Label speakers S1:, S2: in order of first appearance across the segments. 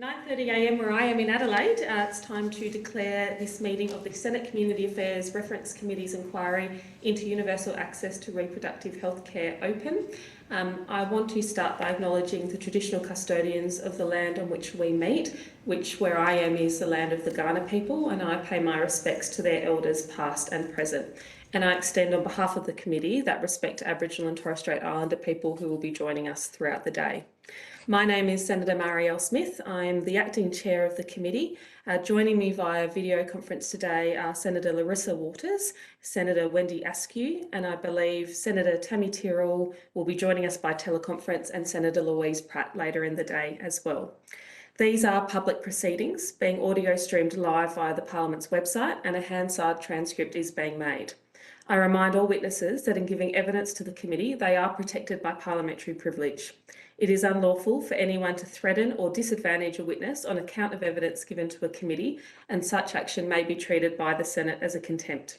S1: 9:30 a.m. where I am in Adelaide, it's time to declare this meeting of the Senate Community Affairs Reference Committee's inquiry into universal access to reproductive health care open. I want to start by acknowledging the traditional custodians of the land on which we meet, which where I am is the land of the Kaurna people, and I pay my respects to their elders past and present. And I extend on behalf of the committee that respect to Aboriginal and Torres Strait Islander people who will be joining us throughout the day. My name is Senator Marielle Smith. I'm the acting chair of the committee. Joining me via video conference today are Senator Larissa Waters, Senator Wendy Askew, and I believe Senator Tammy Tyrrell will be joining us by teleconference, and Senator Louise Pratt later in the day as well. These are public proceedings being audio streamed live via the Parliament's website, and a Hansard transcript is being made. I remind all witnesses that in giving evidence to the committee, they are protected by parliamentary privilege. It is unlawful for anyone to threaten or disadvantage a witness on account of evidence given to a committee, and such action may be treated by the Senate as a contempt.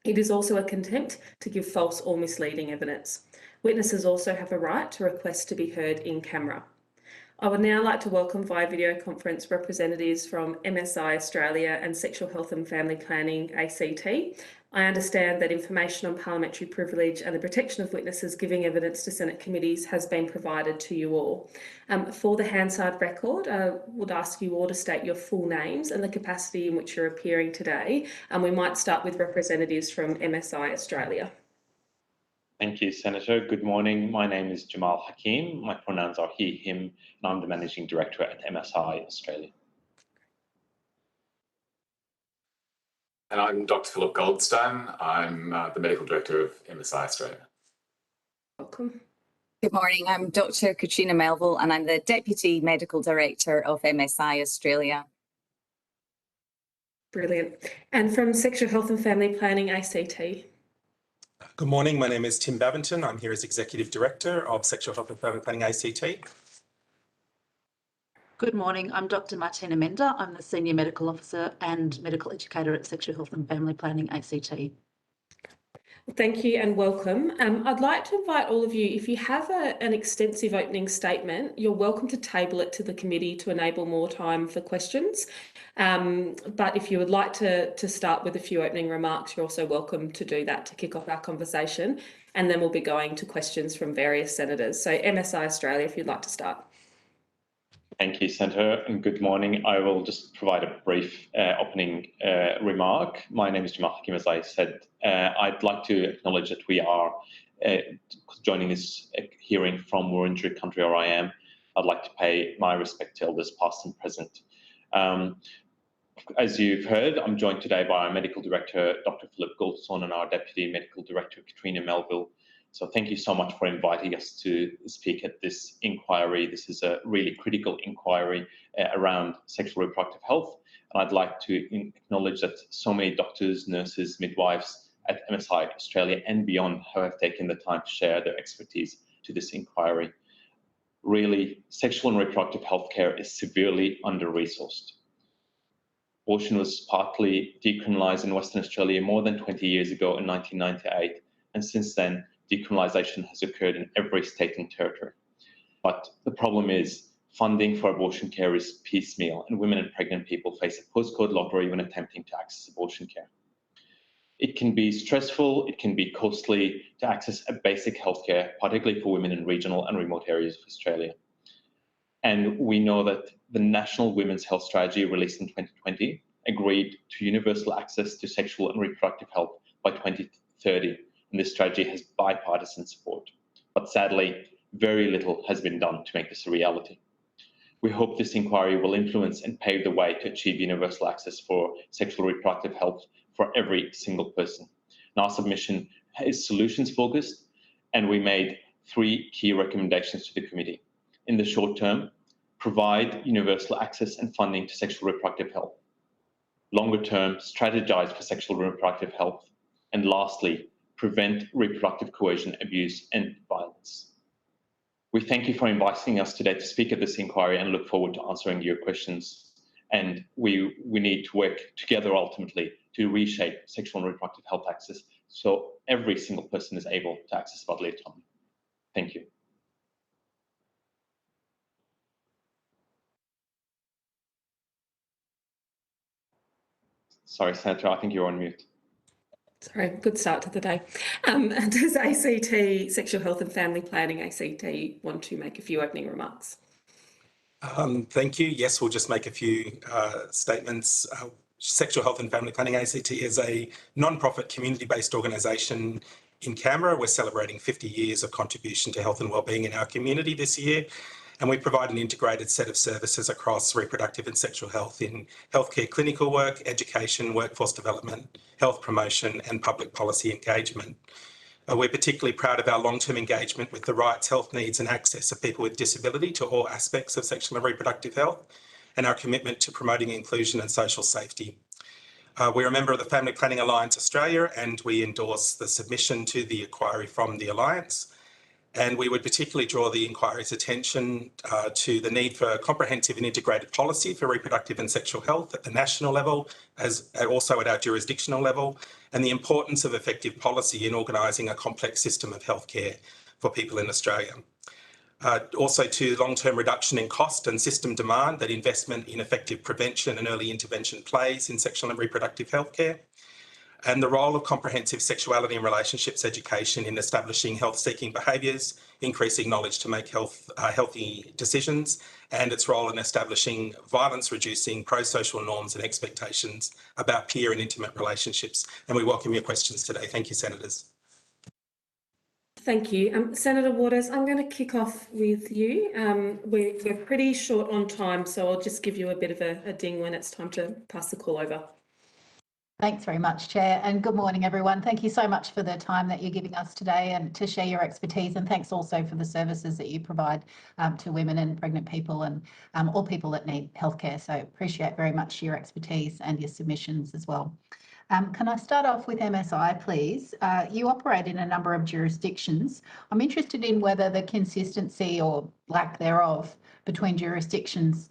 S1: It is also a contempt to give false or misleading evidence. Witnesses also have a right to request to be heard in camera. I would now like to welcome via video conference representatives from MSI Australia and Sexual Health and Family Planning ACT. I understand that information on parliamentary privilege and the protection of witnesses giving evidence to Senate committees has been provided to you all. For the Hansard record, I would ask you all to state your full names and the capacity in which you're appearing today. We might start with representatives from MSI Australia.
S2: Thank you, Senator. Good morning. My name is Jamal Hakim. My pronouns are he, him, and I'm the Managing Director at MSI Australia.
S3: And I'm Dr. Philip Goldstein. I'm the Medical Director of MSI Australia.
S1: Welcome.
S4: Good morning. I'm Dr. Katrina Melville, and I'm the Deputy Medical Director of MSI Australia.
S1: Brilliant. And from Sexual Health and Family Planning ACT.
S5: Good morning. My name is Tim Bavinton. I'm here as Executive Director of Sexual Health and Family Planning ACT.
S6: Good morning. I'm Dr. Martina Mender. I'm the Senior Medical Officer and Medical Educator at Sexual Health and Family Planning ACT.
S1: Thank you and welcome. I'd like to invite all of you, if you have an extensive opening statement, you're welcome to table it to the committee to enable more time for questions. But if you would like to start with a few opening remarks, you're also welcome to do that to kick off our conversation. And then we'll be going to questions from various senators. So MSI Australia, if you'd like to start.
S2: Thank you, Senator, and good morning. I will just provide a brief opening remark. My name is Jamal Hakim, as I said. I'd like to acknowledge that we are joining this hearing from Wurundjeri country, where I am. I'd like to pay my respect to elders past and present. As you've heard, I'm joined today by our Medical Director, Dr. Philip Goldstein, and our Deputy Medical Director, Katrina Melville. So thank you so much for inviting us to speak at this inquiry. This is a really critical inquiry around sexual reproductive health. And I'd like to acknowledge that so many doctors, nurses, midwives at MSI Australia and beyond have taken the time to share their expertise to this inquiry. Really, sexual and reproductive health care is severely under-resourced. Abortion was partly decriminalised in Western Australia more than 20 years ago in 1998. And since then, decriminalisation has occurred in every state and territory. But the problem is funding for abortion care is piecemeal, and women and pregnant people face a postcode lottery when attempting to access abortion care. It can be stressful, it can be costly to access a basic healthcare, particularly for women in regional and remote areas of Australia. And we know that the National Women's Health Strategy, released in 2020, agreed to universal access to sexual and reproductive health by 2030. And this strategy has bipartisan support. But sadly, very little has been done to make this a reality. We hope this inquiry will influence and pave the way to achieve universal access for sexual reproductive health for every single person. And our submission is solutions focused, and we made 3 key recommendations to the committee. In the short term, provide universal access and funding to sexual reproductive health. Longer term, strategize for sexual reproductive health. And lastly, prevent reproductive coercion, abuse, and violence. We thank you for inviting us today to speak at this inquiry and look forward to answering your questions. And we need to work together ultimately to reshape sexual and reproductive health access so every single person is able to access bodily autonomy. Thank you. Sorry, Senator, I think you're on mute.
S1: Sorry, good start to the day. Does ACT, Sexual Health and Family Planning, ACT, want to make a few opening remarks?
S5: Thank you. Yes, we'll just make a few statements. Sexual Health and Family Planning ACT is a non-profit community-based organisation in Canberra. We're celebrating 50 years of contribution to health and wellbeing in our community this year. And we provide an integrated set of services across reproductive and sexual health in healthcare clinical work, education, workforce development, health promotion and public policy engagement. We're particularly proud of our long-term engagement with the rights, health needs and access of people with disability to all aspects of sexual and reproductive health, and our commitment to promoting inclusion and social safety. We're a member of the Family Planning Alliance Australia, and we endorse the submission to the inquiry from the Alliance. And we would particularly draw the inquiry's attention to the need for a comprehensive and integrated policy for reproductive and sexual health at the national level, as also at our jurisdictional level, and the importance of effective policy in organising a complex system of healthcare for people in Australia. Also to long-term reduction in cost and system demand that investment in effective prevention and early intervention plays in sexual and reproductive healthcare, and the role of comprehensive sexuality and relationships education in establishing health-seeking behaviours, increasing knowledge to make healthy decisions, and its role in establishing violence-reducing pro-social norms and expectations about peer and intimate relationships. And we welcome your questions today. Thank you, Senators.
S1: Thank you. Senator Waters, I'm going to kick off with you. We're pretty short on time, so I'll just give you a bit of a ding when it's time to pass the call over.
S6: Thanks very much, Chair, and good morning, everyone. Thank you so much for the time that you're giving us today and to share your expertise, and thanks also for the services that you provide to women and pregnant people and all people that need healthcare. So appreciate very much your expertise and your submissions as well. Can I start off with MSI, please? You operate in a number of jurisdictions. I'm interested in whether the consistency or lack thereof between jurisdictions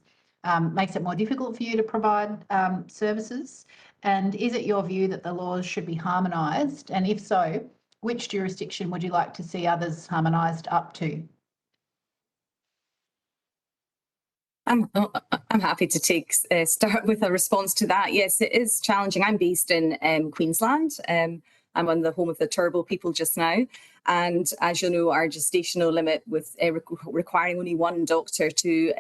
S6: makes it more difficult for you to provide services. And is it your view that the laws should be harmonised? And if so, which jurisdiction would you like to see others harmonised up to?
S4: I'm happy to start with a response to that. Yes, it is challenging. I'm based in Queensland. I'm on the home of the Turrbal people just now. And as you know, our gestational limit with requiring only one doctor to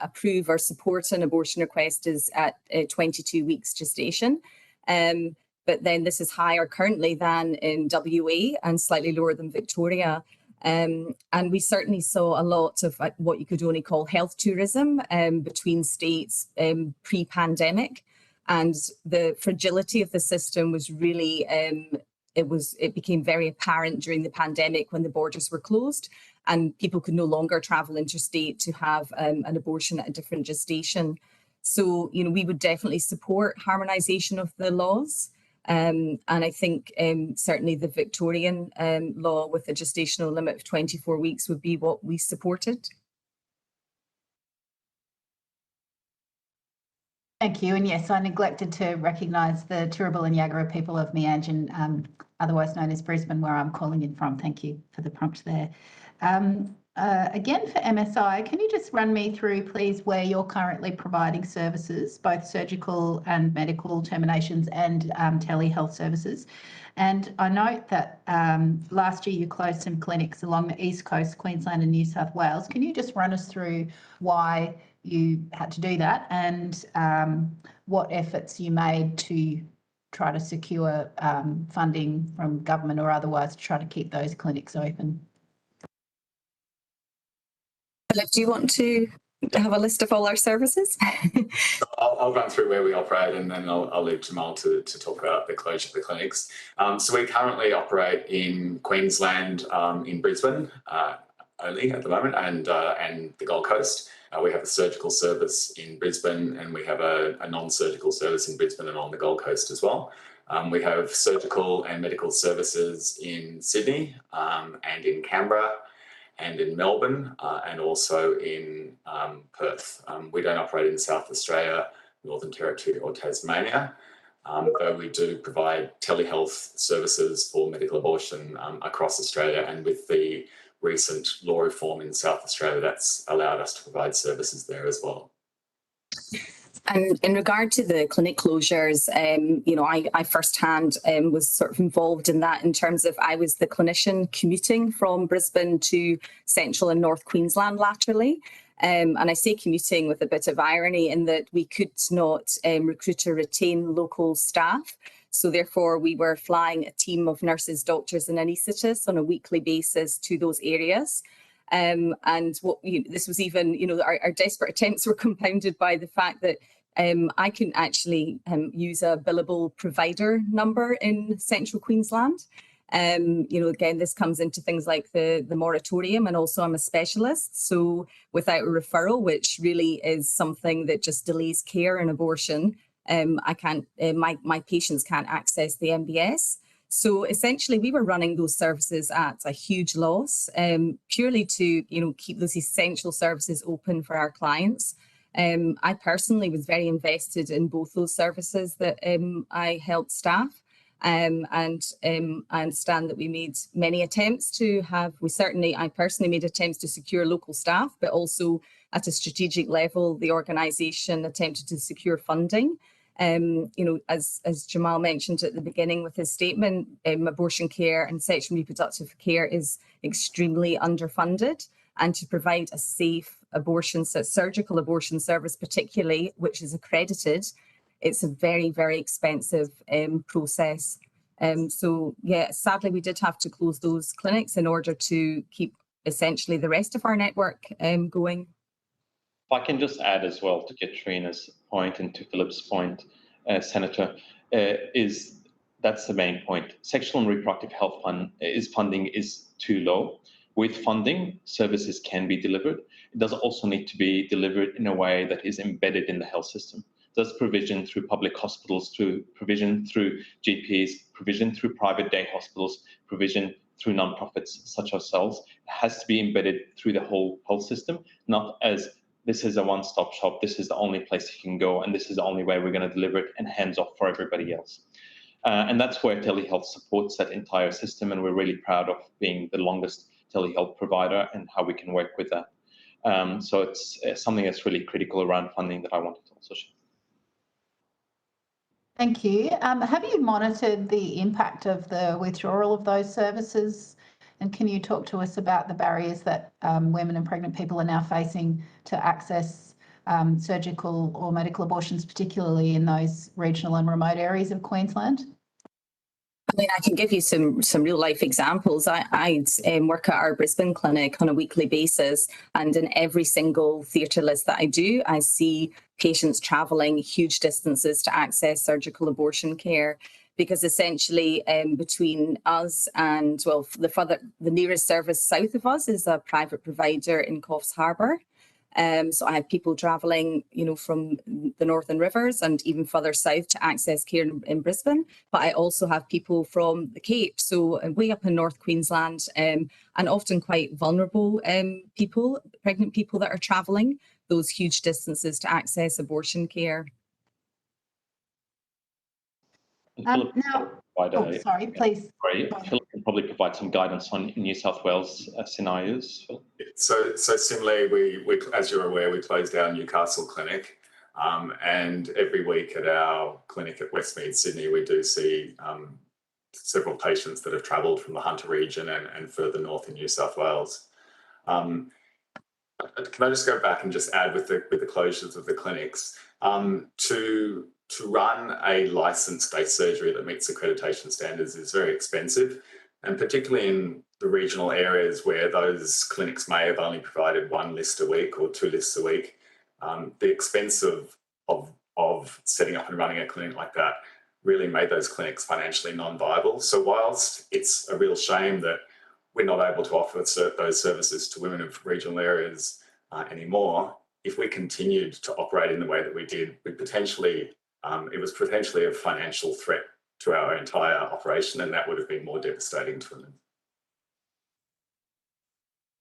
S4: approve or support an abortion request is at 22 weeks gestation. But then this is higher currently than in WA and slightly lower than Victoria. And we certainly saw a lot of what you could only call health tourism between states pre-pandemic. And the fragility of the system was really it became very apparent during the pandemic when the borders were closed and people could no longer travel interstate to have an abortion at a different gestation. So, you know, we would definitely support harmonisation of the laws. And I think certainly the Victorian law with a gestational limit of 24 weeks would be what we supported.
S6: Thank you. And yes, I neglected to recognise the Turrbal and Yagara people of Meanjin, otherwise known as Brisbane, where I'm calling in from. Thank you for the prompt there. Again, for MSI, can you just run me through, please, where you're currently providing services, both surgical and medical terminations and telehealth services? And I note that last year you closed some clinics along the East Coast, Queensland and New South Wales. Can you just run us through why you had to do that and what efforts you made to try to secure funding from government or otherwise to try to keep those clinics open?
S4: Philip, do you want to have a list of all our services?
S3: I'll run through where we operate and then I'll leave Jamal to talk about the closure of the clinics. So we currently operate in Queensland, in Brisbane only at the moment, and the Gold Coast. We have a surgical service in Brisbane and we have a non-surgical service in Brisbane and on the Gold Coast as well. We have surgical and medical services in Sydney and in Canberra and in Melbourne and also in Perth. We don't operate in South Australia, Northern Territory or Tasmania, though we do provide telehealth services for medical abortion across Australia, and with the recent law reform in South Australia, that's allowed us to provide services there as well.
S4: And in regard to the clinic closures, you know, I firsthand was sort of involved in that in terms of I was the clinician commuting from Brisbane to Central and North Queensland laterally. And I say commuting with a bit of irony in that we could not recruit or retain local staff. So therefore, we were flying a team of nurses, doctors and anaesthetists on a weekly basis to those areas. And what this was even, you know, our desperate attempts were compounded by the fact that I couldn't actually use a billable provider number in Central Queensland. You know, again, this comes into things like the moratorium, and also I'm a specialist. So without a referral, which really is something that just delays care and abortion, I can't, my patients can't access the MBS. So essentially, we were running those services at a huge loss, purely to, you know, keep those essential services open for our clients. I personally was very invested in both those services that I helped staff. And I understand that we made many attempts to have, I personally made attempts to secure local staff, but also at a strategic level, the organisation attempted to secure funding. You know, as Jamal mentioned at the beginning with his statement, abortion care and sexual and reproductive care is extremely underfunded, and to provide a safe abortion, surgical abortion service particularly, which is accredited, it's a very, very expensive process. So yeah, sadly, we did have to close those clinics in order to keep essentially the rest of our network going.
S2: If I can just add as well to Katrina's point and to Philip's point, Senator, that's the main point. Sexual and reproductive health funding is too low. With funding, services can be delivered. It does also need to be delivered in a way that is embedded in the health system. There's provision through public hospitals, through provision through GPs, provision through private day hospitals, provision through non-profits such as ourselves. It has to be embedded through the whole health system, not as this is a one-stop shop, this is the only place you can go, and this is the only way we're going to deliver it, and hands off for everybody else. And that's where telehealth supports that entire system, and we're really proud of being the longest telehealth provider and how we can work with that. So it's something that's really critical around funding that I wanted to also share.
S6: Thank you. Have you monitored the impact of the withdrawal of those services? And can you talk to us about the barriers that women and pregnant people are now facing to access surgical or medical abortions, particularly in those regional and remote areas of Queensland?
S4: I mean, I can give you some real life examples. I work at our Brisbane clinic on a weekly basis, and in every single theatre list that I do, I see patients travelling huge distances to access surgical abortion care, because essentially between us and, well, the nearest service south of us is a private provider in Coffs Harbour. So I have people travelling, you know, from the Northern Rivers and even further south to access care in Brisbane. But I also have people from the Cape, so way up in North Queensland, and often quite vulnerable people, pregnant people that are travelling those huge distances to access abortion care.
S2: Philip,
S6: please.
S2: Philip can probably provide some guidance on New South Wales scenarios.
S3: So similarly, we as you're aware, we closed our Newcastle clinic, and every week at our clinic at Westmead, Sydney, we do see several patients that have travelled from the Hunter region and further north in New South Wales. Can I just go back and just add with the closures of the clinics, to run a licence-based surgery that meets accreditation standards is very expensive, and particularly in the regional areas where those clinics may have only provided one list a week or two lists a week, the expense of setting up and running a clinic like that really made those clinics financially non-viable. So whilst it's a real shame that we're not able to offer those services to women of regional areas anymore, if we continued to operate in the way that we did, it was potentially a financial threat to our entire operation, and that would have been more devastating to them.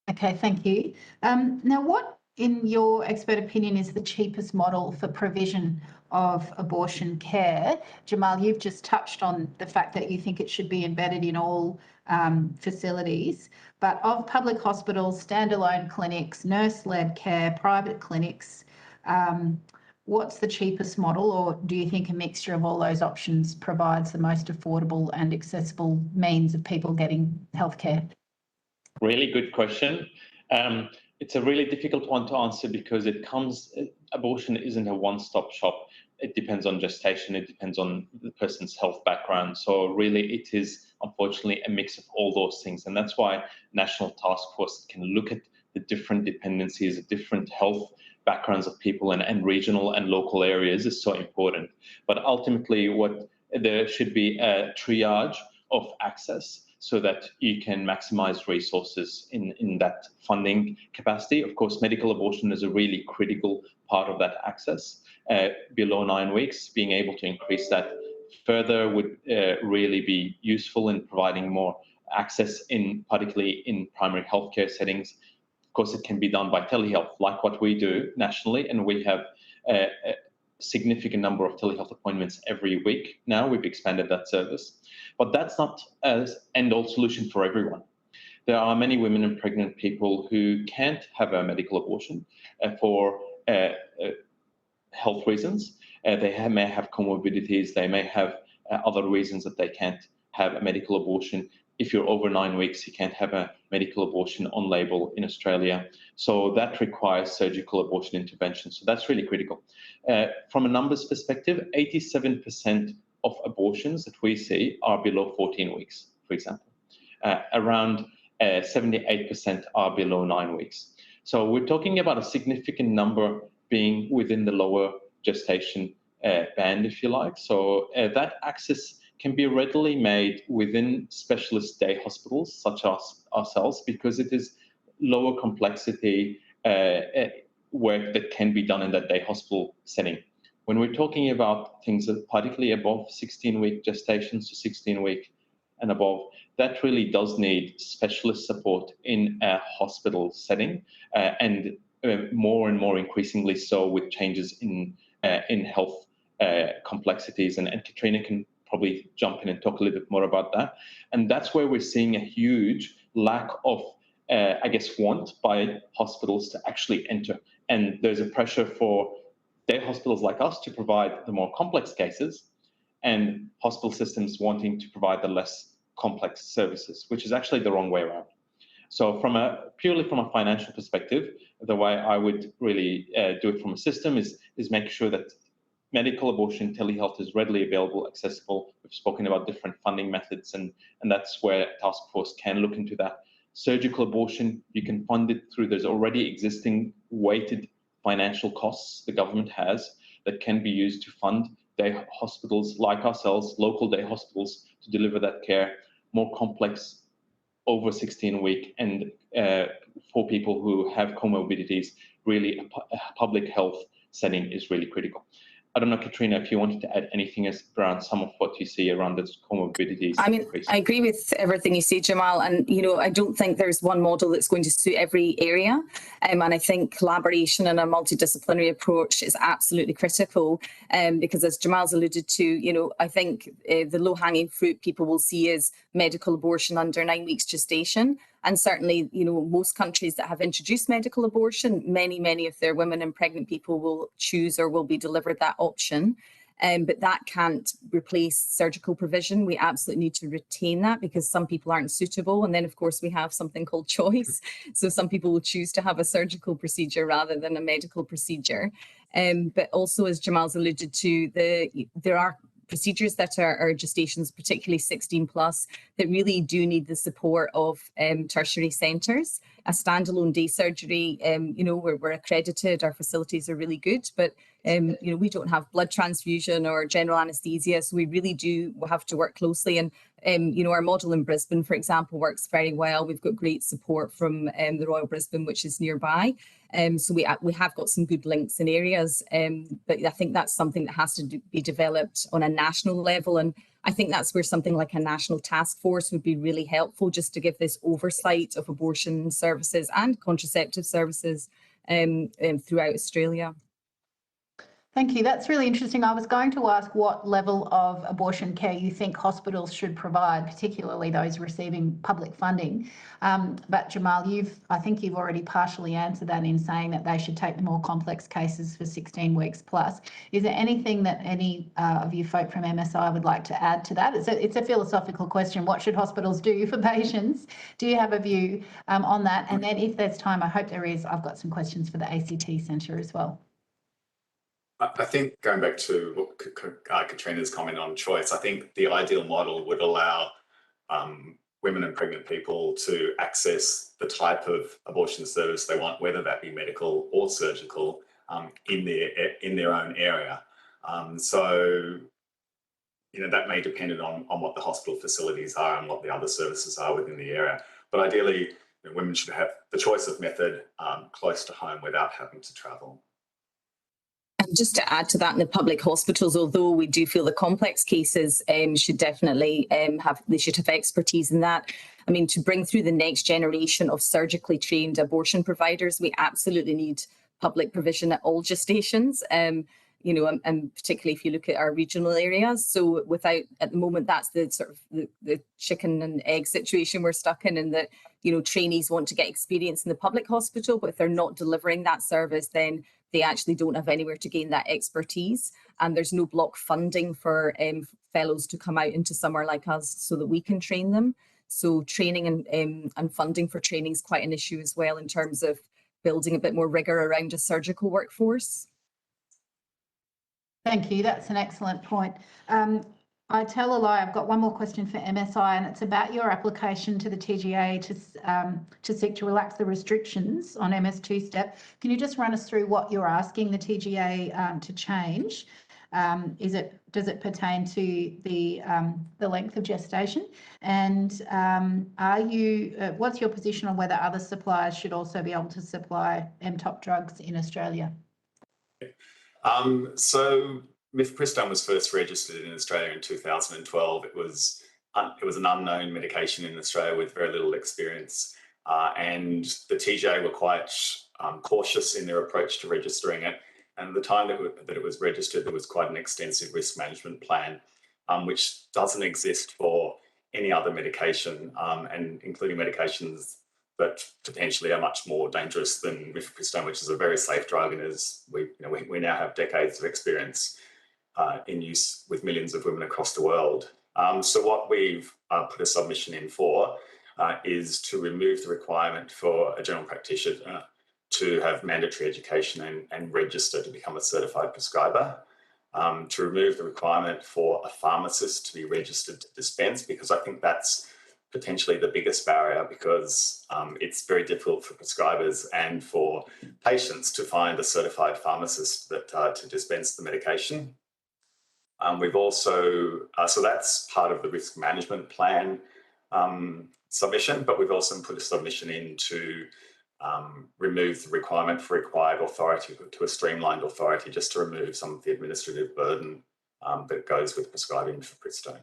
S6: Okay, thank you. Now, what, in your expert opinion, is the cheapest model for provision of abortion care? Jamal, you've just touched on the fact that you think it should be embedded in all facilities, but of public hospitals, standalone clinics, nurse-led care, private clinics, what's the cheapest model, or do you think a mixture of all those options provides the most affordable and accessible means of people getting healthcare?
S2: Really good question. It's a really difficult one to answer because abortion isn't a one-stop shop. It depends on gestation, it depends on the person's health background. So really it is unfortunately a mix of all those things. And that's why National Task Force can look at the different dependencies, the different health backgrounds of people and regional and local areas is so important. But ultimately there should be a triage of access so that you can maximize resources in that funding capacity. Of course, medical abortion is a really critical part of that access. Below 9 weeks, being able to increase that further would really be useful in providing more access, particularly in primary healthcare settings. Of course, it can be done by telehealth, like what we do nationally, and we have a significant number of telehealth appointments every week now. We've expanded that service. But that's not an end-all solution for everyone. There are many women and pregnant people who can't have a medical abortion for health reasons. They may have comorbidities, they may have other reasons that they can't have a medical abortion. If you're over 9 weeks, you can't have a medical abortion on label in Australia. So that requires surgical abortion intervention. So that's really critical. From a numbers perspective, 87% of abortions that we see are below 14 weeks, for example. Around 78% are below 9 weeks. So we're talking about a significant number being within the lower gestation band, if you like. So that access can be readily made within specialist day hospitals such as ourselves, because it is lower complexity work that can be done in that day hospital setting. When we're talking about things that particularly above 16-week gestations to 16-week and above, that really does need specialist support in a hospital setting, and more and more increasingly so with changes in health complexities. And Katrina can probably jump in and talk a little bit more about that. And that's where we're seeing a huge lack of, want by hospitals to actually enter. And there's a pressure for day hospitals like us to provide the more complex cases, and hospital systems wanting to provide the less complex services, which is actually the wrong way around. So purely from a financial perspective, the way I would really do it from a system is make sure that medical abortion telehealth is readily available, accessible. We've spoken about different funding methods, and that's where Task Force can look into that. Surgical abortion, you can fund it through, there's already existing weighted financial costs the government has that can be used to fund day hospitals like ourselves, local day hospitals, to deliver that care. More complex over 16-week, and for people who have comorbidities, really a public health setting is really critical. I don't know, Katrina, if you wanted to add anything around some of what you see around those comorbidities.
S4: I mean, I agree with everything you say, Jamal, and I don't think there's one model that's going to suit every area, and I think collaboration and a multidisciplinary approach is absolutely critical, because as Jamal's alluded to, I think the low-hanging fruit people will see is medical abortion under 9 weeks gestation. And certainly, most countries that have introduced medical abortion, many of their women and pregnant people will choose or will be delivered that option. But that can't replace surgical provision. We absolutely need to retain that, because some people aren't suitable. And then, of course, we have something called choice. So some people will choose to have a surgical procedure rather than a medical procedure. But also, as Jamal's alluded to, there are procedures that are gestations, particularly 16 plus, that really do need the support of tertiary centres. A standalone day surgery, we're accredited, our facilities are really good, but we don't have blood transfusion or general anaesthesia, so we really do have to work closely. And our model in Brisbane, for example, works very well. We've got great support from the Royal Brisbane, which is nearby. So we have got some good links in areas, but I think that's something that has to be developed on a national level. And I think that's where something like a national task force would be really helpful, just to give this oversight of abortion services and contraceptive services throughout Australia.
S6: Thank you. That's really interesting. I was going to ask what level of abortion care you think hospitals should provide, particularly those receiving public funding. But Jamal, I think you've already partially answered that in saying that they should take the more complex cases for 16 weeks plus. Is there anything that any of you folk from MSI would like to add to that? It's a philosophical question. What should hospitals do for patients? Do you have a view on that? And then if there's time, I hope there is, I've got some questions for the ACT Centre as well.
S3: I think going back to Katrina's comment on choice, I think the ideal model would allow women and pregnant people to access the type of abortion service they want, whether that be medical or surgical, in their own area. So, you know, that may depend on what the hospital facilities are and what the other services are within the area. But ideally, you know, women should have the choice of method close to home without having to travel.
S4: And just to add to that, in the public hospitals, although we do feel the complex cases should definitely have expertise in that. I mean, to bring through the next generation of surgically trained abortion providers, we absolutely need public provision at all gestations. You know, and particularly if you look at our regional areas. So without, at the moment, that's the sort of the chicken and egg situation we're stuck in that, you know, trainees want to get experience in the public hospital, but if they're not delivering that service, then they actually don't have anywhere to gain that expertise. And there's no block funding for fellows to come out into somewhere like us so that we can train them. So training and funding for training is quite an issue as well in terms of building a bit more rigor around a surgical workforce.
S6: Thank you. That's an excellent point. I tell a lie. I've got one more question for MSI, and it's about your application to the TGA to seek to relax the restrictions on MS2 step. Can you just run us through what you're asking the TGA to change? Does it pertain to the length of gestation? And what's your position on whether other suppliers should also be able to supply MTOP drugs in Australia?
S3: So mifepristone was first registered in Australia in 2012. It was an unknown medication in Australia with very little experience, and the TGA were quite cautious in their approach to registering it. And at the time that it was registered, there was quite an extensive risk management plan, which doesn't exist for any other medication, and including medications that potentially are much more dangerous than mifepristone, which is a very safe drug, and we now have decades of experience in use with millions of women across the world. So what we've put a submission in for is to remove the requirement for a general practitioner to have mandatory education and register to become a certified prescriber, to remove the requirement for a pharmacist to be registered to dispense, because I think that's potentially the biggest barrier, because it's very difficult for prescribers and for patients to find a certified pharmacist that to dispense the medication. We've also, so that's part of the risk management plan submission, but we've also put a submission in to remove the requirement for required authority to a streamlined authority, just to remove some of the administrative burden that goes with prescribing mifepristone.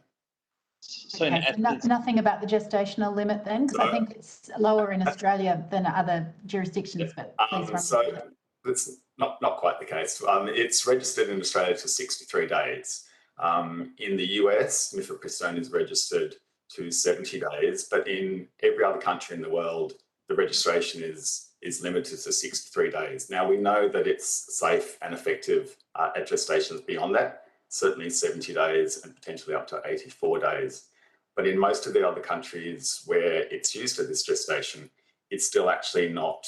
S2: So,
S6: okay, so nothing about the gestational limit then, because I think it's lower in Australia than other jurisdictions. But please run
S3: so that's not quite the case. It's registered in Australia to 63 days. In the US, mifepristone is registered to 70 days, but in every other country in the world, the registration is limited to 63 days. Now, we know that it's safe and effective at gestations beyond that, certainly 70 days and potentially up to 84 days. But in most of the other countries where it's used at this gestation, it's still actually not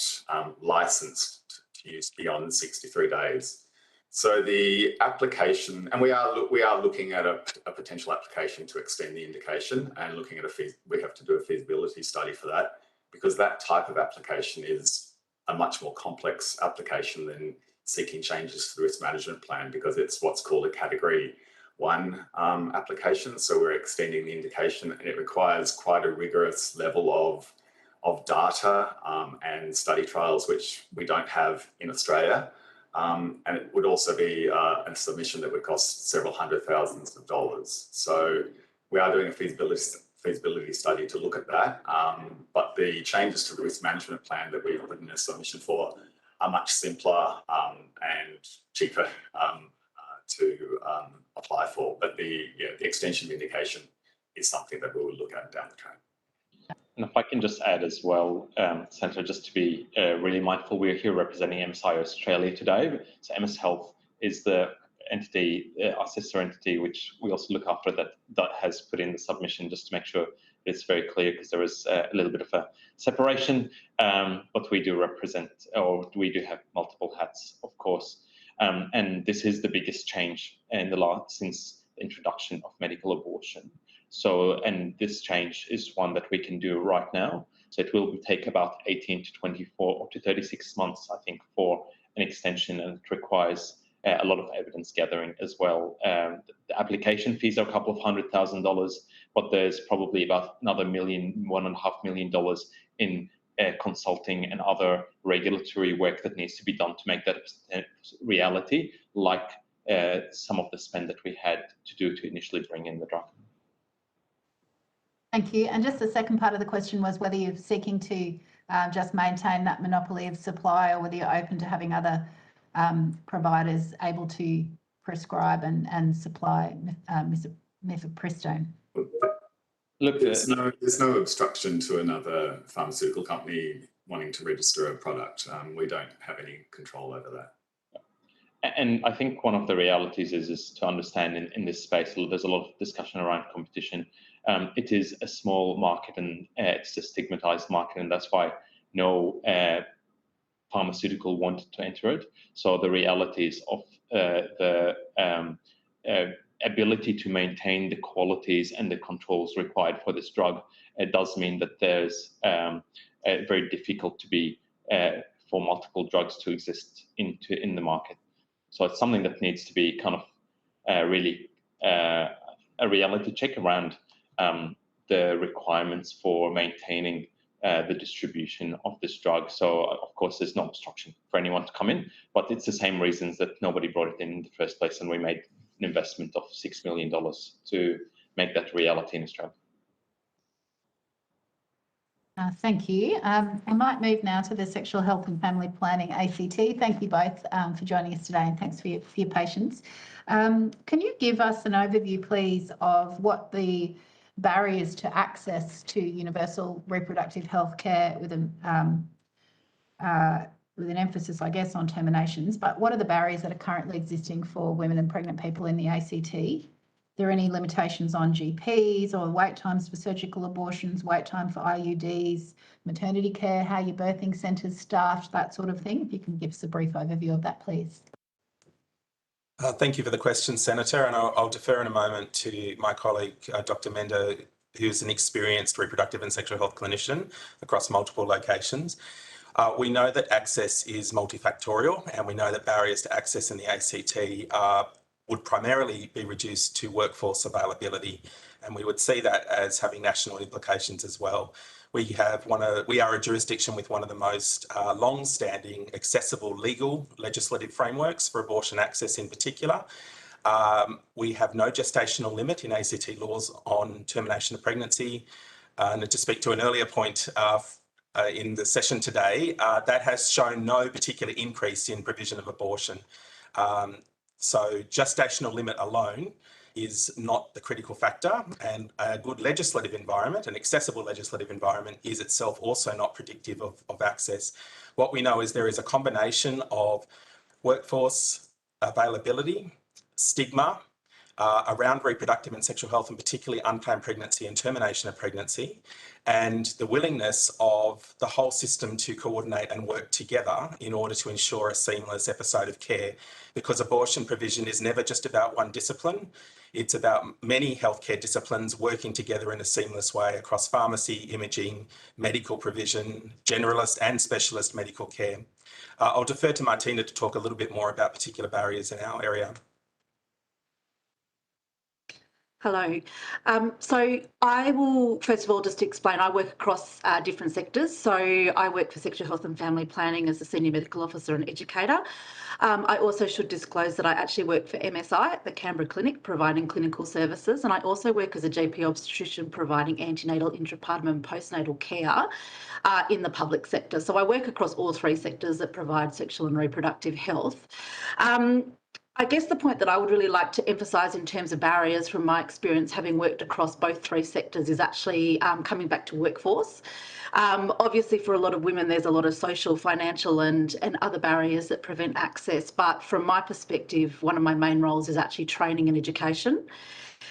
S3: licensed to use beyond 63 days. So the application, and we are looking at a potential application to extend the indication, and looking at we have to do a feasibility study for that, because that type of application is a much more complex application than seeking changes to the risk management plan, because it's what's called a category 1 application. So we're extending the indication, and it requires quite a rigorous level of data and study trials, which we don't have in Australia. And it would also be a submission that would cost several $100,000s. So we are doing a feasibility study to look at that. But the changes to the risk management plan that we've put in a submission for are much simpler and cheaper to apply for. But the extension of indication is something that we will look at down the track.
S2: And if I can just add as well, Senator, just to be really mindful, we're here representing MSI Australia today. So MS Health is the entity, our sister entity, which we also look after, that has put in the submission, just to make sure it's very clear, because there is a little bit of a separation. But we do represent, or we do have multiple hats, of course. And this is the biggest change in the since the introduction of medical abortion. So, and this change is one that we can do right now. So it will take about 18 to 24 or to 36 months, I think, for an extension, and it requires a lot of evidence gathering as well. The application fees are a couple of $100,000, but there's probably about another $1.5 million in consulting and other regulatory work that needs to be done to make that a reality, like some of the spend that we had to do to initially bring in the drug.
S6: Thank you. And just the second part of the question was whether you're seeking to just maintain that monopoly of supply, or whether you're open to having other providers able to prescribe and supply mifepristone.
S2: Look,
S3: there's no obstruction to another pharmaceutical company wanting to register a product. We don't have any control over that.
S2: And I think one of the realities is to understand in this space, there's a lot of discussion around competition. It is a small market, and it's a stigmatized market, and that's why no pharmaceutical wanted to enter it. So the realities of the ability to maintain the qualities and the controls required for this drug, it does mean that there's very difficult to be for multiple drugs to exist in the market. So it's something that needs to be kind of really a reality check around the requirements for maintaining the distribution of this drug. So of course there's no obstruction for anyone to come in, but it's the same reasons that nobody brought it in the first place, and we made an investment of $6 million to make that reality in Australia.
S6: Thank you. I might move now to the Sexual Health and Family Planning ACT. Thank you both for joining us today, and thanks for your patience. Can you give us an overview, please, of what the barriers to access to universal reproductive health care, with an emphasis, I guess, on terminations, but what are the barriers that are currently existing for women and pregnant people in the ACT? Are there any limitations on GPs or wait times for surgical abortions, wait time for IUDs, maternity care, how your birthing centres staffed, that sort of thing? If you can give us a brief overview of that, please.
S5: Thank you for the question, Senator, and I'll defer in a moment to my colleague, Dr. Mender, who's an experienced reproductive and sexual health clinician across multiple locations. We know that access is multifactorial, and we know that barriers to access in the ACT would primarily be reduced to workforce availability, and we would see that as having national implications as well. We are a jurisdiction with one of the most long-standing, accessible legal legislative frameworks for abortion access in particular. We have no gestational limit in ACT laws on termination of pregnancy. And to speak to an earlier point in the session today, that has shown no particular increase in provision of abortion. So gestational limit alone is not the critical factor, and a good legislative environment, an accessible legislative environment, is itself also not predictive of access. What we know is there is a combination of workforce availability, stigma around reproductive and sexual health, and particularly unplanned pregnancy and termination of pregnancy, and the willingness of the whole system to coordinate and work together in order to ensure a seamless episode of care, because abortion provision is never just about one discipline. It's about many healthcare disciplines working together in a seamless way across pharmacy, imaging, medical provision, generalist and specialist medical care. I'll defer to Martina to talk a little bit more about particular barriers in our area.
S7: Hello. So I will, first of all, just explain, I work across different sectors. So I work for Sexual Health and Family Planning as a Senior Medical Officer and Educator. I also should disclose that I actually work for MSI at the Canberra Clinic, providing clinical services. And I also work as a GP obstetrician, providing antenatal, intrapartum and postnatal care in the public sector. So I work across all three sectors that provide sexual and reproductive health. I guess the point that I would really like to emphasise in terms of barriers from my experience having worked across both three sectors is actually coming back to workforce. Obviously for a lot of women there's a lot of social, financial and other barriers that prevent access, but from my perspective one of my main roles is actually training and education.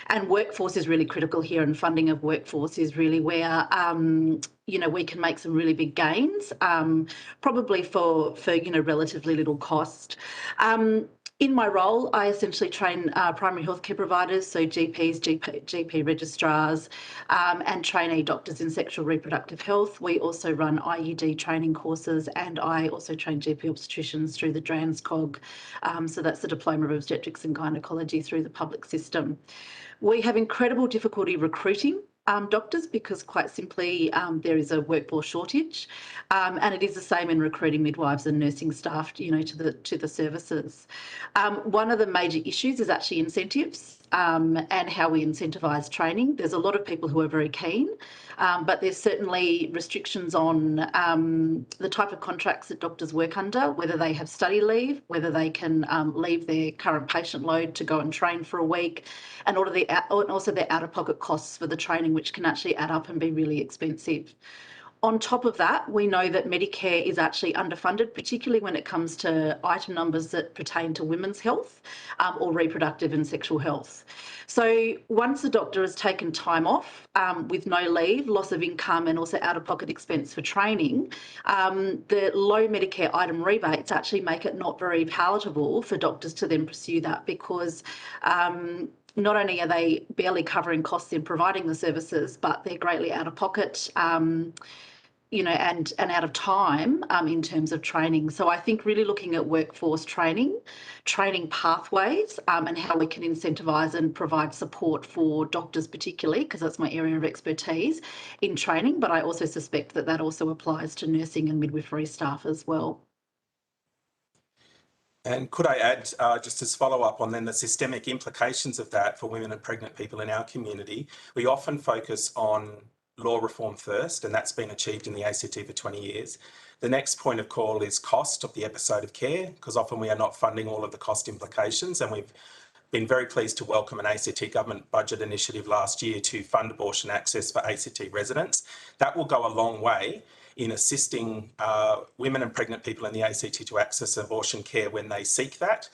S7: And workforce is really critical here, and funding of workforce is really where we can make some really big gains, probably for relatively little cost. In my role, I essentially train primary healthcare providers, so GPs, GP registrars, and trainee doctors in sexual reproductive health. We also run IUD training courses, and I also train GP obstetricians through the DRANSCOG, so that's the Diploma of Obstetrics and Gynecology through the public system. We have incredible difficulty recruiting doctors because quite simply there is a workforce shortage, and it is the same in recruiting midwives and nursing staff, to the services. One of the major issues is actually incentives and how we incentivise training. There's a lot of people who are very keen, but there's certainly restrictions on the type of contracts that doctors work under, whether they have study leave, whether they can leave their current patient load to go and train for a week, and also their out-of-pocket costs for the training, which can actually add up and be really expensive. On top of that, we know that Medicare is actually underfunded, particularly when it comes to item numbers that pertain to women's health or reproductive and sexual health. So once the doctor has taken time off with no leave, loss of income and also out-of-pocket expense for training, the low Medicare item rebates actually make it not very palatable for doctors to then pursue that, because not only are they barely covering costs in providing the services, but they're greatly out of pocket, and out of time in terms of training. So I think really looking at workforce training pathways, and how we can incentivise and provide support for doctors particularly, because that's my area of expertise in training, but I also suspect that that also applies to nursing and midwifery staff as well.
S5: And could I add, just as follow-up on then the systemic implications of that for women and pregnant people in our community, we often focus on law reform first, and that's been achieved in the ACT for 20 years. The next point of call is cost of the episode of care, because often we are not funding all of the cost implications, and we've been very pleased to welcome an ACT government budget initiative last year to fund abortion access for ACT residents. That will go a long way in assisting women and pregnant people in the ACT to access abortion care when they seek that.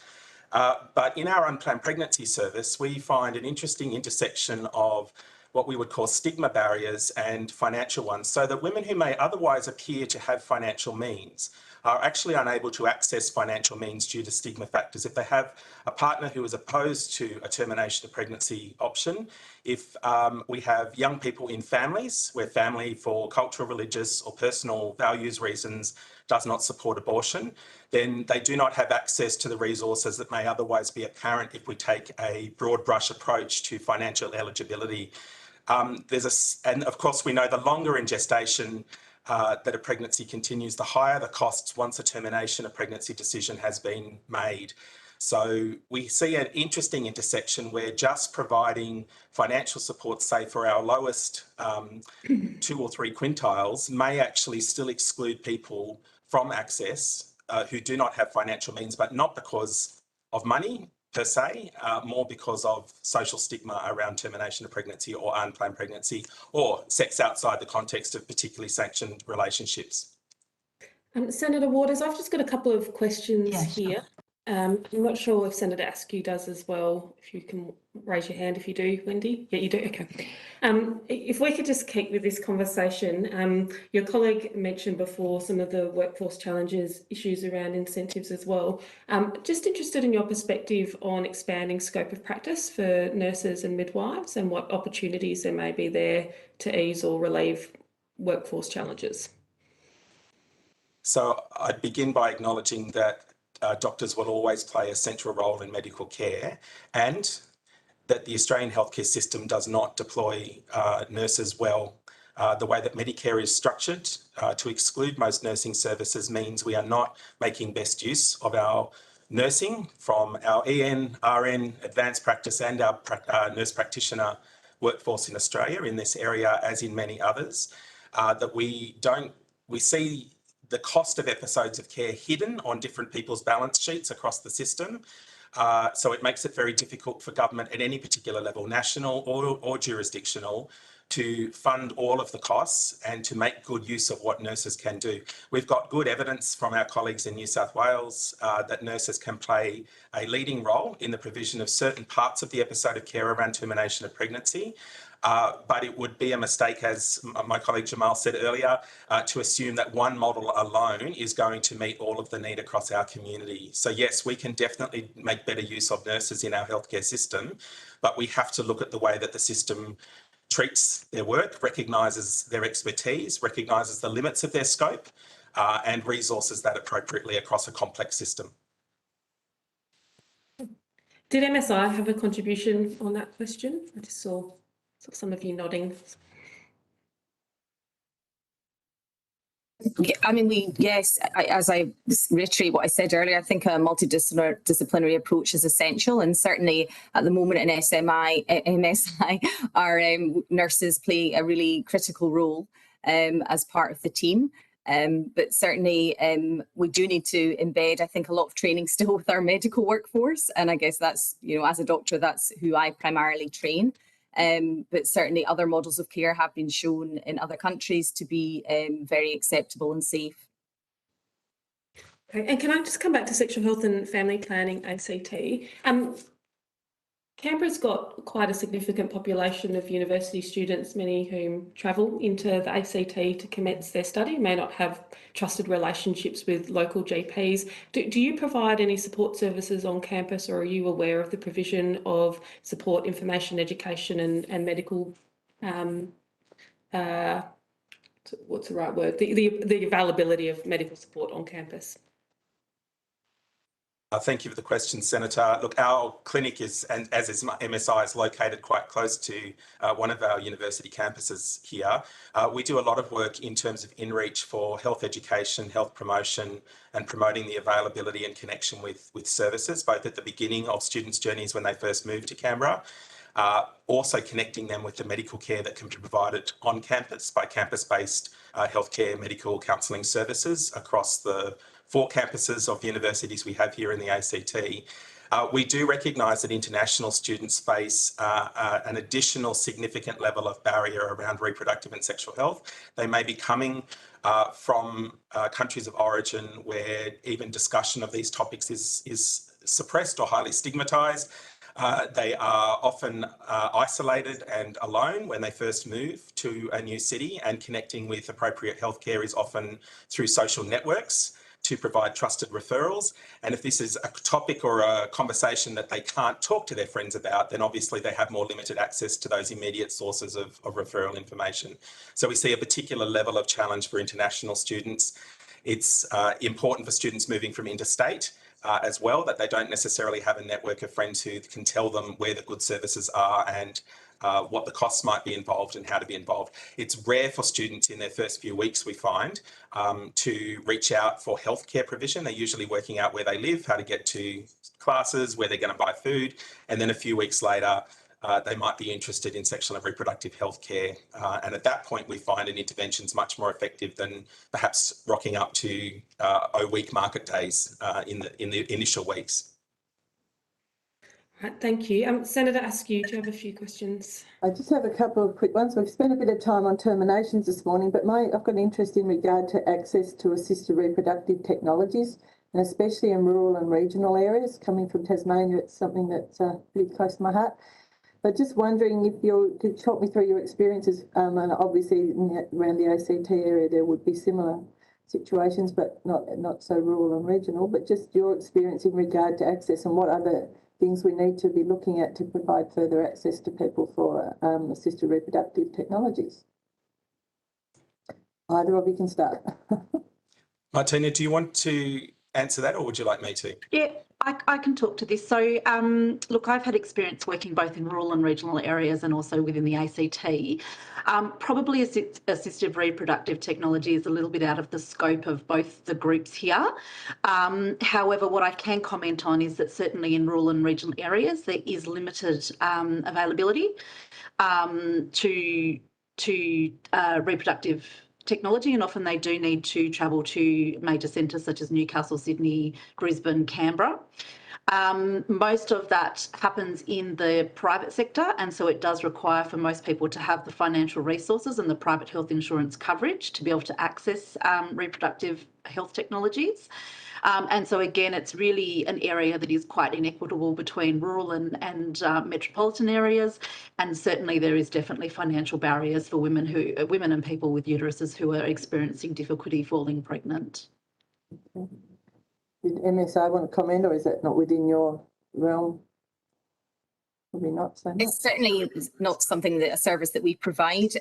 S5: But in our unplanned pregnancy service, we find an interesting intersection of what we would call stigma barriers and financial ones, so that women who may otherwise appear to have financial means are actually unable to access financial means due to stigma factors. If they have a partner who is opposed to a termination of pregnancy option, if we have young people in families where family for cultural, religious or personal values reasons does not support abortion, then they do not have access to the resources that may otherwise be apparent if we take a broad brush approach to financial eligibility. And of course we know the longer in gestation that a pregnancy continues, the higher the costs once a termination of pregnancy decision has been made. So we see an interesting intersection where just providing financial support, say for our lowest 2 or 3 quintiles, may actually still exclude people from access who do not have financial means, but not because of money per se, more because of social stigma around termination of pregnancy or unplanned pregnancy or sex outside the context of particularly sanctioned relationships.
S1: Senator Waters, I've just got a couple of questions
S6: Yeah,
S1: here. I'm not sure if Senator Askew does as well. If you can raise your hand if you do, Wendy. Yeah, you do. Okay. If we could just keep with this conversation, your colleague mentioned before some of the workforce challenges, issues around incentives as well. Just interested in your perspective on expanding scope of practice for nurses and midwives and what opportunities there may be there to ease or relieve workforce challenges.
S5: So I'd begin by acknowledging that doctors will always play a central role in medical care, and that the Australian healthcare system does not deploy nurses well. The way that Medicare is structured to exclude most nursing services means we are not making best use of our nursing from our EN, RN, advanced practice and our nurse practitioner workforce in Australia in this area, as in many others, that we see the cost of episodes of care hidden on different people's balance sheets across the system. So it makes it very difficult for government at any particular level, national or jurisdictional, to fund all of the costs and to make good use of what nurses can do. We've got good evidence from our colleagues in New South Wales that nurses can play a leading role in the provision of certain parts of the episode of care around termination of pregnancy. But it would be a mistake, as my colleague Jamal said earlier, to assume that one model alone is going to meet all of the need across our community. So yes, we can definitely make better use of nurses in our healthcare system, but we have to look at the way that the system treats their work, recognises their expertise, recognises the limits of their scope, and resources that appropriately across a complex system.
S1: Did MSI have a contribution on that question? I just saw some of you nodding.
S4: Yeah, I mean, as I reiterate what I said earlier, I think a multidisciplinary approach is essential, and certainly at the moment in MSI, our nurses play a really critical role as part of the team. But certainly we do need to embed, I think, a lot of training still with our medical workforce, and I guess that's, as a doctor, that's who I primarily train. But certainly other models of care have been shown in other countries to be very acceptable and safe.
S1: Okay, and can I just come back to sexual health and family planning, ACT? Canberra's got quite a significant population of university students, many whom travel into the ACT to commence their study, may not have trusted relationships with local GPs. Do you provide any support services on campus, or are you aware of the provision of support, information, education and medical, what's the right word? The availability of medical support on campus?
S5: Thank you for the question, Senator. Look, our clinic is, and as is MSI, is located quite close to one of our university campuses here. We do a lot of work in terms of in-reach for health education, health promotion, and promoting the availability and connection with services, both at the beginning of students' journeys when they first move to Canberra, also connecting them with the medical care that can be provided on campus by campus-based healthcare medical counselling services across the 4 campuses of universities we have here in the ACT. We do recognise that international students face an additional significant level of barrier around reproductive and sexual health. They may be coming from countries of origin where even discussion of these topics is suppressed or highly stigmatised. They are often isolated and alone when they first move to a new city, and connecting with appropriate healthcare is often through social networks to provide trusted referrals. And if this is a topic or a conversation that they can't talk to their friends about, then obviously they have more limited access to those immediate sources of referral information. So we see a particular level of challenge for international students. It's important for students moving from interstate as well, that they don't necessarily have a network of friends who can tell them where the good services are and what the costs might be involved and how to be involved. It's rare for students in their first few weeks, we find, to reach out for healthcare provision. They're usually working out where they live, how to get to classes, where they're going to buy food, and then a few weeks later, they might be interested in sexual and reproductive health care. And at that point, we find an intervention is much more effective than perhaps rocking up to O-week market days in the initial weeks.
S1: Right, thank you. Senator Askew, do you have a few questions?
S8: I just have a couple of quick ones. We've spent a bit of time on terminations this morning, but I've got an interest in regard to access to assisted reproductive technologies, and especially in rural and regional areas. Coming from Tasmania, it's something that's pretty close to my heart. But just wondering if you could talk me through your experiences, and obviously around the ACT area there would be similar situations, but not so rural and regional, but just your experience in regard to access and what other things we need to be looking at to provide further access to people for assisted reproductive technologies. Either of you can start.
S5: Martina, do you want to answer that, or would you like me to?
S7: Yeah, I can talk to this. So, look, I've had experience working both in rural and regional areas and also within the ACT. Probably assistive reproductive technology is a little bit out of the scope of both the groups here. However, what I can comment on is that certainly in rural and regional areas, there is limited availability to reproductive technology, and often they do need to travel to major centres such as Newcastle, Sydney, Brisbane, Canberra. Most of that happens in the private sector, and so it does require for most people to have the financial resources and the private health insurance coverage to be able to access reproductive health technologies. And so again, it's really an area that is quite inequitable between rural and metropolitan areas, and certainly there is definitely financial barriers for women and people with uteruses who are experiencing difficulty falling pregnant.
S8: Did MSA want to comment, or is that not within your realm? Probably not so much.
S4: It's certainly not something that a service that we provide,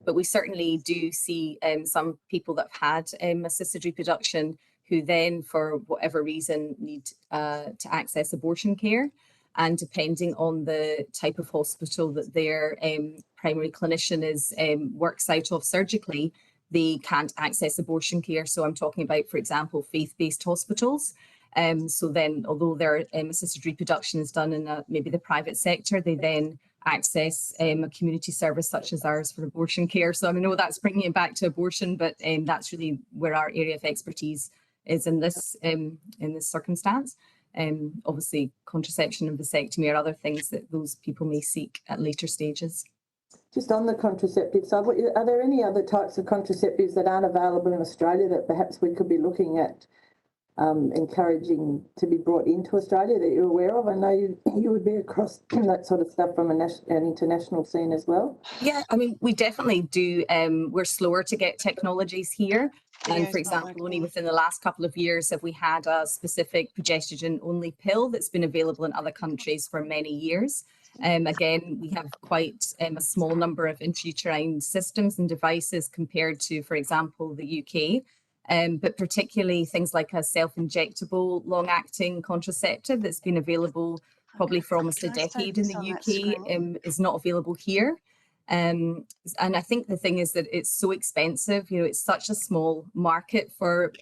S4: but we certainly do see some people that have had assisted reproduction who then, for whatever reason, need to access abortion care. And depending on the type of hospital that their primary clinician is works out of surgically, they can't access abortion care. So I'm talking about, for example, faith-based hospitals. So then, although their assisted reproduction is done in maybe the private sector, they then access a community service such as ours for abortion care. So I know that's bringing it back to abortion, but that's really where our area of expertise is in this circumstance. Obviously, contraception and vasectomy are other things that those people may seek at later stages.
S8: Just on the contraceptive side, are there any other types of contraceptives that aren't available in Australia that perhaps we could be looking at encouraging to be brought into Australia that you're aware of? I know you would be across that sort of stuff from an international scene as well.
S4: Yeah, I mean, we definitely do. We're slower to get technologies here. And for example, only within the last couple of years have we had a specific progestogen-only pill that's been available in other countries for many years. Again, we have quite a small number of intrauterine systems and devices compared to, for example, the UK. But particularly things like a self-injectable long-acting contraceptive that's been available probably for almost a decade in the UK is not available here. And I think the thing is that it's so expensive, you know, it's such a small market for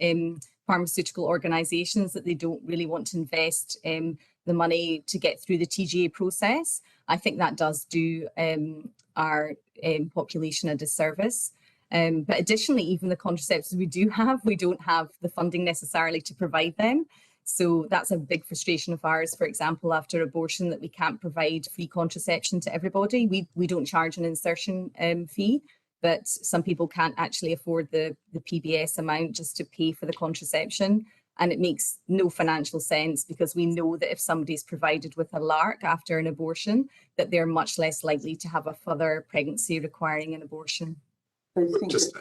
S4: pharmaceutical organisations that they don't really want to invest the money to get through the TGA process. I think that does do our population a disservice. But additionally, even the contraceptives we don't have the funding necessarily to provide them. So that's a big frustration of ours, for example, after abortion, that we can't provide free contraception to everybody. We don't charge an insertion fee, but some people can't actually afford the PBS amount just to pay for the contraception. And it makes no financial sense because we know that if somebody's provided with a LARC after an abortion, that they're much less likely to have a further pregnancy requiring an abortion.
S3: Just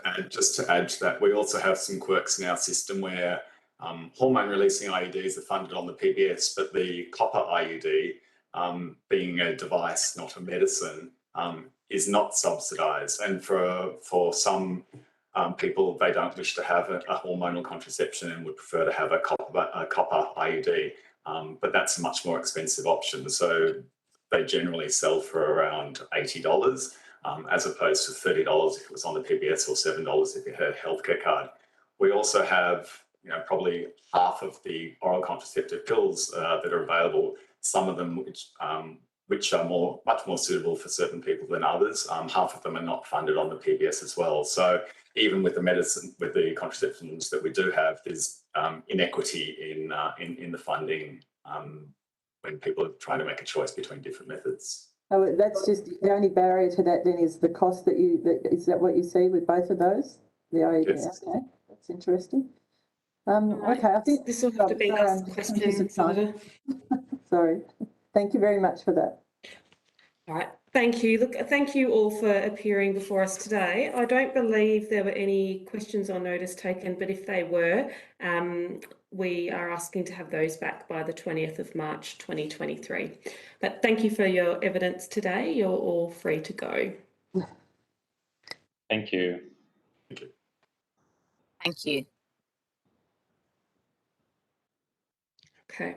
S3: to add to that, we also have some quirks in our system where hormone-releasing IUDs are funded on the PBS, but the copper IUD, being a device, not a medicine, is not subsidised. And for some people, they don't wish to have a hormonal contraception and would prefer to have a copper IUD, but that's a much more expensive option. So they generally sell for around $80. As opposed to $30 if it was on the PBS or $7 if you had a healthcare card. We also have, you know, probably half of the oral contraceptive pills that are available. Some of them which are much more suitable for certain people than others. Half of them are not funded on the PBS as well. So even with the medicine, with the contraceptions that we do have, there's inequity in the funding when people are trying to make a choice between different methods.
S8: Oh, that's just the only barrier to that then is the cost is that what you see with both of those?
S3: Yes.
S8: Okay, that's interesting. Okay, I think
S1: this will have to be last question.
S8: Sorry. Thank you very much for that.
S1: All right, thank you. Look, thank you all for appearing before us today. I don't believe there were any questions or notice taken, but if they were, we are asking to have those back by the 20th of March 2023. But thank you for your evidence today. You're all free to go.
S2: Thank you.
S3: Thank you.
S4: Thank you.
S1: Okay.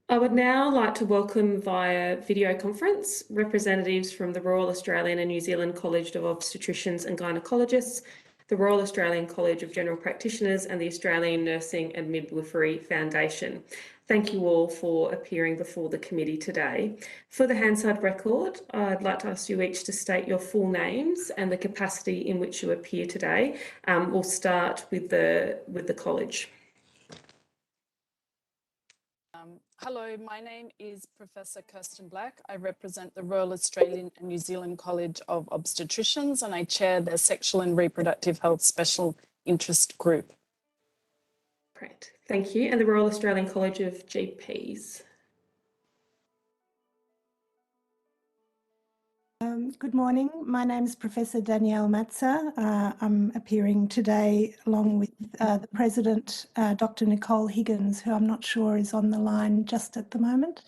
S1: I would now like to welcome via video conference representatives from the Royal Australian and New Zealand College of Obstetricians and Gynaecologists, the Royal Australian College of General Practitioners and the Australian Nursing and Midwifery Foundation. Thank you all for appearing before the committee today. For the Hansard record, I'd like to ask you each to state your full names and the capacity in which you appear today. We'll start with the college.
S9: Hello, my name is Professor Kirsten Black. I represent the Royal Australian and New Zealand College of Obstetricians and I chair the Sexual and Reproductive Health Special Interest Group.
S1: Great, thank you. And the Royal Australian College of GPs.
S10: Good morning. My name is Professor Danielle Matzer. I'm appearing today along with the President, Dr. Nicole Higgins, who I'm not sure is on the line just at the moment.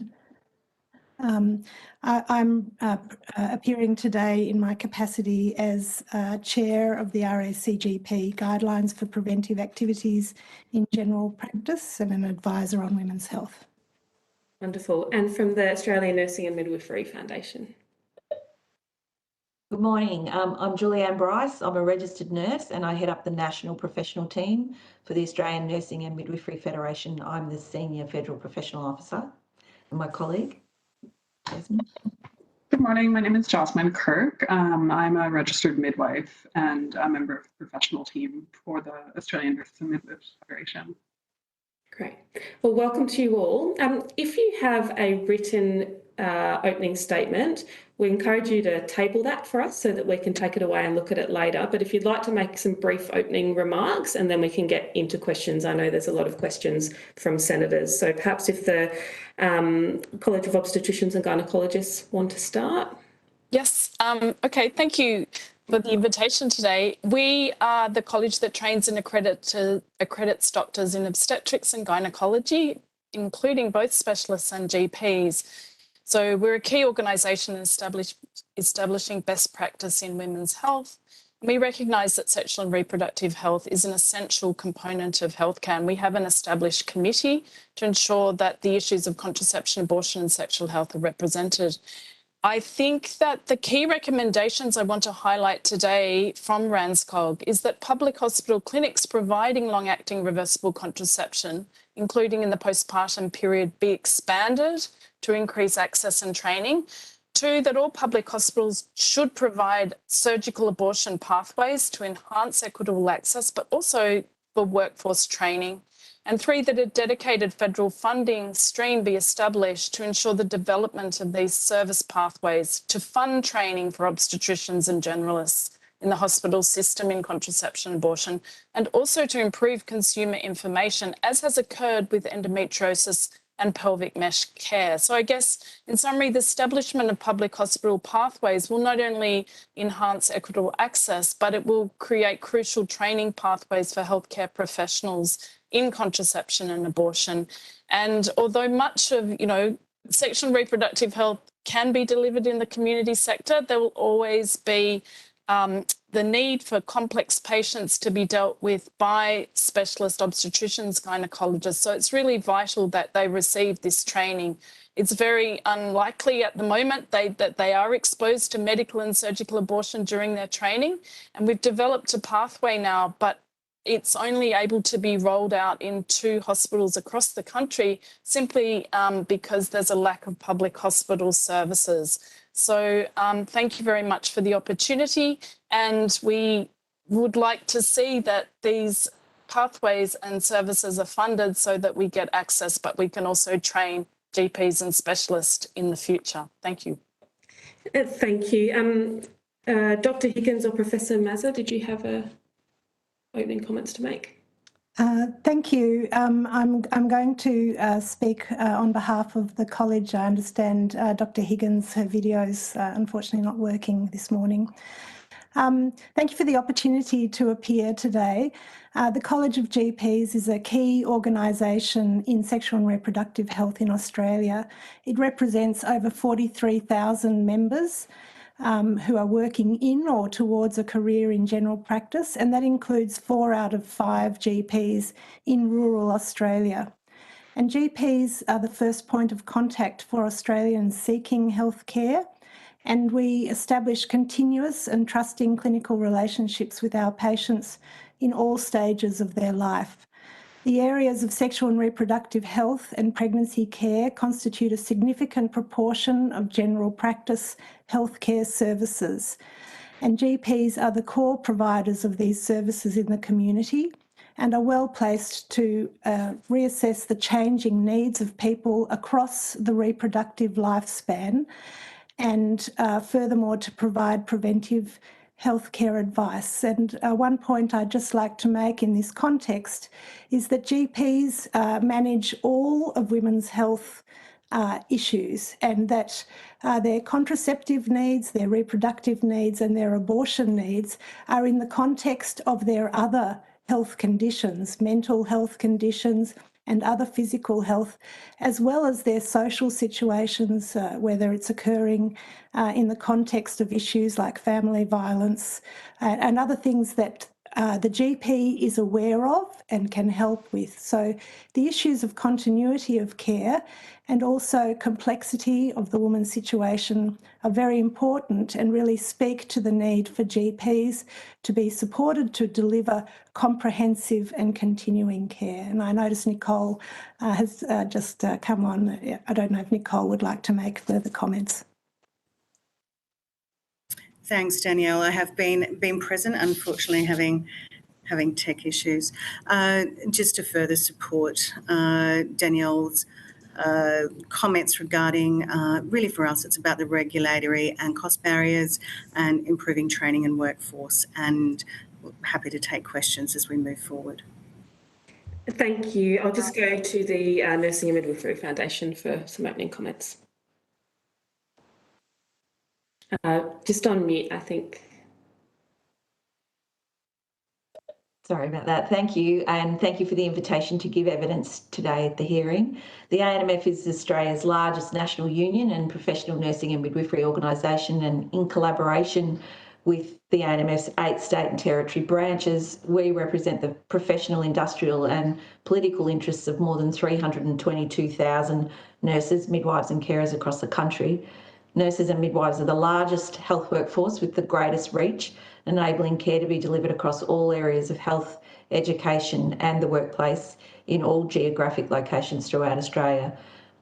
S10: I'm appearing today in my capacity as Chair of the RACGP Guidelines for Preventive Activities in General Practice and an advisor on women's health.
S1: Wonderful. And from the Australian Nursing and Midwifery Foundation.
S11: Good morning. I'm Julianne Bryce. I'm a registered nurse and I head up the national professional team for the Australian Nursing and Midwifery Federation. I'm the Senior Federal Professional Officer and my colleague, Jasmine.
S12: Good morning. My name is Jasmine Kirk. I'm a registered midwife and a member of the professional team for the Australian Nurses and Midwives Federation.
S1: Great. Well, welcome to you all. If you have a written opening statement, we encourage you to table that for us so that we can take it away and look at it later. But if you'd like to make some brief opening remarks and then we can get into questions. I know there's a lot of questions from senators. So perhaps if the College of Obstetricians and Gynaecologists want to start.
S9: Yes, okay, thank you for the invitation today. We are the college that trains and accredits doctors in obstetrics and gynecology, including both specialists and GPs. So we're a key organisation in establishing best practice in women's health. We recognise that sexual and reproductive health is an essential component of healthcare, and we have an established committee to ensure that the issues of contraception, abortion and sexual health are represented. I think that the key recommendations I want to highlight today from RANZCOG is that public hospital clinics providing long-acting reversible contraception, including in the postpartum period, be expanded to increase access and training. 2, that all public hospitals should provide surgical abortion pathways to enhance equitable access, but also for workforce training. And 3, that a dedicated federal funding stream be established to ensure the development of these service pathways to fund training for obstetricians and generalists in the hospital system in contraception abortion, and also to improve consumer information, as has occurred with endometriosis and pelvic mesh care. So I guess, in summary, the establishment of public hospital pathways will not only enhance equitable access, but it will create crucial training pathways for healthcare professionals in contraception and abortion. And although much of, sexual and reproductive health can be delivered in the community sector, there will always be the need for complex patients to be dealt with by specialist obstetricians, gynecologists. So it's really vital that they receive this training. It's very unlikely at the moment that they are exposed to medical and surgical abortion during their training. And we've developed a pathway now, but it's only able to be rolled out in 2 hospitals across the country simply because there's a lack of public hospital services. So thank you very much for the opportunity, and we would like to see that these pathways and services are funded so that we get access, but we can also train GPs and specialists in the future. Thank you.
S1: Thank you. Dr. Higgins or Professor Matzer, did you have opening comments to make?
S10: Thank you. I'm going to speak on behalf of the college. I understand Dr. Higgins, her video's unfortunately not working this morning. Thank you for the opportunity to appear today. The College of GPs is a key organisation in sexual and reproductive health in Australia. It represents over 43,000 members who are working in or towards a career in general practice, and that includes 4 out of 5 GPs in rural Australia. And GPs are the first point of contact for Australians seeking health care, and we establish continuous and trusting clinical relationships with our patients in all stages of their life. The areas of sexual and reproductive health and pregnancy care constitute a significant proportion of general practice healthcare services, and GPs are the core providers of these services in the community and are well placed to reassess the changing needs of people across the reproductive lifespan, and furthermore to provide preventive healthcare advice. And one point I'd just like to make in this context is that GPs manage all of women's health issues, and that their contraceptive needs, their reproductive needs and their abortion needs are in the context of their other health conditions, mental health conditions and other physical health, as well as their social situations, whether it's occurring in the context of issues like family violence and other things that the GP is aware of and can help with. So the issues of continuity of care and also complexity of the woman's situation are very important and really speak to the need for GPs to be supported to deliver comprehensive and continuing care. And I notice Nicole has just come on. I don't know if Nicole would like to make further comments.
S13: Thanks, Danielle. I have been present, unfortunately having tech issues. Just to further support Danielle's comments regarding, really for us, it's about the regulatory and cost barriers and improving training and workforce, and happy to take questions as we move forward.
S1: Thank you. I'll just go to the Nursing and Midwifery Foundation for some opening comments. Just on mute, I think.
S11: Sorry about that. Thank you, and thank you for the invitation to give evidence today at the hearing. The ANMF is Australia's largest national union and professional nursing and midwifery organisation, and in collaboration with the ANMF's 8 state and territory branches, we represent the professional, industrial and political interests of more than 322,000 nurses, midwives and carers across the country. Nurses and midwives are the largest health workforce with the greatest reach, enabling care to be delivered across all areas of health, education and the workplace in all geographic locations throughout Australia.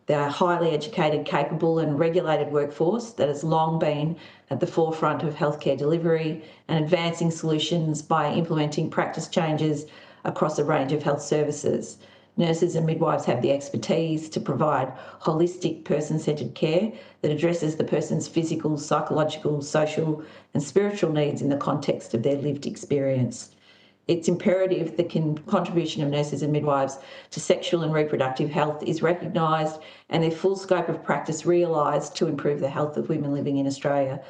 S11: They're a highly educated, capable and regulated workforce that has long been at the forefront of healthcare delivery and advancing solutions by implementing practice changes across a range of health services. Nurses and midwives have the expertise to provide holistic, person-centred care that addresses the person's physical, psychological, social and spiritual needs in the context of their lived experience. It's imperative the contribution of nurses and midwives to sexual and reproductive health is recognised and their full scope of practice realised to improve the health of women living in Australia.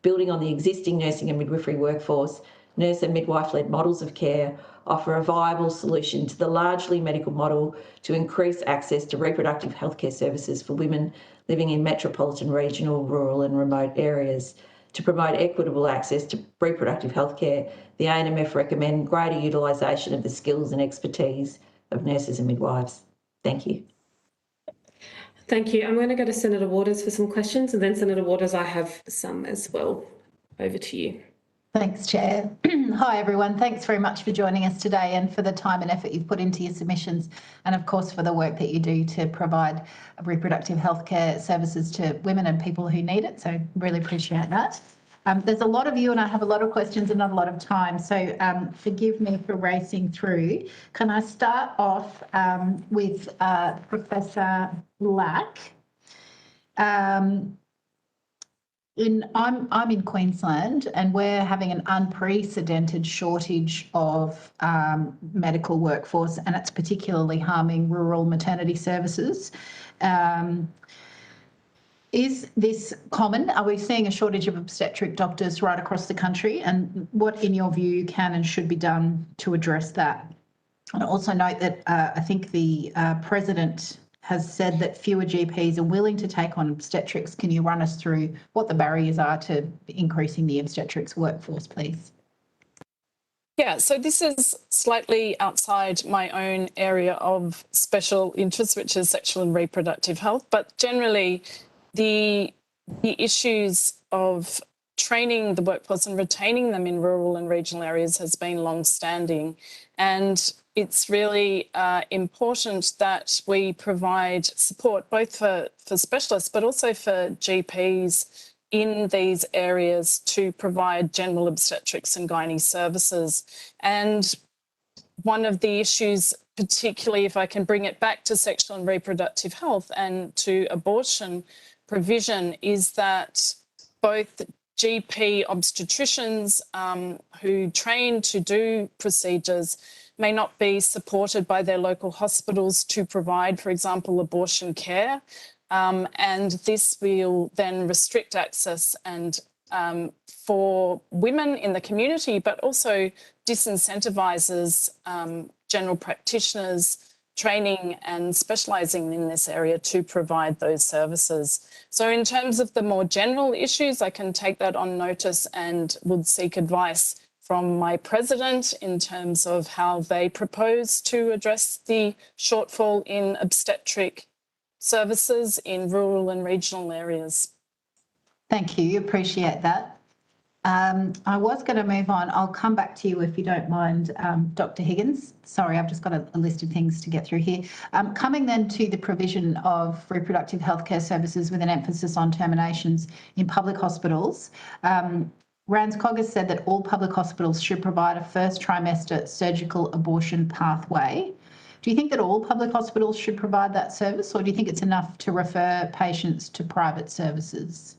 S11: Building on the existing nursing and midwifery workforce, nurse and midwife-led models of care offer a viable solution to the largely medical model to increase access to reproductive healthcare services for women living in metropolitan, regional, rural and remote areas. To promote equitable access to reproductive healthcare, the ANMF recommend greater utilisation of the skills and expertise of nurses and midwives. Thank you.
S1: Thank you. I'm going to go to Senator Waters for some questions, and then Senator Waters, I have some as well. Over to you.
S6: Thanks, Chair. Hi, everyone. Thanks very much for joining us today and for the time and effort you've put into your submissions, and of course for the work that you do to provide reproductive healthcare services to women and people who need it. So really appreciate that. There's a lot of you and I have a lot of questions and not a lot of time, so forgive me for racing through. Can I start off with Professor Lack? I'm in Queensland and we're having an unprecedented shortage of medical workforce, and it's particularly harming rural maternity services. Is this common? Are we seeing a shortage of obstetric doctors right across the country? And what, in your view, can and should be done to address that? And also note that I think the President has said that fewer GPs are willing to take on obstetrics. Can you run us through what the barriers are to increasing the obstetrics workforce, please?
S9: Yeah, so this is slightly outside my own area of special interest, which is sexual and reproductive health. But generally, the issues of training the workforce and retaining them in rural and regional areas has been long-standing. And it's really important that we provide support both for specialists, but also for GPs in these areas to provide general obstetrics and gynae services. And one of the issues, particularly if I can bring it back to sexual and reproductive health and to abortion provision, is that both GP obstetricians who train to do procedures may not be supported by their local hospitals to provide, for example, abortion care. And this will then restrict access and for women in the community, but also disincentivises general practitioners training and specialising in this area to provide those services. So in terms of the more general issues, I can take that on notice and would seek advice from my president in terms of how they propose to address the shortfall in obstetric services in rural and regional areas.
S6: Thank you. Appreciate that. I was going to move on. I'll come back to you if you don't mind, Dr. Higgins. Sorry, I've just got a list of things to get through here. Coming then to the provision of reproductive healthcare services with an emphasis on terminations in public hospitals. RANZCOG has said that all public hospitals should provide a first trimester surgical abortion pathway. Do you think that all public hospitals should provide that service, or do you think it's enough to refer patients to private services?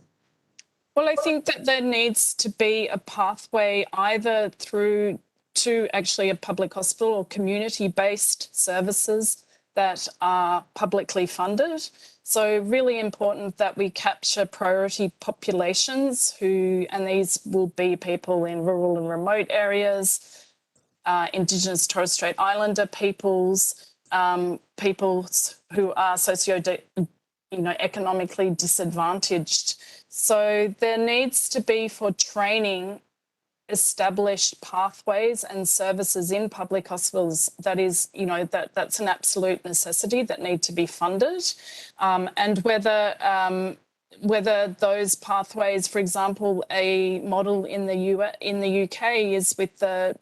S9: Well, I think that there needs to be a pathway either through to actually a public hospital or community-based services that are publicly funded. So really important that we capture priority populations and these will be people in rural and remote areas, Indigenous Torres Strait Islander peoples, peoples who are economically disadvantaged. So there needs to be, for training, established pathways and services in public hospitals that is, that's an absolute necessity that need to be funded. And whether those pathways, for example, a model in the UK is with the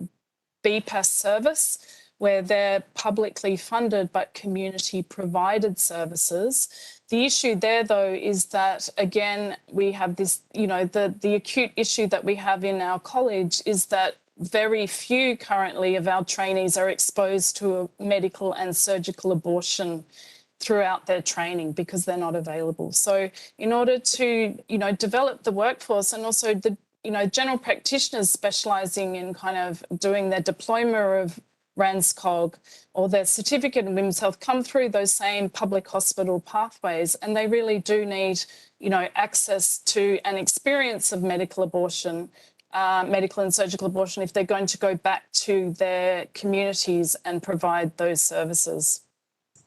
S9: BPAS service, where they're publicly funded but community provided services. The issue there, though, is that, again, we have this, the acute issue that we have in our college is that very few currently of our trainees are exposed to a medical and surgical abortion throughout their training because they're not available. So in order to, develop the workforce and also the, general practitioners specialising in kind of doing their diploma of RANZCOG or their certificate in women's health come through those same public hospital pathways, and they really do need, access to an experience of medical abortion, medical and surgical abortion, if they're going to go back to their communities and provide those services.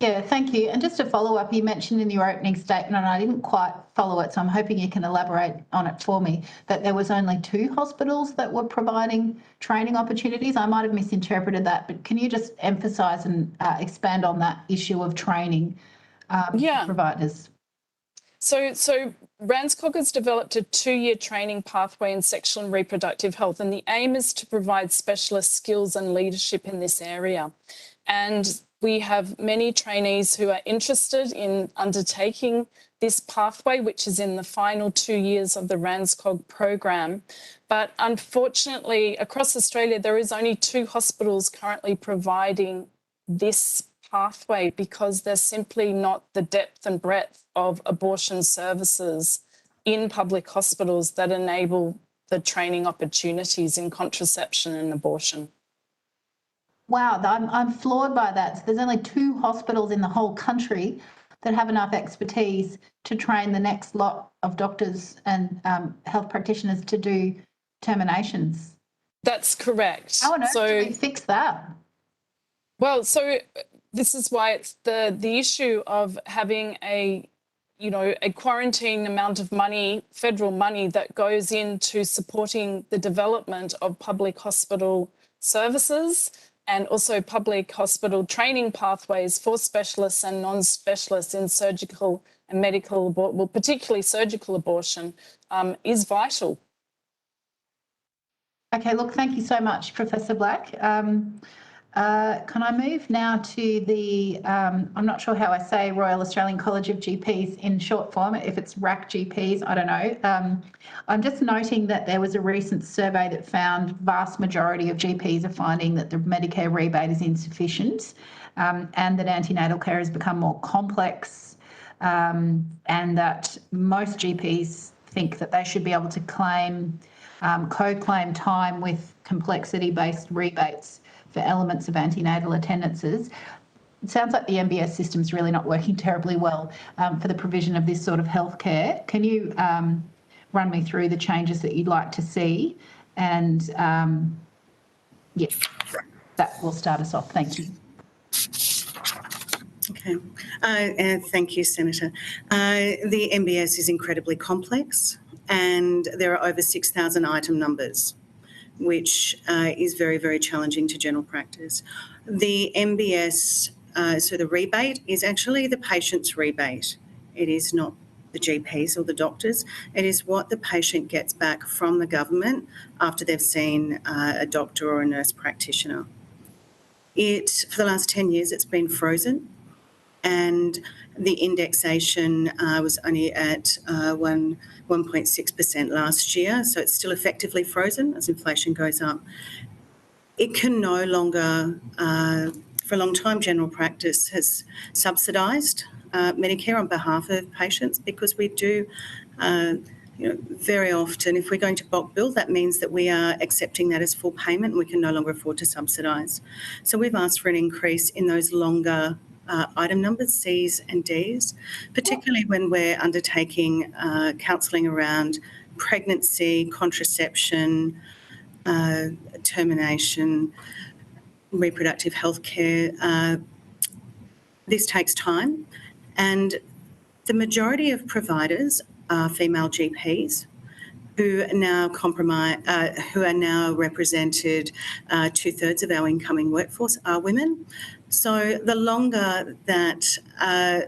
S6: Yeah, thank you. And just to follow up, you mentioned in your opening statement, and I didn't quite follow it, so I'm hoping you can elaborate on it for me, that there was only 2 hospitals that were providing training opportunities. I might have misinterpreted that, but can you just emphasise and expand on that issue of training providers?
S9: So RANZCOG has developed a 2-year training pathway in sexual and reproductive health, and the aim is to provide specialist skills and leadership in this area. And we have many trainees who are interested in undertaking this pathway, which is in the final 2 years of the RANZCOG program. But unfortunately, across Australia, there is only 2 hospitals currently providing this pathway because there's simply not the depth and breadth of abortion services in public hospitals that enable the training opportunities in contraception and abortion.
S6: Wow, I'm floored by that. So there's only 2 hospitals in the whole country that have enough expertise to train the next lot of doctors and health practitioners to do terminations.
S9: That's correct.
S6: How on earth do we fix that?
S9: Well, so this is why it's the issue of having a quarantine amount of money, federal money, that goes into supporting the development of public hospital services, and also public hospital training pathways for specialists and non-specialists in surgical and medical, well, particularly surgical abortion, is vital.
S6: Okay, look, thank you so much, Professor Black. Can I move now to the, I'm not sure how I say Royal Australian College of GPs in short form, if it's RAC GPs, I don't know. I'm just noting that there was a recent survey that found vast majority of GPs are finding that the Medicare rebate is insufficient, and that antenatal care has become more complex, and that most GPs think that they should be able to claim, co-claim time with complexity-based rebates for elements of antenatal attendances. It sounds like the MBS system's really not working terribly well for the provision of this sort of healthcare. Can you run me through the changes that you'd like to see? And yes, that will start us off. Thank you.
S13: Okay. Thank you, Senator. The MBS is incredibly complex, and there are over 6,000 item numbers, which is very, very challenging to general practice. The MBS, so the rebate is actually the patient's rebate. It is not the GPs or the doctors. It is what the patient gets back from the government after they've seen a doctor or a nurse practitioner. For the last 10 years, it's been frozen, and the indexation was only at 1.6% last year, so it's still effectively frozen as inflation goes up. It can no longer, for a long time, general practice has subsidised Medicare on behalf of patients, because we do, very often, if we're going to bulk bill, that means that we are accepting that as full payment, and we can no longer afford to subsidise. So we've asked for an increase in those longer item numbers, Cs and Ds, particularly when we're undertaking counselling around pregnancy, contraception, termination, reproductive health care. This takes time, and the majority of providers are female GPs who are now represented 2/3 of our incoming workforce are women. So the longer that our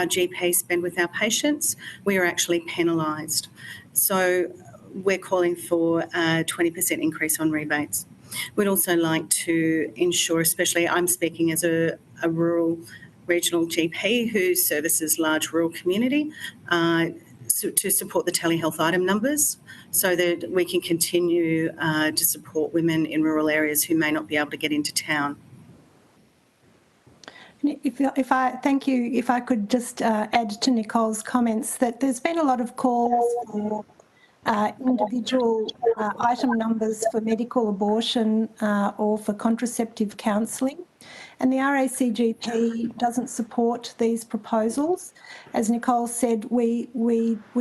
S13: GPs spend with our patients, we are actually penalised. So we're calling for a 20% increase on rebates. We'd also like to ensure, especially I'm speaking as a rural regional GP who services large rural community, to support the telehealth item numbers so that we can continue to support women in rural areas who may not be able to get into town.
S10: Thank you. If I could just add to Nicole's comments, that there's been a lot of calls for individual item numbers for medical abortion or for contraceptive counselling. And the RACGP doesn't support these proposals. As Nicole said, we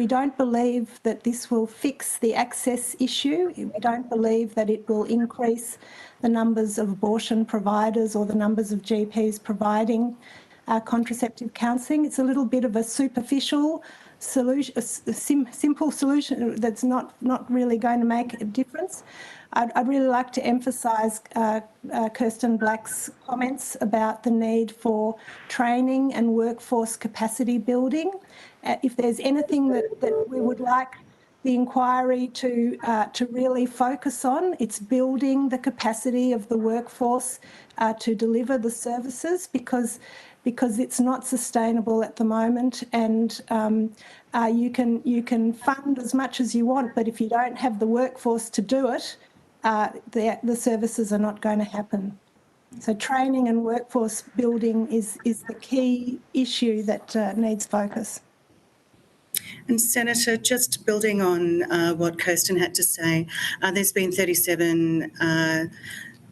S10: don't believe that this will fix the access issue. We don't believe that it will increase the numbers of abortion providers or the numbers of GPs providing contraceptive counselling. It's a little bit of a superficial solution, a simple solution that's not really going to make a difference. I'd really like to emphasise Kirsten Black's comments about the need for training and workforce capacity building. If there's anything that we would like the inquiry to really focus on, it's building the capacity of the workforce to deliver the services, because it's not sustainable at the moment, and you can fund as much as you want, but if you don't have the workforce to do it, the services are not going to happen. So training and workforce building is the key issue that needs focus.
S13: And Senator, just building on what Kirsten had to say, there's been 37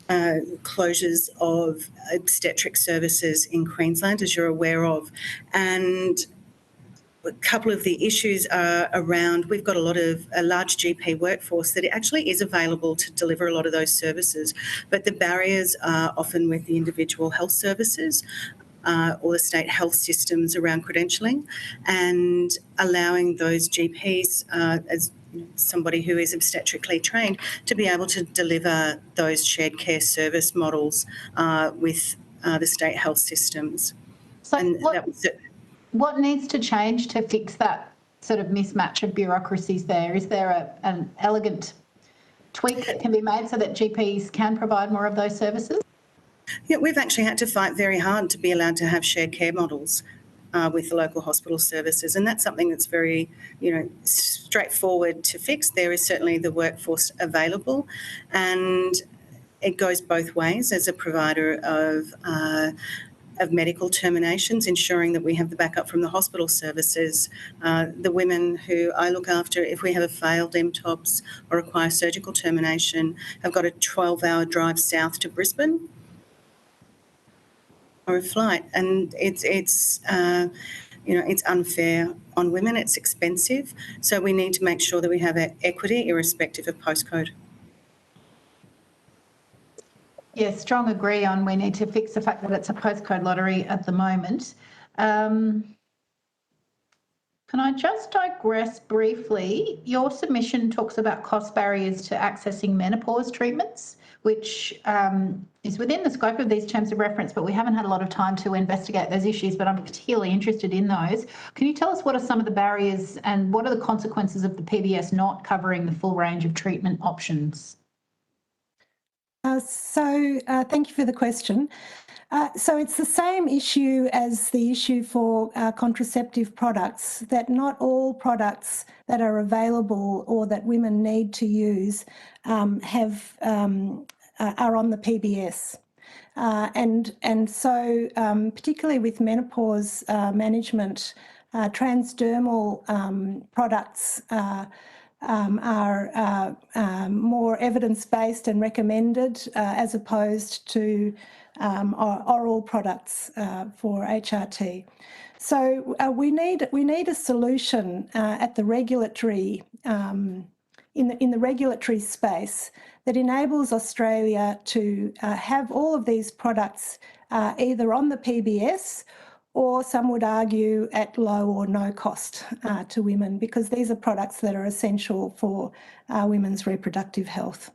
S13: closures of obstetric services in Queensland, as you're aware of, and a couple of the issues are around, we've got a large GP workforce that actually is available to deliver a lot of those services, but the barriers are often with the individual health services or the state health systems around credentialing, and allowing those GPs, as somebody who is obstetrically trained to be able to deliver those shared care service models with the state health systems.
S6: So
S13: And
S6: what,
S13: that was it.
S6: what needs to change to fix that sort of mismatch of bureaucracies there? Is there an elegant tweak that can be made so that GPs can provide more of those services?
S13: Yeah, we've actually had to fight very hard to be allowed to have shared care models with the local hospital services, and that's something that's very, straightforward to fix. There is certainly the workforce available, and it goes both ways as a provider of medical terminations, ensuring that we have the backup from the hospital services. The women who I look after, if we have a failed MTOPS or require surgical termination, have got a 12-hour drive south to Brisbane or a flight, and it's unfair on women. It's expensive, so we need to make sure that we have equity irrespective of postcode.
S6: Yes, strong agree on we need to fix the fact that it's a postcode lottery at the moment. Can I just digress briefly? Your submission talks about cost barriers to accessing menopause treatments, which is within the scope of these terms of reference, but we haven't had a lot of time to investigate those issues, but I'm particularly interested in those. Can you tell us what are some of the barriers and what are the consequences of the PBS not covering the full range of treatment options?
S10: Thank you for the question. So it's the same issue as the issue for contraceptive products, that not all products that are available or that women need to use are on the PBS. And so particularly with menopause management, transdermal products are more evidence-based and recommended as opposed to oral products for HRT. So we need a solution at the regulatory in the regulatory space that enables Australia to have all of these products either on the PBS or some would argue at low or no cost to women, because these are products that are essential for women's reproductive health.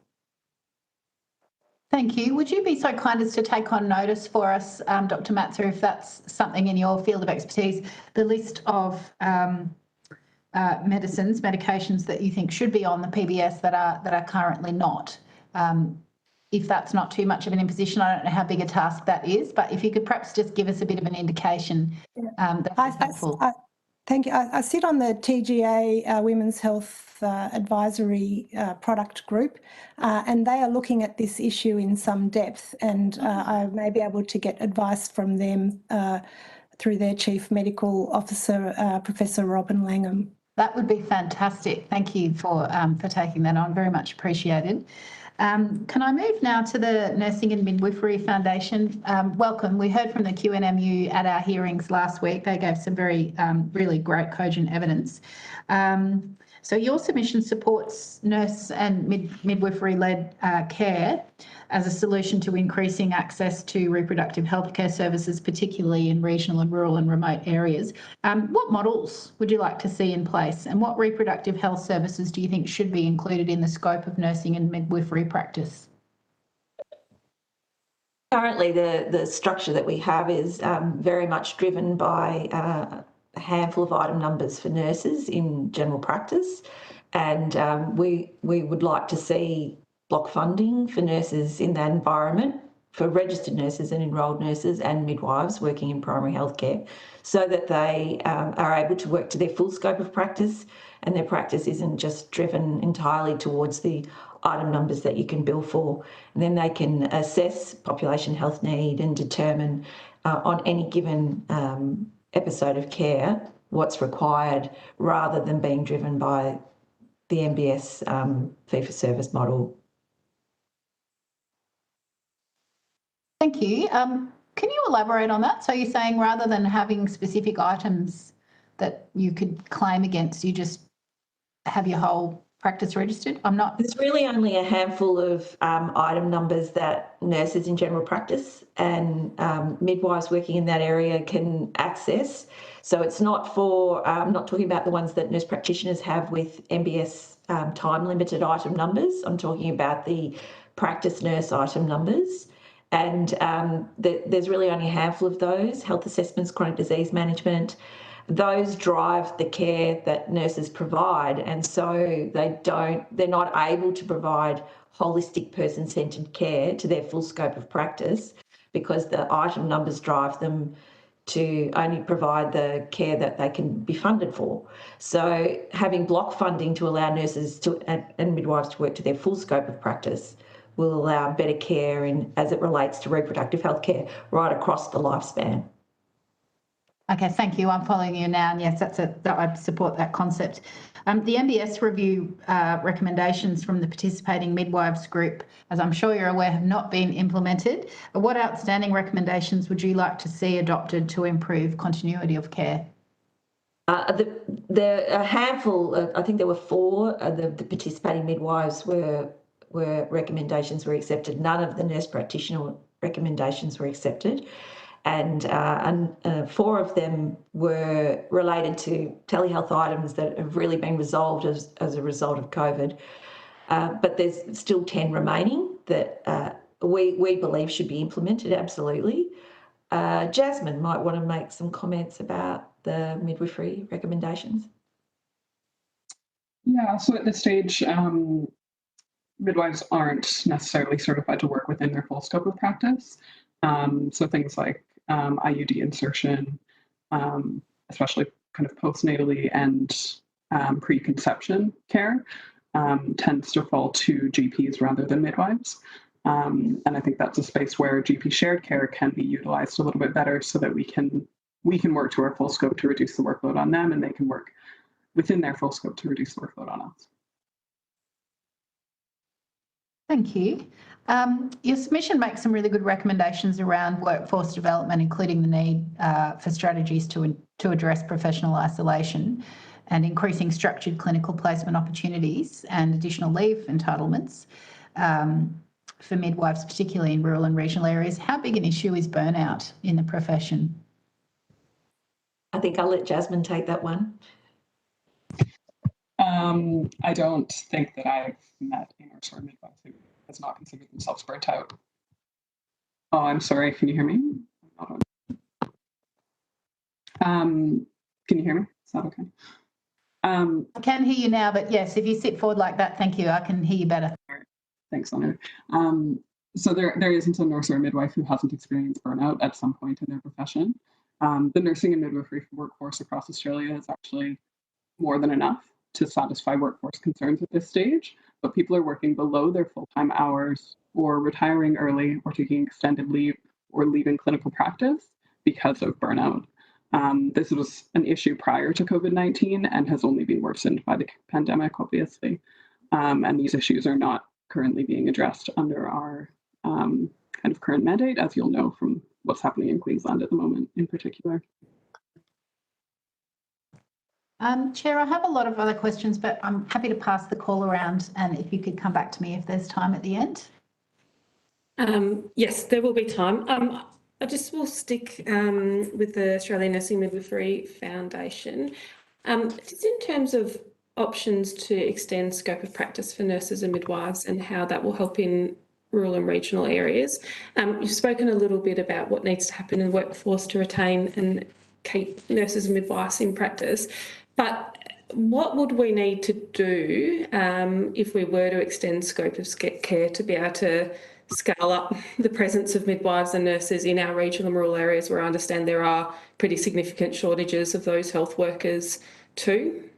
S6: Thank you. Would you be so kind as to take on notice for us, Dr. Matzer, if that's something in your field of expertise, the list of medications that you think should be on the PBS that are currently not? If that's not too much of an imposition, I don't know how big a task that is, but if you could perhaps just give us a bit of an indication, that would be helpful.
S10: Thank you. I sit on the TGA Women's Health Advisory Product Group, and they are looking at this issue in some depth, and I may be able to get advice from them through their Chief Medical Officer, Professor Robin Langham.
S6: That would be fantastic. Thank you for taking that on. Very much appreciated. Can I move now to the Nursing and Midwifery Foundation? Welcome. We heard from the QNMU at our hearings last week. They gave some very, really great cogent evidence. So your submission supports nurse and midwifery-led care as a solution to increasing access to reproductive healthcare services, particularly in regional and rural and remote areas. What models would you like to see in place, and what reproductive health services do you think should be included in the scope of nursing and midwifery practice?
S11: Currently, the structure that we have is very much driven by a handful of item numbers for nurses in general practice, and we would like to see block funding for nurses in that environment, for registered nurses and enrolled nurses and midwives working in primary healthcare, so that they are able to work to their full scope of practice, and their practice isn't just driven entirely towards the item numbers that you can bill for. And then they can assess population health need and determine on any given episode of care what's required, rather than being driven by the MBS fee-for-service model.
S6: Thank you. Can you elaborate on that? So you're saying rather than having specific items that you could claim against, you just have your whole practice registered? I'm not.
S11: There's really only a handful of item numbers that nurses in general practice and midwives working in that area can access. So it's not for, I'm not talking about the ones that nurse practitioners have with MBS time limited item numbers. I'm talking about the practice nurse item numbers. And there's really only a handful of those: health assessments, chronic disease management. Those drive the care that nurses provide, and so they're not able to provide holistic person-centred care to their full scope of practice because the item numbers drive them to only provide the care that they can be funded for. So having block funding to allow nurses and midwives to work to their full scope of practice will allow better care as it relates to reproductive health care right across the lifespan.
S6: Okay, thank you. I'm following you now. And yes, I support that concept. The MBS review recommendations from the participating midwives group, as I'm sure you're aware, have not been implemented. What outstanding recommendations would you like to see adopted to improve continuity of care?
S11: A handful, I think there were 4 of the participating midwives were recommendations were accepted. None of the nurse practitioner recommendations were accepted. And 4 of them were related to telehealth items that have really been resolved as a result of COVID. But there's still 10 remaining that we believe should be implemented, absolutely. Jasmine might want to make some comments about the midwifery recommendations.
S12: Yeah, so at this stage, midwives aren't necessarily certified to work within their full scope of practice. So things like IUD insertion, especially kind of postnatally and preconception care, tends to fall to GPs rather than midwives. And I think that's a space where GP shared care can be utilized a little bit better so that we can work to our full scope to reduce the workload on them, and they can work within their full scope to reduce the workload on us.
S6: Thank you. Your submission makes some really good recommendations around workforce development, including the need for strategies to address professional isolation and increasing structured clinical placement opportunities and additional leave entitlements for midwives, particularly in rural and regional areas. How big an issue is burnout in the profession?
S11: I think I'll let Jasmine take that one.
S12: I don't think that I've met a nurse or a midwife who has not considered themselves burnt out. Oh, I'm sorry. Can you hear me? Can you hear me? Is that okay?
S6: I can hear you now, but yes, if you sit forward like that, thank you. I can hear you better.
S12: Thanks, Leonard. So there isn't a nurse or a midwife who hasn't experienced burnout at some point in their profession. The nursing and midwifery workforce across Australia is actually more than enough to satisfy workforce concerns at this stage, but people are working below their full-time hours or retiring early or taking extended leave or leaving clinical practice because of burnout. This was an issue prior to COVID-19 and has only been worsened by the pandemic, obviously. And these issues are not currently being addressed under our kind of current mandate, as you'll know from what's happening in Queensland at the moment in particular.
S6: Chair, I have a lot of other questions, but I'm happy to pass the call around, and if you could come back to me if there's time at the end.
S1: Yes, there will be time. I just will stick with the Australian Nursing Midwifery Foundation. Just in terms of options to extend scope of practice for nurses and midwives and how that will help in rural and regional areas. You've spoken a little bit about what needs to happen in the workforce to retain and keep nurses and midwives in practice, but what would we need to do if we were to extend scope of care to be able to scale up the presence of midwives and nurses in our regional and rural areas where I understand there are pretty significant shortages of those health workers too?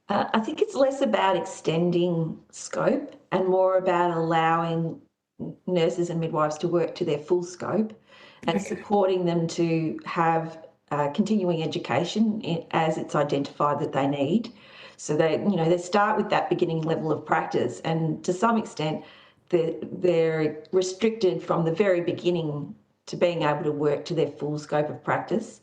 S11: I think it's less about extending scope and more about allowing nurses and midwives to work to their full scope and supporting them to have continuing education as it's identified that they need. So they start with that beginning level of practice, and to some extent they're restricted from the very beginning to being able to work to their full scope of practice.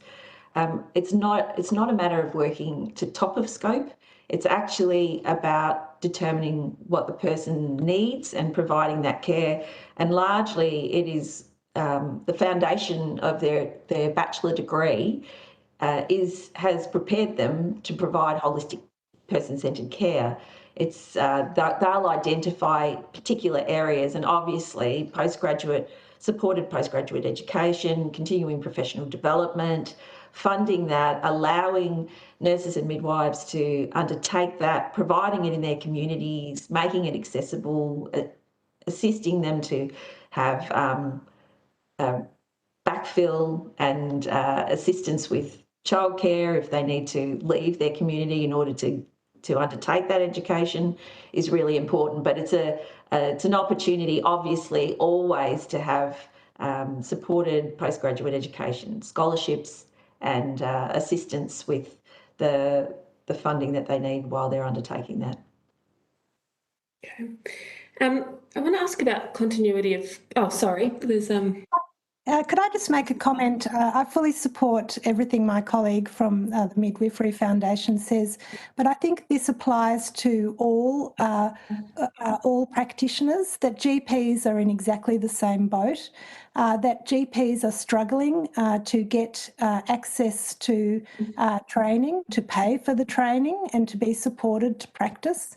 S11: It's not a matter of working to top of scope. It's actually about determining what the person needs and providing that care. And largely it is the foundation of their bachelor degree has prepared them to provide holistic person-centred care. It's they'll identify particular areas, and obviously supported postgraduate education, continuing professional development, funding that, allowing nurses and midwives to undertake that, providing it in their communities, making it accessible, assisting them to have backfill and assistance with childcare if they need to leave their community in order to undertake that education is really important. But it's an opportunity, obviously, always to have supported postgraduate education, scholarships, and assistance with the funding that they need while they're undertaking that.
S1: Okay. I want to ask about continuity of. Oh, sorry. There's
S10: Could I just make a comment? I fully support everything my colleague from the Midwifery Foundation says, but I think this applies to all practitioners, that GPs are in exactly the same boat, that GPs are struggling to get access to training, to pay for the training and to be supported to practice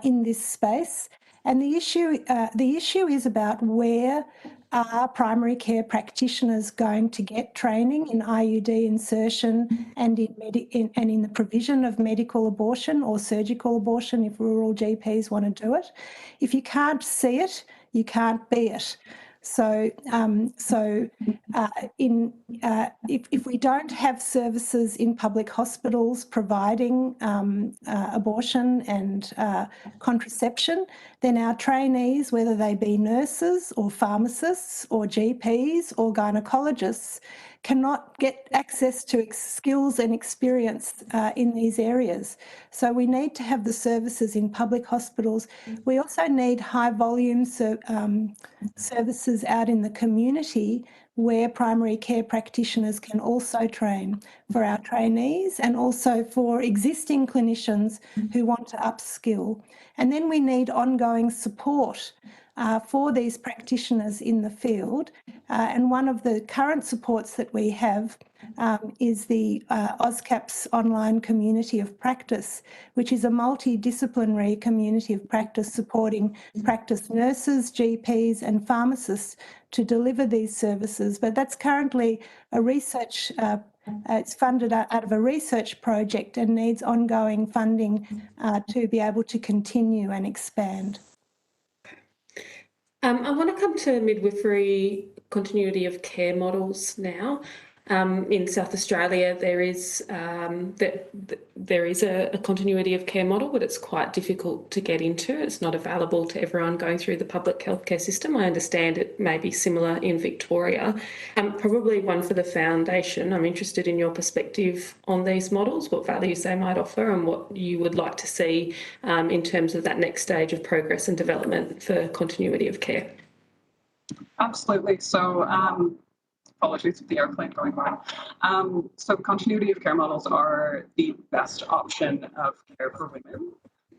S10: in this space. And the issue is about where are primary care practitioners going to get training in IUD insertion and in the provision of medical abortion or surgical abortion if rural GPs want to do it. If you can't see it, you can't be it. So, if we don't have services in public hospitals providing abortion and contraception, then our trainees, whether they be nurses or pharmacists or GPs or gynecologists, cannot get access to skills and experience in these areas. So we need to have the services in public hospitals. We also need high volume services out in the community where primary care practitioners can also train for our trainees and also for existing clinicians who want to upskill. And then we need ongoing support for these practitioners in the field. And one of the current supports that we have is the AusCAPS online community of practice, which is a multidisciplinary community of practice supporting practice nurses, GPs and pharmacists to deliver these services. But that's currently a research it's funded out of a research project and needs ongoing funding to be able to continue and expand.
S1: I want to come to midwifery continuity of care models now. In South Australia, there is a continuity of care model, but it's quite difficult to get into. It's not available to everyone going through the public healthcare system. I understand it may be similar in Victoria. Probably one for the foundation. I'm interested in your perspective on these models, what values they might offer and what you would like to see in terms of that next stage of progress and development for continuity of care.
S12: Absolutely. So apologies for the airplane going by. So continuity of care models are the best option of care for women.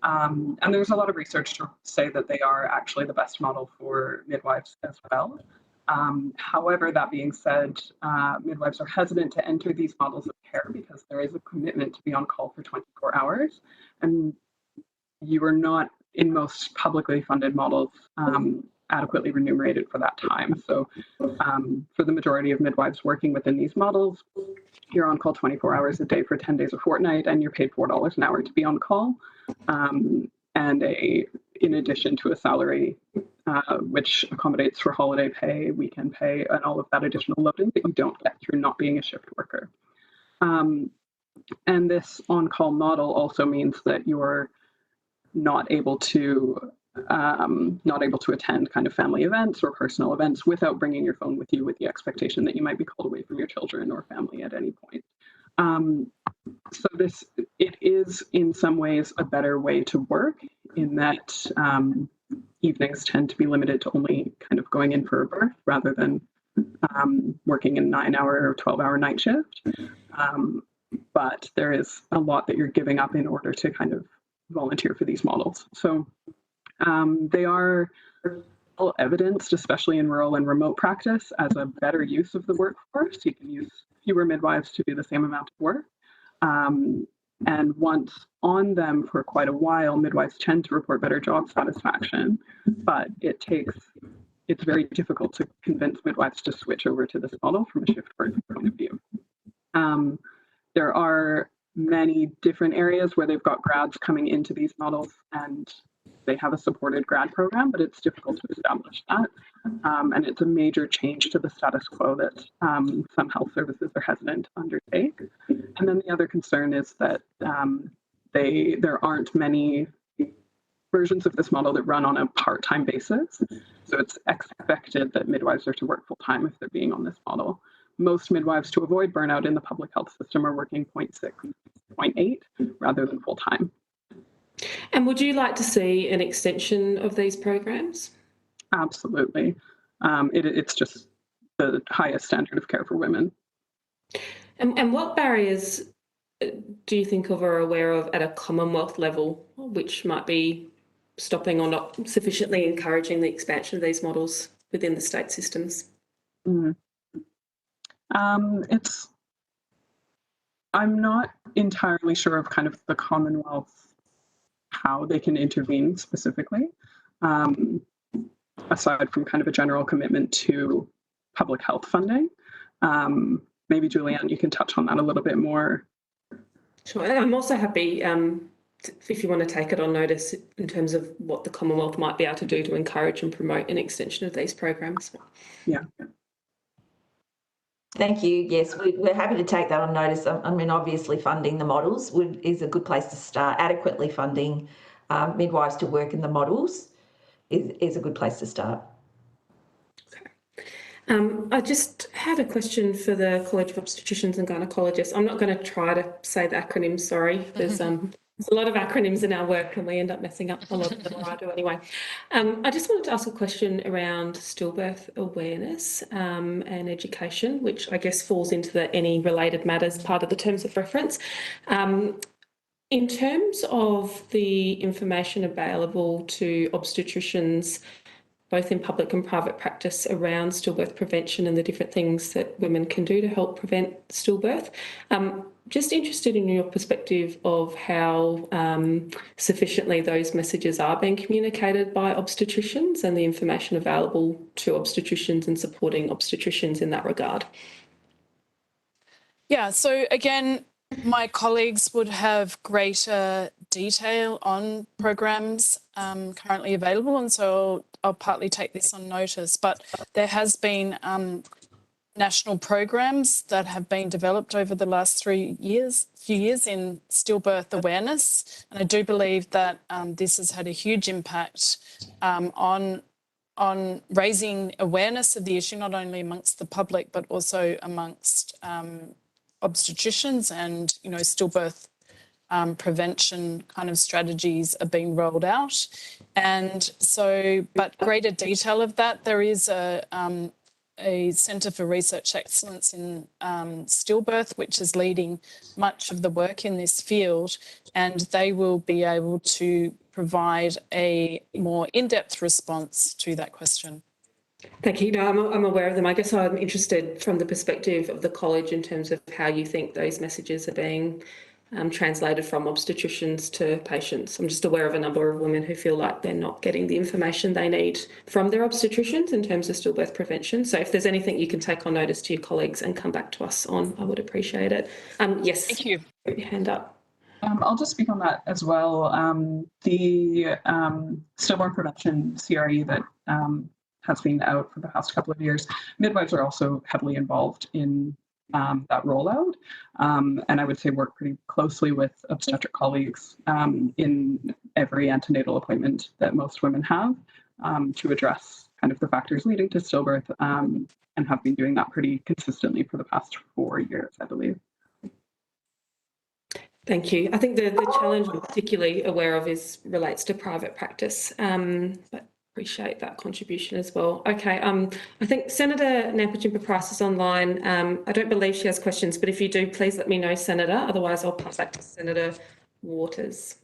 S12: And there's a lot of research to say that they are actually the best model for midwives as well. However, that being said, midwives are hesitant to enter these models of care because there is a commitment to be on call for 24 hours. And you are not, in most publicly funded models, adequately remunerated for that time. So for the majority of midwives working within these models, you're on call 24 hours a day for 10 days a fortnight, and you're paid $4 an hour to be on call. And in addition to a salary, which accommodates for holiday pay, weekend pay, and all of that additional loading that you don't get through not being a shift worker. And this on-call model also means that you're not able to attend kind of family events or personal events without bringing your phone with you with the expectation that you might be called away from your children or family at any point. So it is in some ways a better way to work in that evenings tend to be limited to only kind of going in for a birth rather than working a 9-hour or 12-hour night shift. But there is a lot that you're giving up in order to kind of volunteer for these models. So they are well evidenced, especially in rural and remote practice, as a better use of the workforce. You can use fewer midwives to do the same amount of work. And once on them for quite a while, midwives tend to report better job satisfaction, but it's very difficult to convince midwives to switch over to this model from a shift work point of view. There are many different areas where they've got grads coming into these models and they have a supported grad program, but it's difficult to establish that. And it's a major change to the status quo that some health services are hesitant to undertake. And then the other concern is that there aren't many versions of this model that run on a part-time basis. So it's expected that midwives are to work full-time if they're being on this model. Most midwives, to avoid burnout in the public health system, are working 0.6, 0.8 rather than full-time.
S1: And would you like to see an extension of these programs?
S12: Absolutely. It's just the highest standard of care for women.
S1: And what barriers do you think of or are aware of at a Commonwealth level, which might be stopping or not sufficiently encouraging the expansion of these models within the state systems?
S12: I'm not entirely sure of kind of the Commonwealth, how they can intervene specifically, aside from kind of a general commitment to public health funding. Maybe Julianne, you can touch on that a little bit more.
S1: Sure. I'm also happy if you want to take it on notice in terms of what the Commonwealth might be able to do to encourage and promote an extension of these programs.
S12: Yeah.
S11: Thank you. Yes, we're happy to take that on notice. I mean, obviously funding the models is a good place to start. Adequately funding midwives to work in the models is a good place to start.
S1: I just had a question for the College of Obstetricians and Gynaecologists. I'm not going to try to say the acronym, sorry. There's a lot of acronyms in our work and we end up messing up a lot of them, or I do anyway. I just wanted to ask a question around stillbirth awareness and education, which I guess falls into the any related matters part of the terms of reference. In terms of the information available to obstetricians, both in public and private practice, around stillbirth prevention and the different things that women can do to help prevent stillbirth. Just interested in your perspective of how sufficiently those messages are being communicated by obstetricians and the information available to obstetricians and supporting obstetricians in that regard.
S9: Yeah, so again, my colleagues would have greater detail on programs currently available, and so I'll partly take this on notice, but there has been national programs that have been developed over the last few years in stillbirth awareness, and I do believe that this has had a huge impact on raising awareness of the issue, not only amongst the public but also amongst obstetricians, and stillbirth prevention kind of strategies are being rolled out. And so, but greater detail of that, there is a Centre for Research Excellence in Stillbirth, which is leading much of the work in this field, and they will be able to provide a more in-depth response to that question.
S1: Thank you. No, I'm aware of them. I guess I'm interested from the perspective of the college in terms of how you think those messages are being translated from obstetricians to patients. I'm just aware of a number of women who feel like they're not getting the information they need from their obstetricians in terms of stillbirth prevention. So if there's anything you can take on notice to your colleagues and come back to us on, I would appreciate it. Yes.
S9: Thank you.
S1: Put your hand up.
S12: I'll just speak on that as well. The stillborn prevention CRE that has been out for the past couple of years, midwives are also heavily involved in that rollout, and I would say work pretty closely with obstetric colleagues in every antenatal appointment that most women have to address kind of the factors leading to stillbirth, and have been doing that pretty consistently for the past 4 years, I believe.
S1: Thank you. I think the challenge I'm particularly aware of relates to private practice, but appreciate that contribution as well. Okay, I think Senator Nampijinpa-Price is online. I don't believe she has questions, but if you do, please let me know, Senator. Otherwise, I'll pass back to Senator Waters.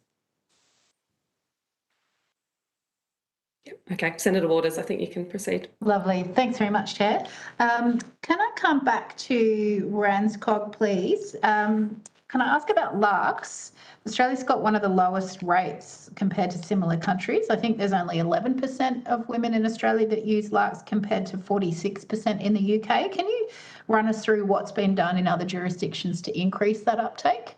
S1: Okay, Senator Waters, I think you can proceed.
S6: Lovely. Thanks very much, Chair. Can I come back to Ranscog, please? Can I ask about LARCs? Australia's got one of the lowest rates compared to similar countries. I think there's only 11% of women in Australia that use LARCs compared to 46% in the UK. Can you run us through what's been done in other jurisdictions to increase that uptake?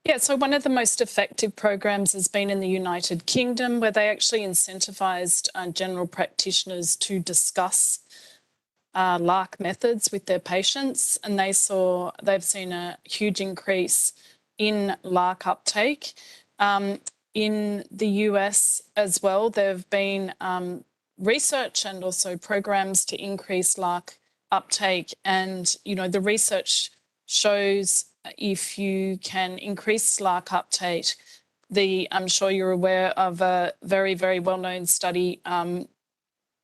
S9: Yeah, so one of the most effective programs has been in the United Kingdom, where they actually incentivised general practitioners to discuss LARC methods with their patients, and they've seen a huge increase in LARC uptake. In the US as well, there have been research and also programs to increase LARC uptake, and the research shows if you can increase LARC uptake, I'm sure you're aware of a very, very well-known study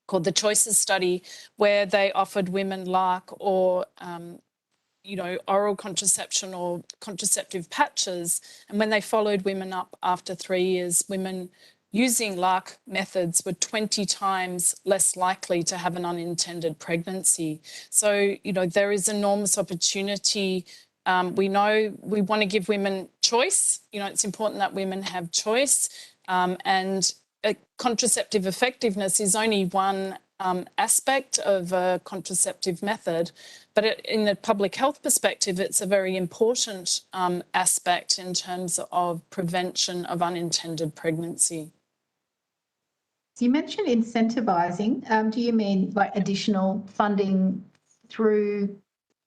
S9: called the Choices Study, where they offered women LARC or, oral contraception or contraceptive patches. And when they followed women up after 3 years, women using LARC methods were 20 times less likely to have an unintended pregnancy. So, there is enormous opportunity. We know we want to give women choice. It's important that women have choice, and contraceptive effectiveness is only one aspect of a contraceptive method, but in the public health perspective, it's a very important aspect in terms of prevention of unintended pregnancy.
S6: So you mentioned incentivising. Do you mean like additional funding through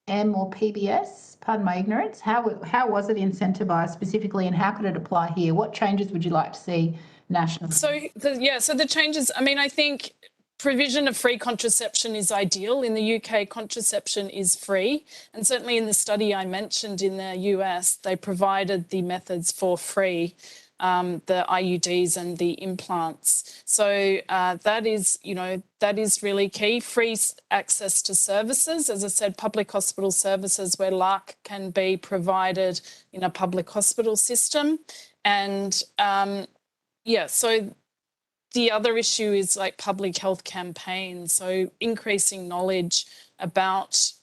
S6: M or PBS? Pardon my ignorance. How was it incentivised specifically, and how could it apply here? What changes would you like to see nationally?
S9: So the changes, I think provision of free contraception is ideal. In the UK, contraception is free. And certainly in the study I mentioned in the US, they provided the methods for free, the IUDs and the implants. So that is really key. Free access to services, as I said, public hospital services where LARC can be provided in a public hospital system. And so the other issue is like public health campaigns. So increasing knowledge about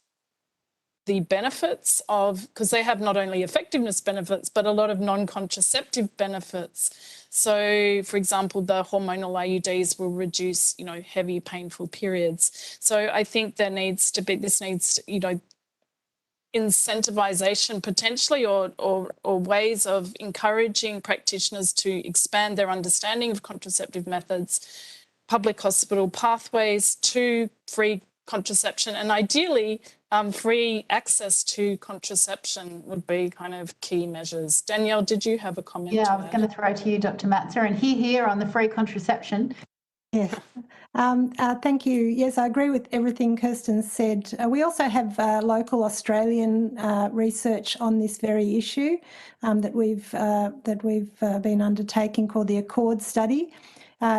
S9: the benefits of, because they have not only effectiveness benefits, but a lot of non-contraceptive benefits. So, for example, the hormonal IUDs will reduce, heavy, painful periods. So I think this needs, incentivisation potentially or ways of encouraging practitioners to expand their understanding of contraceptive methods, public hospital pathways to free contraception, and ideally free access to contraception would be kind of key measures. Danielle, did you have a comment?
S6: Yeah, I was going to throw to you, Dr. Matzer, and here on the free contraception.
S10: Yes. Thank you. Yes, I agree with everything Kirsten said. We also have local Australian research on this very issue that we've been undertaking, called the Accord study.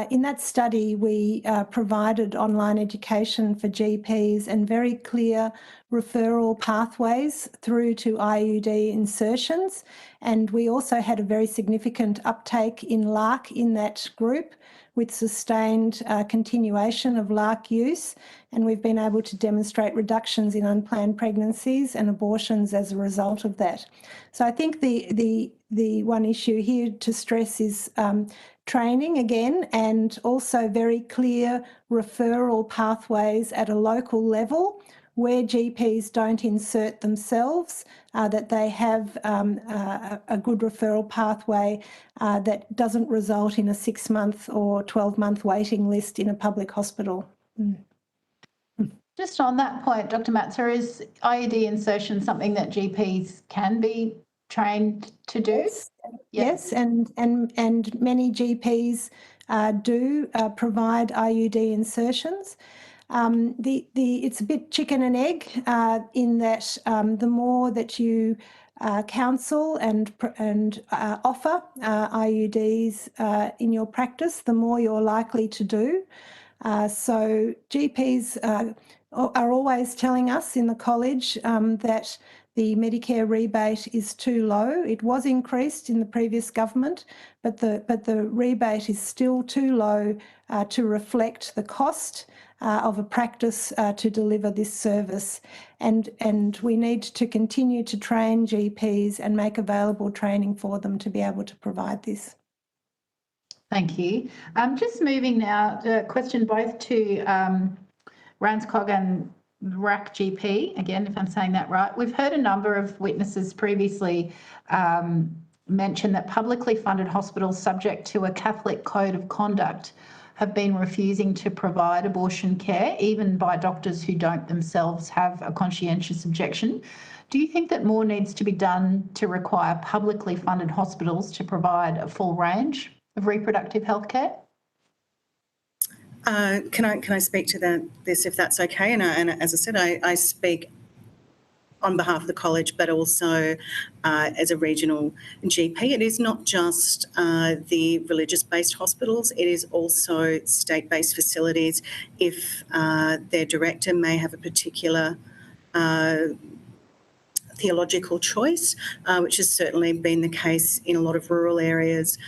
S10: In that study, we provided online education for GPs and very clear referral pathways through to IUD insertions. And we also had a very significant uptake in LARC in that group, with sustained continuation of LARC use. And we've been able to demonstrate reductions in unplanned pregnancies and abortions as a result of that. So I think the one issue here to stress is training again, and also very clear referral pathways at a local level where GPs don't insert themselves, that they have a good referral pathway that doesn't result in a 6-month or 12-month waiting list in a public hospital.
S6: Just on that point, Dr. Matzer, is IUD insertion something that GPs can be trained to do?
S10: Yes, and many GPs do provide IUD insertions. It's a bit chicken and egg in that the more that you counsel and offer IUDs in your practice, the more you're likely to do. So GPs are always telling us in the college that the Medicare rebate is too low. It was increased in the previous government, but the rebate is still too low to reflect the cost of a practice to deliver this service. And we need to continue to train GPs and make available training for them to be able to provide this.
S6: Thank you. Just moving now, a question both to Ranscog and RAC GP, again, if I'm saying that right. We've heard a number of witnesses previously mention that publicly funded hospitals subject to a Catholic code of conduct have been refusing to provide abortion care, even by doctors who don't themselves have a conscientious objection. Do you think that more needs to be done to require publicly funded hospitals to provide a full range of reproductive health care?
S13: Can I speak to this if that's okay? And as I said, I speak on behalf of the college, but also as a regional GP. It is not just the religious-based hospitals, it is also state-based facilities. If their director may have a particular theological choice, which has certainly been the case in a lot of rural areas.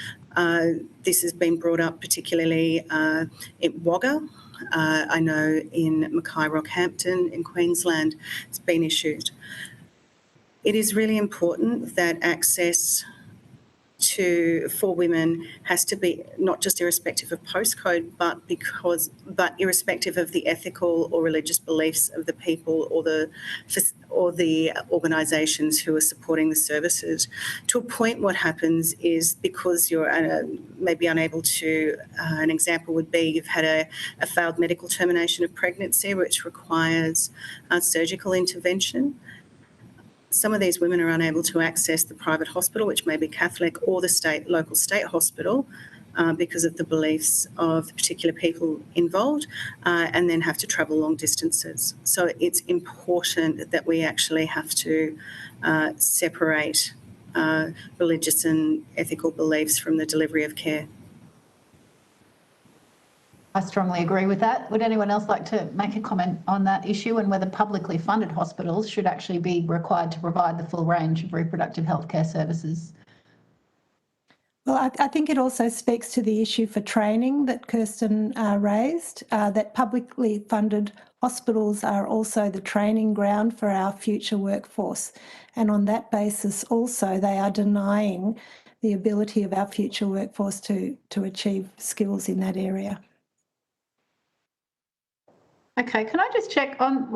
S13: This has been brought up particularly in Wagga. I know in Mackay Rockhampton in Queensland it's been issued. It is really important that access for women has to be not just irrespective of postcode, but irrespective of the ethical or religious beliefs of the people or the organisations who are supporting the services. To a point, what happens is because you're maybe unable to. An example would be you've had a failed medical termination of pregnancy, which requires surgical intervention. Some of these women are unable to access the private hospital, which may be Catholic, or the local state hospital because of the beliefs of the particular people involved, and then have to travel long distances. So it's important that we actually have to separate religious and ethical beliefs from the delivery of care.
S6: I strongly agree with that. Would anyone else like to make a comment on that issue and whether publicly funded hospitals should actually be required to provide the full range of reproductive health care services?
S10: Well, I think it also speaks to the issue for training that Kirsten raised, that publicly funded hospitals are also the training ground for our future workforce. And on that basis also, they are denying the ability of our future workforce to achieve skills in that area.
S6: Okay, can I just check on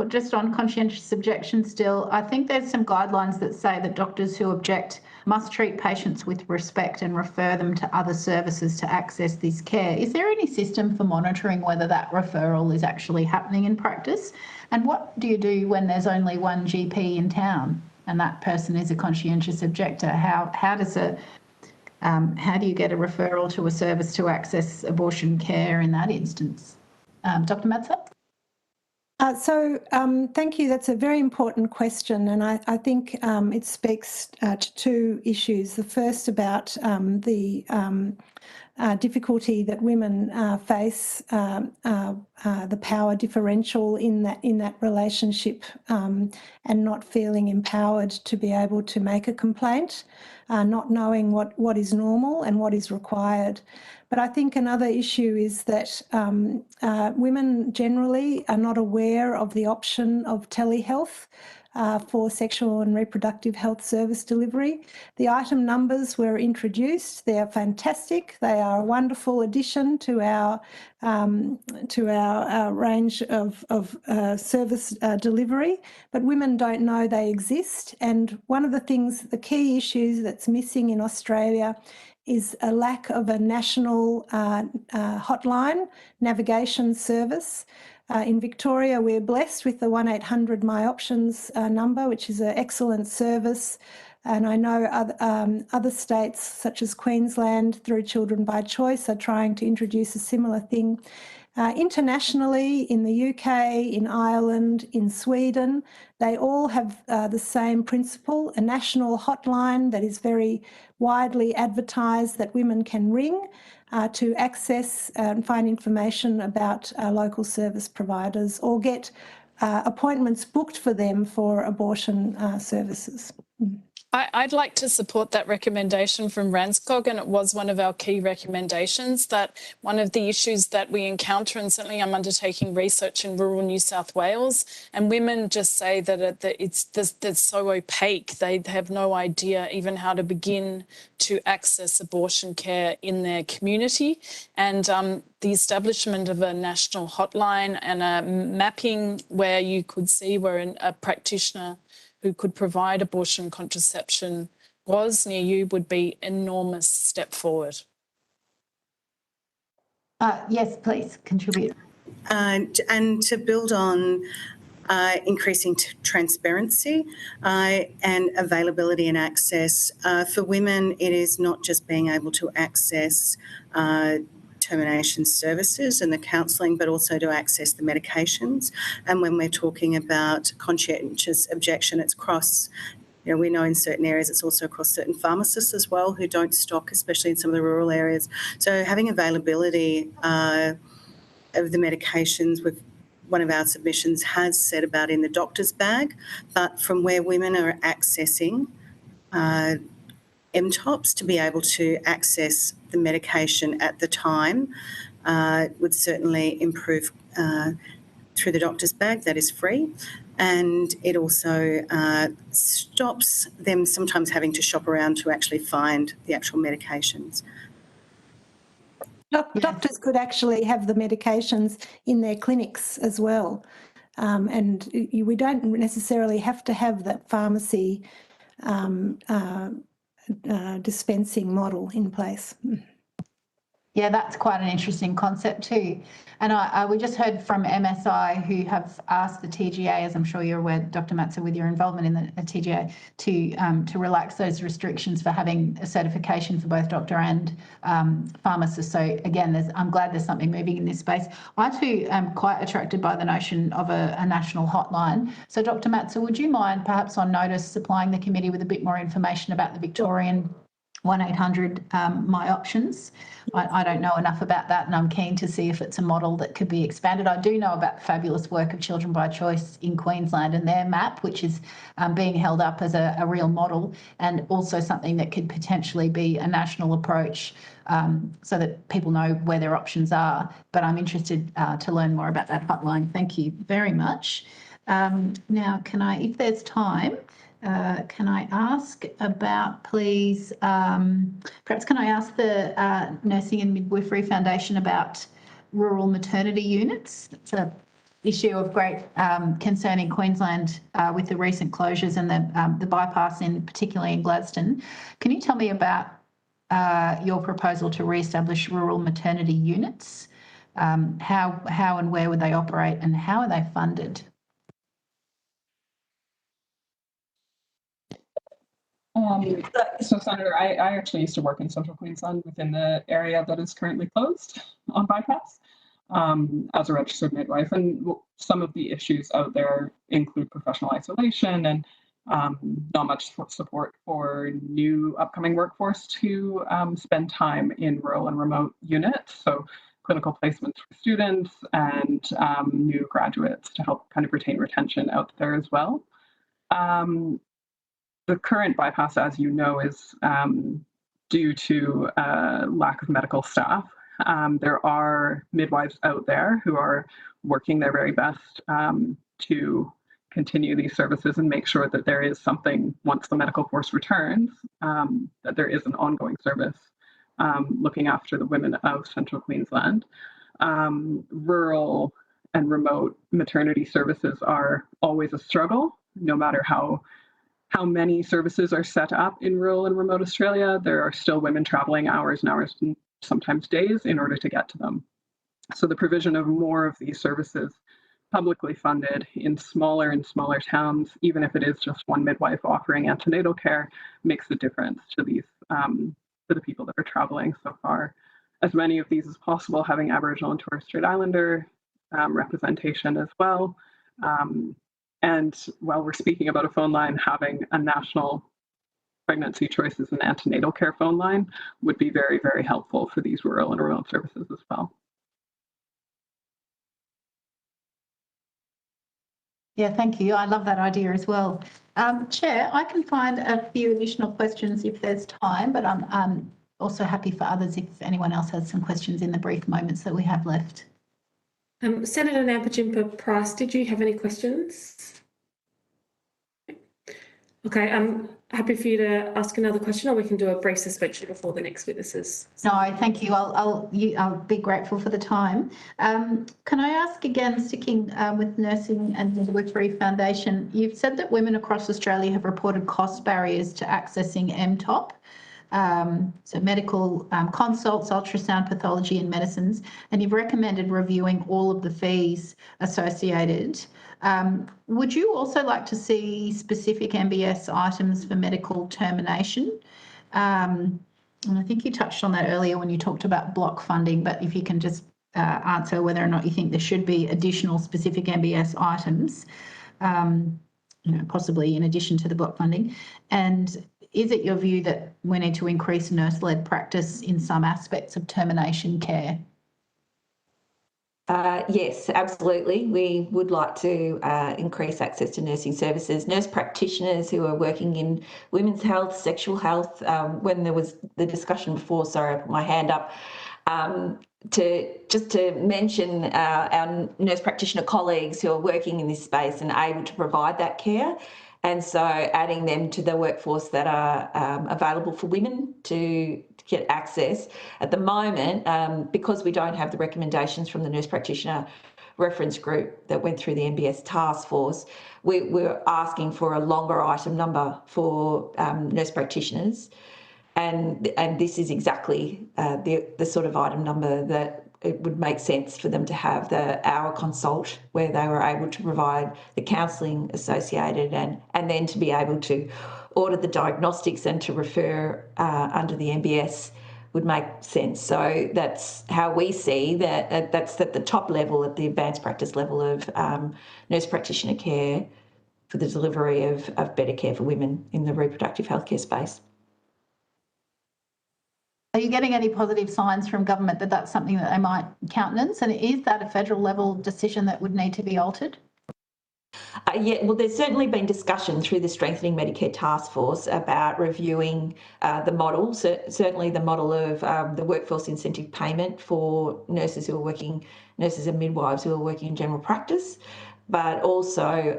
S6: conscientious objection still? I think there's some guidelines that say that doctors who object must treat patients with respect and refer them to other services to access this care. Is there any system for monitoring whether that referral is actually happening in practice? And what do you do when there's only one GP in town and that person is a conscientious objector? How do you get a referral to a service to access abortion care in that instance? Dr. Matza?
S10: Thank you. That's a very important question, and I think it speaks to two issues. The first about the difficulty that women face, the power differential in that relationship, and not feeling empowered to be able to make a complaint, not knowing what is normal and what is required. But I think another issue is that women generally are not aware of the option of telehealth for sexual and reproductive health service delivery. The item numbers were introduced. They are fantastic. They are a wonderful addition to our range of service delivery, but women don't know they exist. And one of the key issues that's missing in Australia is a lack of a national hotline navigation service. In Victoria, we're blessed with the 1800 My Options number, which is an excellent service. And I know other states, such as Queensland, through Children by Choice, are trying to introduce a similar thing. Internationally, in the UK, in Ireland, in Sweden, they all have the same principle, a national hotline that is very widely advertised that women can ring to access and find information about local service providers or get appointments booked for them for abortion services.
S9: I'd like to support that recommendation from RANZCOG, and it was one of our key recommendations that one of the issues that we encounter, and certainly I'm undertaking research in rural New South Wales, and women just say that it's so opaque. They have no idea even how to begin to access abortion care in their community. And the establishment of a national hotline and a mapping where you could see where a practitioner who could provide abortion contraception was near you would be an enormous step forward.
S6: Yes, please contribute.
S13: And to build on increasing transparency and availability and access. For women, it is not just being able to access termination services and the counselling, but also to access the medications. And when we're talking about conscientious objection, it's across, we know in certain areas it's also across certain pharmacists as well who don't stock, especially in some of the rural areas. So having availability of the medications, with one of our submissions has said about in the doctor's bag, but from where women are accessing MTOPs to be able to access the medication at the time would certainly improve through the doctor's bag. That is free. And it also stops them sometimes having to shop around to actually find the actual medications.
S10: Doctors could actually have the medications in their clinics as well. And we don't necessarily have to have that pharmacy dispensing model in place.
S6: Yeah, that's quite an interesting concept too. And we just heard from MSI, who have asked the TGA, as I'm sure you're aware, Dr. Matza, with your involvement in the TGA, to relax those restrictions for having a certification for both doctor and pharmacist. So again, I'm glad there's something moving in this space. I too am quite attracted by the notion of a national hotline. So Dr. Matza, would you mind perhaps on notice supplying the committee with a bit more information about the Victorian 1800 My Options? I don't know enough about that, and I'm keen to see if it's a model that could be expanded. I do know about the fabulous work of Children by Choice in Queensland and their map, which is being held up as a real model, and also something that could potentially be a national approach so that people know where their options are. But I'm interested to learn more about that hotline. Thank you very much. Now, if there's time, can I ask about, please, perhaps can I ask the Nursing and Midwifery Foundation about rural maternity units? It's an issue of great concern in Queensland with the recent closures and the bypass, particularly in Gladstone. Can you tell me about your proposal to re-establish rural maternity units? How and where would they operate, and how are they funded?
S12: So Senator, I actually used to work in Central Queensland within the area that is currently closed on bypass as a registered midwife. And some of the issues out there include professional isolation and not much support for new upcoming workforce to spend time in rural and remote units. So clinical placements for students and new graduates to help kind of retention out there as well. The current bypass, as you know, is due to lack of medical staff. There are midwives out there who are working their very best to continue these services and make sure that there is something, once the medical force returns, that there is an ongoing service looking after the women of Central Queensland. Rural and remote maternity services are always a struggle, no matter how many services are set up in rural and remote Australia. There are still women traveling hours and hours, and sometimes days, in order to get to them. So the provision of more of these services, publicly funded in smaller and smaller towns, even if it is just one midwife offering antenatal care, makes a difference to these for the people that are traveling so far. As many of these as possible, having Aboriginal and Torres Strait Islander representation as well. And while we're speaking about a phone line, having a national pregnancy choices and antenatal care phone line would be very, very helpful for these rural and remote services as well.
S6: Yeah, thank you. I love that idea as well. Chair, I can find a few additional questions if there's time, but I'm also happy for others if anyone else has some questions in the brief moments that we have left.
S1: Senator Nampijinpa Price, did you have any questions? Okay, I'm happy for you to ask another question, or we can do a brief suspension before the next witnesses.
S6: No, thank you. I'll be grateful for the time. Can I ask again, sticking with Nursing and Midwifery Foundation, you've said that women across Australia have reported cost barriers to accessing MTOP. So medical consults, ultrasound, pathology and medicines, and you've recommended reviewing all of the fees associated. Would you also like to see specific MBS items for medical termination? And I think you touched on that earlier when you talked about block funding, but if you can just answer whether or not you think there should be additional specific MBS items, possibly in addition to the block funding. And is it your view that we need to increase nurse-led practice in some aspects of termination care?
S11: Yes, absolutely. We would like to increase access to nursing services. Nurse practitioners who are working in women's health, sexual health, when there was the discussion before, sorry, I put my hand up, to mention our nurse practitioner colleagues who are working in this space and able to provide that care. And so adding them to the workforce that are available for women to get access. At the moment, because we don't have the recommendations from the nurse practitioner reference group that went through the MBS task force, we're asking for a longer item number for nurse practitioners. And this is exactly the sort of item number that it would make sense for them to have, the hour consult where they were able to provide the counselling associated and then to be able to order the diagnostics and to refer under the MBS would make sense. So that's how we see that. That's at the top level, at the advanced practice level of nurse practitioner care for the delivery of better care for women in the reproductive healthcare space.
S6: Are you getting any positive signs from government that that's something that they might countenance? And is that a federal level decision that would need to be altered?
S11: Yeah, well, there's certainly been discussion through the Strengthening Medicare Task Force about reviewing the model, certainly the model of the workforce incentive payment for nurses and midwives who are working in general practice, but also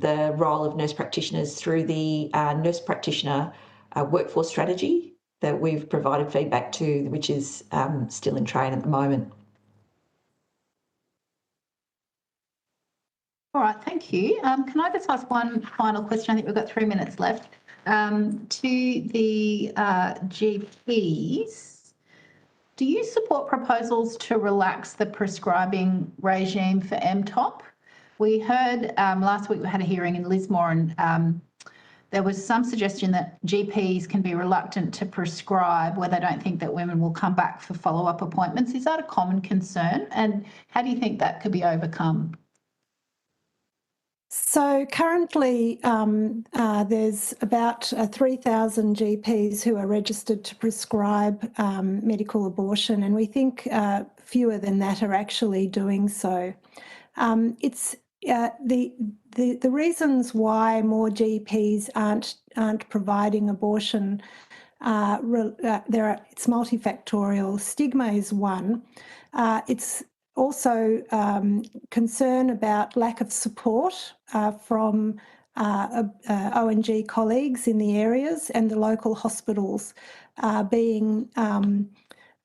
S11: the role of nurse practitioners through the nurse practitioner workforce strategy that we've provided feedback to, which is still in train at the moment.
S6: All right, thank you. Can I just ask one final question? I think we've got 3 minutes left. To the GPs, do you support proposals to relax the prescribing regime for MTOP? We heard last week we had a hearing in Lismore and there was some suggestion that GPs can be reluctant to prescribe where they don't think that women will come back for follow-up appointments. Is that a common concern? And how do you think that could be overcome?
S10: So currently there's about 3,000 GPs who are registered to prescribe medical abortion, and we think fewer than that are actually doing so. The reasons why more GPs aren't providing abortion it's multifactorial. Stigma is one. It's also concern about lack of support from ONG colleagues in the areas and the local hospitals being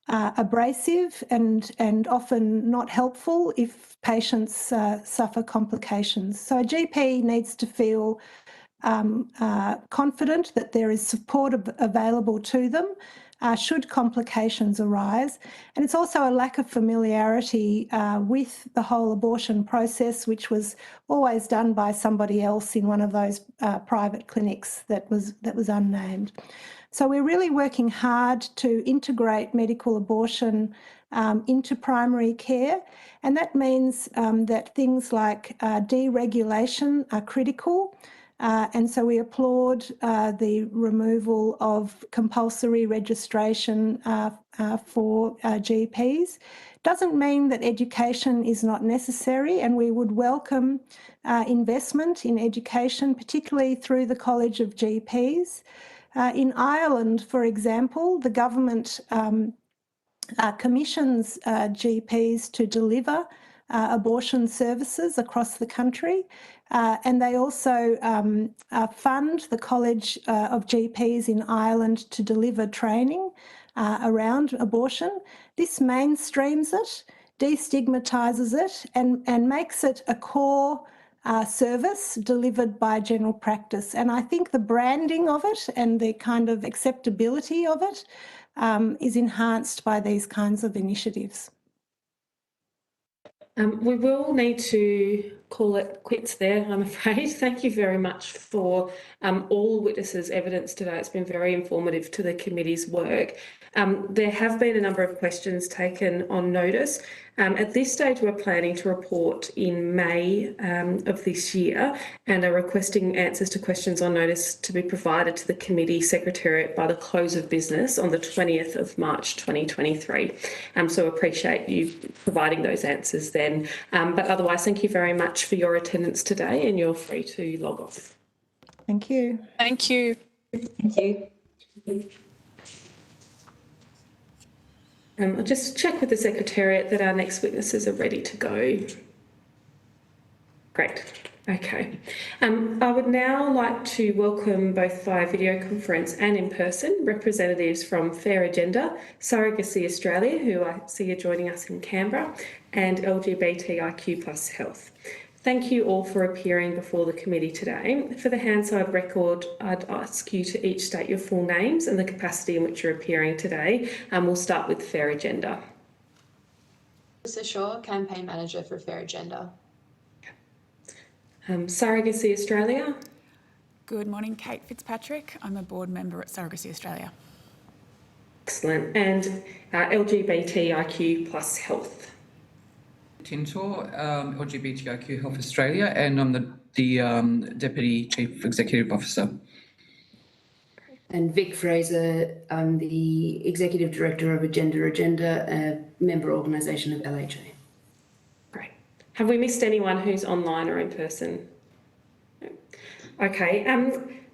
S10: abrasive and often not helpful if patients suffer complications. So a GP needs to feel confident that there is support available to them should complications arise. And it's also a lack of familiarity with the whole abortion process, which was always done by somebody else in one of those private clinics that was unnamed. So we're really working hard to integrate medical abortion into primary care, and that means that things like deregulation are critical. And so we applaud the removal of compulsory registration for GPs. Doesn't mean that education is not necessary, and we would welcome investment in education, particularly through the College of GPs. In Ireland, for example, the government commissions GPs to deliver abortion services across the country, and they also fund the College of GPs in Ireland to deliver training around abortion. This mainstreams it, destigmatises it, and makes it a core service delivered by general practice. And I think the branding of it and the kind of acceptability of it is enhanced by these kinds of initiatives.
S1: We will need to call it quits there, I'm afraid. Thank you very much for all witnesses' evidence today. It's been very informative to the committee's work. There have been a number of questions taken on notice. At this stage, we're planning to report in May of this year and are requesting answers to questions on notice to be provided to the committee secretariat by the close of business on the 20th of March 2023. So appreciate you providing those answers then. But otherwise, thank you very much for your attendance today, and you're free to log off.
S10: Thank you.
S9: Thank you.
S11: Thank you.
S1: I'll just check with the Secretariat that our next witnesses are ready to go. Great. Okay. I would now like to welcome both via video conference and in person representatives from Fair Agenda, Surrogacy Australia, who I see are joining us in Canberra, and LGBTIQ+ Health. Thank you all for appearing before the committee today. For the Hansard record, I'd ask you to each state your full names and the capacity in which you're appearing today. We'll start with Fair Agenda.
S14: Lisa Shaw, Campaign Manager for Fair Agenda.
S1: Surrogacy Australia.
S15: Good morning, Kate Fitzpatrick. I'm a board member at Surrogacy Australia.
S1: Excellent. And LGBTIQ+ Health.
S16: Tintor, LGBTIQ Health Australia, and I'm the Deputy Chief Executive Officer.
S17: And Vic Fraser, I'm the Executive Director of Agenda, a member organisation of LHA.
S1: Great. Have we missed anyone who's online or in person? No. Okay.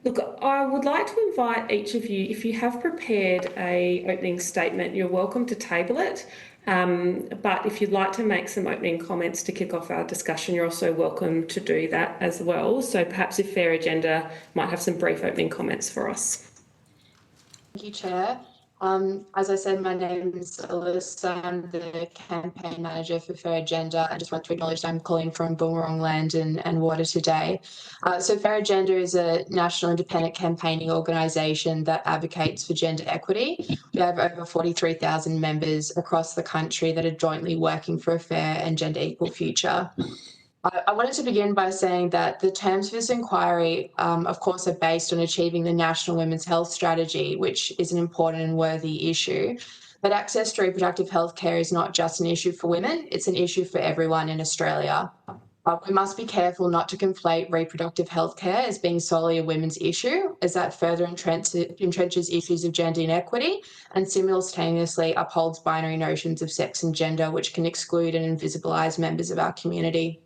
S1: Look, I would like to invite each of you, if you have prepared a opening statement, you're welcome to table it. But if you'd like to make some opening comments to kick off our discussion, you're also welcome to do that as well. So perhaps if Fair Agenda might have some brief opening comments for us.
S14: Thank you, Chair. As I said, my name is Alyssa. I'm the Campaign Manager for Fair Agenda. I just want to acknowledge I'm calling from Boonwurrung Land and Water today. So Fair Agenda is a national independent campaigning organisation that advocates for gender equity. We have over 43,000 members across the country that are jointly working for a fair and gender equal future. I wanted to begin by saying that the terms for this inquiry, of course, are based on achieving the National Women's Health Strategy, which is an important and worthy issue. But access to reproductive health care is not just an issue for women, it's an issue for everyone in Australia. We must be careful not to conflate reproductive health care as being solely a women's issue, as that further entrenches issues of gender inequity and simultaneously upholds binary notions of sex and gender, which can exclude and invisibilise members of our community.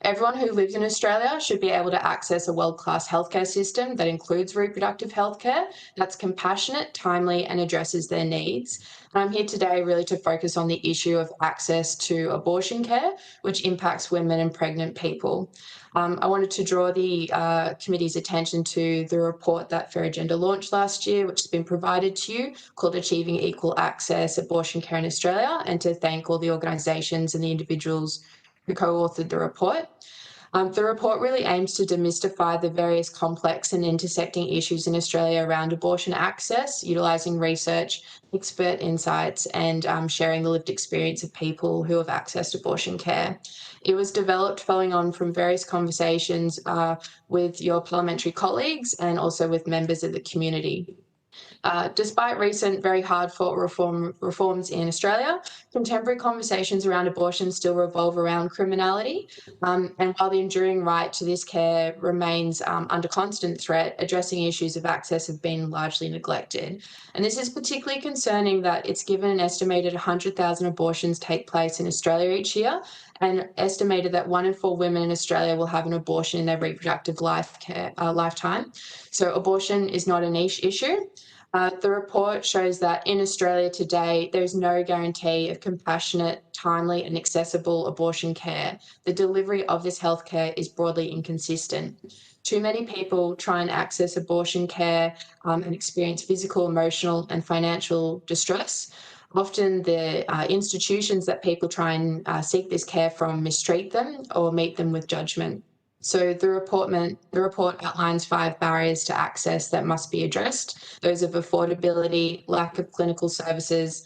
S14: Everyone who lives in Australia should be able to access a world-class healthcare system that includes reproductive healthcare, that's compassionate, timely, and addresses their needs. And I'm here today really to focus on the issue of access to abortion care, which impacts women and pregnant people. I wanted to draw the committee's attention to the report that Fair Agenda launched last year, which has been provided to you, called Achieving Equal Access Abortion Care in Australia, and to thank all the organisations and the individuals who co-authored the report. The report really aims to demystify the various complex and intersecting issues in Australia around abortion access, utilising research, expert insights, and sharing the lived experience of people who have accessed abortion care. It was developed following on from various conversations with your parliamentary colleagues and also with members of the community. Despite recent very hard-fought reforms in Australia, contemporary conversations around abortion still revolve around criminality. And while the enduring right to this care remains under constant threat, addressing issues of access have been largely neglected. And this is particularly concerning that it's given an estimated 100,000 abortions take place in Australia each year, and estimated that 1 in 4 women in Australia will have an abortion in their reproductive lifetime. So abortion is not a niche issue. The report shows that in Australia today, there is no guarantee of compassionate, timely and accessible abortion care. The delivery of this healthcare is broadly inconsistent. Too many people try and access abortion care and experience physical, emotional and financial distress. Often the institutions that people try and seek this care from mistreat them or meet them with judgment. So the report outlines 5 barriers to access that must be addressed. Those of affordability, lack of clinical services,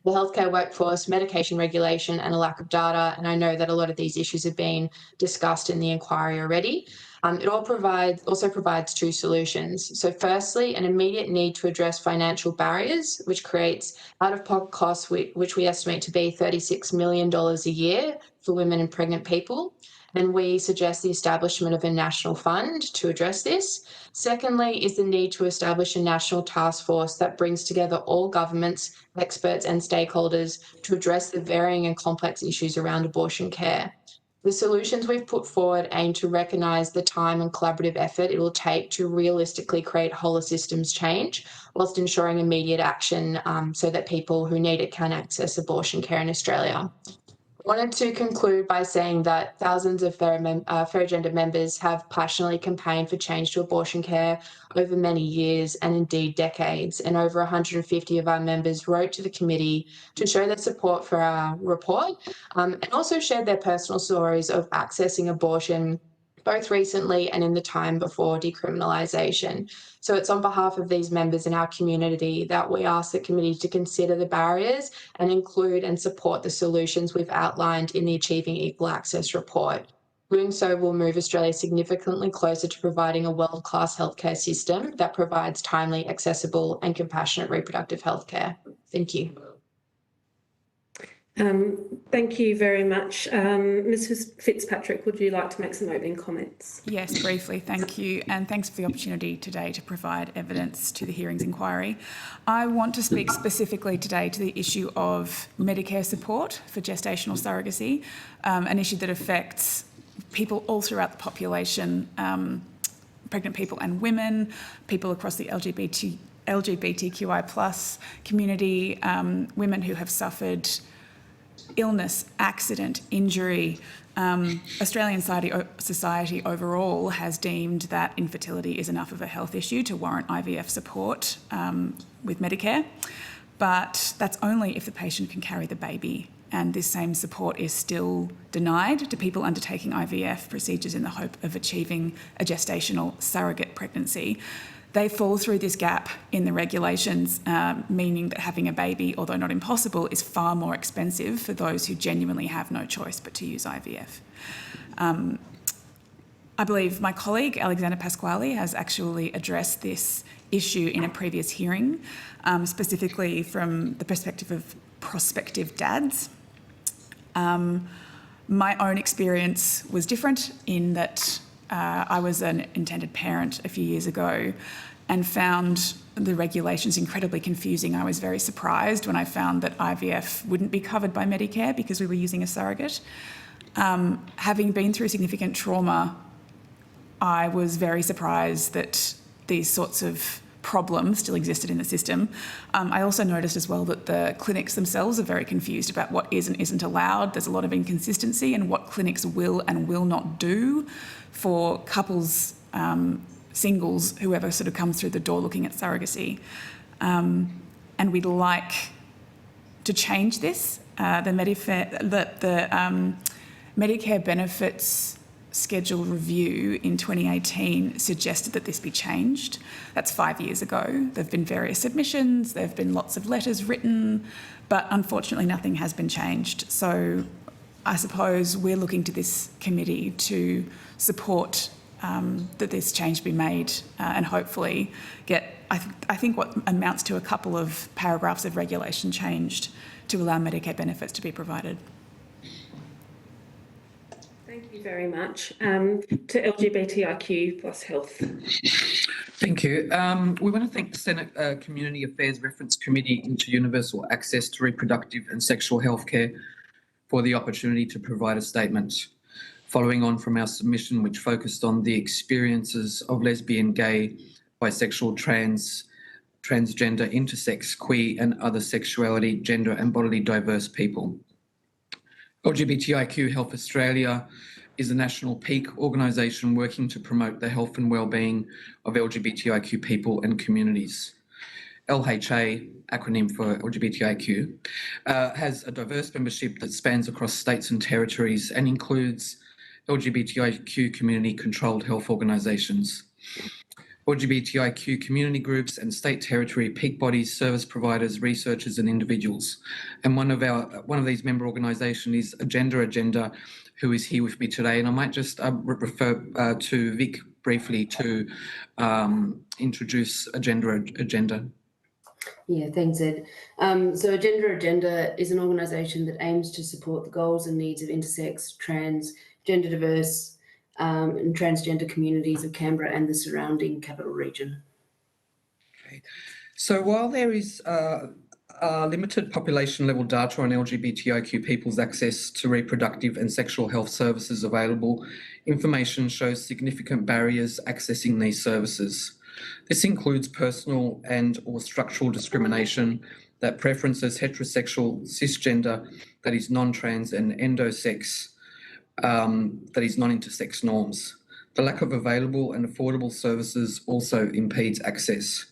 S14: the healthcare workforce, medication regulation, and a lack of data. And I know that a lot of these issues have been discussed in the inquiry already. It also provides 2 solutions. So firstly, an immediate need to address financial barriers, which creates out-of-pocket costs, which we estimate to be $36 million a year for women and pregnant people. And we suggest the establishment of a national fund to address this. Secondly, is the need to establish a national task force that brings together all governments, experts and stakeholders to address the varying and complex issues around abortion care. The solutions we've put forward aim to recognise the time and collaborative effort it will take to realistically create whole systems change, whilst ensuring immediate action so that people who need it can access abortion care in Australia. I wanted to conclude by saying that thousands of Fair Agenda members have passionately campaigned for change to abortion care over many years and indeed decades, and over 150 of our members wrote to the committee to show their support for our report and also shared their personal stories of accessing abortion both recently and in the time before decriminalisation. So it's on behalf of these members in our community that we ask the committee to consider the barriers and include and support the solutions we've outlined in the Achieving Equal Access report. Doing so will move Australia significantly closer to providing a world-class healthcare system that provides timely, accessible and compassionate reproductive healthcare. Thank you.
S1: Thank you very much. Ms. Fitzpatrick, would you like to make some opening comments?
S15: Yes, briefly, thank you. And thanks for the opportunity today to provide evidence to the hearings inquiry. I want to speak specifically today to the issue of Medicare support for gestational surrogacy, an issue that affects people all throughout the population, pregnant people and women, people across the LGBTQI+ community, women who have suffered illness, accident, injury. Australian society overall has deemed that infertility is enough of a health issue to warrant IVF support with Medicare, but that's only if the patient can carry the baby. And this same support is still denied to people undertaking IVF procedures in the hope of achieving a gestational surrogate pregnancy. They fall through this gap in the regulations, meaning that having a baby, although not impossible, is far more expensive for those who genuinely have no choice but to use IVF. I believe my colleague, Alexander Pasquale, has actually addressed this issue in a previous hearing, specifically from the perspective of prospective dads. My own experience was different in that I was an intended parent a few years ago and found the regulations incredibly confusing. I was very surprised when I found that IVF wouldn't be covered by Medicare because we were using a surrogate. Having been through significant trauma, I was very surprised that these sorts of problems still existed in the system. I also noticed as well that the clinics themselves are very confused about what is and isn't allowed. There's a lot of inconsistency in what clinics will and will not do for couples, singles, whoever sort of comes through the door looking at surrogacy. And we'd like to change this. The Medicare benefits schedule review in 2018 suggested that this be changed. That's 5 years ago. There have been various submissions, there have been lots of letters written, but unfortunately nothing has been changed. So I suppose we're looking to this committee to support that this change be made and hopefully get I think what amounts to a couple of paragraphs of regulation changed to allow Medicare benefits to be provided.
S1: Thank you very much. To LGBTIQ plus health.
S16: Thank you. We want to thank the Senate Community Affairs Reference Committee into Universal Access to Reproductive and Sexual Healthcare for the opportunity to provide a statement. Following on from our submission, which focused on the experiences of lesbian, gay, bisexual, transgender, intersex, queer and other sexuality, gender and bodily diverse people. LGBTIQ Health Australia is a national peak organisation working to promote the health and wellbeing of LGBTIQ people and communities. LHA, acronym for LGBTIQ, has a diverse membership that spans across states and territories and includes LGBTIQ community-controlled health organisations, LGBTIQ community groups and state territory peak bodies, service providers, researchers and individuals. And one of these member organisations is Agenda, who is here with me today. And I might just refer to Vic briefly to introduce Agenda.
S17: Yeah, thanks, Ed. So Agenda is an organisation that aims to support the goals and needs of intersex, trans, gender diverse and transgender communities of Canberra and the surrounding capital region.
S16: Okay. So while there is limited population level data on LGBTIQ people's access to reproductive and sexual health services available, information shows significant barriers accessing these services. This includes personal and or structural discrimination that preferences heterosexual, cisgender, that is non-trans and endosex, that is non-intersex norms. The lack of available and affordable services also impedes access.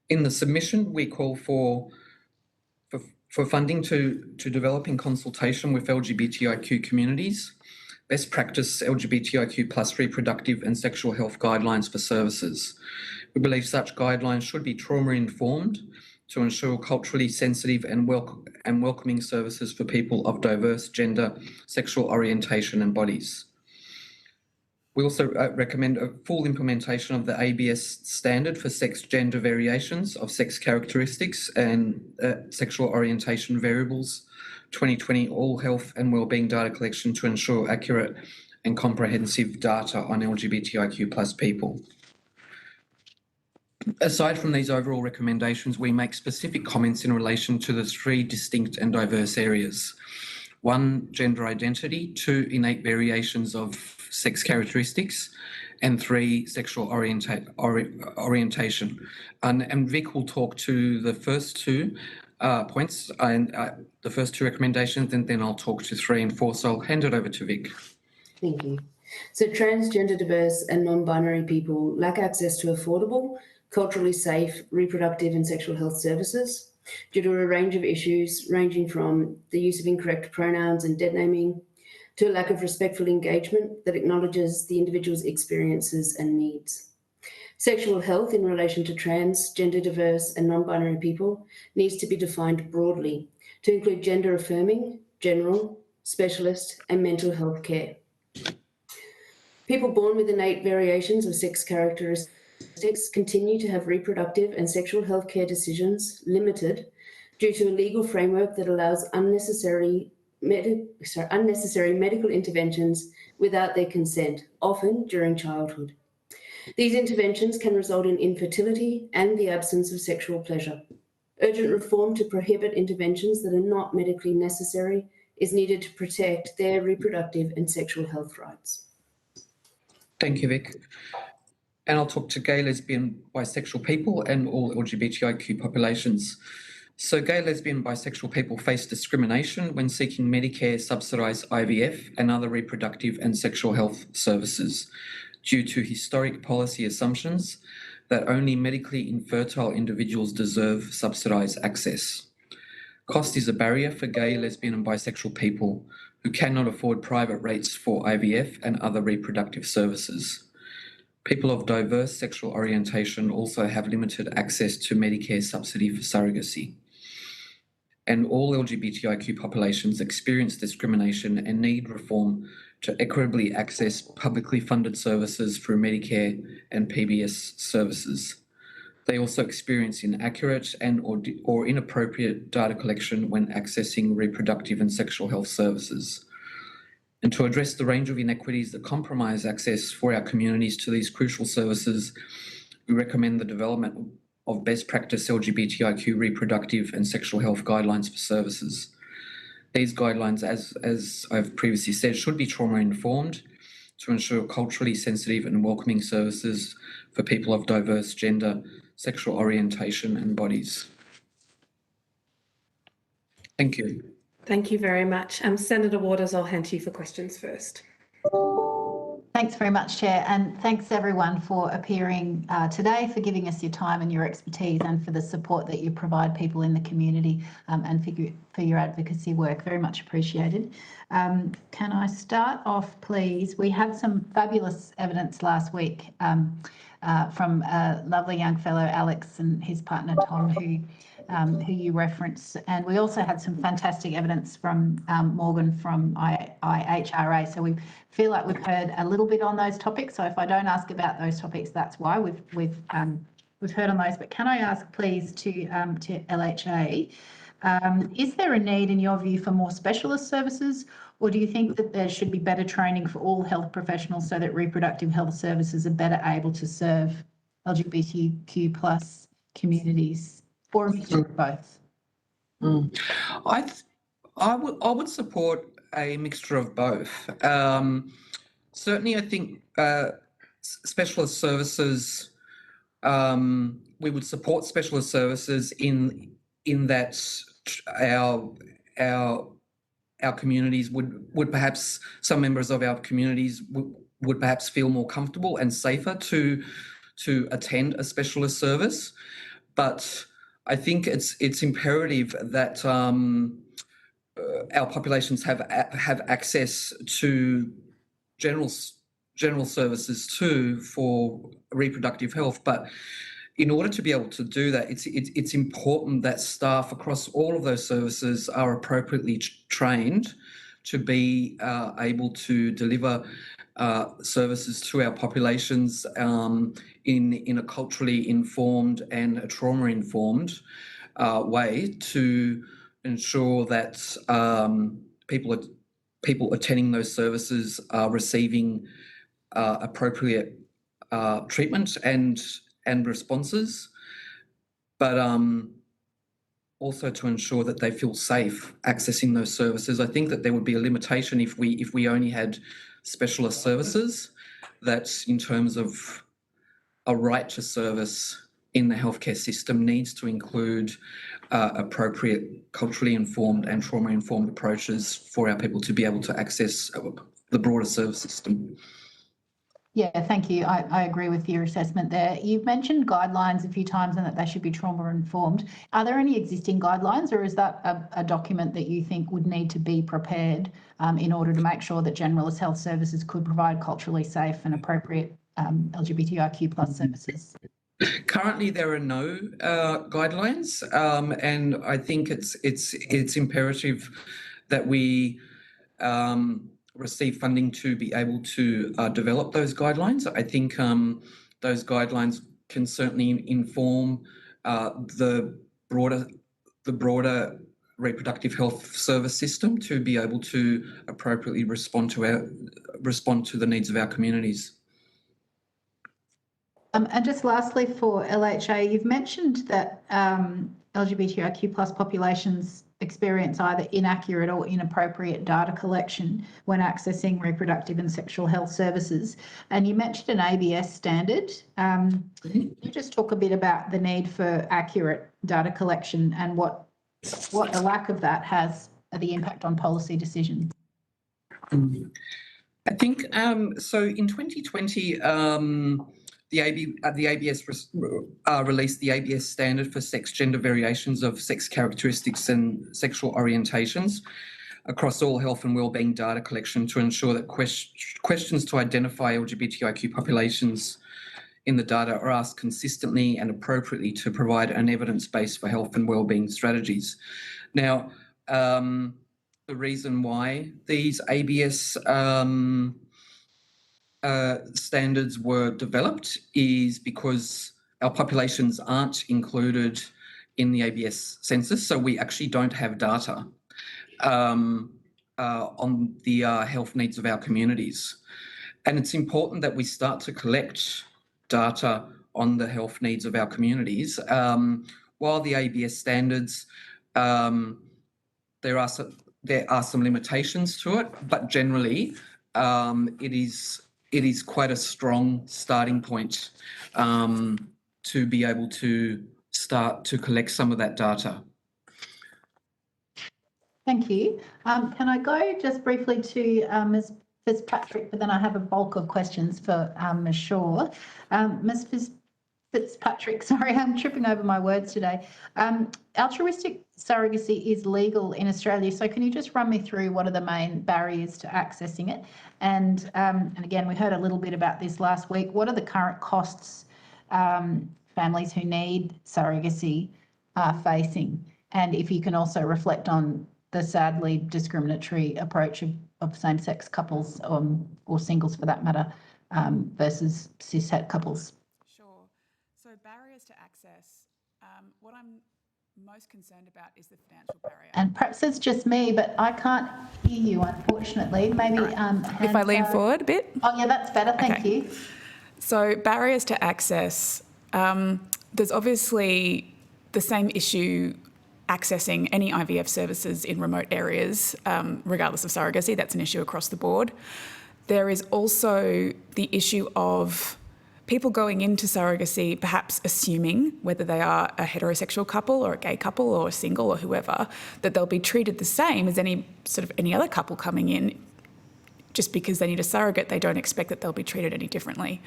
S16: In the submission, we call for funding to develop in consultation with LGBTIQ communities, best practice LGBTIQ plus reproductive and sexual health guidelines for services. We believe such guidelines should be trauma-informed to ensure culturally sensitive and welcoming services for people of diverse gender, sexual orientation and bodies. We also recommend a full implementation of the ABS standard for sex gender variations of sex characteristics and sexual orientation variables, 2020 all health and wellbeing data collection to ensure accurate and comprehensive data on LGBTIQ plus people. Aside from these overall recommendations, we make specific comments in relation to the three distinct and diverse areas. 1, gender identity, 2, innate variations of sex characteristics, and 3, sexual orientation. And Vic will talk to the first two points and the first two recommendations, and then I'll talk to 3 and 4. So I'll hand it over to Vic.
S17: Thank you. So transgender, diverse and non-binary people lack access to affordable, culturally safe, reproductive and sexual health services due to a range of issues ranging from the use of incorrect pronouns and dead naming to a lack of respectful engagement that acknowledges the individual's experiences and needs. Sexual health in relation to trans, gender diverse and non-binary people needs to be defined broadly to include gender affirming, general, specialist and mental health care. People born with innate variations of sex characteristics continue to have reproductive and sexual health care decisions limited due to a legal framework that allows unnecessary medical interventions without their consent, often during childhood. These interventions can result in infertility and the absence of sexual pleasure. Urgent reform to prohibit interventions that are not medically necessary is needed to protect their reproductive and sexual health rights.
S16: Thank you, Vic. And I'll talk to gay, lesbian, bisexual people and all LGBTIQ populations. So gay, lesbian, bisexual people face discrimination when seeking Medicare subsidised IVF and other reproductive and sexual health services due to historic policy assumptions that only medically infertile individuals deserve subsidised access. Cost is a barrier for gay, lesbian and bisexual people who cannot afford private rates for IVF and other reproductive services. People of diverse sexual orientation also have limited access to Medicare subsidy for surrogacy. And all LGBTIQ populations experience discrimination and need reform to equitably access publicly funded services through Medicare and PBS services. They also experience inaccurate or inappropriate data collection when accessing reproductive and sexual health services. And to address the range of inequities that compromise access for our communities to these crucial services, we recommend the development of best practice LGBTIQ reproductive and sexual health guidelines for services. These guidelines, as I've previously said, should be trauma-informed to ensure culturally sensitive and welcoming services for people of diverse gender, sexual orientation and bodies. Thank you.
S1: Thank you very much. Senator Waters, I'll hand to you for questions first.
S6: Thanks very much, Chair, and thanks everyone for appearing today, for giving us your time and your expertise, and for the support that you provide people in the community, and for your advocacy work. Very much appreciated. Can I start off, please? We had some fabulous evidence last week from a lovely young fellow, Alex, and his partner, Tom, who you referenced. And we also had some fantastic evidence from Morgan from IHRA. So we feel like we've heard a little bit on those topics. So if I don't ask about those topics, that's why we've heard on those. But can I ask, please, to LHA, is there a need, in your view, for more specialist services, or do you think that there should be better training for all health professionals so that reproductive health services are better able to serve LGBTQ plus communities, or a mixture of both?
S16: I would support a mixture of both. Certainly, I think specialist services, we would support specialist services in that our communities would perhaps, some members of our communities would perhaps feel more comfortable and safer to attend a specialist service. But I think it's imperative that our populations have access to general services too for reproductive health. But in order to be able to do that, it's important that staff across all of those services are appropriately trained to be able to deliver services to our populations in a culturally informed and a trauma-informed way, to ensure that people attending those services are receiving appropriate treatment and responses, but also to ensure that they feel safe accessing those services. I think that there would be a limitation if we only had specialist services, that in terms of a right to service in the healthcare system needs to include appropriate culturally informed and trauma-informed approaches for our people to be able to access the broader service system.
S6: Yeah, thank you. I agree with your assessment there. You've mentioned guidelines a few times and that they should be trauma-informed. Are there any existing guidelines, or is that a document that you think would need to be prepared in order to make sure that generalist health services could provide culturally safe and appropriate LGBTIQ plus services?
S16: Currently, there are no guidelines, and I think it's imperative that we receive funding to be able to develop those guidelines. I think those guidelines can certainly inform the broader reproductive health service system to be able to appropriately respond to the needs of our communities.
S6: And just lastly, for LHA, you've mentioned that LGBTIQ plus populations experience either inaccurate or inappropriate data collection when accessing reproductive and sexual health services. And you mentioned an ABS standard. Can you just talk a bit about the need for accurate data collection and what the lack of that has the impact on policy decisions?
S16: I think so. In 2020, the ABS released the ABS standard for sex gender variations of sex characteristics and sexual orientations across all health and wellbeing data collection to ensure that questions to identify LGBTIQ populations in the data are asked consistently and appropriately to provide an evidence base for health and wellbeing strategies. Now, the reason why these ABS standards were developed is because our populations aren't included in the ABS census, so we actually don't have data on the health needs of our communities. And it's important that we start to collect data on the health needs of our communities. While the ABS standards, there are some limitations to it, but generally it is quite a strong starting point to be able to start to collect some of that data.
S6: Thank you. Can I go just briefly to Ms. Fitzpatrick, but then I have a bulk of questions for Ms. Shaw. Ms. Fitzpatrick, sorry, I'm tripping over my words today. Altruistic surrogacy is legal in Australia, so can you just run me through what are the main barriers to accessing it? And again, we heard a little bit about this last week. What are the current costs families who need surrogacy are facing? And if you can also reflect on the sadly discriminatory approach of same-sex couples or singles for that matter versus cis-het couples.
S15: Sure. So barriers to access, what I'm most concerned about is the financial barrier.
S6: And perhaps it's just me, but I can't hear you, unfortunately. Maybe
S15: if I lean forward a bit.
S6: Oh yeah, that's better. Thank you.
S15: So barriers to access, there's obviously the same issue accessing any IVF services in remote areas, regardless of surrogacy. That's an issue across the board. There is also the issue of people going into surrogacy perhaps assuming, whether they are a heterosexual couple or a gay couple or a single or whoever, that they'll be treated the same as any other couple coming in. Just because they need a surrogate, they don't expect that they'll be treated any differently.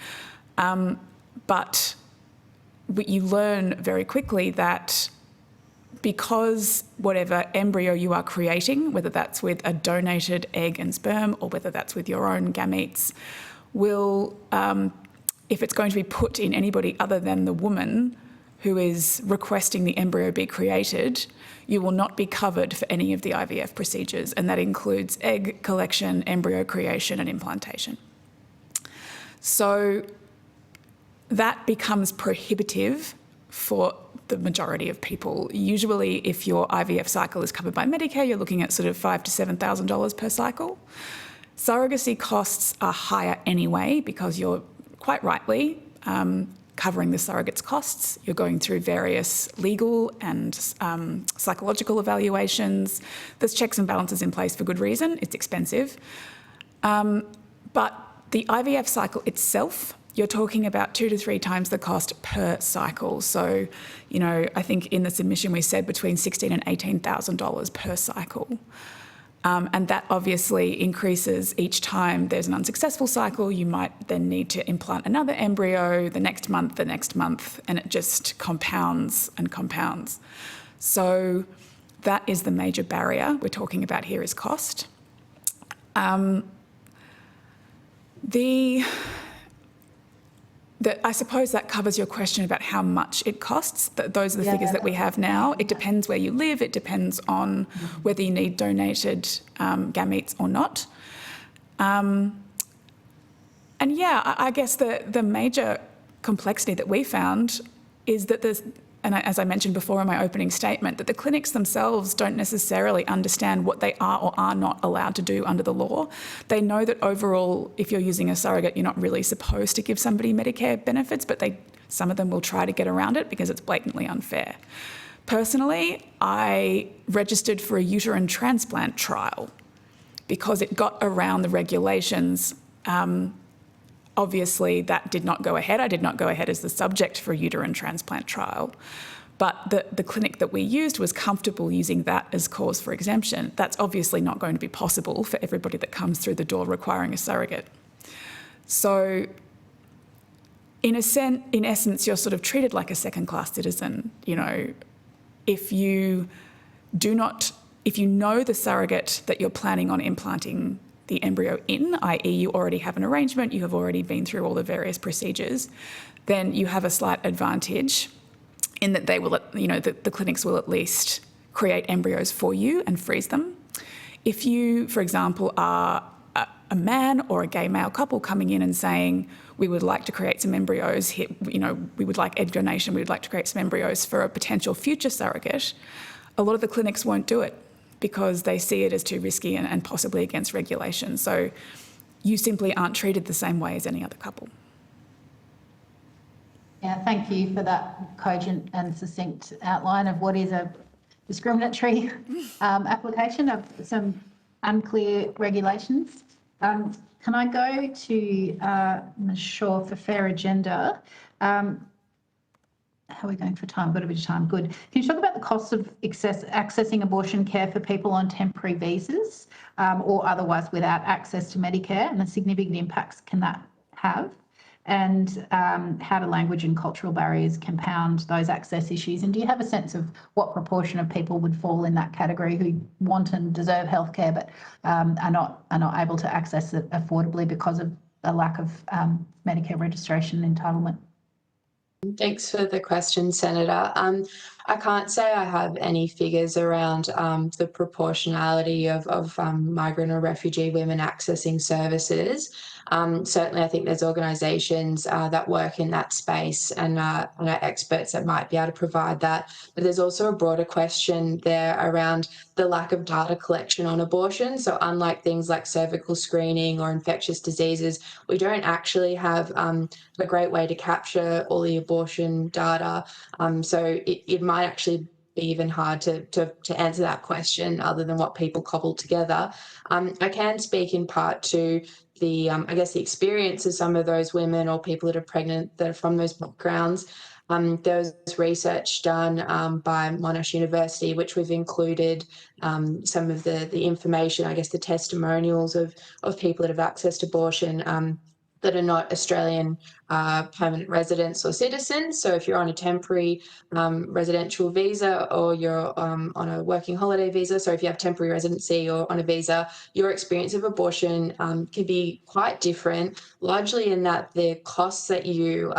S15: But you learn very quickly that because whatever embryo you are creating, whether that's with a donated egg and sperm or whether that's with your own gametes, will, if it's going to be put in anybody other than the woman who is requesting the embryo be created, you will not be covered for any of the IVF procedures, and that includes egg collection, embryo creation and implantation. So that becomes prohibitive for the majority of people. Usually if your IVF cycle is covered by Medicare, you're looking at sort of $5,000 to $7,000 per cycle. Surrogacy costs are higher anyway because you're quite rightly covering the surrogate's costs. You're going through various legal and psychological evaluations. There's checks and balances in place for good reason. It's expensive. But the IVF cycle itself, you're talking about 2 to 3 times the cost per cycle. So, you know, I think in the submission we said between $16,000 and $18,000 per cycle. And that obviously increases each time there's an unsuccessful cycle. You might then need to implant another embryo the next month, and it just compounds and compounds. So that is the major barrier we're talking about here is cost. I suppose that covers your question about how much it costs. Those are the figures that we have now. It depends where you live. It depends on whether you need donated gametes or not. And yeah, I guess the major complexity that we found is that there's, and as I mentioned before in my opening statement, that the clinics themselves don't necessarily understand what they are or are not allowed to do under the law. They know that overall, if you're using a surrogate, you're not really supposed to give somebody Medicare benefits, but some of them will try to get around it because it's blatantly unfair. Personally, I registered for a uterine transplant trial because it got around the regulations. Obviously, that did not go ahead. I did not go ahead as the subject for a uterine transplant trial. But the clinic that we used was comfortable using that as cause for exemption. That's obviously not going to be possible for everybody that comes through the door requiring a surrogate. So in essence, you're sort of treated like a second-class citizen. You know, if you know the surrogate that you're planning on implanting the embryo in, i.e. you already have an arrangement, you have already been through all the various procedures, then you have a slight advantage in that they will, the clinics will at least create embryos for you and freeze them. If you, for example, are a man or a gay male couple coming in and saying, we would like to create some embryos, we would like egg donation, we would like to create some embryos for a potential future surrogate, a lot of the clinics won't do it because they see it as too risky and possibly against regulation. So you simply aren't treated the same way as any other couple.
S6: Yeah, thank you for that cogent and succinct outline of what is a discriminatory application of some unclear regulations. Can I go to Ms. Shaw for Fair Agenda? How are we going for time? We've got a bit of time. Good. Can you talk about the cost of accessing abortion care for people on temporary visas or otherwise without access to Medicare, and the significant impacts can that have? And how do language and cultural barriers compound those access issues? And do you have a sense of what proportion of people would fall in that category who want and deserve healthcare but are not able to access it affordably because of a lack of Medicare registration entitlement?
S14: Thanks for the question, Senator. I can't say I have any figures around the proportionality of migrant or refugee women accessing services. Certainly, I think there's organisations that work in that space and are experts that might be able to provide that. But there's also a broader question there around the lack of data collection on abortion. So unlike things like cervical screening or infectious diseases, we don't actually have a great way to capture all the abortion data. So it might actually be even hard to answer that question other than what people cobble together. I can speak in part to the, I guess, the experience of some of those women or people that are pregnant that are from those backgrounds. There was research done by Monash University, which we've included some of the information, I guess, the testimonials of people that have accessed abortion that are not Australian permanent residents or citizens. So if you're on a temporary residential visa or you're on a working holiday visa, so if you have temporary residency or on a visa, your experience of abortion can be quite different, largely in that the costs that you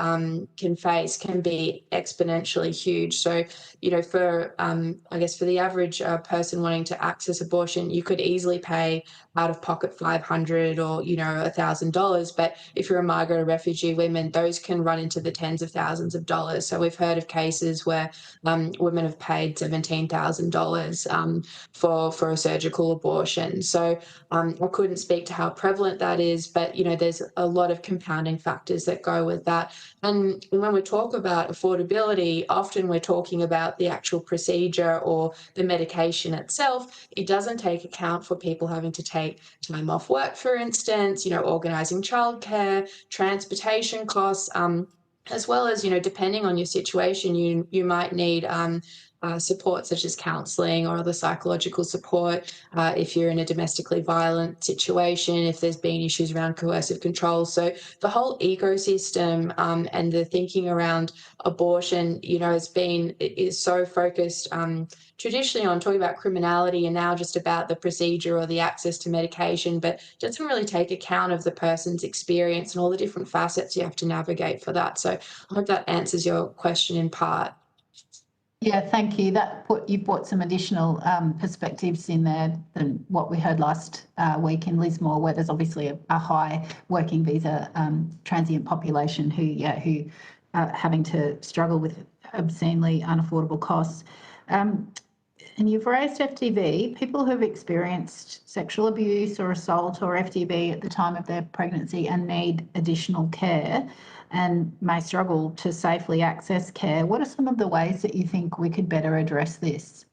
S14: can face can be exponentially huge. So, you know, for, I guess, for the average person wanting to access abortion, you could easily pay out of pocket $500 or, you know, $1,000. But if you're a migrant or refugee woman, those can run into the tens of thousands of dollars. So we've heard of cases where women have paid $17,000 for a surgical abortion. So I couldn't speak to how prevalent that is, but, you know, there's a lot of compounding factors that go with that. And when we talk about affordability, often we're talking about the actual procedure or the medication itself. It doesn't take account for people having to take time off work, for instance, you know, organising childcare, transportation costs, as well as, you know, depending on your situation, you might need support such as counselling or other psychological support if you're in a domestically violent situation, if there's been issues around coercive control. So the whole ecosystem and the thinking around abortion, you know, is so focused traditionally on talking about criminality and now just about the procedure or the access to medication, but doesn't really take account of the person's experience and all the different facets you have to navigate for that. So I hope that answers your question in part.
S6: Yeah, thank you. You brought some additional perspectives in there than what we heard last week in Lismore, where there's obviously a high working visa transient population who are having to struggle with obscenely unaffordable costs. And you've raised FTV, people who have experienced sexual abuse or assault or FTV at the time of their pregnancy and need additional care and may struggle to safely access care. What are some of the ways that you think we could better address this?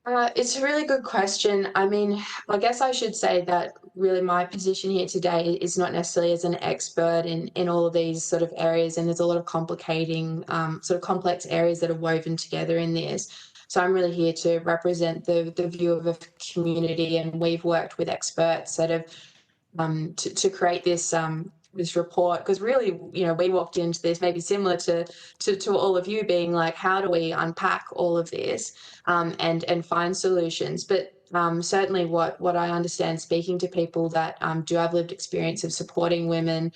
S14: It's a really good question. I mean, I guess I should say that really my position here today is not necessarily as an expert in all of these sort of areas, and there's a lot of complicating, sort of complex areas that are woven together in this. So I'm really here to represent the view of a community, and we've worked with experts that have to create this report, because really, you know, we walked into this maybe similar to all of you being like, how do we unpack all of this and find solutions? But certainly what I understand speaking to people that do have lived experience of supporting women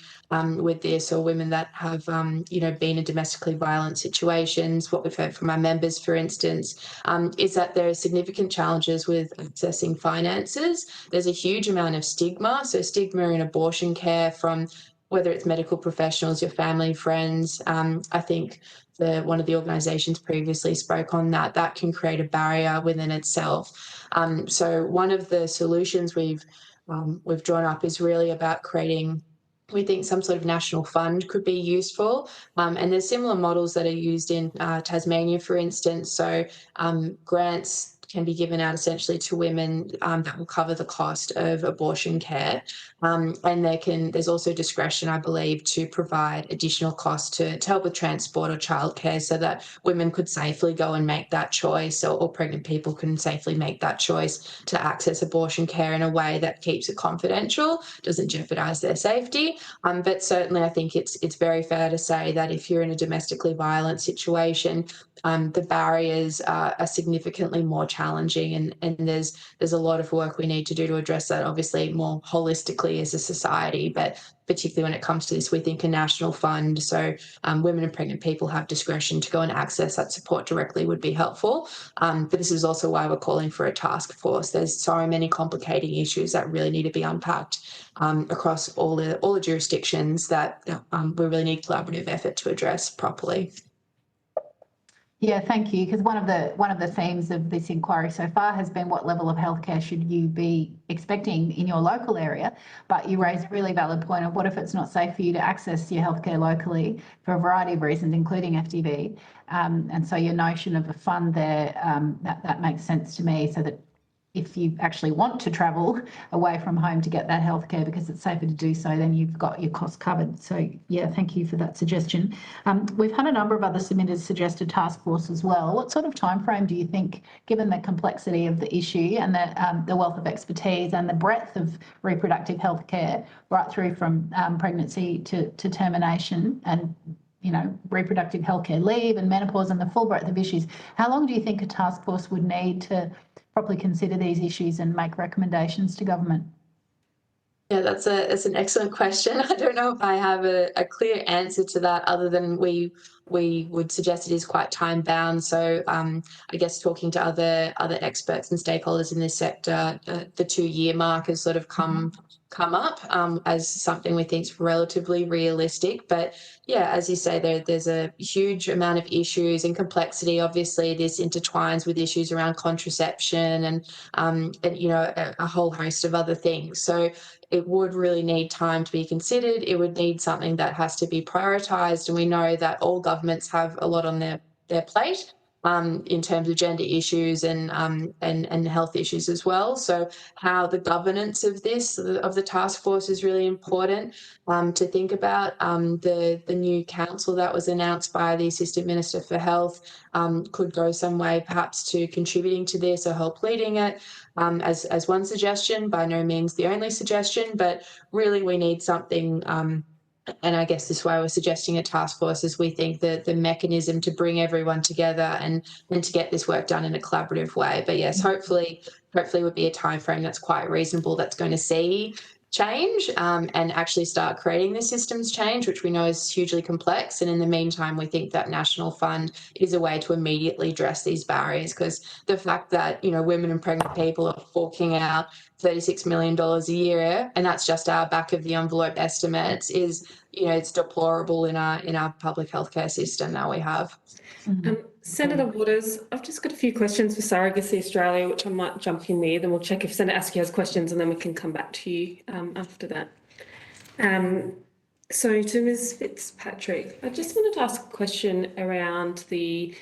S14: with this, or women that have, been in domestically violent situations, what we've heard from our members, for instance, is that there are significant challenges with accessing finances. There's a huge amount of stigma. So stigma in abortion care from whether it's medical professionals, your family, friends. I think one of the organisations previously spoke on that can create a barrier within itself. So one of the solutions we've drawn up is really about creating, we think, some sort of national fund could be useful. And there's similar models that are used in Tasmania, for instance. So grants can be given out essentially to women that will cover the cost of abortion care. And there's also discretion, I believe, to provide additional costs to help with transport or childcare, so that women could safely go and make that choice, or pregnant people can safely make that choice to access abortion care in a way that keeps it confidential, doesn't jeopardise their safety. But certainly I think it's very fair to say that if you're in a domestically violent situation, the barriers are significantly more challenging, and there's a lot of work we need to do to address that, obviously more holistically as a society, but particularly when it comes to this, we think a national fund, so women and pregnant people have discretion to go and access that support directly, would be helpful. But this is also why we're calling for a task force. There's so many complicating issues that really need to be unpacked across all the jurisdictions that we really need collaborative effort to address properly.
S6: Yeah, thank you. Because one of the themes of this inquiry so far has been what level of healthcare should you be expecting in your local area? But you raise a really valid point of what if it's not safe for you to access your healthcare locally for a variety of reasons, including FDV. And so your notion of a fund there, that makes sense to me, so that if you actually want to travel away from home to get that healthcare because it's safer to do so, then you've got your costs covered. So yeah, thank you for that suggestion. We've had a number of other submitters suggested task force as well. What sort of timeframe do you think, given the complexity of the issue and the wealth of expertise and the breadth of reproductive healthcare right through from pregnancy to termination, and reproductive healthcare leave and menopause and the full breadth of issues, how long do you think a task force would need to properly consider these issues and make recommendations to government?
S14: Yeah, that's an excellent question. I don't know if I have a clear answer to that, other than we would suggest it is quite time bound. So I guess talking to other experts and stakeholders in this sector, the 2-year mark has sort of come up as something we think is relatively realistic. But yeah, as you say, there's a huge amount of issues and complexity. Obviously, this intertwines with issues around contraception and a whole host of other things. So it would really need time to be considered. It would need something that has to be prioritised, and we know that all governments have a lot on their plate in terms of gender issues and health issues as well. So how the governance of the task force is really important to think about. The new council that was announced by the Assistant Minister for Health could go some way perhaps to contributing to this or help leading it as one suggestion, by no means the only suggestion, but really we need something. And I guess this way we're suggesting a task force, is we think that the mechanism to bring everyone together and to get this work done in a collaborative way. But yes, hopefully would be a time frame that's quite reasonable, that's going to see change and actually start creating the systems change, which we know is hugely complex. And in the meantime, we think that national fund is a way to immediately address these barriers, because the fact that women and pregnant people are forking out $36 million a year, and that's just our back of the envelope estimates, is it's deplorable in our public healthcare system that we have.
S1: Senator Waters, I've just got a few questions for Surrogacy Australia, which I might jump in with, and we'll check if Senator Askew has questions, and then we can come back to you after that. So to Ms Fitzpatrick, I just wanted to ask a question around the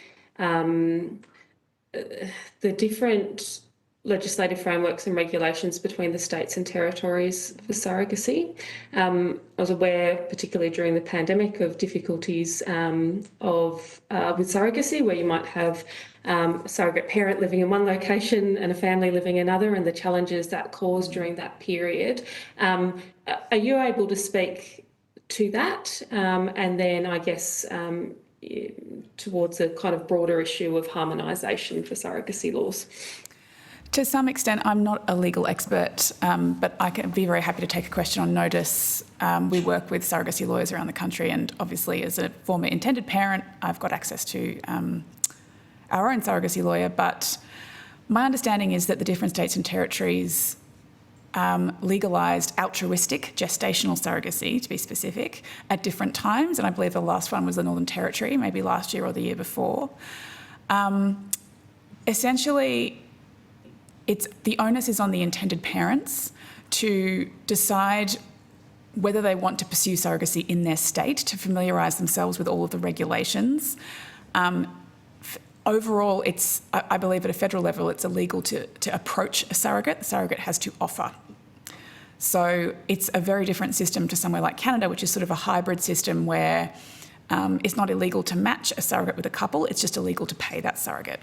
S1: different legislative frameworks and regulations between the states and territories for surrogacy. I was aware, particularly during the pandemic, of difficulties with surrogacy, where you might have a surrogate parent living in one location and a family living in another, and the challenges that caused during that period. Are you able to speak to that? And then I guess towards a kind of broader issue of harmonisation for surrogacy laws.
S15: To some extent, I'm not a legal expert, but I can be very happy to take a question on notice. We work with surrogacy lawyers around the country, and obviously as a former intended parent, I've got access to our own surrogacy lawyer. But my understanding is that the different states and territories legalised altruistic gestational surrogacy, to be specific, at different times. And I believe the last one was the Northern Territory, maybe last year or the year before. Essentially, the onus is on the intended parents to decide whether they want to pursue surrogacy in their state, to familiarise themselves with all of the regulations. Overall, I believe at a federal level, it's illegal to approach a surrogate. The surrogate has to offer. So it's a very different system to somewhere like Canada, which is sort of a hybrid system where it's not illegal to match a surrogate with a couple, it's just illegal to pay that surrogate.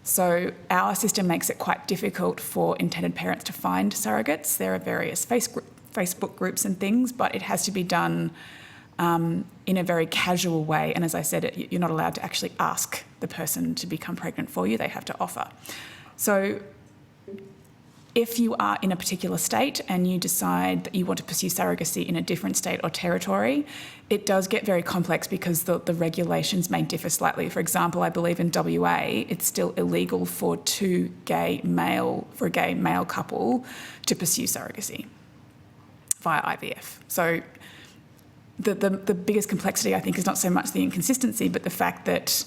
S15: So our system makes it quite difficult for intended parents to find surrogates. There are various Facebook groups and things, but it has to be done in a very casual way. And as I said, you're not allowed to actually ask the person to become pregnant for you. They have to offer. So if you are in a particular state and you decide that you want to pursue surrogacy in a different state or territory, it does get very complex because the regulations may differ slightly. For example, I believe in WA, it's still illegal for a gay male couple to pursue surrogacy via IVF. So the biggest complexity, I think, is not so much the inconsistency, but the fact that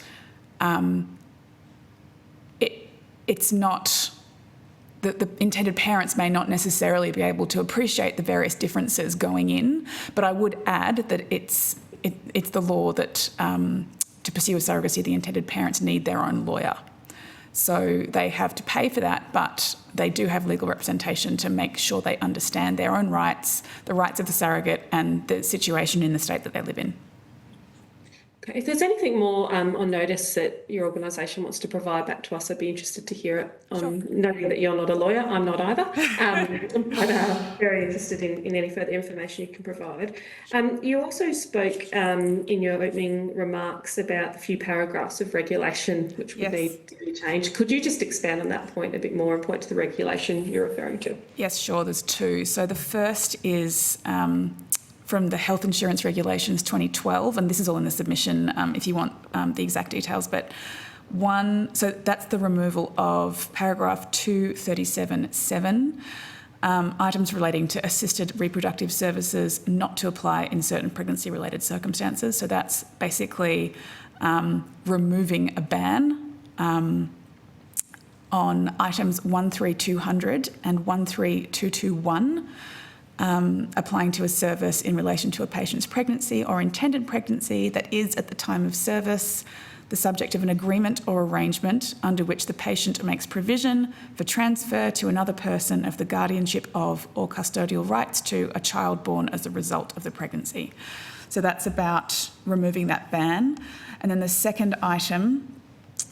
S15: it's not... The intended parents may not necessarily be able to appreciate the various differences going in, but I would add that it's the law that to pursue a surrogacy, the intended parents need their own lawyer. So they have to pay for that, but they do have legal representation to make sure they understand their own rights, the rights of the surrogate, and the situation in the state that they live in.
S1: Okay. If there's anything more on notice that your organisation wants to provide back to us, I'd be interested to hear it. Knowing that you're not a lawyer, I'm not either, but very interested in any further information you can provide. You also spoke in your opening remarks about the few paragraphs of regulation which would need to be changed. Could you just expand on that point a bit more and point to the regulation you're referring to?
S15: Yes, sure. There's two. So the first is from the Health Insurance Regulations 2012, and this is all in the submission if you want the exact details, but so that's the removal of paragraph 237(7), items relating to assisted reproductive services not to apply in certain pregnancy-related circumstances. So that's basically removing a ban on items 13200 and 13221, applying to a service in relation to a patient's pregnancy or intended pregnancy that is at the time of service the subject of an agreement or arrangement under which the patient makes provision for transfer to another person of the guardianship of or custodial rights to a child born as a result of the pregnancy. So that's about removing that ban. And then the second item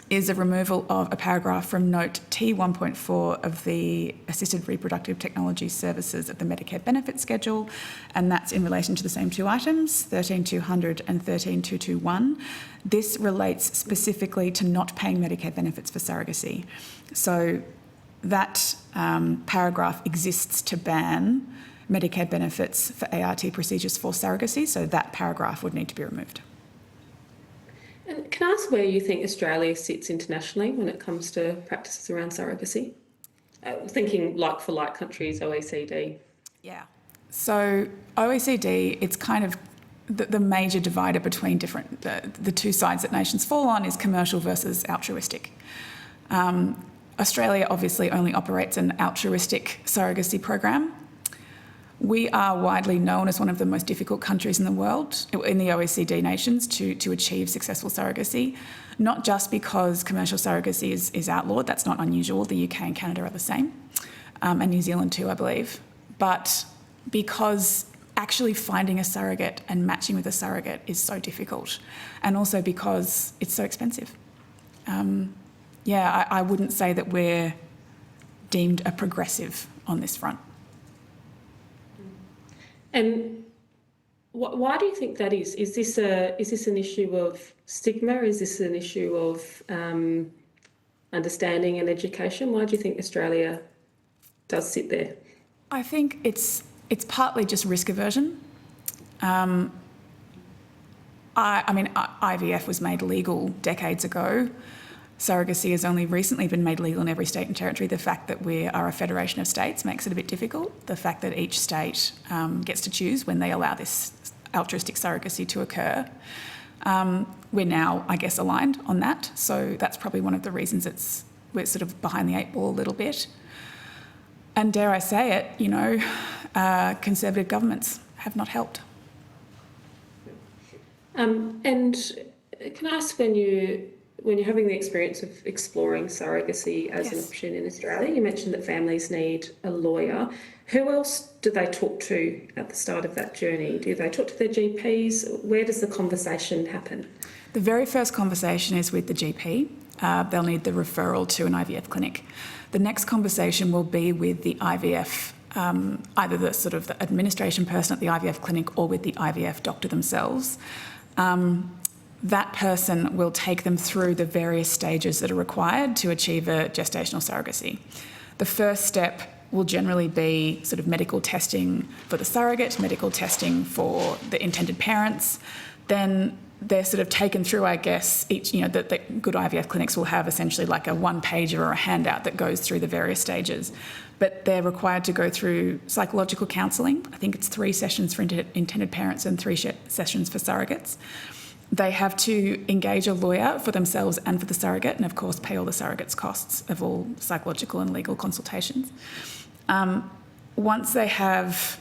S15: is a removal of a paragraph from note T1.4 of the Assisted Reproductive Technology Services of the Medicare Benefit Schedule, and that's in relation to the same two items, 13200 and 13221. This relates specifically to not paying Medicare benefits for surrogacy. So that paragraph exists to ban Medicare benefits for ART procedures for surrogacy, so that paragraph would need to be removed.
S1: And can I ask where you think Australia sits internationally when it comes to practices around surrogacy? Thinking like-for-like countries, OECD.
S15: Yeah. So OECD, it's kind of the major divider between the two sides that nations fall on is commercial versus altruistic. Australia obviously only operates an altruistic surrogacy program. We are widely known as one of the most difficult countries in the world, in the OECD nations, to achieve successful surrogacy, not just because commercial surrogacy is outlawed, that's not unusual, the UK and Canada are the same, and New Zealand too, I believe, but because actually finding a surrogate and matching with a surrogate is so difficult, and also because it's so expensive. I wouldn't say that we're deemed a progressive on this front.
S1: And why do you think that is? Is this an issue of stigma? Is this an issue of understanding and education? Why do you think Australia does sit there?
S15: I think it's partly just risk aversion. I mean, IVF was made legal decades ago. Surrogacy has only recently been made legal in every state and territory. The fact that we are a federation of states makes it a bit difficult. The fact that each state gets to choose when they allow this altruistic surrogacy to occur. We're now, I guess, aligned on that. So that's probably one of the reasons we're sort of behind the 8 ball a little bit. And dare I say it, you know, Conservative governments have not helped.
S1: And can I ask, when you're having the experience of exploring surrogacy as an option in Australia, you mentioned that families need a lawyer. Who else do they talk to at the start of that journey? Do they talk to their GPs? Where does the conversation happen?
S15: The very first conversation is with the GP. They'll need the referral to an IVF clinic. The next conversation will be with the IVF, either the sort of the administration person at the IVF clinic or with the IVF doctor themselves. That person will take them through the various stages that are required to achieve a gestational surrogacy. The first step will generally be sort of medical testing for the surrogate, medical testing for the intended parents. Then they're sort of taken through, I guess, each, you know, the good IVF clinics will have essentially like a 1-pager or a handout that goes through the various stages. But they're required to go through psychological counselling. I think it's 3 sessions for intended parents and 3 sessions for surrogates. They have to engage a lawyer for themselves and for the surrogate, and of course pay all the surrogate's costs of all psychological and legal consultations. Once they have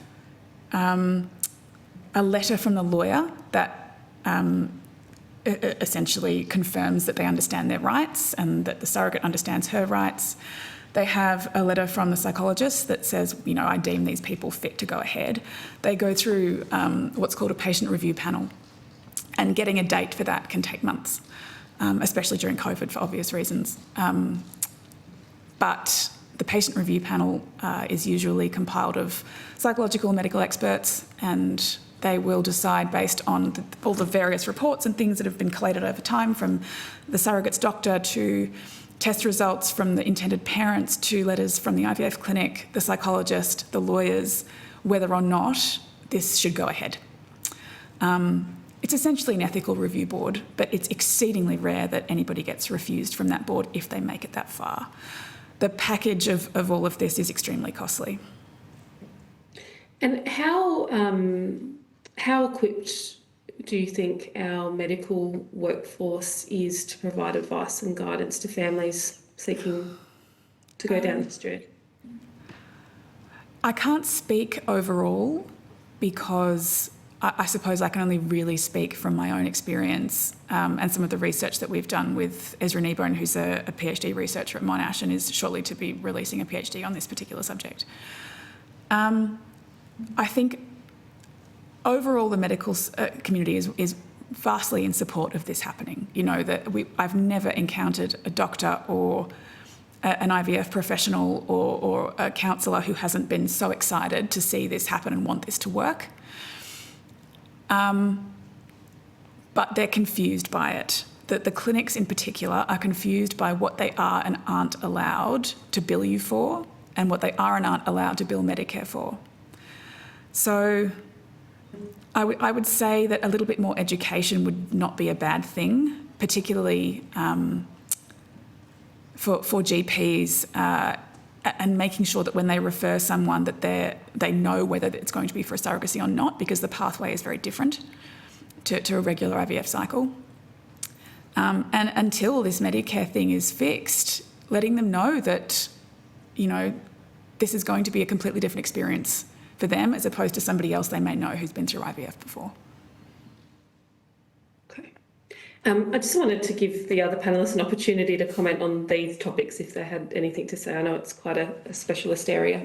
S15: a letter from the lawyer that essentially confirms that they understand their rights and that the surrogate understands her rights, they have a letter from the psychologist that says, you know, I deem these people fit to go ahead. They go through what's called a patient review panel. And getting a date for that can take months, especially during COVID for obvious reasons. But the patient review panel is usually compiled of psychological and medical experts, and they will decide based on all the various reports and things that have been collated over time, from the surrogate's doctor to test results from the intended parents to letters from the IVF clinic, the psychologist, the lawyers, whether or not this should go ahead. It's essentially an ethical review board, but it's exceedingly rare that anybody gets refused from that board if they make it that far. The package of all of this is extremely costly.
S1: And how equipped do you think our medical workforce is to provide advice and guidance to families seeking to go down this journey?
S15: I can't speak overall because I suppose I can only really speak from my own experience and some of the research that we've done with Ezra Kneebone, who's a PhD researcher at Monash and is shortly to be releasing a PhD on this particular subject. I think overall the medical community is vastly in support of this happening. You know, that I've never encountered a doctor or an IVF professional or a counsellor who hasn't been so excited to see this happen and want this to work. But they're confused by it. The clinics in particular are confused by what they are and aren't allowed to bill you for and what they are and aren't allowed to bill Medicare for. So I would say that a little bit more education would not be a bad thing, particularly for GPs, and making sure that when they refer someone that they know whether it's going to be for a surrogacy or not, because the pathway is very different to a regular IVF cycle. And until this Medicare thing is fixed, letting them know that, you know, this is going to be a completely different experience for them as opposed to somebody else they may know who's been through IVF before.
S1: I just wanted to give the other panellists an opportunity to comment on these topics if they had anything to say. I know it's quite a specialist area.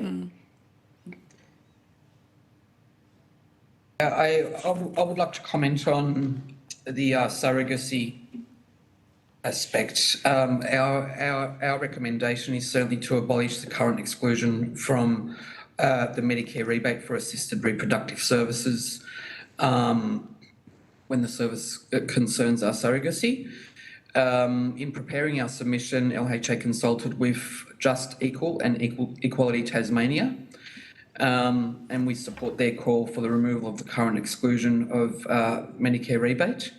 S16: I would like to comment on the surrogacy aspect. Our recommendation is certainly to abolish the current exclusion from the Medicare rebate for assisted reproductive services when the service concerns our surrogacy. In preparing our submission, LHA consulted with Just Equal and Equality Tasmania, and we support their call for the removal of the current exclusion of Medicare rebate.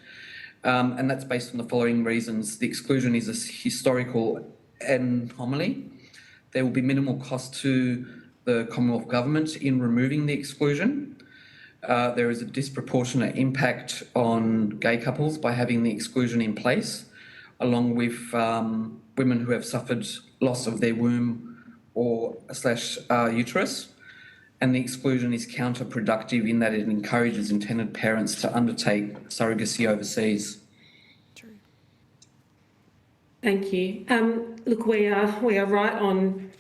S16: And that's based on the following reasons. The exclusion is a historical anomaly. There will be minimal cost to the Commonwealth Government in removing the exclusion. There is a disproportionate impact on gay couples by having the exclusion in place, along with women who have suffered loss of their womb or uterus. And the exclusion is counterproductive in that it encourages intended parents to undertake surrogacy overseas.
S15: True.
S1: Thank you. Look, we are right on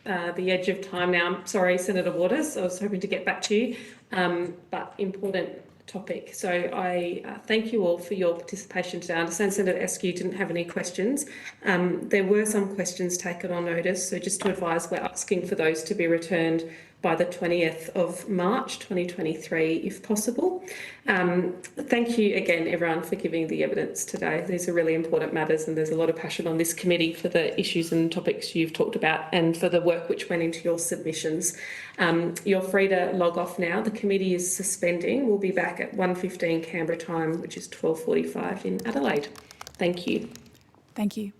S1: the edge of time now. I'm sorry, Senator Waters, I was hoping to get back to you, but important topic. So I thank you all for your participation today. I understand Senator Askew didn't have any questions. There were some questions taken on notice, so just to advise, we're asking for those to be returned by the 20th of March 2023, if possible. Thank you again, everyone, for giving the evidence today. These are really important matters, and there's a lot of passion on this committee for the issues and topics you've talked about and for the work which went into your submissions. You're free to log off now. The committee is suspending. We'll be back at 1:15 Canberra time, which is 12:45 in Adelaide. Thank you.
S15: Thank you.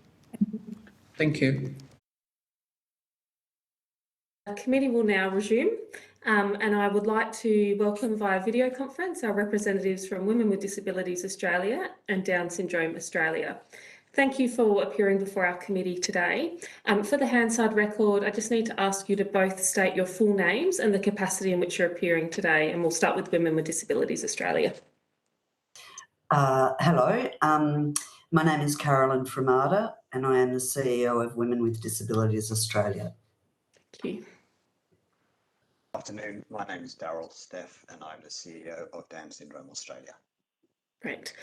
S16: Thank you.
S1: The committee will now resume, and I would like to welcome via video conference our representatives from Women with Disabilities Australia and Down Syndrome Australia. Thank you for appearing before our committee today. For the Hansard record, I just need to ask you to both state your full names and the capacity in which you're appearing today, and we'll start with Women with Disabilities Australia.
S18: Hello, my name is Carolyn Framada and I am the CEO of Women with Disabilities Australia.
S1: Thank you.
S19: Good afternoon, my name is Daryl Steff and I'm the CEO of Down Syndrome Australia.
S1: Great.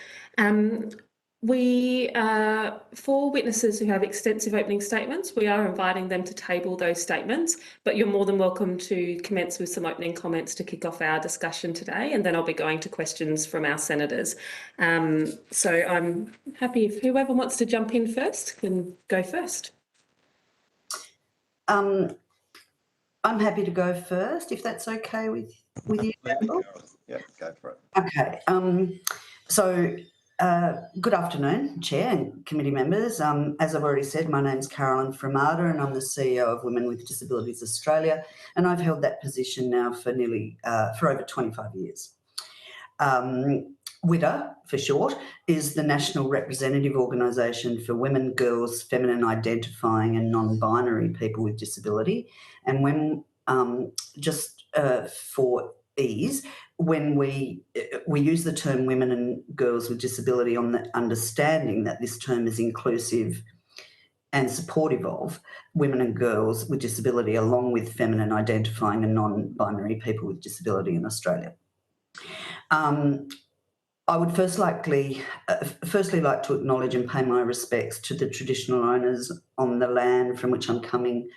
S1: For witnesses who have extensive opening statements, we are inviting them to table those statements, but you're more than welcome to commence with some opening comments to kick off our discussion today, and then I'll be going to questions from our senators. So I'm happy if whoever wants to jump in first can go first.
S18: I'm happy to go first, if that's okay with you.
S19: Yeah, go for it.
S18: Okay. Good afternoon, Chair and committee members. As I've already said, my name's Carolyn Framada and I'm the CEO of Women with Disabilities Australia, and I've held that position now for for over 25 years. WIDA, for short, is the National Representative Organisation for Women, Girls, Feminine Identifying and Non-Binary People with Disability. And when, for ease, when we use the term women and girls with disability on the understanding that this term is inclusive and supportive of women and girls with disability, along with feminine identifying and non-binary people with disability in Australia. I would firstly like to acknowledge and pay my respects to the traditional owners on the land from which I'm coming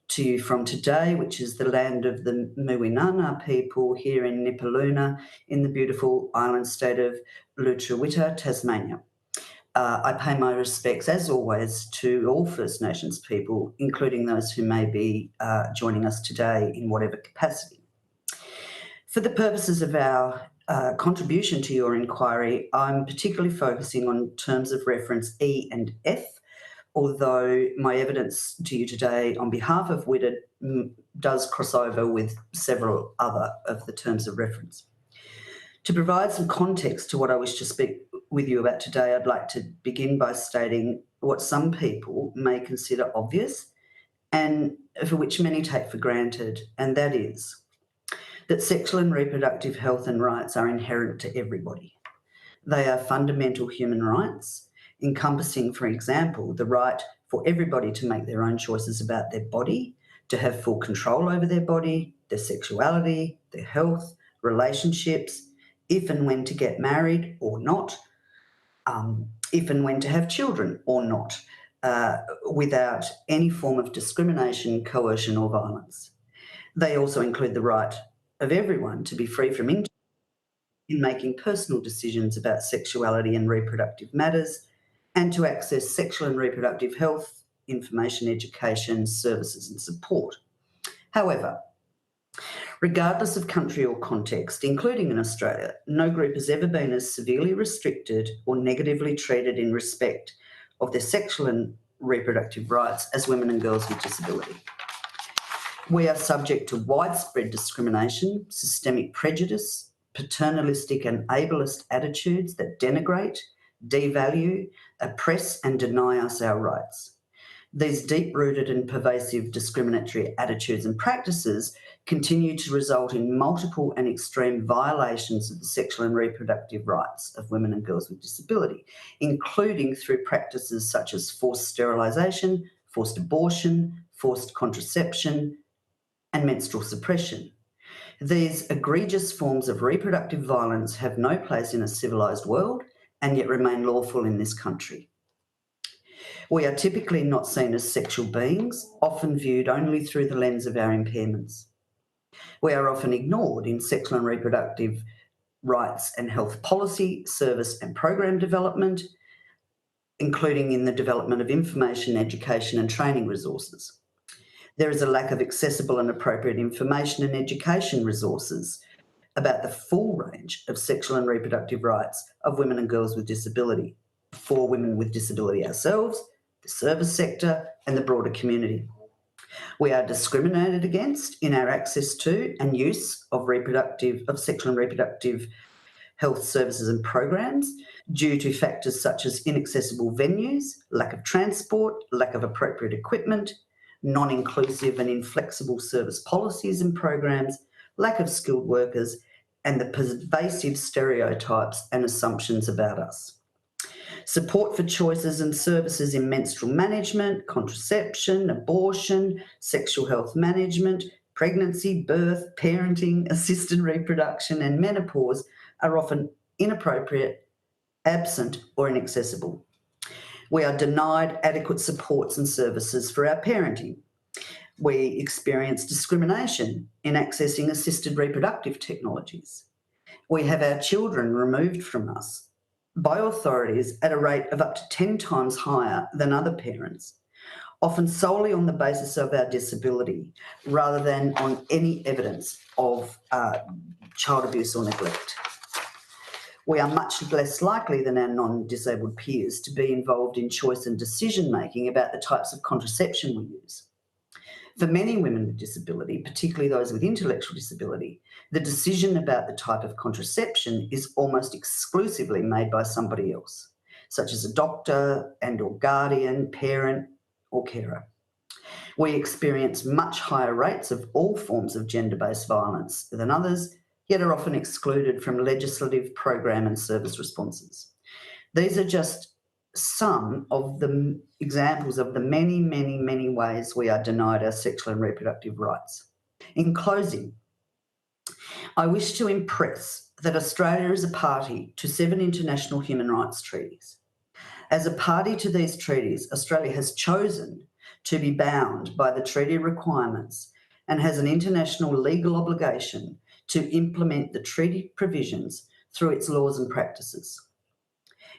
S18: to you from today, which is the land of the Muwinana people here in Nipaluna in the beautiful island state of Lutruwita, Tasmania. I pay my respects, as always, to all First Nations people, including those who may be joining us today in whatever capacity. For the purposes of our contribution to your inquiry, I'm particularly focusing on terms of reference E and F, although my evidence to you today on behalf of WIDA does cross over with several other of the terms of reference. To provide some context to what I wish to speak with you about today, I'd like to begin by stating what some people may consider obvious and for which many take for granted, and that is that sexual and reproductive health and rights are inherent to everybody. They are fundamental human rights, encompassing, for example, the right for everybody to make their own choices about their body, to have full control over their body, their sexuality, their health, relationships, if and when to get married or not, if and when to have children or not, without any form of discrimination, coercion or violence. They also include the right of everyone to be free from in making personal decisions about sexuality and reproductive matters, and to access sexual and reproductive health, information, education, services and support. However, regardless of country or context, including in Australia, no group has ever been as severely restricted or negatively treated in respect of their sexual and reproductive rights as women and girls with disability. We are subject to widespread discrimination, systemic prejudice, paternalistic and ableist attitudes that denigrate, devalue, oppress and deny us our rights. These deep-rooted and pervasive discriminatory attitudes and practices continue to result in multiple and extreme violations of the sexual and reproductive rights of women and girls with disability, including through practices such as forced sterilisation, forced abortion, forced contraception, and menstrual suppression. These egregious forms of reproductive violence have no place in a civilised world and yet remain lawful in this country. We are typically not seen as sexual beings, often viewed only through the lens of our impairments. We are often ignored in sexual and reproductive rights and health policy, service and program development, including in the development of information, education and training resources. There is a lack of accessible and appropriate information and education resources about the full range of sexual and reproductive rights of women and girls with disability, for women with disability ourselves, the service sector and the broader community. We are discriminated against in our access to and use of sexual and reproductive health services and programs due to factors such as inaccessible venues, lack of transport, lack of appropriate equipment, non-inclusive and inflexible service policies and programs, lack of skilled workers, and the pervasive stereotypes and assumptions about us. Support for choices and services in menstrual management, contraception, abortion, sexual health management, pregnancy, birth, parenting, assisted reproduction and menopause are often inappropriate, absent or inaccessible. We are denied adequate supports and services for our parenting. We experience discrimination in accessing assisted reproductive technologies. We have our children removed from us by authorities at a rate of up to 10 times higher than other parents, often solely on the basis of our disability rather than on any evidence of child abuse or neglect. We are much less likely than our non-disabled peers to be involved in choice and decision-making about the types of contraception we use. For many women with disability, particularly those with intellectual disability, the decision about the type of contraception is almost exclusively made by somebody else, such as a doctor and/or guardian, parent or carer. We experience much higher rates of all forms of gender-based violence than others, yet are often excluded from legislative program and service responses. These are just some of the examples of the many, many, many ways we are denied our sexual and reproductive rights. In closing, I wish to impress that Australia is a party to 7 international human rights treaties. As a party to these treaties, Australia has chosen to be bound by the treaty requirements and has an international legal obligation to implement the treaty provisions through its laws and practices.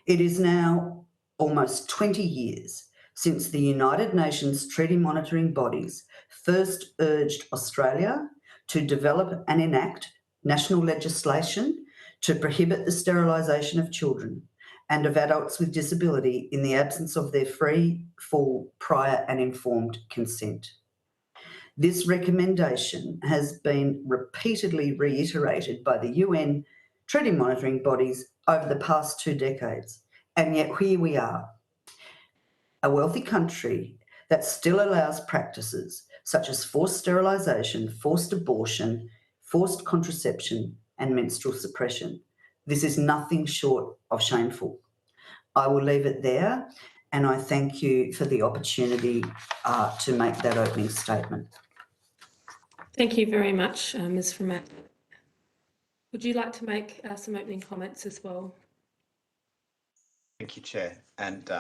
S18: It is now almost 20 years since the United Nations treaty monitoring bodies first urged Australia to develop and enact national legislation to prohibit the sterilisation of children and of adults with disability in the absence of their free, full, prior and informed consent. This recommendation has been repeatedly reiterated by the UN treaty monitoring bodies over the past 2 decades. And yet here we are, a wealthy country that still allows practices such as forced sterilisation, forced abortion, forced contraception and menstrual suppression. This is nothing short of shameful. I will leave it there and I thank you for the opportunity to make that opening statement.
S1: Thank you very much, Ms. Framat. Would you like to make some opening comments as well?
S19: Thank you, Chair, and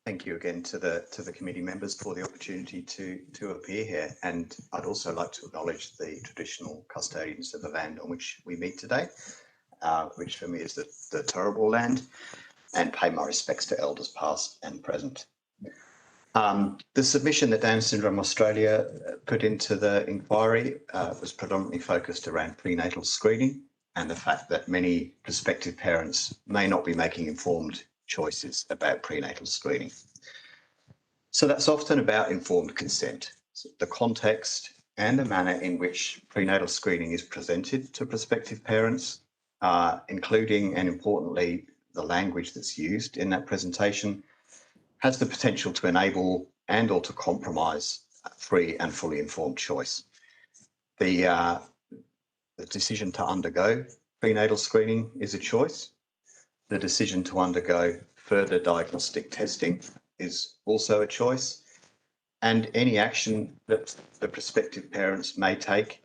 S19: thank you again to the committee members for the opportunity to appear here. And I'd also like to acknowledge the traditional custodians of the land on which we meet today, which for me is the Turrbal land. and pay my respects to elders past and present. The submission that Down Syndrome Australia put into the inquiry was predominantly focused around prenatal screening and the fact that many prospective parents may not be making informed choices about prenatal screening. So that's often about informed consent, the context and the manner in which prenatal screening is presented to prospective parents, including and importantly, the language that's used in that presentation has the potential to enable and or to compromise free and fully informed choice. The decision to undergo prenatal screening is a choice. The decision to undergo further diagnostic testing is also a choice. And any action that the prospective parents may take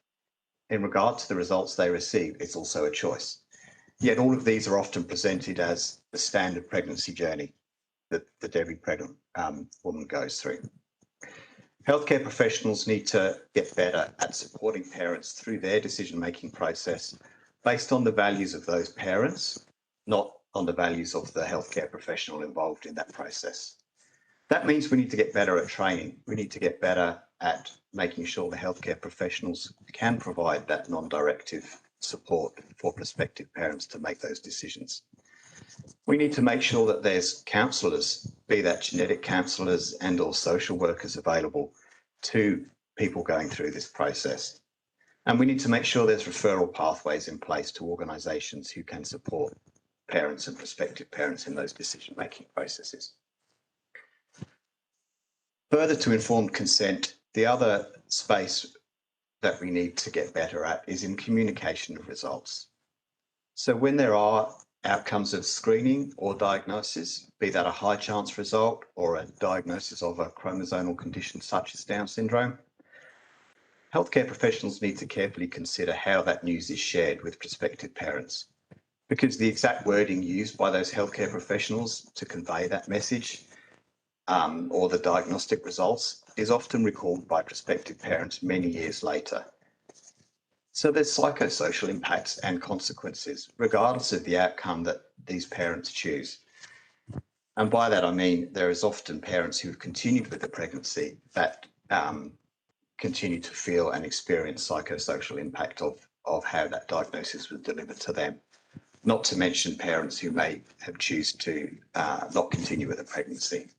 S19: in regard to the results they receive is also a choice. Yet all of these are often presented as the standard pregnancy journey that every pregnant woman goes through. Healthcare professionals need to get better at supporting parents through their decision-making process based on the values of those parents, not on the values of the healthcare professional involved in that process. That means we need to get better at training. We need to get better at making sure the healthcare professionals can provide that non-directive support for prospective parents to make those decisions. We need to make sure that there's counsellors, be that genetic counsellors and or social workers available to people going through this process. And we need to make sure there's referral pathways in place to organisations who can support parents and prospective parents in those decision-making processes. Further to informed consent, the other space that we need to get better at is in communication of results. So when there are outcomes of screening or diagnosis, be that a high chance result or a diagnosis of a chromosomal condition such as Down syndrome, healthcare professionals need to carefully consider how that news is shared with prospective parents, because the exact wording used by those healthcare professionals to convey that message or the diagnostic results is often recalled by prospective parents many years later. So there's psychosocial impacts and consequences, regardless of the outcome that these parents choose. And by that, I mean, there is often parents who have continued with the pregnancy that continue to feel and experience psychosocial impact of how that diagnosis was delivered to them. Not to mention parents who may have chosen to not continue with the pregnancy.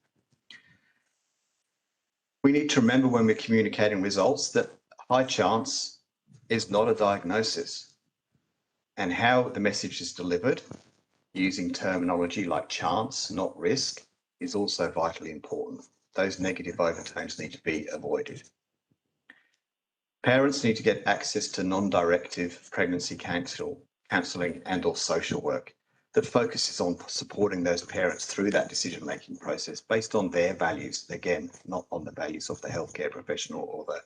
S19: We need to remember when we're communicating results that high chance is not a diagnosis, and how the message is delivered using terminology like chance, not risk, is also vitally important. Those negative overtones need to be avoided. Parents need to get access to non-directive pregnancy counselling and or social work that focuses on supporting those parents through that decision-making process based on their values, again, not on the values of the healthcare professional or the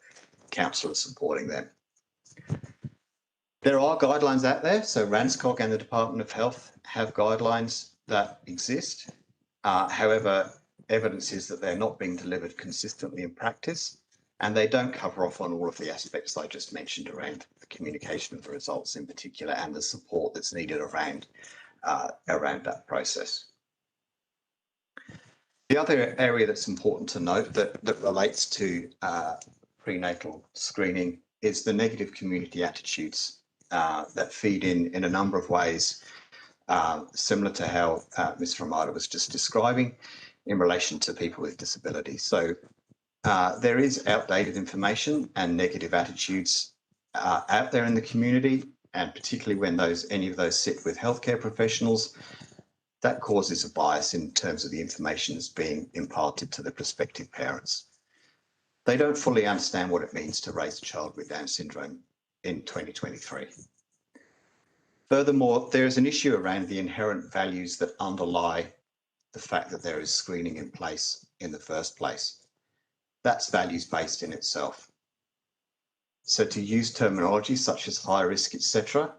S19: counsellor supporting them. There are guidelines out there, so RANZCOG and the Department of Health have guidelines that exist. However, evidence is that they're not being delivered consistently in practice, and they don't cover off on all of the aspects I just mentioned around the communication of the results in particular and the support that's needed around that process. The other area that's important to note that relates to prenatal screening is the negative community attitudes that feed in a number of ways, similar to how Ms. Ramada was just describing in relation to people with disabilities. So there is outdated information and negative attitudes out there in the community, and particularly when any of those sit with healthcare professionals, that causes a bias in terms of the information that's being imparted to the prospective parents. They don't fully understand what it means to raise a child with Down syndrome in 2023. Furthermore, there is an issue around the inherent values that underlie the fact that there is screening in place in the first place. That's values-based in itself. So to use terminology such as high risk, etc.,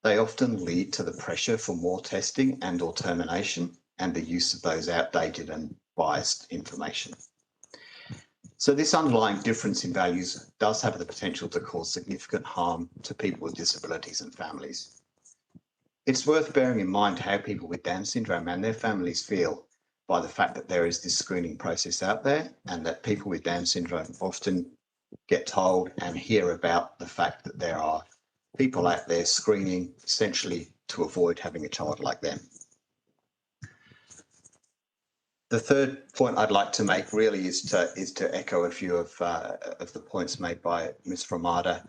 S19: they often lead to the pressure for more testing and or termination and the use of those outdated and biased information. So this underlying difference in values does have the potential to cause significant harm to people with disabilities and families. It's worth bearing in mind how people with Down syndrome and their families feel by the fact that there is this screening process out there, and that people with Down syndrome often get told and hear about the fact that there are people out there screening essentially to avoid having a child like them. The third point I'd like to make really is to echo a few of the points made by Ms. Ramada,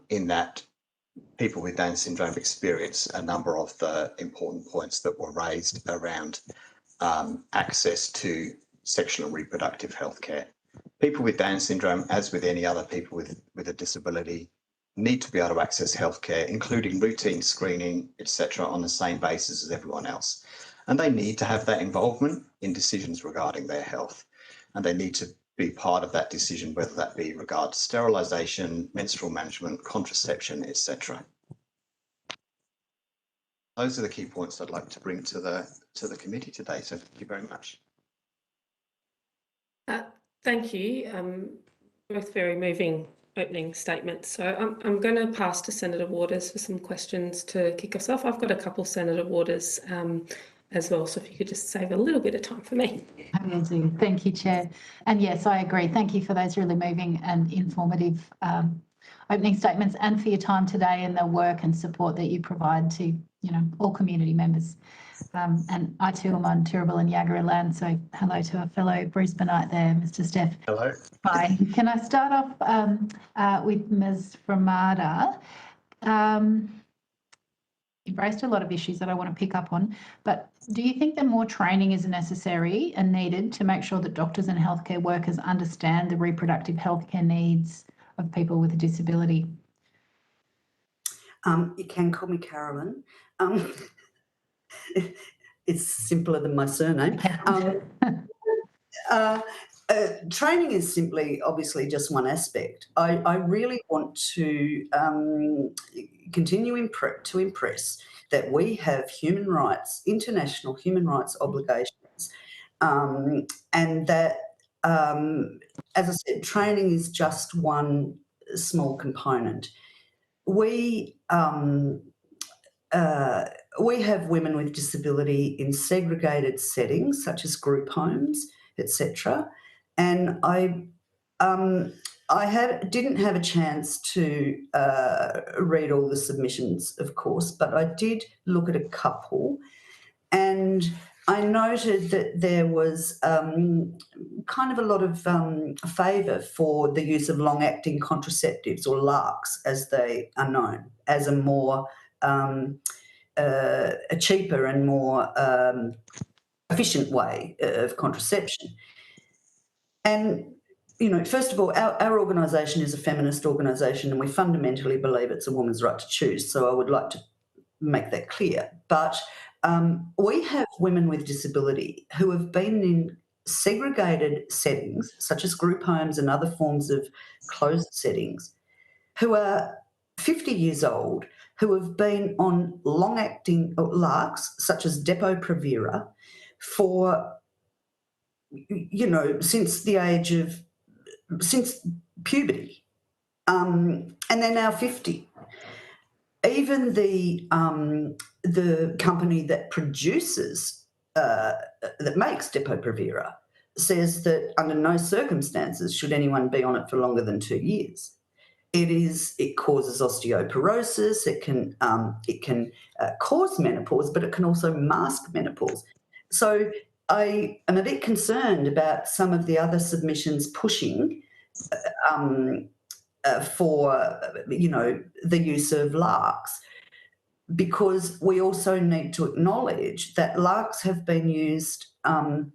S19: in that people with Down syndrome experience a number of the important points that were raised around access to sexual and reproductive health care. People with Down syndrome, as with any other people with a disability, need to be able to access healthcare, including routine screening, etc., on the same basis as everyone else. And they need to have that involvement in decisions regarding their health. And they need to be part of that decision, whether that be regard to sterilisation, menstrual management, contraception, etc. Those are the key points I'd like to bring to the committee today. So thank you very much.
S1: Thank you. Both very moving opening statements. So I'm going to pass to Senator Waters for some questions to kick us off. I've got a couple, Senator Waters, as well. So if you could just save a little bit of time for me.
S6: Amazing. Thank you, Chair. And yes, I agree. Thank you for those really moving and informative opening statements, and for your time today and the work and support that you provide to, all community members. And I too am on Turrbal and Yagara land, so hello to a fellow Brisbaneite there, Mr. Steph.
S19: Hello.
S6: Hi. Can I start off with Ms. Ramada? You've raised a lot of issues that I want to pick up on, but do you think that more training is necessary and needed to make sure that doctors and healthcare workers understand the reproductive healthcare needs of people with a disability?
S18: You can call me Carolyn. It's simpler than my surname. Training is simply, obviously, just one aspect. I really want to continue to impress that we have human rights, international human rights obligations, and that, as I said, training is just one small component. We have women with disability in segregated settings, such as group homes, etc. And I didn't have a chance to read all the submissions, of course, but I did look at a couple, and I noted that there was kind of a lot of favour for the use of long-acting contraceptives, or LARCs as they are known, as a more a cheaper and more efficient way of contraception. And, first of all, our organisation is a feminist organisation, and we fundamentally believe it's a woman's right to choose. So I would like to make that clear. But we have women with disability who have been in segregated settings, such as group homes and other forms of closed settings, who are 50 years old, who have been on long-acting LARCs, such as Depo-Provera, for, since puberty, and they're now 50. Even the company that produces, that makes Depo-Provera, says that under no circumstances should anyone be on it for longer than 2 years. It causes osteoporosis. It can cause menopause, but it can also mask menopause. So I am a bit concerned about some of the other submissions pushing for the use of LARCs, because we also need to acknowledge that LARCs have been used on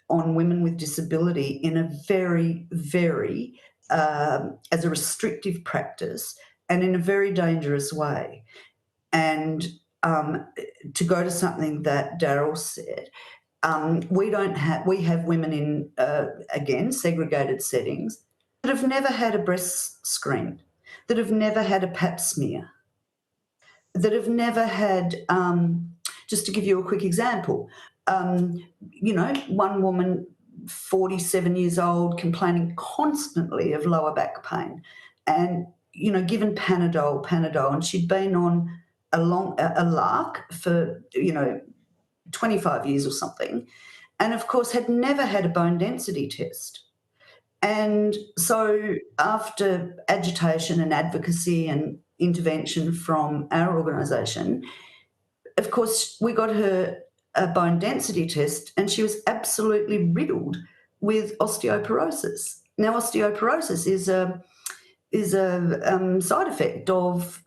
S18: women with disability in a very, very as a restrictive practice and in a very dangerous way. And to go to something that Daryl said, we have women in, again, segregated settings that have never had a breast screen, that have never had a pap smear, that have never had, just to give you a quick example, one woman, 47 years old, complaining constantly of lower back pain, and given Panadol, and she'd been on a lark for, 25 years or something, and of course had never had a bone density test. And so after agitation and advocacy and intervention from our organisation, of course, we got her a bone density test and she was absolutely riddled with osteoporosis. Now, osteoporosis is a side effect of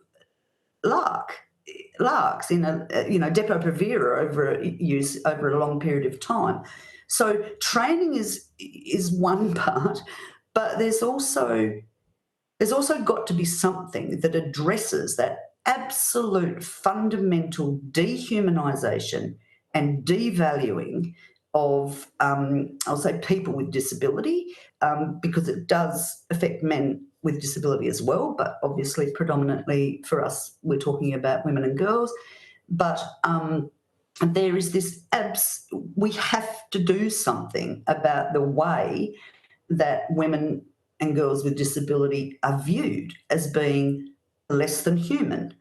S18: larks in Depo-Provera use over a long period of time. So training is one part, but there's also got to be something that addresses that absolute fundamental dehumanisation and devaluing of, I'll say, people with disability, because it does affect men with disability as well, but obviously predominantly for us, we're talking about women and girls. But there is this, we have to do something about the way that women and girls with disability are viewed as being less than human,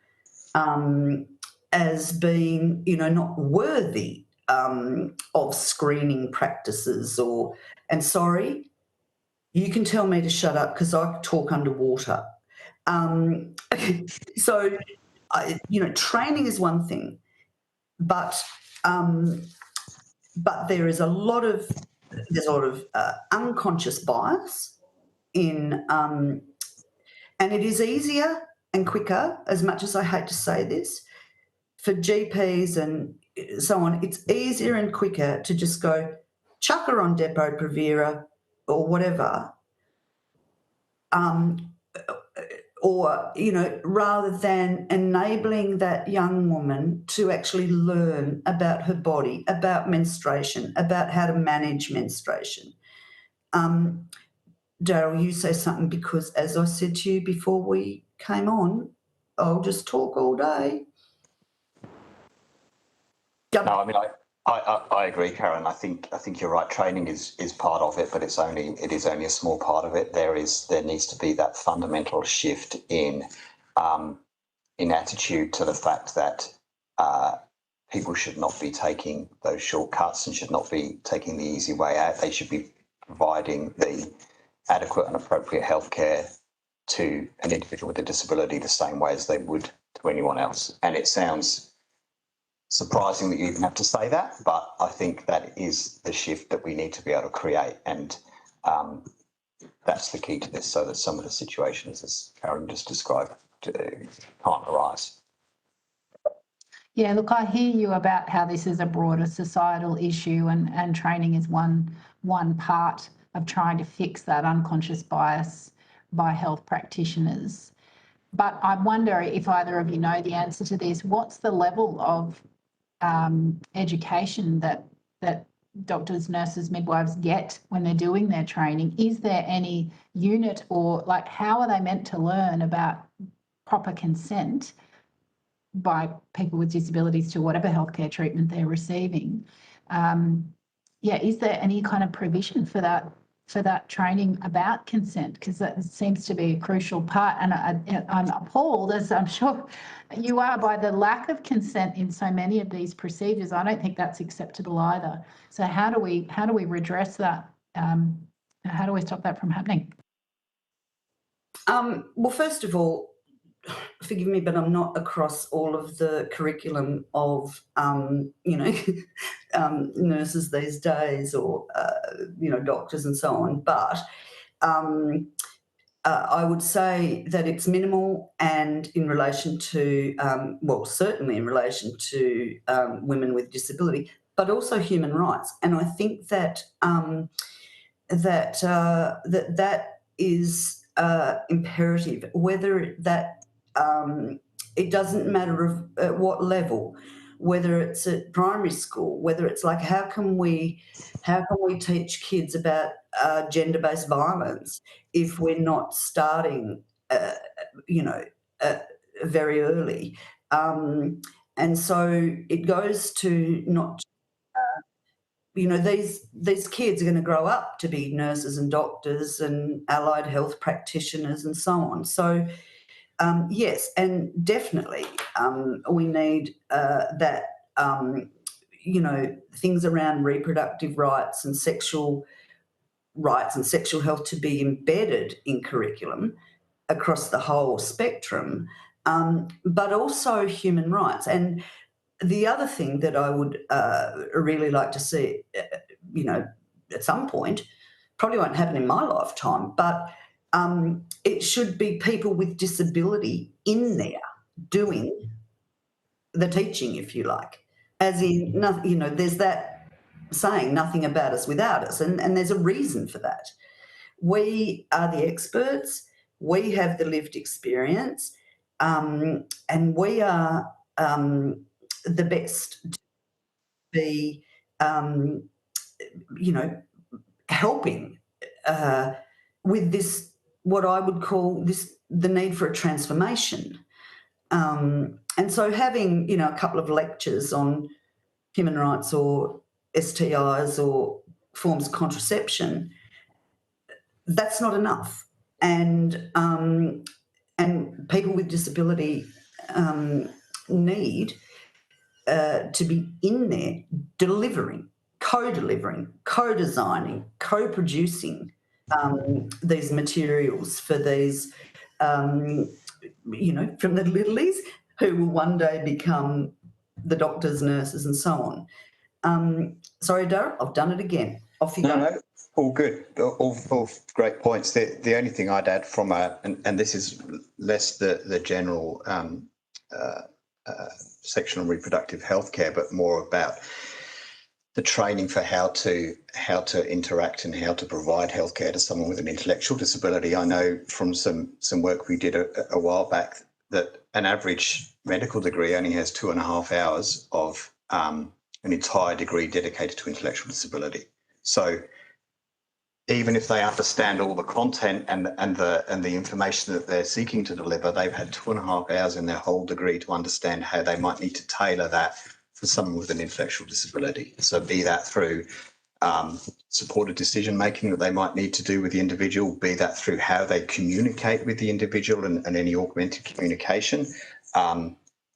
S18: as being, not worthy of screening practices and sorry, you can tell me to shut up because I talk underwater. So, training is one thing, but there is a lot of unconscious bias in, and it is easier and quicker, as much as I hate to say this, for GPs and so on, it's easier and quicker to just go chuck her on Depo-Provera or whatever, or, rather than enabling that young woman to actually learn about her body, about menstruation, about how to manage menstruation. Daryl, you say something, because as I said to you before we came on, I'll just talk all day.
S19: No, I mean, I agree, Karen. I think you're right. Training is part of it, but it is only a small part of it. There needs to be that fundamental shift in attitude to the fact that people should not be taking those shortcuts and should not be taking the easy way out. They should be providing the adequate and appropriate healthcare to an individual with a disability the same way as they would to anyone else. And it sounds surprising that you even have to say that, but I think that is the shift that we need to be able to create, and that's the key to this, so that some of the situations, as Karen just described, can't arise.
S6: Yeah, look, I hear you about how this is a broader societal issue, and training is one part of trying to fix that unconscious bias by health practitioners. But I wonder if either of you know the answer to this. What's the level of education that doctors, nurses, midwives get when they're doing their training? Is there any unit, or how are they meant to learn about proper consent by people with disabilities to whatever healthcare treatment they're receiving? Is there any kind of provision for that training about consent? Because that seems to be a crucial part, and I'm appalled, as I'm sure you are, by the lack of consent in so many of these procedures. I don't think that's acceptable either. So how do we redress that? How do we stop that from happening?
S18: Well, first of all, forgive me, but I'm not across all of the curriculum of, nurses these days, or, doctors and so on. But I would say that it's minimal, and in relation to, certainly in relation to women with disability, but also human rights. And I think that that is imperative, whether that it doesn't matter at what level, whether it's at primary school, whether it's how can we teach kids about gender-based violence if we're not starting, very early. And so it goes to not, these kids are going to grow up to be nurses and doctors and allied health practitioners and so on. So Yes, and definitely we need that, things around reproductive rights and sexual health to be embedded in curriculum across the whole spectrum, but also human rights. And the other thing that I would really like to see, at some point, probably won't happen in my lifetime, but it should be people with disability in there doing the teaching, if you like. As in, there's that saying, nothing about us without us, and there's a reason for that. We are the experts, we have the lived experience, and we are the best to be, helping with this, what I would call the need for a transformation. And so having, a couple of lectures on human rights or STIs or forms of contraception, that's not enough. And people with disability need to be in there delivering, co-delivering, co-designing, co-producing these materials for these, from the littlies who will one day become the doctors, nurses, and so on. Sorry, Darryl, I've done it again. Off you go.
S19: No, all good. All great points. The only thing I'd add from and this is less the general section on reproductive health care, but more about the training for how to interact and how to provide healthcare to someone with an intellectual disability. I know from some work we did a while back that an average medical degree only has 2.5 hours of an entire degree dedicated to intellectual disability. So even if they understand all the content and the information that they're seeking to deliver, they've had 2.5 hours in their whole degree to understand how they might need to tailor that for someone with an intellectual disability. So be that through supported decision making that they might need to do with the individual, be that through how they communicate with the individual and any augmented communication.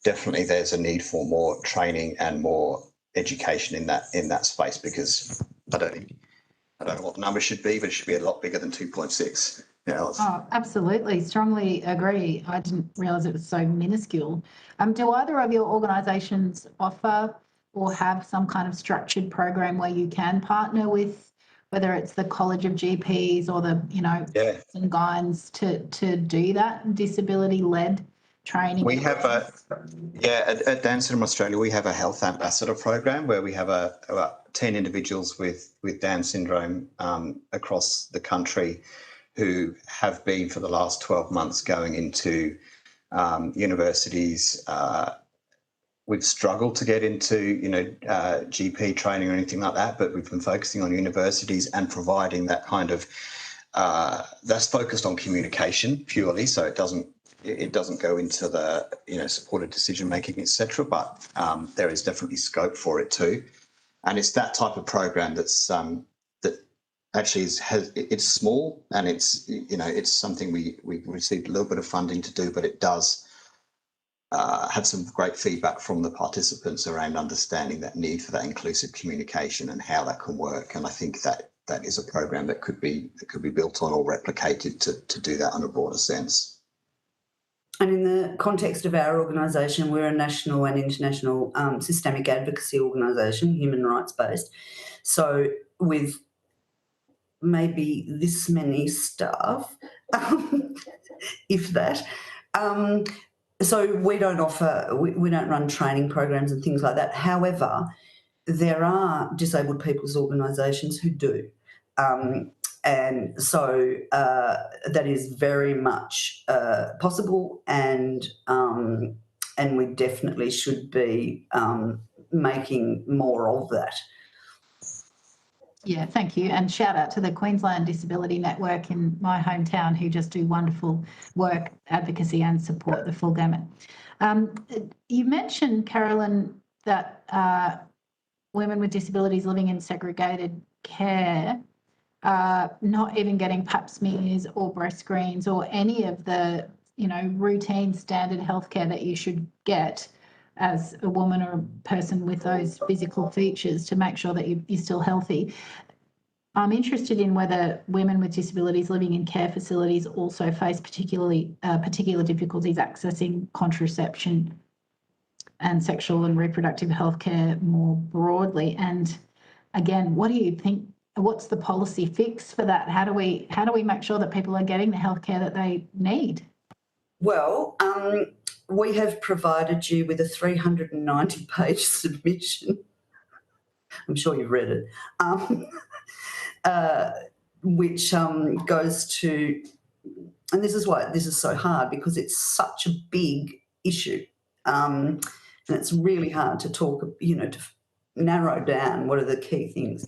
S19: Definitely there's a need for more training and more education in that space, because I don't know what the number should be, but it should be a lot bigger than 2.6.
S6: Oh, absolutely. Strongly agree. I didn't realise it was so minuscule. Do either of your organisations offer or have some kind of structured program where you can partner with, whether it's the College of GPs or the, and gynes to do that disability-led training?
S19: We have at Down Syndrome Australia, we have a health ambassador program where we have about 10 individuals with Down syndrome across the country who have been for the last 12 months going into universities. We've struggled to get into, GP training or anything like that, but we've been focusing on universities and providing that kind of, that's focused on communication purely, so it doesn't go into the, supported decision making, etc. But there is definitely scope for it too, and it's that type of program that's that actually it's small and it's it's something we received a little bit of funding to do, but it does have some great feedback from the participants around understanding that need for that inclusive communication and how that can work. And I think that is a program that could be built on or replicated to do that in a broader sense.
S18: And in the context of our organisation, we're a national and international systemic advocacy organisation, human rights based. So with maybe this many staff, if that. So we don't offer, we don't run training programs and things like that. However, there are disabled people's organisations who do. And so that is very much possible, and we definitely should be making more of that.
S6: Yeah, thank you. And shout out to the Queensland Disability Network in my hometown who just do wonderful work, advocacy and support, the full gamut. You mentioned, Carolyn, that women with disabilities living in segregated care not even getting pap smears or breast screens or any of the routine standard healthcare that you should get as a woman or a person with those physical features to make sure that you're still healthy. I'm interested in whether women with disabilities living in care facilities also face particular difficulties accessing contraception and sexual and reproductive health care more broadly. And again, what do you think? What's the policy fix for that? How do we make sure that people are getting the healthcare that they need?
S18: Well, we have provided you with a 390-page submission. I'm sure you've read it, which goes to, and this is why this is so hard, because it's such a big issue, and it's really hard to talk, to narrow down what are the key things.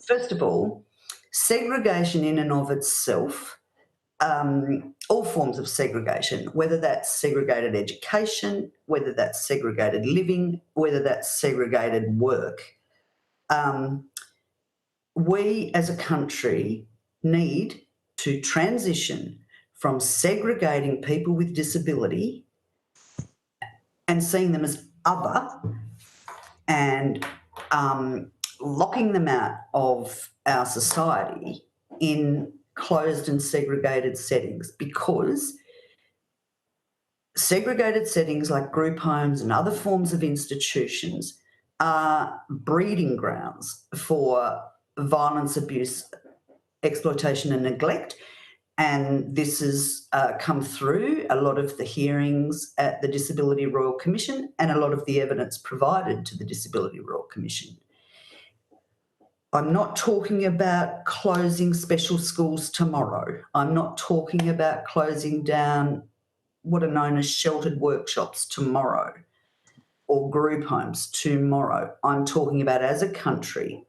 S18: First of all, segregation in and of itself, all forms of segregation, whether that's segregated education, whether that's segregated living, whether that's segregated work, we as a country need to transition from segregating people with disability and seeing them as other and locking them out of our society in closed and segregated settings, because segregated settings like group homes and other forms of institutions are breeding grounds for violence, abuse, exploitation and neglect. And this has come through a lot of the hearings at the Disability Royal Commission and a lot of the evidence provided to the Disability Royal Commission. I'm not talking about closing special schools tomorrow. I'm not talking about closing down what are known as sheltered workshops tomorrow or group homes tomorrow. I'm talking about, as a country,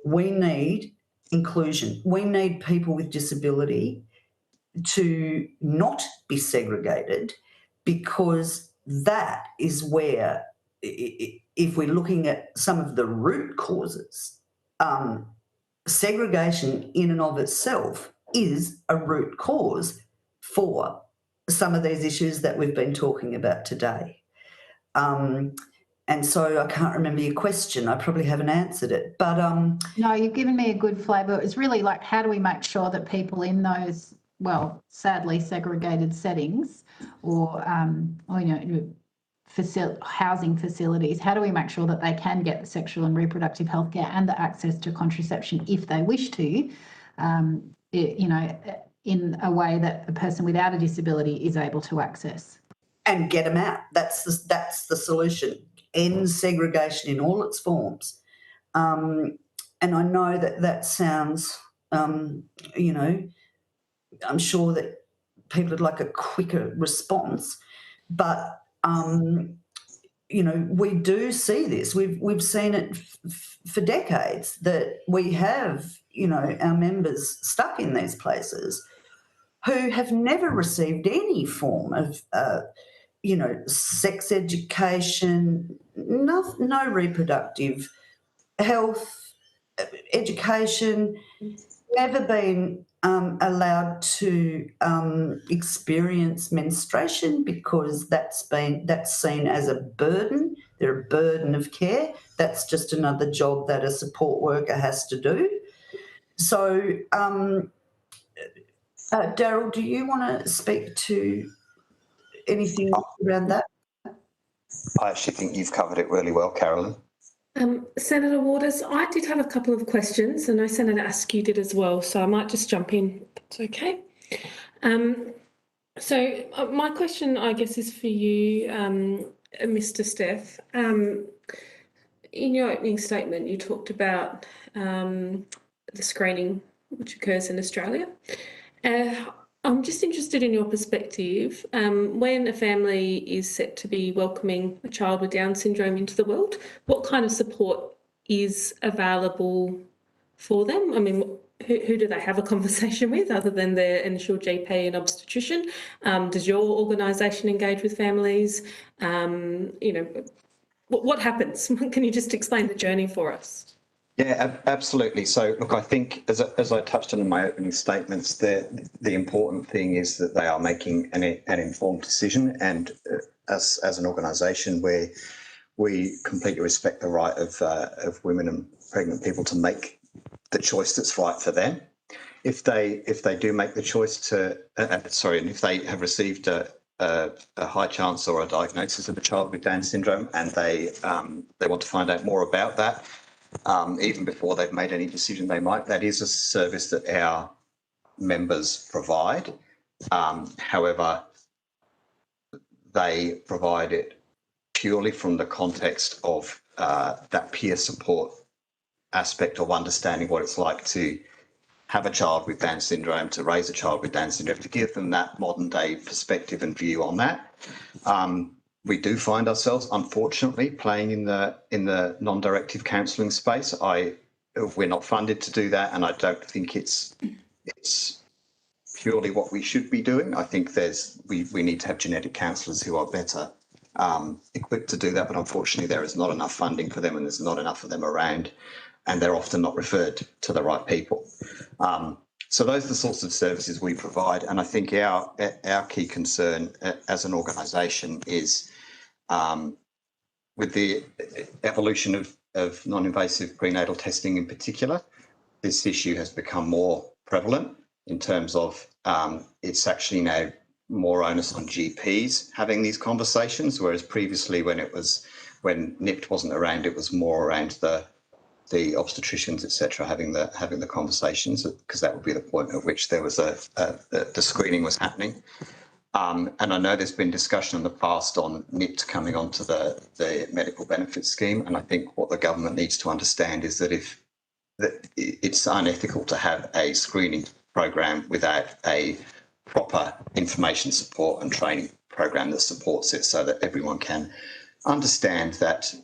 S18: we need inclusion. We need people with disability to not be segregated, because that is where, if we're looking at some of the root causes, segregation in and of itself is a root cause for some of these issues that we've been talking about today. And so I can't remember your question. I probably haven't answered it, but
S6: no, you've given me a good flavour. It's really like, how do we make sure that people in those, well, sadly segregated settings or housing facilities, how do we make sure that they can get the sexual and reproductive health care and the access to contraception if they wish to, in a way that a person without a disability is able to access?
S18: And get them out. That's the solution. End segregation in all its forms. And I know that sounds, I'm sure that people would like a quicker response, but we do see this. We've seen it for decades, that we have, our members stuck in these places who have never received any form of, sex education, no reproductive health education, never been allowed to experience menstruation, because that's seen as a burden. They're a burden of care. That's just another job that a support worker has to do. So, Daryl, do you want to speak to anything around that?
S19: I actually think you've covered it really well, Carolyn.
S1: Senator Waters, I did have a couple of questions, and I know Senator Askew did as well, so I might just jump in, if it's okay. My question, I guess, is for you, Mr. Steph. In your opening statement, you talked about the screening which occurs in Australia. I'm just interested in your perspective. When a family is set to be welcoming a child with Down syndrome into the world, what kind of support is available for them? I mean, who do they have a conversation with other than their initial GP and obstetrician? Does your organisation engage with families? What happens? Can you just explain the journey for us?
S19: Yeah, absolutely. So, look, I think as I touched on in my opening statements, the important thing is that they are making an informed decision, and as an organisation, we completely respect the right of women and pregnant people to make the choice that's right for them. If they do make the choice to, and if they have received a high chance or a diagnosis of a child with Down syndrome, and they want to find out more about that, even before they've made any decision, that is a service that our members provide. However, they provide it purely from the context of that peer support aspect of understanding what it's like to have a child with Down syndrome, to raise a child with Down syndrome, to give them that modern day perspective and view on that. We do find ourselves, unfortunately, playing in the non-directive counselling space. We're not funded to do that, and I don't think it's purely what we should be doing. I think we need to have genetic counsellors who are better equipped to do that, but unfortunately there is not enough funding for them, and there's not enough of them around, and they're often not referred to the right people. So those are the sorts of services we provide, and I think our key concern as an organisation is with the evolution of non-invasive prenatal testing in particular, this issue has become more prevalent in terms of it's actually now more onus on GPs having these conversations, whereas previously when NIPT wasn't around, it was more around the obstetricians, etc., having the conversations, because that would be the point at which there was the screening was happening. And I know there's been discussion in the past on NIPT coming onto the medical benefits scheme, and I think what the government needs to understand is that it's unethical to have a screening program without a proper information support and training program that supports it, so that everyone can understand that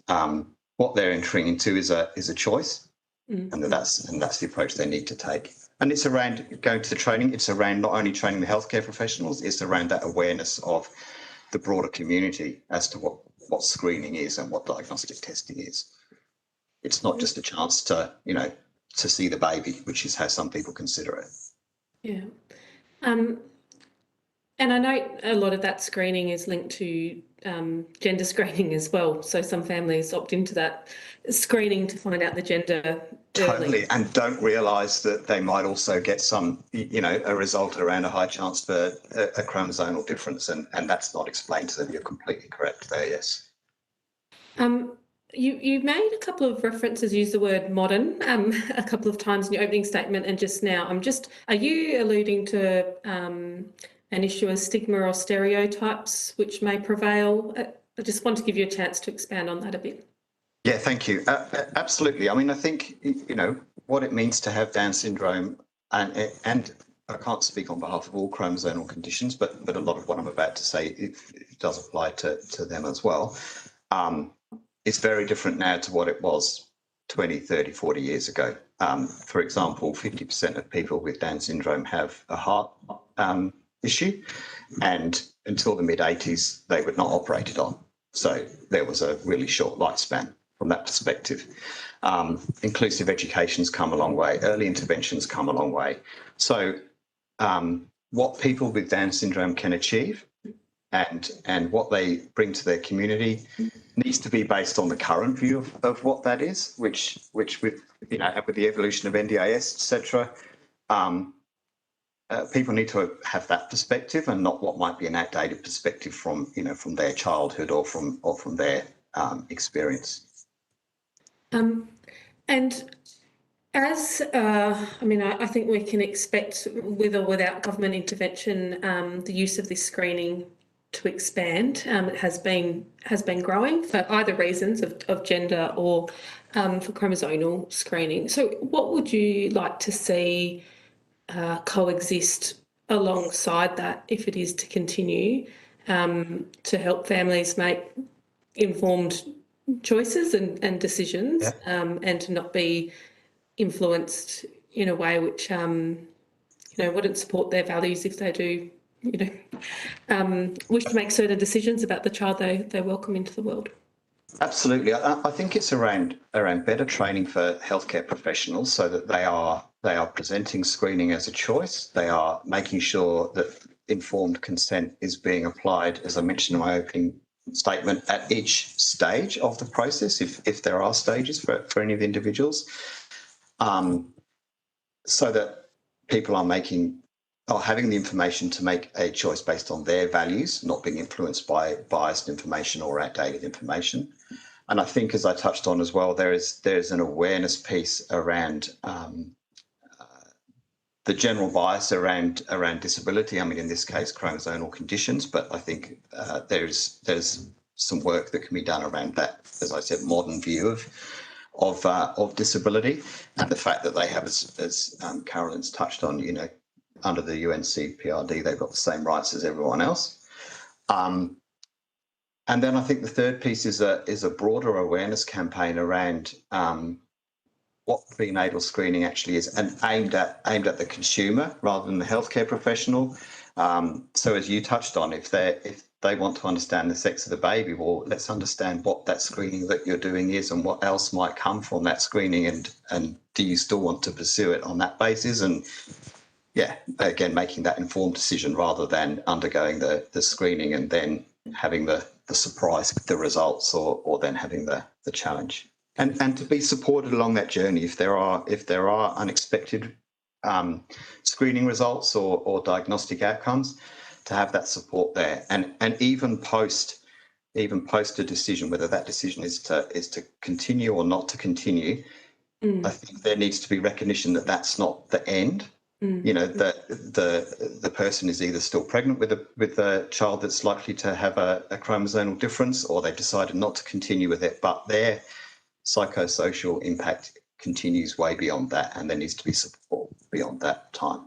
S19: what they're entering into is a choice, and that's the approach they need to take. And it's around going to the training. It's around not only training the healthcare professionals, it's around that awareness of the broader community as to what screening is and what diagnostic testing is. It's not just a chance to see the baby, which is how some people consider it.
S1: Yeah. And I know a lot of that screening is linked to gender screening as well. So some families opt into that screening to find out the gender
S19: Totally,
S1: early.
S19: and don't realise that they might also get some, a result around a high chance for a chromosomal difference, and that's not explained to them. You're completely correct there, yes.
S1: You made a couple of references, used the word modern a couple of times in your opening statement and just now. Are you alluding to an issue of stigma or stereotypes which may prevail? I just want to give you a chance to expand on that a bit.
S19: Yeah, thank you. Absolutely. I mean, I think, what it means to have Down syndrome, and I can't speak on behalf of all chromosomal conditions, but a lot of what I'm about to say, it does apply to them as well. It's very different now to what it was 20, 30, 40 years ago. For example, 50% of people with Down syndrome have a heart issue, and until the mid-80s, they were not operated on. So there was a really short lifespan from that perspective. Inclusive education's come a long way. Early intervention's come a long way. So what people with Down syndrome can achieve and what they bring to their community needs to be based on the current view of what that is, which with with the evolution of NDIS, etc., people need to have that perspective and not what might be an outdated perspective from their childhood or from their experience.
S1: And as I think we can expect, with or without government intervention, the use of this screening to expand. It has been growing for either reasons of gender or for chromosomal screening. So what would you like to see coexist alongside that, if it is to continue, to help families make informed choices and decisions, and to not be influenced in a way which wouldn't support their values if they do wish to make certain decisions about the child they welcome into the world?
S19: Absolutely. I think it's around better training for healthcare professionals so that they are presenting screening as a choice. They are making sure that informed consent is being applied, as I mentioned in my opening statement, at each stage of the process, if there are stages for any of the individuals, so that people are having the information to make a choice based on their values, not being influenced by biased information or outdated information. And I think, as I touched on as well, there's an awareness piece around the general bias around disability. I mean, in this case, chromosomal conditions, but I think there's some work that can be done around that, as I said, modern view of disability, and the fact that they have, as Carolyn's touched on, you know, under the UNCPRD, they've got the same rights as everyone else. And then I think the third piece is a broader awareness campaign around what prenatal screening actually is, and aimed at the consumer rather than the healthcare professional. So as you touched on, if they want to understand the sex of the baby, well, let's understand what that screening that you're doing is and what else might come from that screening, and do you still want to pursue it on that basis? And yeah, again, making that informed decision rather than undergoing the screening and then having the surprise with the results, or then having the challenge. And to be supported along that journey if there are unexpected screening results or diagnostic outcomes, to have that support there, and even post a decision, whether that decision is to continue or not to continue. I think there needs to be recognition that that's not the end. You know, that the person is either still pregnant with a child that's likely to have a chromosomal difference, or they've decided not to continue with it, but their psychosocial impact continues way beyond that, and there needs to be support beyond that time.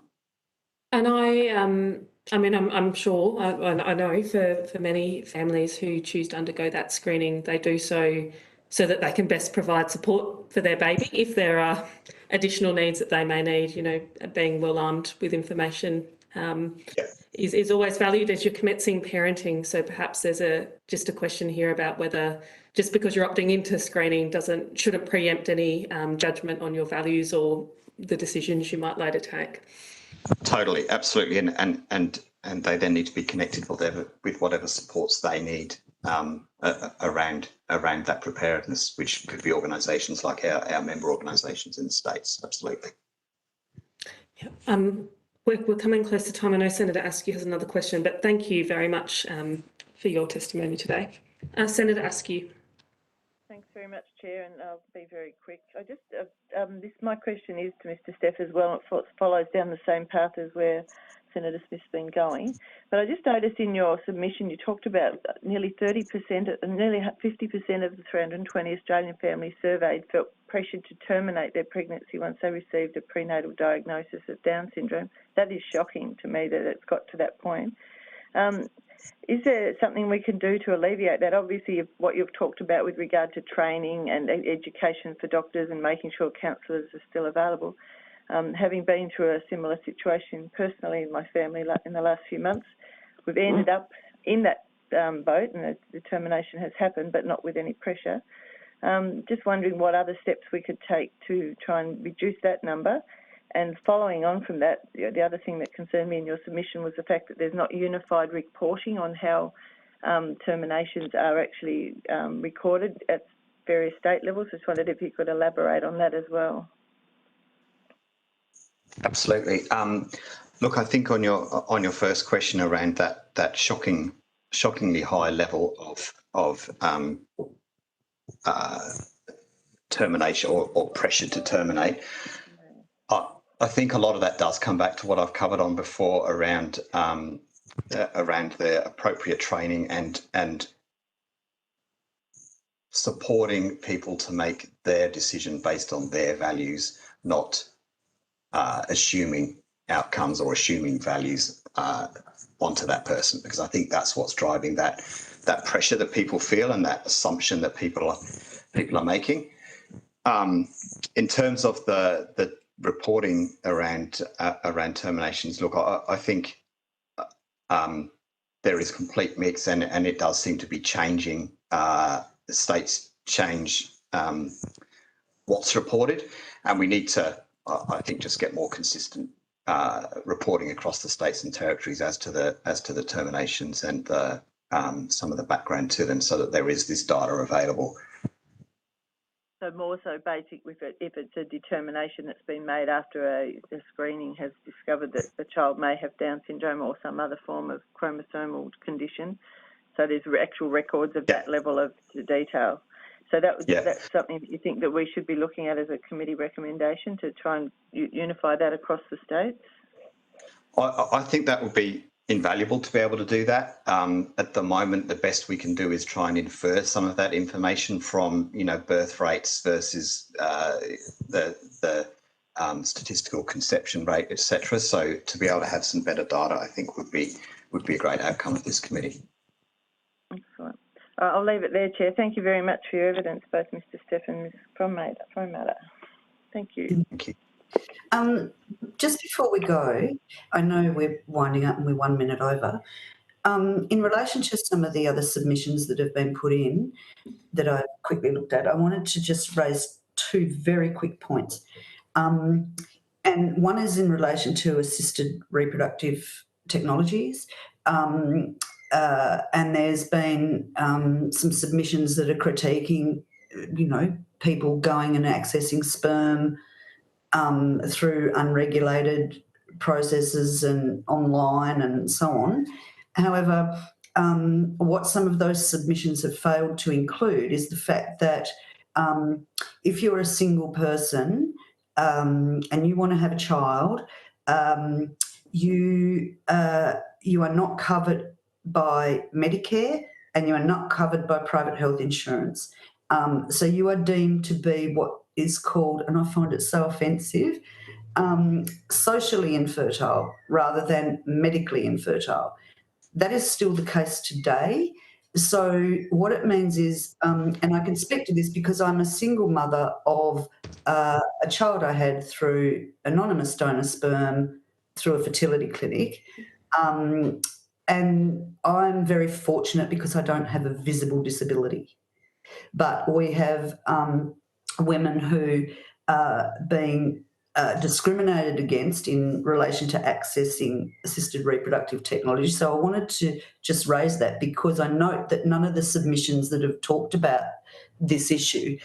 S1: And I mean, I'm sure, I know for many families who choose to undergo that screening, they do so that they can best provide support for their baby if there are additional needs that they may need. You know, being well armed with information is always valued as you're commencing parenting. So perhaps there's just a question here about whether just because you're opting into screening shouldn't preempt any judgment on your values or the decisions you might later take.
S19: Totally, absolutely, and they then need to be connected with whatever supports they need around that preparedness, which could be organisations like our member organisations in the States. Absolutely.
S1: Yeah. We're coming close to time. I know Senator Askew has another question, but thank you very much for your testimony today. Senator Askew.
S20: Thanks very much, Chair, and I'll be very quick. My question is to Mr. Steff as well. It follows down the same path as where Senator Smith's been going. But I just noticed in your submission you talked about nearly 30%, nearly 50% of the 320 Australian families surveyed felt pressured to terminate their pregnancy once they received a prenatal diagnosis of Down syndrome. That is shocking to me that it's got to that point. Is there something we can do to alleviate that? Obviously, what you've talked about with regard to training and education for doctors and making sure counsellors are still available. Having been through a similar situation personally in my family in the last few months, we've ended up in that boat, and the termination has happened, but not with any pressure. Just wondering what other steps we could take to try and reduce that number. And following on from that, the other thing that concerned me in your submission was the fact that there's not unified reporting on how terminations are actually recorded at various state levels. Just wondered if you could elaborate on that as well.
S19: Absolutely. Look, I think on your first question around that shockingly high level of termination or pressure to terminate, I think a lot of that does come back to what I've covered on before around the appropriate training and supporting people to make their decision based on their values, not assuming outcomes or assuming values onto that person, because I think that's what's driving that pressure that people feel and that assumption that people are making. In terms of the reporting around terminations, look, I think there is complete mix, and it does seem to be changing the states change what's reported, and we need to, I think, just get more consistent reporting across the states and territories as to the terminations and some of the background to them, so that there is this data available.
S20: So more so basic if it's a determination that's been made after a screening has discovered that the child may have Down syndrome or some other form of chromosomal condition. So there's actual records of that level of detail. So that's something that you think that we should be looking at as a committee recommendation to try and unify that across the states?
S19: I think that would be invaluable to be able to do that. At the moment, the best we can do is try and infer some of that information from, birth rates versus the statistical conception rate, etc. So to be able to have some better data, I think would be a great outcome of this committee.
S20: Excellent. I'll leave it there, Chair. Thank you very much for your evidence, both Mr. Steff and Ms. Perlmutter. Thank you.
S19: Thank you.
S18: Just before we go, I know we're winding up and we're 1 minute over. In relation to some of the other submissions that have been put in that I quickly looked at, I wanted to just raise 2 very quick points. And one is in relation to assisted reproductive technologies. And there's been some submissions that are critiquing, people going and accessing sperm through unregulated processes and online and so on. However, what some of those submissions have failed to include is the fact that if you're a single person and you want to have a child, you are not covered by Medicare and you are not covered by private health insurance. So you are deemed to be what is called, and I find it so offensive, socially infertile rather than medically infertile. That is still the case today. So what it means is, and I can speak to this because I'm a single mother of a child I had through anonymous donor sperm through a fertility clinic. And I'm very fortunate because I don't have a visible disability. But we have women who are being discriminated against in relation to accessing assisted reproductive technology. So I wanted to just raise that because I note that none of the submissions that have talked about this issue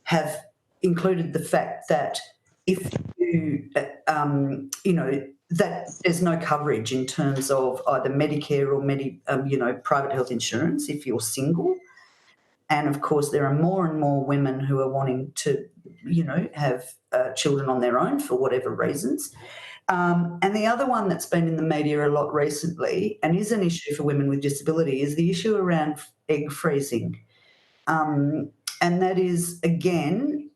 S18: have included the fact that if you, that there's no coverage in terms of either Medicare or private health insurance if you're single. And of course, there are more and more women who are wanting to, have children on their own for whatever reasons. And the other one that's been in the media a lot recently and is an issue for women with disability is the issue around egg freezing. And that is, again,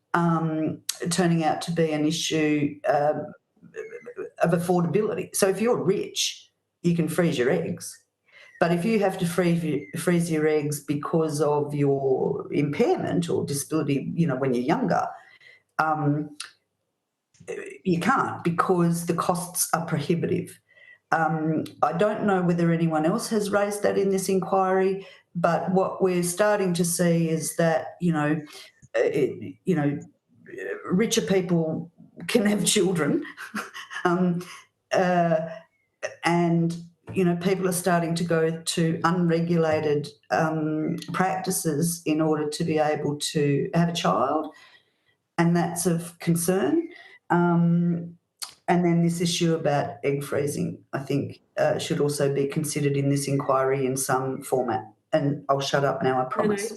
S18: turning out to be an issue of affordability. So if you're rich, you can freeze your eggs. But if you have to freeze your eggs because of your impairment or disability, when you're younger, you can't because the costs are prohibitive. I don't know whether anyone else has raised that in this inquiry, but what we're starting to see is that, richer people can have children and people are starting to go to unregulated practices in order to be able to have a child, and that's of concern. And then this issue about egg freezing, I think, should also be considered in this inquiry in some format. And I'll shut up now, I promise.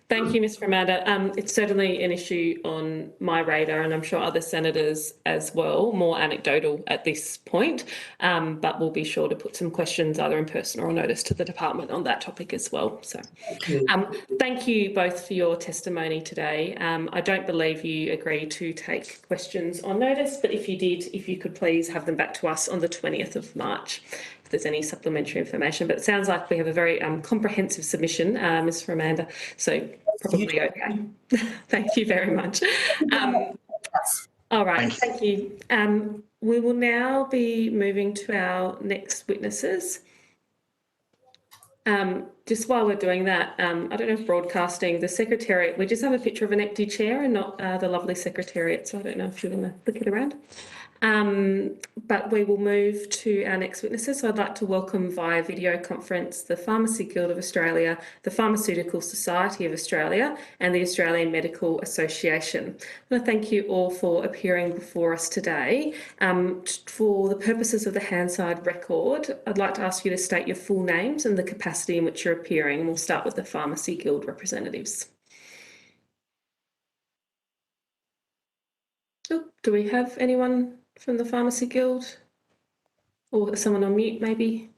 S1: Thank you, Ms. Ramada. It's certainly an issue on my radar, and I'm sure other senators as well, more anecdotal at this point, but we'll be sure to put some questions either in person or notice to the department on that topic as well. So thank you both for your testimony today. I don't believe you agreed to take questions on notice, but if you did, if you could please have them back to us on the 20th of March. If there's any supplementary information, but it sounds like we have a very comprehensive submission, Ms. Ramanda, so probably okay. Thank you very much. All right, thank you. We will now be moving to our next witnesses. Just while we're doing that, I don't know if broadcasting, the Secretariat, we just have a picture of an empty chair and not the lovely Secretariat, so I don't know if you want to flick it around. But we will move to our next witnesses. So I'd like to welcome via video conference the Pharmacy Guild of Australia, the Pharmaceutical Society of Australia and the Australian Medical Association. I want to thank you all for appearing before us today. For the purposes of the Hansard record, I'd like to ask you to state your full names and the capacity in which you're appearing. We'll start with the Pharmacy Guild representatives. Oh, do we have anyone from the Pharmacy Guild? Or someone on mute, maybe?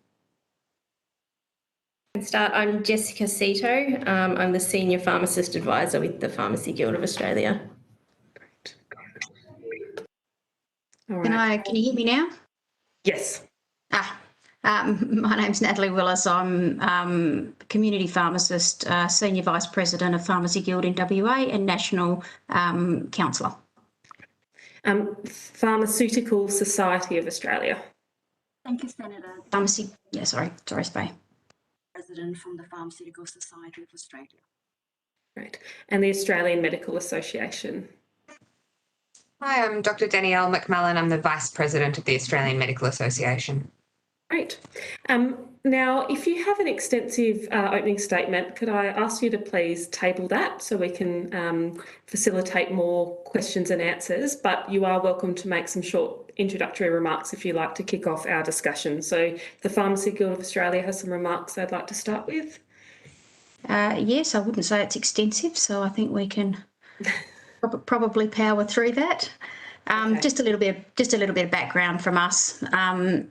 S21: Start. I'm Jessica Cito. I'm the Senior Pharmacist Advisor with the Pharmacy Guild of Australia.
S1: All right.
S22: Can you hear me now?
S1: Yes.
S22: My name's Natalie Willis. I'm Community Pharmacist, Senior Vice President of Pharmacy Guild in WA and National Councillor.
S1: Pharmaceutical Society of Australia.
S22: Thank you, Senator. Sorry, Spay. President from the Pharmaceutical Society of Australia.
S1: Right. And the Australian Medical Association.
S23: Hi, I'm Dr. Danielle McMullen. I'm the Vice President of the Australian Medical Association.
S1: Great. Now, if you have an extensive opening statement, could I ask you to please table that so we can facilitate more questions and answers, but you are welcome to make some short introductory remarks if you like to kick off our discussion. So the Pharmacy Guild of Australia has some remarks they'd like to start with.
S22: Yes, I wouldn't say it's extensive, so I think we can probably power through that. Okay. Just a little bit of background from us.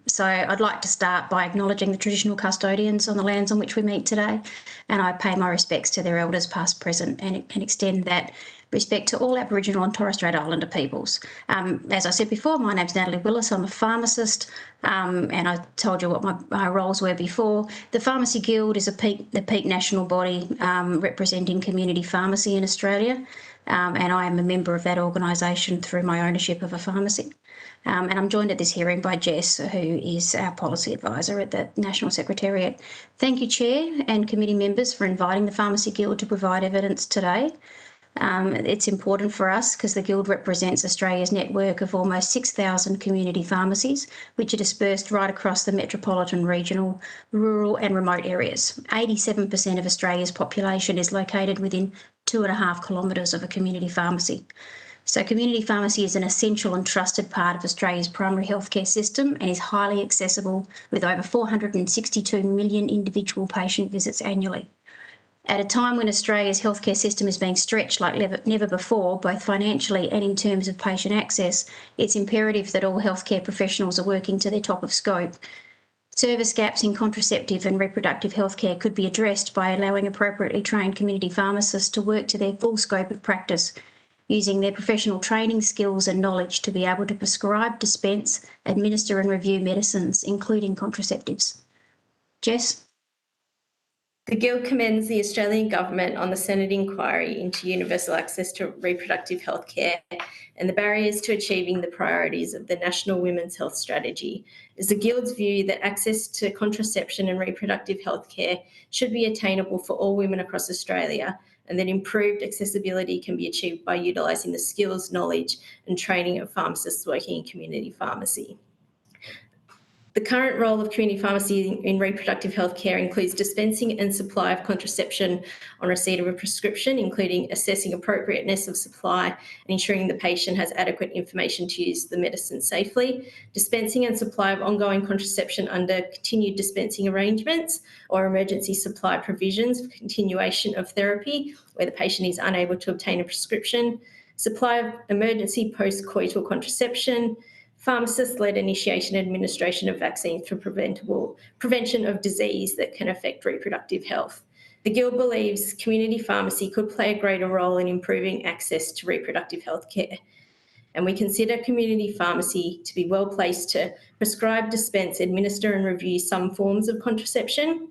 S22: So I'd like to start by acknowledging the traditional custodians on the lands on which we meet today, and I pay my respects to their elders past, present, and extend that respect to all Aboriginal and Torres Strait Islander peoples. As I said before, my name's Natalie Willis. I'm a pharmacist, and I told you what my roles were before. The Pharmacy Guild is the peak national body representing community pharmacy in Australia. And I am a member of that organisation through my ownership of a pharmacy. And I'm joined at this hearing by Jess, who is our policy advisor at the National Secretariat. Thank you, Chair and committee members, for inviting the Pharmacy Guild to provide evidence today. It's important for us because the Guild represents Australia's network of almost 6,000 community pharmacies, which are dispersed right across the metropolitan, regional, rural and remote areas. 87% of Australia's population is located within 2.5 kilometres of a community pharmacy. So community pharmacy is an essential and trusted part of Australia's primary healthcare system and is highly accessible with over 462 million individual patient visits annually. At a time when Australia's healthcare system is being stretched like never before, both financially and in terms of patient access, it's imperative that all healthcare professionals are working to their top of scope. Service gaps in contraceptive and reproductive healthcare could be addressed by allowing appropriately trained community pharmacists to work to their full scope of practice, using their professional training, skills and knowledge to be able to prescribe, dispense, administer and review medicines, including contraceptives. Jess?
S21: The Guild commends the Australian Government on the Senate inquiry into universal access to reproductive health care and the barriers to achieving the priorities of the National Women's Health Strategy. It is the Guild's view that access to contraception and reproductive health care should be attainable for all women across Australia, and that improved accessibility can be achieved by utilising the skills, knowledge and training of pharmacists working in community pharmacy. The current role of community pharmacy in reproductive health care includes dispensing and supply of contraception on receipt of a prescription, including assessing appropriateness of supply and ensuring the patient has adequate information to use the medicine safely, dispensing and supply of ongoing contraception under continued dispensing arrangements or emergency supply provisions for continuation of therapy where the patient is unable to obtain a prescription, supply of emergency post-coital contraception, pharmacist-led initiation and administration of vaccines for prevention of disease that can affect reproductive health. The Guild believes community pharmacy could play a greater role in improving access to reproductive health care, and we consider community pharmacy to be well placed to prescribe, dispense, administer and review some forms of contraception,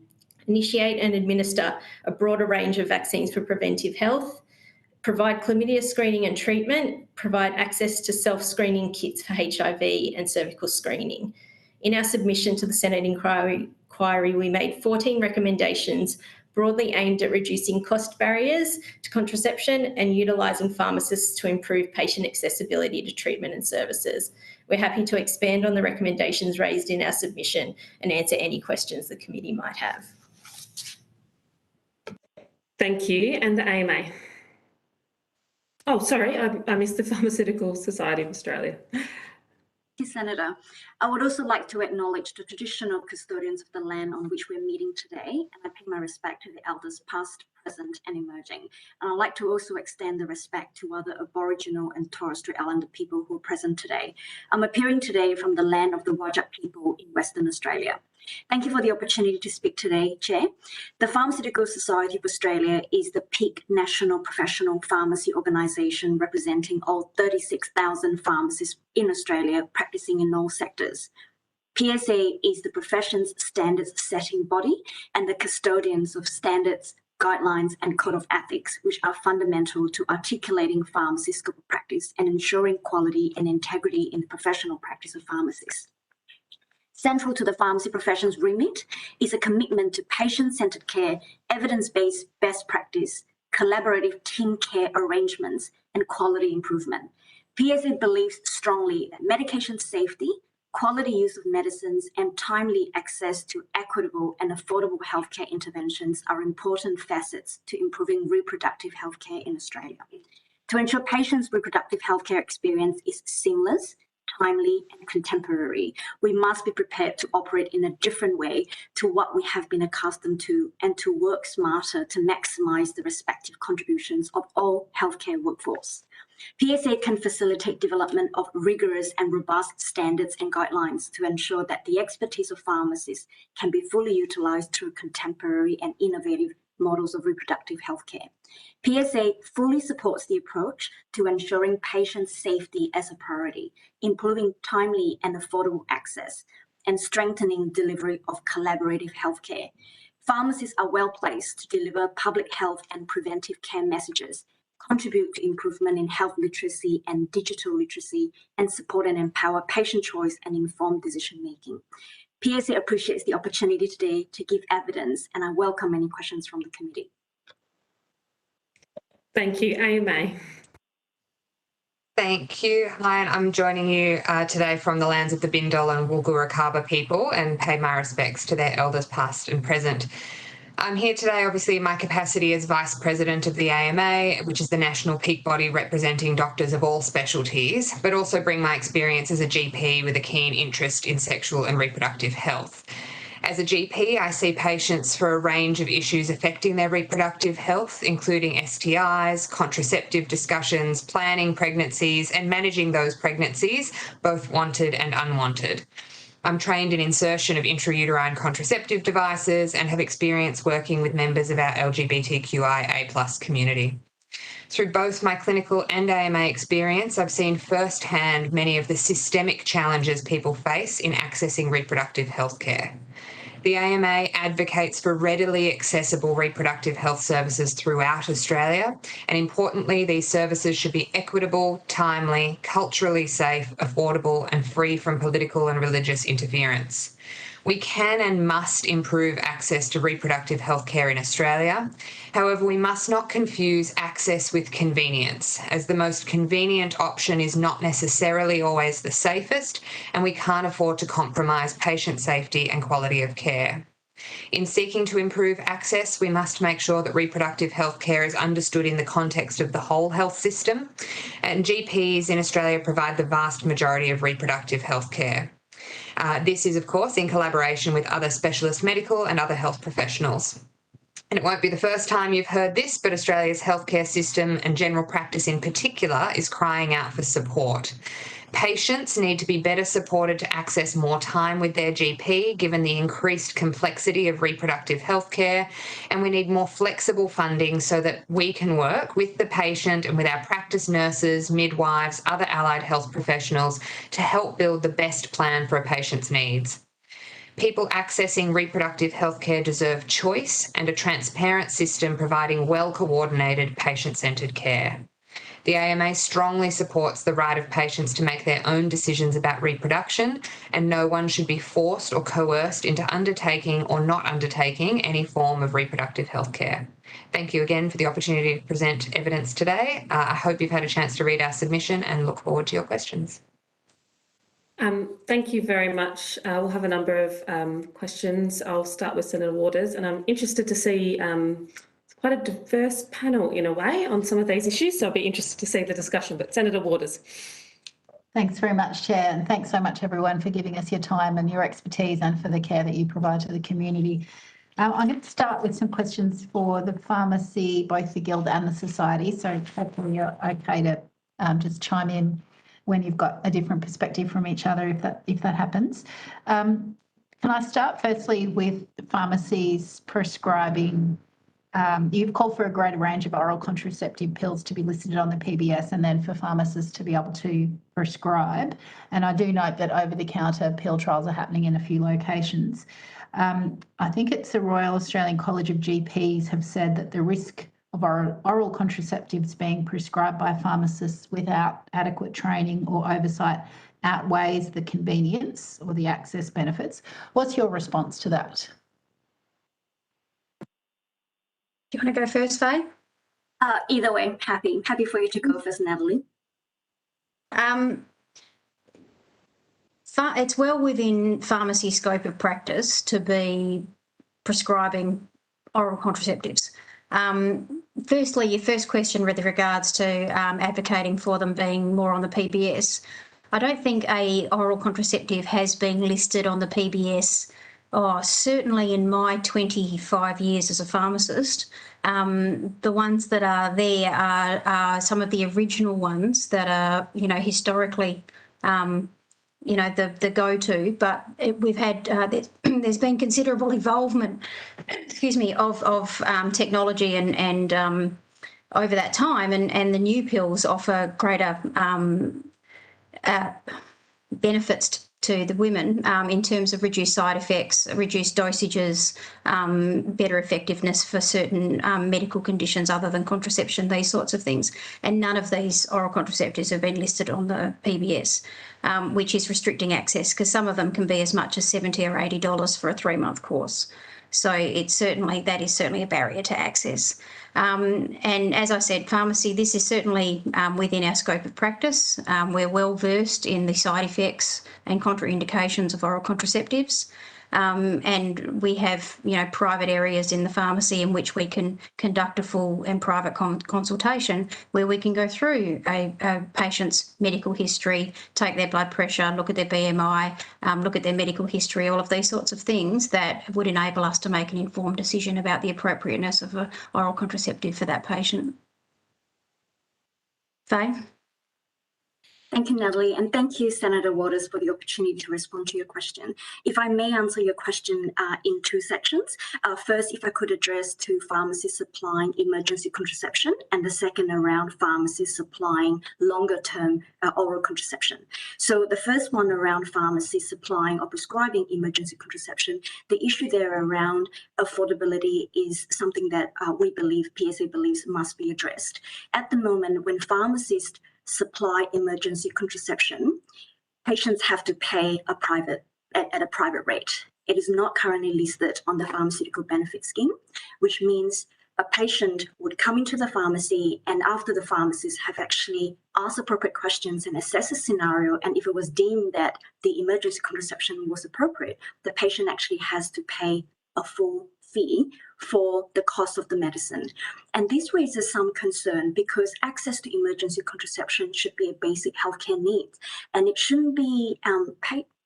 S21: initiate and administer a broader range of vaccines for preventive health, provide chlamydia screening and treatment, provide access to self-screening kits for HIV and cervical screening. In our submission to the Senate inquiry inquiry, we made 14 recommendations broadly aimed at reducing cost barriers to contraception and utilising pharmacists to improve patient accessibility to treatment and services. We're happy to expand on the recommendations raised in our submission and answer any questions the committee might have.
S1: Thank you. And the AMA? Oh, sorry, I missed the Pharmaceutical Society of Australia.
S5: Thank you, Senator. I would also like to acknowledge the traditional custodians of the land on which we're meeting today, and I pay my respect to the elders past, present and emerging. And I'd like to also extend the respect to other Aboriginal and Torres Strait Islander people who are present today. I'm appearing today from the land of the Whadjuk people in Western Australia. Thank you for the opportunity to speak today, Chair. The Pharmaceutical Society of Australia is the peak national professional pharmacy organisation representing all 36,000 pharmacists in Australia practising in all sectors. PSA is the profession's standards setting body and the custodians of standards, guidelines and code of ethics, which are fundamental to articulating pharmacy scope of practice and ensuring quality and integrity in the professional practice of pharmacists. Central to the pharmacy profession's remit is a commitment to patient-centred care, evidence-based best practice, collaborative team care arrangements, and quality improvement. PSA believes strongly that medication safety, quality use of medicines, and timely access to equitable and affordable healthcare interventions are important facets to improving reproductive healthcare in Australia. To ensure patients' reproductive healthcare experience is seamless, timely and contemporary, we must be prepared to operate in a different way to what we have been accustomed to and to work smarter to maximise the respective contributions of all healthcare workforce. PSA can facilitate development of rigorous and robust standards and guidelines to ensure that the expertise of pharmacists can be fully utilised through contemporary and innovative models of reproductive healthcare. PSA fully supports the approach to ensuring patient safety as a priority, improving timely and affordable access, and strengthening delivery of collaborative healthcare. Pharmacists are well placed to deliver public health and preventive care messages, contribute to improvement in health literacy and digital literacy, and support and empower patient choice and informed decision making. PSA appreciates the opportunity today to give evidence, and I welcome any questions from the committee.
S1: Thank you. AMA.
S23: Thank you. Hi, and I'm joining you today from the lands of the Bindal and Woolgoorukaba people and pay my respects to their elders past and present. I'm here today, obviously, in my capacity as Vice President of the AMA, which is the national peak body representing doctors of all specialties, but also bring my experience as a GP with a keen interest in sexual and reproductive health. As a GP, I see patients for a range of issues affecting their reproductive health, including STIs, contraceptive discussions, planning pregnancies, and managing those pregnancies, both wanted and unwanted. I'm trained in insertion of intrauterine contraceptive devices and have experience working with members of our LGBTQIA+ community. Through both my clinical and AMA experience, I've seen firsthand many of the systemic challenges people face in accessing reproductive health care. The AMA advocates for readily accessible reproductive health services throughout Australia, and importantly, these services should be equitable, timely, culturally safe, affordable, and free from political and religious interference. We can and must improve access to reproductive health care in Australia. However, we must not confuse access with convenience, as the most convenient option is not necessarily always the safest, and we can't afford to compromise patient safety and quality of care. In seeking to improve access, we must make sure that reproductive health care is understood in the context of the whole health system, and GPs in Australia provide the vast majority of reproductive health care. This is, of course, in collaboration with other specialist medical and other health professionals. And it won't be the first time you've heard this, but Australia's healthcare system and general practice in particular is crying out for support. Patients need to be better supported to access more time with their GP, given the increased complexity of reproductive health care, and we need more flexible funding so that we can work with the patient and with our practice nurses, midwives, other allied health professionals to help build the best plan for a patient's needs. People accessing reproductive health care deserve choice and a transparent system providing well-coordinated, patient-centred care. The AMA strongly supports the right of patients to make their own decisions about reproduction, and no one should be forced or coerced into undertaking or not undertaking any form of reproductive health care. Thank you again for the opportunity to present evidence today. I hope you've had a chance to read our submission and look forward to your questions.
S1: Thank you very much. We'll have a number of questions. I'll start with Senator Waters, and I'm interested to see it's quite a diverse panel in a way on some of these issues, so I'll be interested to see the discussion. But Senator Waters.
S6: Thanks very much, Chair, and thanks so much everyone for giving us your time and your expertise and for the care that you provide to the community. I'm going to start with some questions for the pharmacy, both the Guild and the Society, so hopefully you're okay to just chime in when you've got a different perspective from each other, if that happens. Can I start firstly with pharmacies prescribing? You've called for a greater range of oral contraceptive pills to be listed on the PBS and then for pharmacists to be able to prescribe. And I do note that over-the-counter pill trials are happening in a few locations. I think it's the Royal Australian College of GPs have said that the risk of oral contraceptives being prescribed by pharmacists without adequate training or oversight outweighs the convenience or the access benefits. What's your response to that?
S22: Do you want to go first, Faye?
S5: Either way, happy for you to go first, Natalie.
S22: It's well within pharmacy scope of practice to be prescribing oral contraceptives. Firstly, your first question with regards to advocating for them being more on the PBS. I don't think a oral contraceptive has been listed on the PBS, certainly in my 25 years as a pharmacist. The ones that are there are some of the original ones that are, historically, the go-to, but we've had, there's been considerable involvement, of technology and over that time, and the new pills offer greater benefits to the women in terms of reduced side effects, reduced dosages, better effectiveness for certain medical conditions other than contraception, these sorts of things. And none of these oral contraceptives have been listed on the PBS, which is restricting access because some of them can be as much as $70 or $80 for a 3-month course. So that is certainly a barrier to access. And as I said, pharmacy, this is certainly within our scope of practice. We're well versed in the side effects and contraindications of oral contraceptives. And we have, private areas in the pharmacy in which we can conduct a full and private consultation where we can go through a patient's medical history, take their blood pressure, look at their BMI, look at their medical history, all of these sorts of things that would enable us to make an informed decision about the appropriateness of an oral contraceptive for that patient. Faye?
S5: Thank you, Natalie, and thank you, Senator Waters, for the opportunity to respond to your question. If I may answer your question in 2 sections. First, if I could address to pharmacies supplying emergency contraception, and the second around pharmacies supplying longer-term oral contraception. So the first one around pharmacies supplying or prescribing emergency contraception, the issue there around affordability is something that we believe, PSA believes, must be addressed. At the moment, when pharmacists supply emergency contraception, patients have to pay at a private rate. It is not currently listed on the pharmaceutical benefit scheme, which means a patient would come into the pharmacy, and after the pharmacist have actually asked appropriate questions and assessed a scenario, and if it was deemed that the emergency contraception was appropriate, the patient actually has to pay a full fee for the cost of the medicine. And this raises some concern because access to emergency contraception should be a basic healthcare need, and it shouldn't be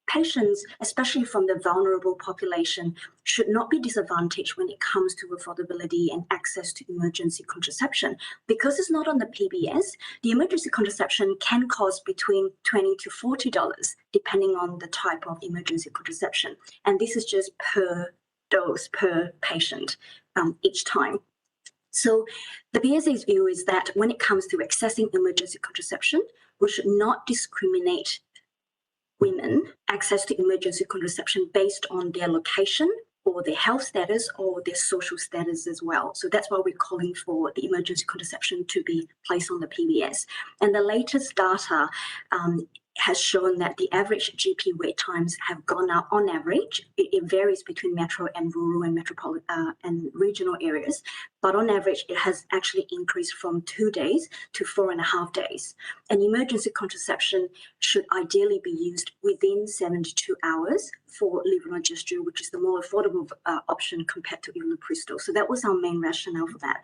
S5: patients, especially from the vulnerable population, should not be disadvantaged when it comes to affordability and access to emergency contraception. Because it's not on the PBS, the emergency contraception can cost between $20 to $40, depending on the type of emergency contraception. And this is just per dose per patient each time. So the BSA's view is that when it comes to accessing emergency contraception, we should not discriminate women access to emergency contraception based on their location or their health status or their social status as well. So that's why we're calling for the emergency contraception to be placed on the PBS. And the latest data has shown that the average GP wait times have gone up on average. It varies between metro and rural and metropolitan and regional areas, but on average, it has actually increased from 2 days to 4.5 days. And emergency contraception should ideally be used within 72 hours for levonorgestrel, which is the more affordable option compared to ilopristol. So that was our main rationale for that.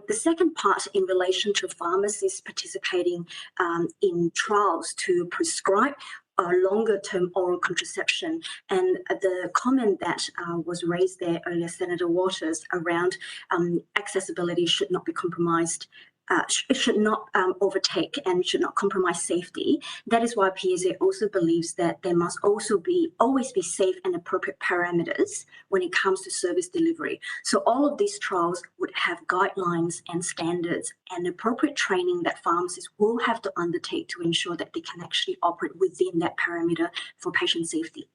S5: The second part in relation to pharmacists participating in trials to prescribe longer-term oral contraception, and the comment that was raised there earlier, Senator Waters, around accessibility should not be compromised. It should not overtake and should not compromise safety. That is why PSA also believes that there must also always be safe and appropriate parameters when it comes to service delivery. So all of these trials would have guidelines and standards and appropriate training that pharmacists will have to undertake to ensure that they can actually operate within that parameter for patient safety.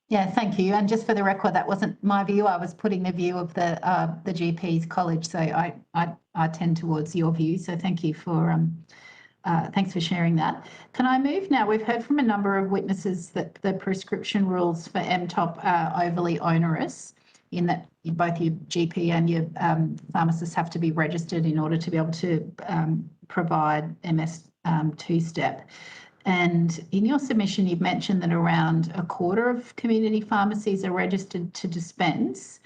S6: Yeah, thank you. And just for the record, that wasn't my view. I was putting the view of the GP's college, so I tend towards your view. So thank you for thanks for sharing that. Can I move now? We've heard from a number of witnesses that the prescription rules for MTOP are overly onerous, in that both your GP and your pharmacist have to be registered in order to be able to provide MS two-step. And in your submission, you've mentioned that around a quarter of community pharmacies are registered to dispense.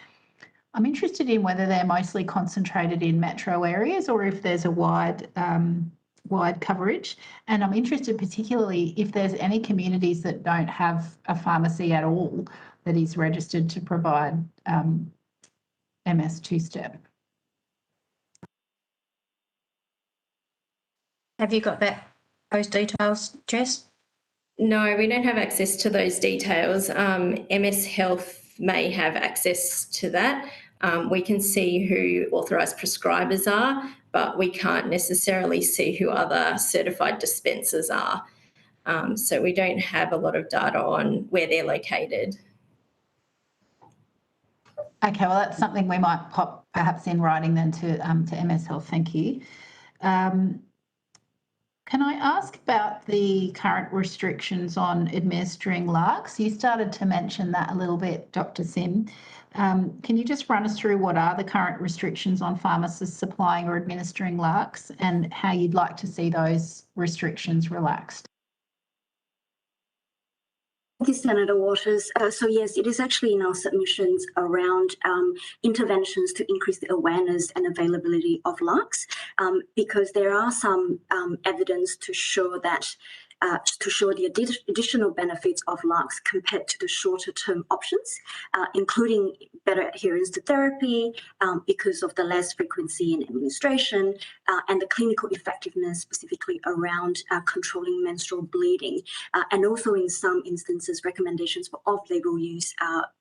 S6: I'm interested in whether they're mostly concentrated in metro areas or if there's a wide coverage. And I'm interested particularly if there's any communities that don't have a pharmacy at all that is registered to provide MS two-step.
S22: Have you got those details, Jess?
S21: No, we don't have access to those details. MS Health may have access to that. We can see who authorised prescribers are, but we can't necessarily see who other certified dispensers are. So we don't have a lot of data on where they're located.
S6: Okay, well, that's something we might pop perhaps in writing then to MS Health. Thank you. Can I ask about the current restrictions on administering LARCs? You started to mention that a little bit, Dr. Sim. Can you just run us through what are the current restrictions on pharmacists supplying or administering LARCs and how you'd like to see those restrictions relaxed?
S5: Thank you, Senator Waters. So yes, it is actually in our submissions around interventions to increase the awareness and availability of LARCs, because there are some evidence to show that the additional benefits of LARCs compared to the shorter term options, including better adherence to therapy because of the less frequency in administration and the clinical effectiveness specifically around controlling menstrual bleeding, and also in some instances recommendations for off-label use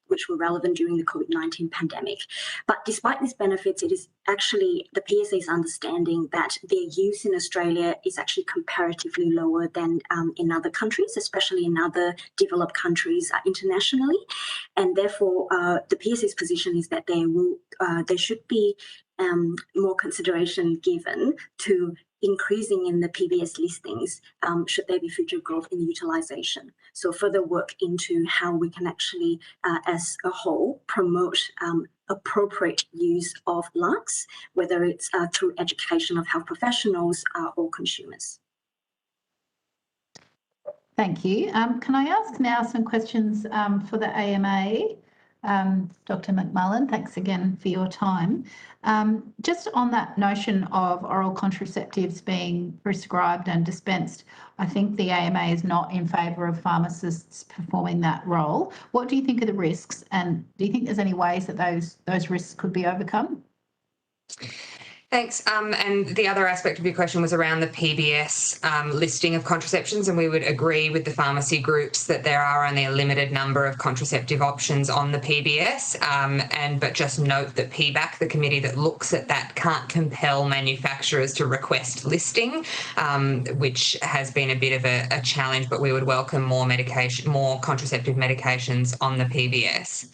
S5: which were relevant during the COVID-19 pandemic. But despite these benefits, it is actually the PSA's understanding that their use in Australia is actually comparatively lower than in other countries, especially in other developed countries internationally. And therefore, the PSA's position is that there should be more consideration given to increasing in the PBS listings should there be future growth in utilisation. So further work into how we can actually, as a whole, promote appropriate use of LARCs, whether it's through education of health professionals or consumers.
S6: Thank you. Can I ask now some questions for the AMA? Dr. McMullen, thanks again for your time. Just on that notion of oral contraceptives being prescribed and dispensed, I think the AMA is not in favour of pharmacists performing that role. What do you think are the risks, and do you think there's any ways that those risks could be overcome?
S23: Thanks. And the other aspect of your question was around the PBS listing of contraceptions, and we would agree with the pharmacy groups that there are only a limited number of contraceptive options on the PBS. But just note that PBAC, the committee that looks at that, can't compel manufacturers to request listing, which has been a bit of a challenge. But we would welcome more contraceptive medications on the PBS.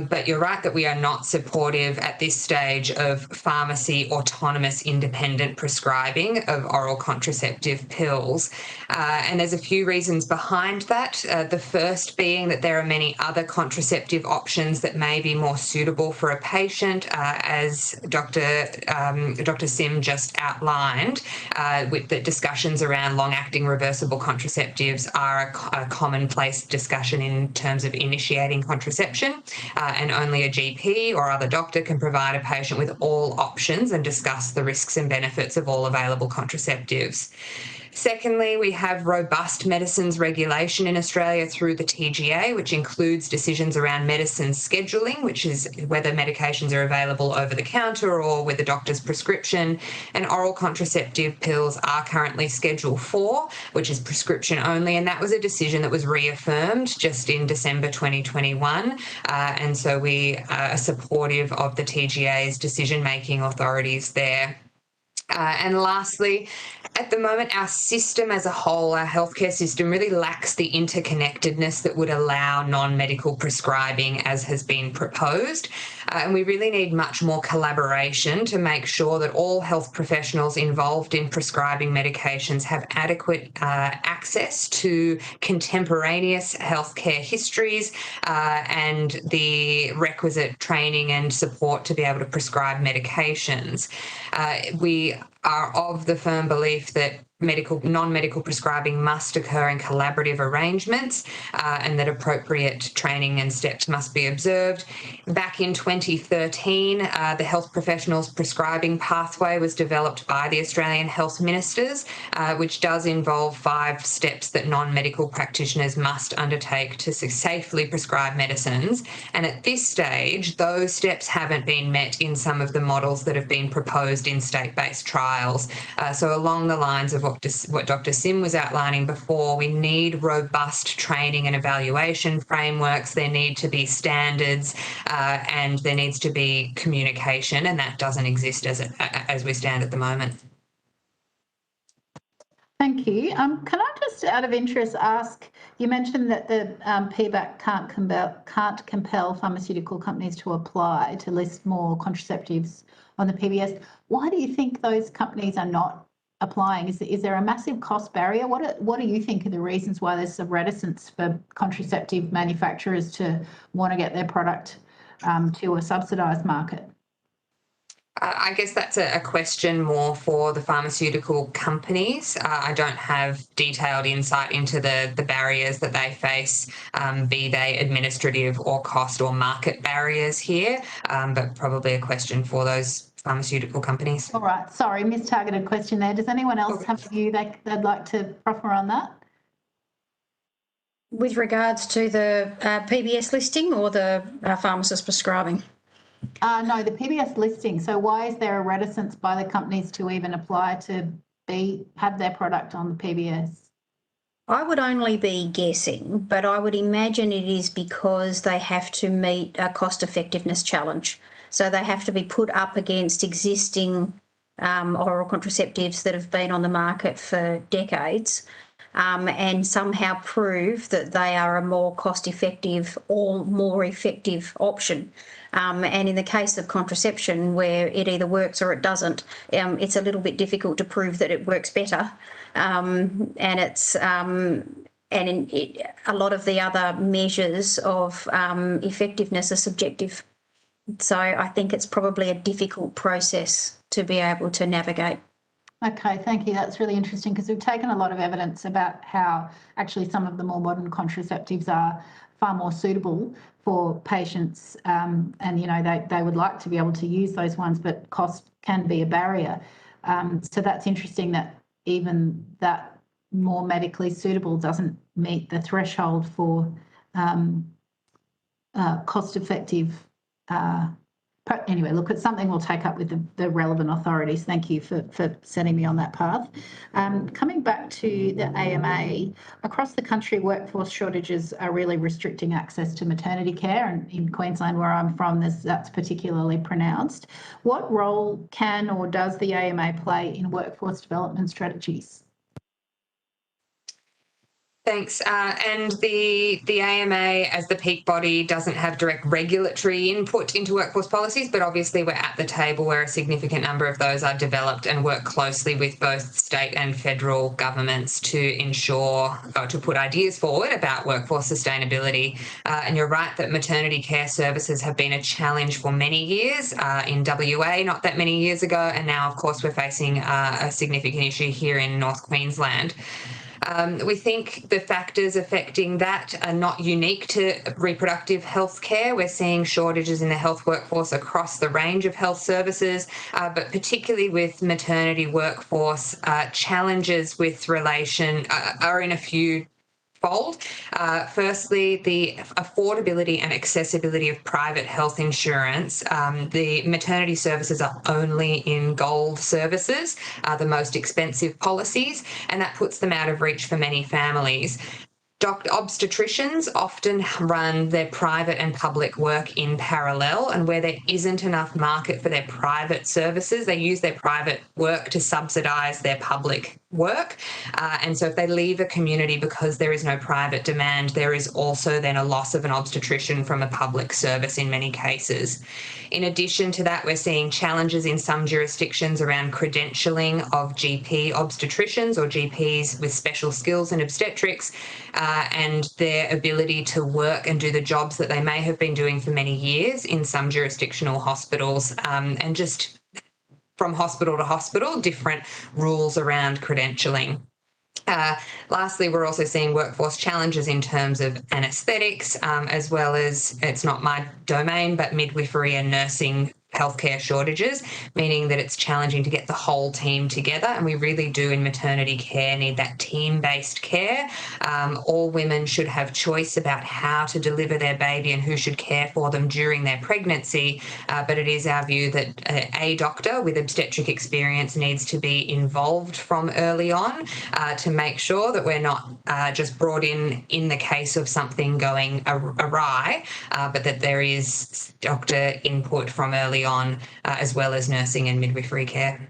S23: But you're right that we are not supportive at this stage of pharmacy autonomous independent prescribing of oral contraceptive pills. And there's a few reasons behind that. The first being that there are many other contraceptive options that may be more suitable for a patient, as Dr. Sim just outlined, with the discussions around long-acting reversible contraceptives are a commonplace discussion in terms of initiating contraception. And only a GP or other doctor can provide a patient with all options and discuss the risks and benefits of all available contraceptives. Secondly, we have robust medicines regulation in Australia through the TGA, which includes decisions around medicine scheduling, which is whether medications are available over the counter or with a doctor's prescription. And oral contraceptive pills are currently Schedule 4, which is prescription only. And that was a decision that was reaffirmed just in December 2021. And so we are supportive of the TGA's decision-making authorities there. And lastly, at the moment, our system as a whole, our healthcare system, really lacks the interconnectedness that would allow non-medical prescribing as has been proposed. And we really need much more collaboration to make sure that all health professionals involved in prescribing medications have adequate access to contemporaneous healthcare histories and the requisite training and support to be able to prescribe medications. We are of the firm belief that non-medical prescribing must occur in collaborative arrangements and that appropriate training and steps must be observed. Back in 2013, the health professionals prescribing pathway was developed by the Australian health ministers, which does involve 5 steps that non-medical practitioners must undertake to safely prescribe medicines. And at this stage, those steps haven't been met in some of the models that have been proposed in state-based trials. So along the lines of what Dr. Sim was outlining before, we need robust training and evaluation frameworks. There need to be standards and there needs to be communication, and that doesn't exist as we stand at the moment.
S6: Thank you. Can I just, out of interest, ask, you mentioned that the PBAC can't compel pharmaceutical companies to apply to list more contraceptives on the PBS. Why do you think those companies are not applying? Is there a massive cost barrier? What do you think are the reasons why there's some reticence for contraceptive manufacturers to want to get their product to a subsidised market?
S23: I guess that's a question more for the pharmaceutical companies. I don't have detailed insight into the barriers that they face, be they administrative or cost or market barriers here, but probably a question for those pharmaceutical companies.
S6: All right. Sorry, mistargeted question there. Does anyone else have a view they'd like to proffer on that?
S22: With regards to the PBS listing or the pharmacist prescribing?
S6: No, the PBS listing. So why is there a reticence by the companies to even apply to have their product on the PBS?
S22: I would only be guessing, but I would imagine it is because they have to meet a cost effectiveness challenge. So they have to be put up against existing oral contraceptives that have been on the market for decades and somehow prove that they are a more cost-effective or more effective option. And in the case of contraception, where it either works or it doesn't, it's a little bit difficult to prove that it works better. And it's a lot of the other measures of effectiveness are subjective. So I think it's probably a difficult process to be able to navigate.
S6: Okay, thank you. That's really interesting because we've taken a lot of evidence about how actually some of the more modern contraceptives are far more suitable for patients and, you know, they would like to be able to use those ones, but cost can be a barrier. So that's interesting that even that more medically suitable doesn't meet the threshold for cost-effective anyway, look, it's something we'll take up with the relevant authorities. Thank you for setting me on that path. Coming back to the AMA, across the country, workforce shortages are really restricting access to maternity care, and in Queensland, where I'm from, that's particularly pronounced. What role can or does the AMA play in workforce development strategies?
S23: Thanks. And the AMA, as the peak body, doesn't have direct regulatory input into workforce policies, but obviously we're at the table where a significant number of those are developed and work closely with both state and federal governments to ensure, or to put ideas forward about workforce sustainability. And you're right that maternity care services have been a challenge for many years in WA, not that many years ago, and now, of course, we're facing a significant issue here in North Queensland. We think the factors affecting that are not unique to reproductive health care. We're seeing shortages in the health workforce across the range of health services, but particularly with maternity workforce, challenges with relation are in a few fold. Firstly, the affordability and accessibility of private health insurance. The maternity services are only in gold services, the most expensive policies, and that puts them out of reach for many families. Obstetricians often run their private and public work in parallel, and where there isn't enough market for their private services, they use their private work to subsidise their public work. And so if they leave a community because there is no private demand, there is also then a loss of an obstetrician from a public service in many cases. In addition to that, we're seeing challenges in some jurisdictions around credentialing of GP obstetricians or GPs with special skills in obstetrics, and their ability to work and do the jobs that they may have been doing for many years in some jurisdictional hospitals, and just from hospital to hospital, different rules around credentialing. Lastly, we're also seeing workforce challenges in terms of anaesthetics, as well as, it's not my domain, but midwifery and nursing healthcare shortages, meaning that it's challenging to get the whole team together. And we really do in maternity care need that team-based care. All women should have choice about how to deliver their baby and who should care for them during their pregnancy. But it is our view that a doctor with obstetric experience needs to be involved from early on to make sure that we're not just brought in the case of something going awry, but that there is doctor input from early on, as well as nursing and midwifery care.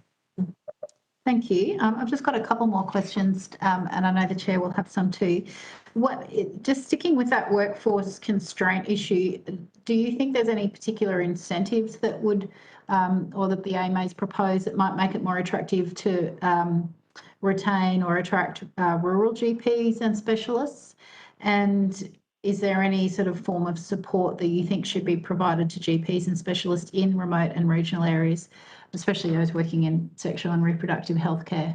S6: Thank you. I've just got a couple more questions, and I know the Chair will have some too. Just sticking with that workforce constraint issue, do you think there's any particular incentives that would, or that the AMA's proposed that might make it more attractive to retain or attract rural GPs and specialists? And is there any sort of form of support that you think should be provided to GPs and specialists in remote and regional areas, especially those working in sexual and reproductive health care?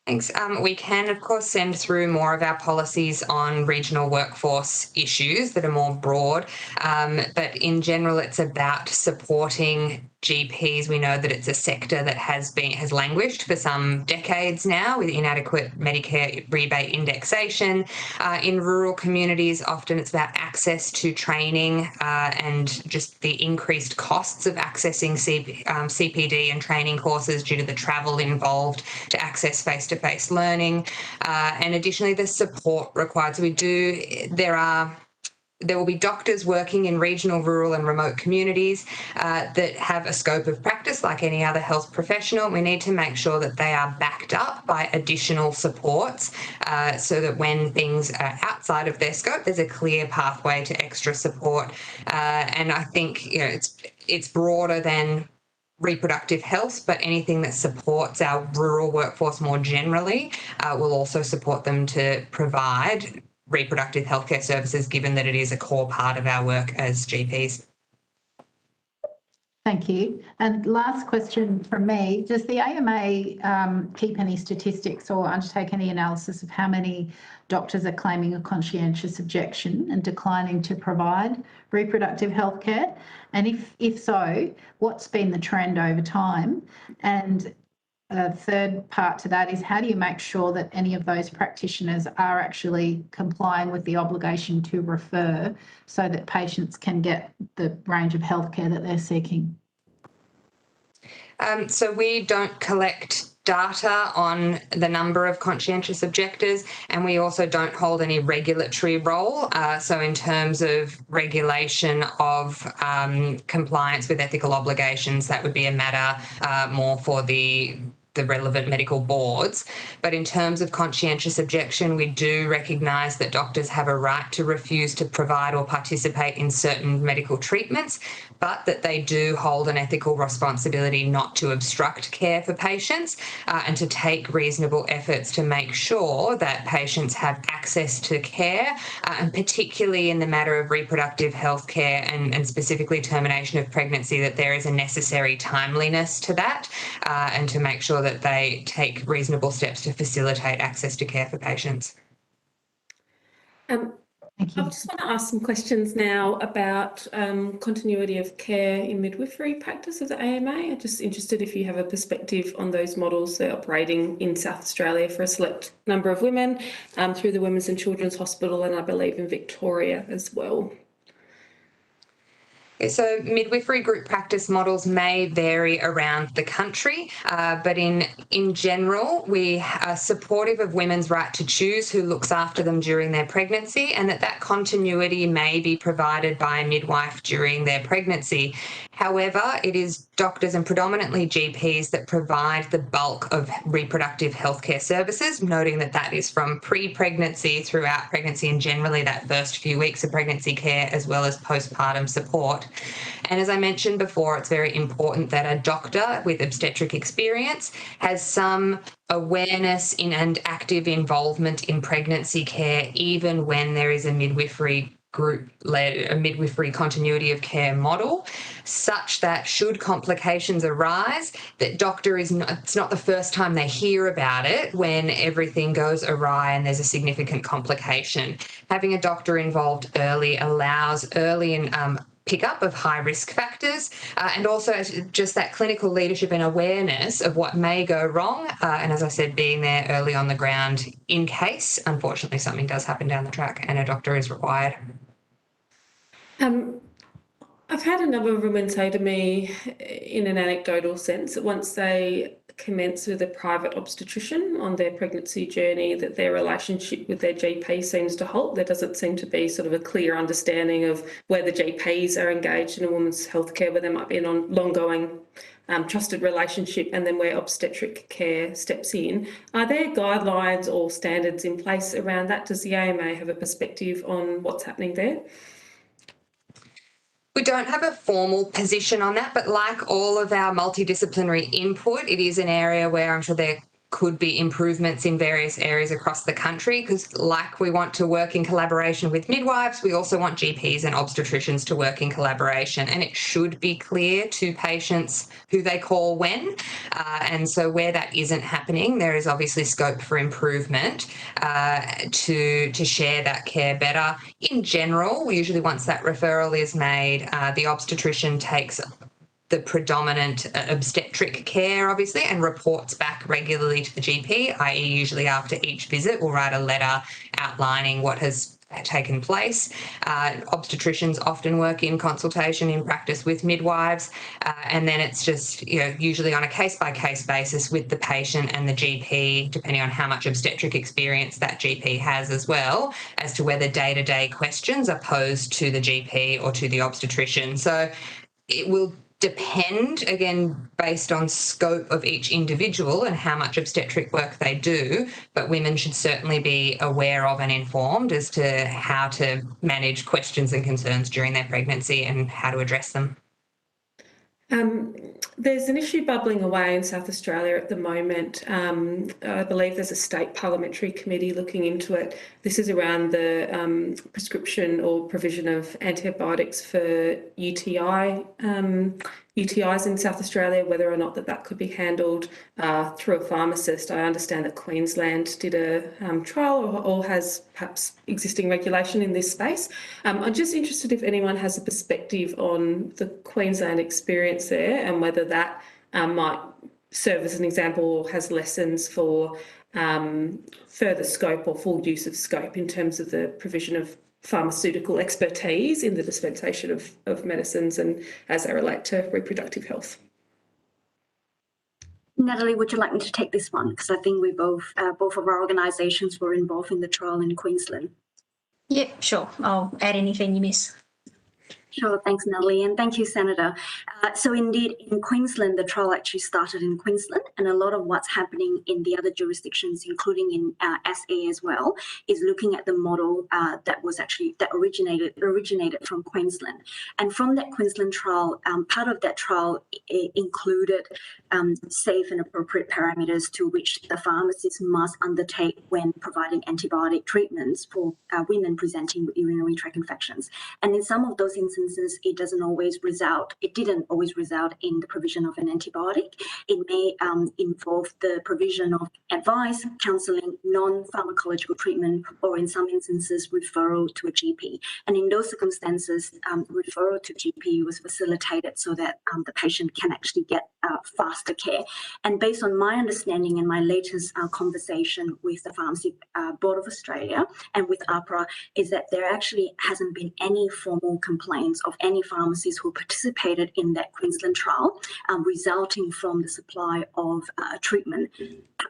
S23: Thanks. We can, of course, send through more of our policies on regional workforce issues that are more broad, but in general, it's about supporting GPs. We know that it's a sector that has languished for some decades now with inadequate Medicare rebate indexation. In rural communities, often it's about access to training and just the increased costs of accessing CPD and training courses due to the travel involved to access face-to-face learning. And additionally, the support required. So there will be doctors working in regional, rural and remote communities that have a scope of practice like any other health professional. We need to make sure that they are backed up by additional supports so that when things are outside of their scope, there's a clear pathway to extra support. And I think it's broader than reproductive health, but anything that supports our rural workforce more generally will also support them to provide reproductive healthcare services, given that it is a core part of our work as GPs.
S6: Thank you. And last question from me, does the AMA keep any statistics or undertake any analysis of how many doctors are claiming a conscientious objection and declining to provide reproductive health care? And if so, what's been the trend over time? And third part to that is, how do you make sure that any of those practitioners are actually complying with the obligation to refer so that patients can get the range of healthcare that they're seeking?
S23: So we don't collect data on the number of conscientious objectors, and we also don't hold any regulatory role. So in terms of regulation of compliance with ethical obligations, that would be a matter more for the relevant medical boards. But in terms of conscientious objection, we do recognise that doctors have a right to refuse to provide or participate in certain medical treatments, but that they do hold an ethical responsibility not to obstruct care for patients and to take reasonable efforts to make sure that patients have access to care, and particularly in the matter of reproductive health care and specifically termination of pregnancy, that there is a necessary timeliness to that, and to make sure that they take reasonable steps to facilitate access to care for patients.
S1: I just want to ask some questions now about continuity of care in midwifery practice of the AMA. I'm just interested if you have a perspective on those models they're operating in South Australia for a select number of women through the Women's and Children's Hospital, and I believe in Victoria as well.
S23: So midwifery group practice models may vary around the country, but in general, we are supportive of women's right to choose who looks after them during their pregnancy, and that continuity may be provided by a midwife during their pregnancy. However, it is doctors and predominantly GPs that provide the bulk of reproductive healthcare services, noting that that is from pre-pregnancy throughout pregnancy and generally that first few weeks of pregnancy care, as well as postpartum support. And as I mentioned before, it's very important that a doctor with obstetric experience has some awareness in and active involvement in pregnancy care, even when there is a midwifery group-led, a midwifery continuity of care model, such that should complications arise, that doctor is not, it's not the first time they hear about it when everything goes awry and there's a significant complication. Having a doctor involved early allows early and pickup of high risk factors, and also just that clinical leadership and awareness of what may go wrong. And as I said, being there early on the ground in case, unfortunately, something does happen down the track and a doctor is required.
S1: I've had a number of women say to me in an anecdotal sense that once they commence with a private obstetrician on their pregnancy journey, that their relationship with their GP seems to halt. There doesn't seem to be sort of a clear understanding of where the GPs are engaged in a woman's healthcare, where there might be an ongoing trusted relationship, and then where obstetric care steps in. Are there guidelines or standards in place around that? Does the AMA have a perspective on what's happening there?
S23: We don't have a formal position on that, but like all of our multidisciplinary input, it is an area where I'm sure there could be improvements in various areas across the country, because like we want to work in collaboration with midwives, we also want GPs and obstetricians to work in collaboration, and it should be clear to patients who they call when. And so where that isn't happening, there is obviously scope for improvement to share that care better. In general, usually once that referral is made, the obstetrician takes the predominant obstetric care, obviously, and reports back regularly to the GP, i.e. usually after each visit, we'll write a letter outlining what has taken place. Obstetricians often work in consultation in practice with midwives, and then it's just, usually on a case-by-case basis with the patient and the GP, depending on how much obstetric experience that GP has as well, as to whether day-to-day questions are posed to the GP or to the obstetrician. So it will depend, again, based on scope of each individual and how much obstetric work they do, but women should certainly be aware of and informed as to how to manage questions and concerns during their pregnancy and how to address them.
S1: There's an issue bubbling away in South Australia at the moment. I believe there's a state parliamentary committee looking into it. This is around the prescription or provision of antibiotics for UTIs in South Australia, whether or not that could be handled through a pharmacist. I understand that Queensland did a trial or has perhaps existing regulation in this space. I'm just interested if anyone has a perspective on the Queensland experience there and whether that might serve as an example or has lessons for further scope or full use of scope in terms of the provision of pharmaceutical expertise in the dispensation of medicines and as they relate to reproductive health.
S5: Natalie, would you like me to take this one? Because I think we both of our organisations were involved in the trial in Queensland.
S22: Yep, sure. I'll add anything you miss.
S5: Sure, thanks, Natalie, and thank you, Senator. So indeed, in Queensland, the trial actually started in Queensland, and a lot of what's happening in the other jurisdictions, including in SA as well, is looking at the model that originated from Queensland. And from that Queensland trial, part of that trial included safe and appropriate parameters to which the pharmacist must undertake when providing antibiotic treatments for women presenting with urinary tract infections. And in some of those instances, it didn't always result in the provision of an antibiotic. It may involve the provision of advice, counselling, non-pharmacological treatment, or in some instances, referral to a GP. And in those circumstances, referral to GP was facilitated so that the patient can actually get faster care. And based on my understanding and my latest conversation with the Pharmacy Board of Australia and with AHPRA, is that there actually hasn't been any formal complaints of any pharmacists who participated in that Queensland trial resulting from the supply of treatment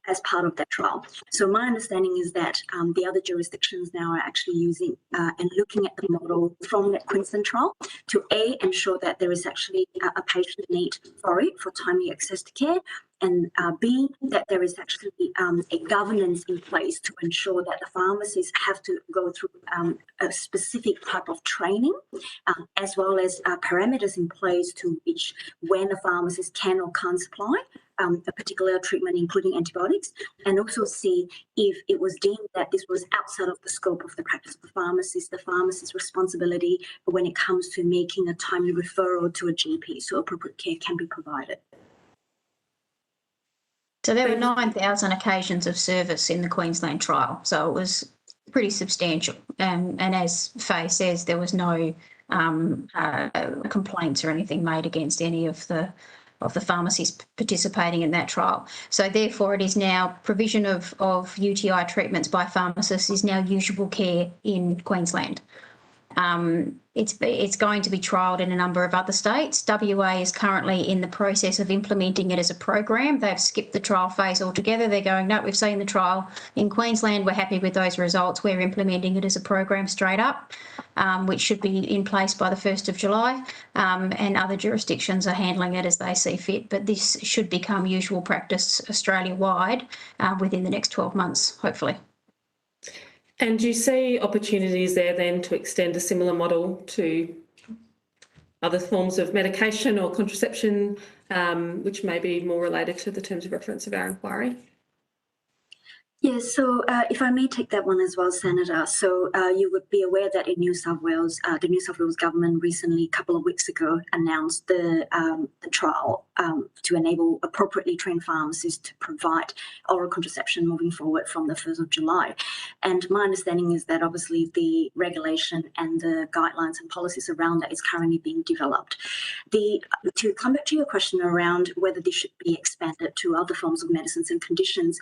S5: as part of that trial. So my understanding is that the other jurisdictions now are actually using and looking at the model from that Queensland trial to A, ensure that there is actually a patient need for timely access to care, and B, that there is actually a governance in place to ensure that the pharmacists have to go through a specific type of training, as well as parameters in place to which when a pharmacist can or can't supply a particular treatment, including antibiotics, and also see if it was deemed that this was outside of the scope of the practice of the pharmacist's responsibility when it comes to making a timely referral to a GP so appropriate care can be provided.
S22: So there were 9,000 occasions of service in the Queensland trial, so it was pretty substantial. And as Faye says, there was no complaints or anything made against any of the pharmacists participating in that trial. So therefore it is now provision of UTI treatments by pharmacists is now usual care in Queensland. It's going to be trialled in a number of other states. WA is currently in the process of implementing it as a program. They've skipped the trial phase altogether. They're going, no, we've seen the trial in Queensland. We're happy with those results. We're implementing it as a program straight up, which should be in place by the 1st of July. And other jurisdictions are handling it as they see fit. But this should become usual practice Australia-wide within the next 12 months, hopefully.
S1: And do you see opportunities there then to extend a similar model to other forms of medication or contraception, which may be more related to the terms of reference of our inquiry?
S5: Yes, so if I may take that one as well, Senator. So you would be aware that in New South Wales, the New South Wales government recently, a couple of weeks ago, announced the trial to enable appropriately trained pharmacists to provide oral contraception moving forward from the 1st of July. And my understanding is that obviously the regulation and the guidelines and policies around that is currently being developed. To come back to your question around whether this should be expanded to other forms of medicines and conditions,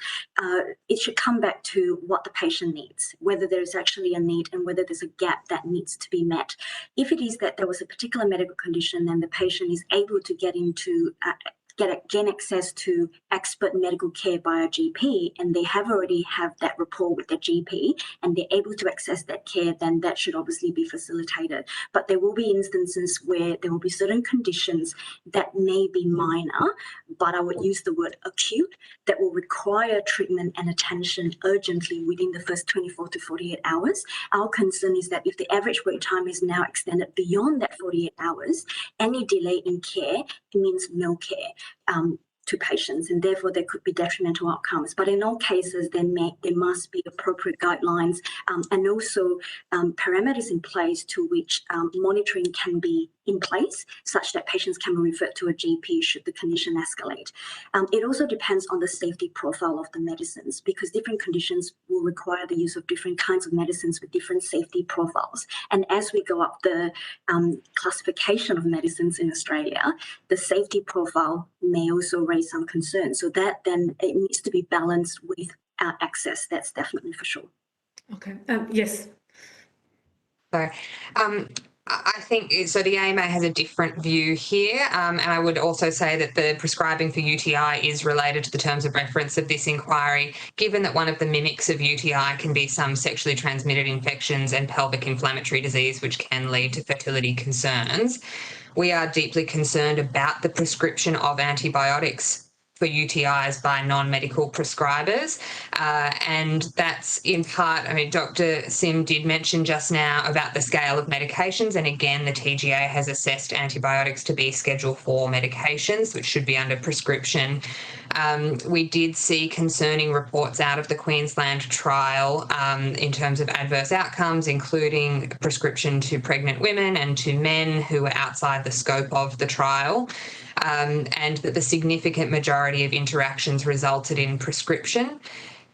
S5: it should come back to what the patient needs, whether there's actually a need and whether there's a gap that needs to be met. If it is that there was a particular medical condition, then the patient is able to gain access to expert medical care by a GP, and they already have that rapport with the GP and they're able to access that care, then that should obviously be facilitated. But there will be instances where there will be certain conditions that may be minor, but I would use the word acute, that will require treatment and attention urgently within the first 24 to 48 hours. Our concern is that if the average wait time is now extended beyond that 48 hours, any delay in care means no care to patients, and therefore there could be detrimental outcomes. But in all cases, there must be appropriate guidelines and also parameters in place to which monitoring can be in place such that patients can be referred to a GP should the condition escalate. It also depends on the safety profile of the medicines, because different conditions will require the use of different kinds of medicines with different safety profiles. And as we go up the classification of medicines in Australia, the safety profile may also raise some concerns. So that then it needs to be balanced with access. That's definitely for sure.
S1: Okay. Yes.
S23: So, I think so. The AMA has a different view here, and I would also say that the prescribing for UTI is related to the terms of reference of this inquiry, given that one of the mimics of UTI can be some sexually transmitted infections and pelvic inflammatory disease, which can lead to fertility concerns. We are deeply concerned about the prescription of antibiotics for UTIs by non-medical prescribers. And that's in part, I mean, Dr. Sim did mention just now about the scale of medications. And again, the TGA has assessed antibiotics to be Schedule 4 medications, which should be under prescription. We did see concerning reports out of the Queensland trial in terms of adverse outcomes, including prescription to pregnant women and to men who were outside the scope of the trial. And that the significant majority of interactions resulted in prescription.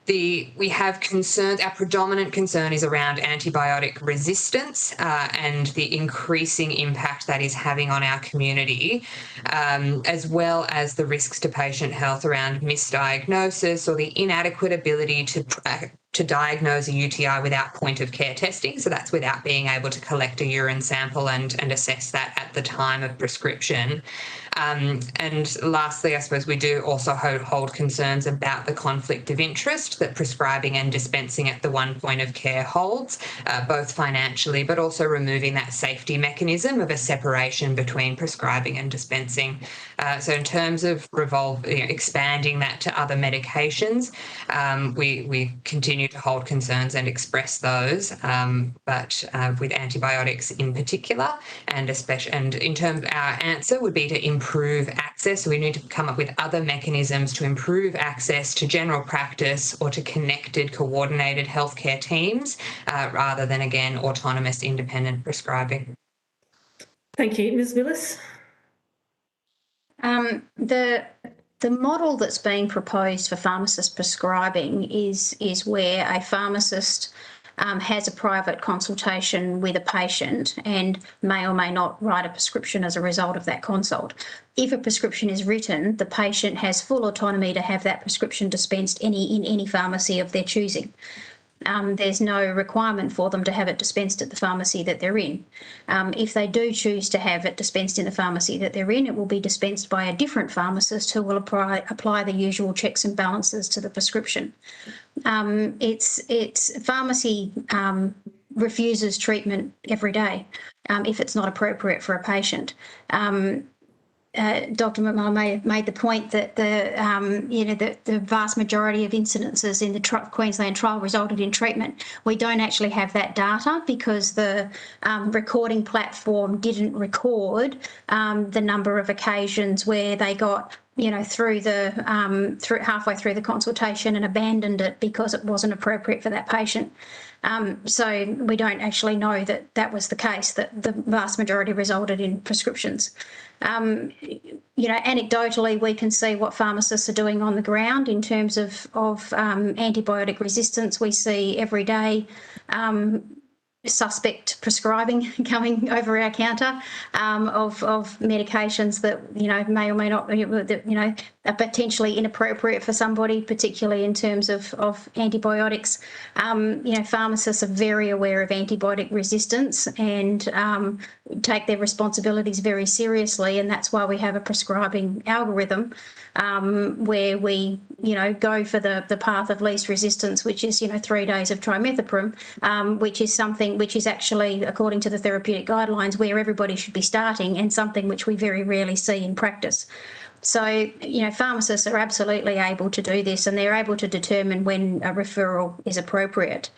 S23: We have concerns, our predominant concern is around antibiotic resistance and the increasing impact that is having on our community, as well as the risks to patient health around misdiagnosis or the inadequate ability to diagnose a UTI without point of care testing. So that's without being able to collect a urine sample and assess that at the time of prescription. And lastly, I suppose we do also hold concerns about the conflict of interest that prescribing and dispensing at the one point of care holds, both financially, but also removing that safety mechanism of a separation between prescribing and dispensing. So in terms of expanding that to other medications, we continue to hold concerns and express those, but with antibiotics in particular, and in terms of our answer would be to improve access. So we need to come up with other mechanisms to improve access to general practice or to connected, coordinated healthcare teams, rather than, again, autonomous independent prescribing.
S1: Thank you. Ms. Willis?
S22: The model that's being proposed for pharmacist prescribing is where a pharmacist has a private consultation with a patient and may or may not write a prescription as a result of that consult. If a prescription is written, the patient has full autonomy to have that prescription dispensed in any pharmacy of their choosing. There's no requirement for them to have it dispensed at the pharmacy that they're in. If they do choose to have it dispensed in the pharmacy that they're in, it will be dispensed by a different pharmacist who will apply the usual checks and balances to the prescription. Pharmacy refuses treatment every day if it's not appropriate for a patient. Dr. McMullen may have made the point that the vast majority of incidences in the Queensland trial resulted in treatment. We don't actually have that data because the recording platform didn't record the number of occasions where they got through halfway through the consultation and abandoned it because it wasn't appropriate for that patient. So we don't actually know that was the case, that the vast majority resulted in prescriptions. Anecdotally, we can see what pharmacists are doing on the ground in terms of antibiotic resistance. We see every day suspect prescribing coming over our counter of medications that may or may not are potentially inappropriate for somebody, particularly in terms of antibiotics. Pharmacists are very aware of antibiotic resistance and take their responsibilities very seriously, and that's why we have a prescribing algorithm where we go for the path of least resistance, which is 3 days of trimethoprim, which is something which is actually, according to the therapeutic guidelines, where everybody should be starting, and something which we very rarely see in practice. So, pharmacists are absolutely able to do this, and they're able to determine when a referral is appropriate.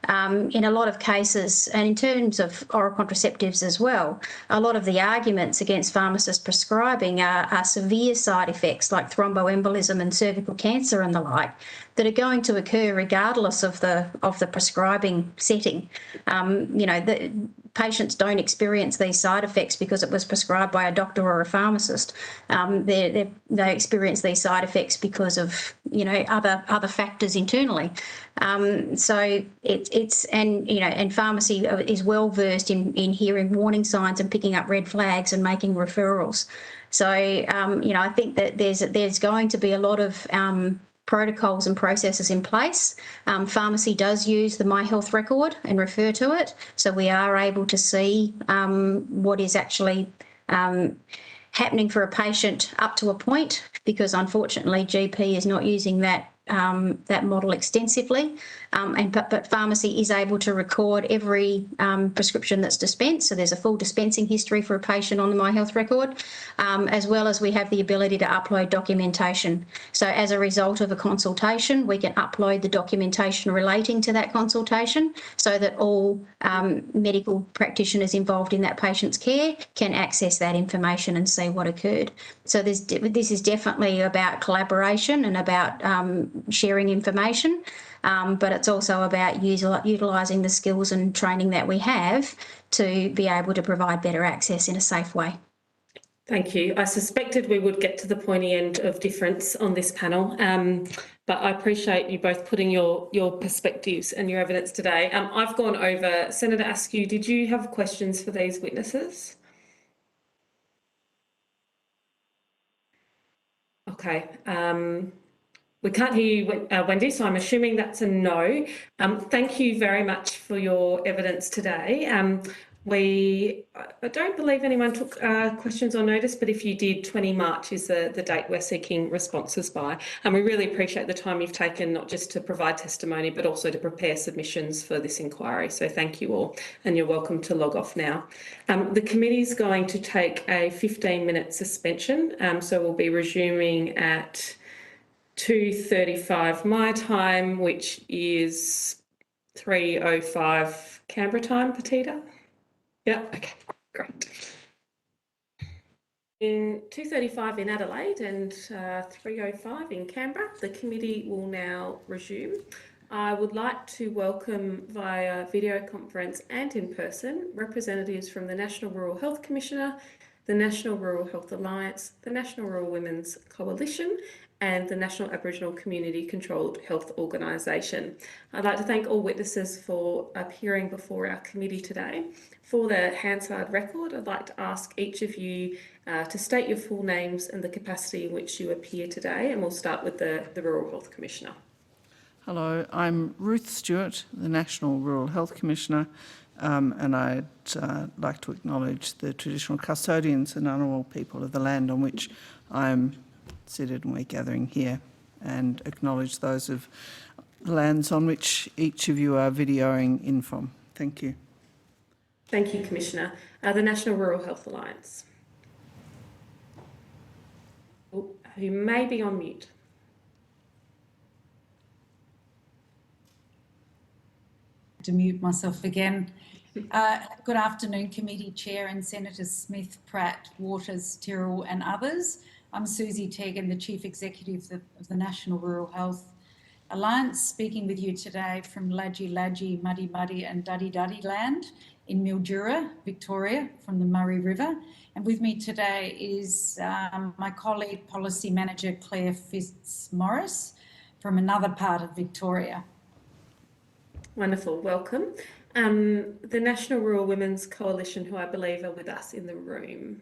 S22: In a lot of cases, and in terms of oral contraceptives as well, a lot of the arguments against pharmacist prescribing are severe side effects like thromboembolism and cervical cancer and the like that are going to occur regardless of the prescribing setting. The patients don't experience these side effects because it was prescribed by a doctor or a pharmacist. They experience these side effects because of, you know, other factors internally. So and pharmacy is well versed in hearing warning signs and picking up red flags and making referrals. So you know, I think that there's going to be a lot of protocols and processes in place. Pharmacy does use the My Health record and refer to it, so we are able to see what is actually happening for a patient up to a point, because unfortunately GP is not using that model extensively, but pharmacy is able to record every prescription that's dispensed. So there's a full dispensing history for a patient on the My Health record, as well as we have the ability to upload documentation. So as a result of a consultation, we can upload the documentation relating to that consultation so that all medical practitioners involved in that patient's care can access that information and see what occurred. So this is definitely about collaboration and about sharing information, but it's also about utilising the skills and training that we have to be able to provide better access in a safe way.
S1: Thank you. I suspected we would get to the pointy end of difference on this panel, but I appreciate you both putting your perspectives and your evidence today. I've gone over. Senator Askew, did you have questions for these witnesses? Okay. We can't hear you, Wendy, so I'm assuming that's a no. Thank you very much for your evidence today. I don't believe anyone took questions or notice, but if you did, 20 March is the date we're seeking responses by. And we really appreciate the time you've taken, not just to provide testimony, but also to prepare submissions for this inquiry. So thank you all, and you're welcome to log off now. The committee is going to take a 15-minute suspension, so we'll be resuming at 2:35 my time, which is 3:05 Canberra time, Petita? Yeah, okay, great. In 2:35 in Adelaide and 3:05 in Canberra, the committee will now resume. I would like to welcome via video conference and in person representatives from the National Rural Health Commissioner, the National Rural Health Alliance, the National Rural Women's Coalition, and the National Aboriginal Community Controlled Health Organisation. I'd like to thank all witnesses for appearing before our committee today. For the Hansard record, I'd like to ask each of you to state your full names and the capacity in which you appear today, and we'll start with the Rural Health Commissioner.
S2: Hello, I'm Ruth Stewart, the National Rural Health Commissioner, and I'd like to acknowledge the traditional custodians and Ngunnawal people of the land on which I'm seated and we're gathering here, and acknowledge those of the lands on which each of you are videoing in from. Thank you.
S1: Thank you, Commissioner. The National Rural Health Alliance. Oh, you may be on mute.
S7: To mute myself again. Good afternoon, Committee Chair and Senators Smith, Pratt, Waters, Tyrrell and others. I'm Susie Tegan, the Chief Executive of the National Rural Health Alliance, speaking with you today from Ladji Ladji, Muddy Muddy and Duddy Duddy land in Mildura, Victoria, from the Murray River. And with me today is my colleague, Policy Manager Claire Fitzmaurice from another part of Victoria.
S1: Wonderful, welcome. The National Rural Women's Coalition, who I believe are with us in the room.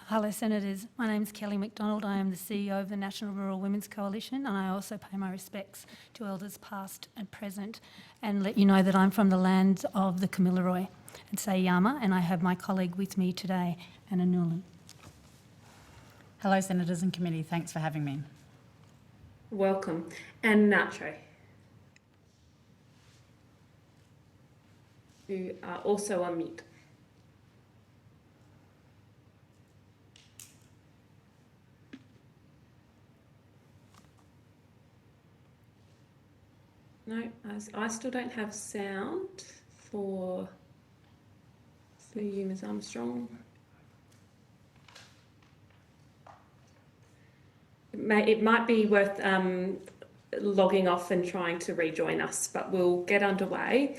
S8: Hello Senators, my name is Kelly McDonald. I am the CEO of the National Rural Women's Coalition, and I also pay my respects to elders past and present, and let you know that I'm from the land of the Kamilaroi and Sayama, and I have my colleague with me today, Anna Newland.
S24: Hello Senators and Committee, thanks for having me.
S1: Welcome. And Nacho, who are also on mute. No, I still don't have sound for you, Ms. Armstrong. It might be worth logging off and trying to rejoin us, but we'll get underway.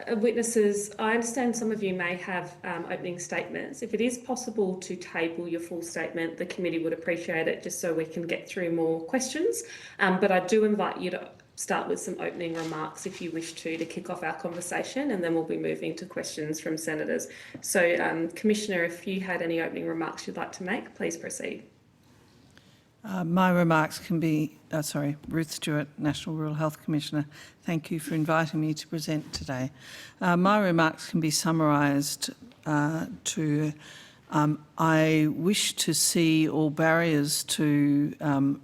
S1: Witnesses, I understand some of you may have opening statements. If it is possible to table your full statement, the committee would appreciate it, just so we can get through more questions. But I do invite you to start with some opening remarks if you wish to kick off our conversation, and then we'll be moving to questions from senators. So, Commissioner, if you had any opening remarks you'd like to make, please proceed.
S2: My remarks can be, Ruth Stewart, National Rural Health Commissioner. Thank you for inviting me to present today. My remarks can be summarised to I wish to see all barriers to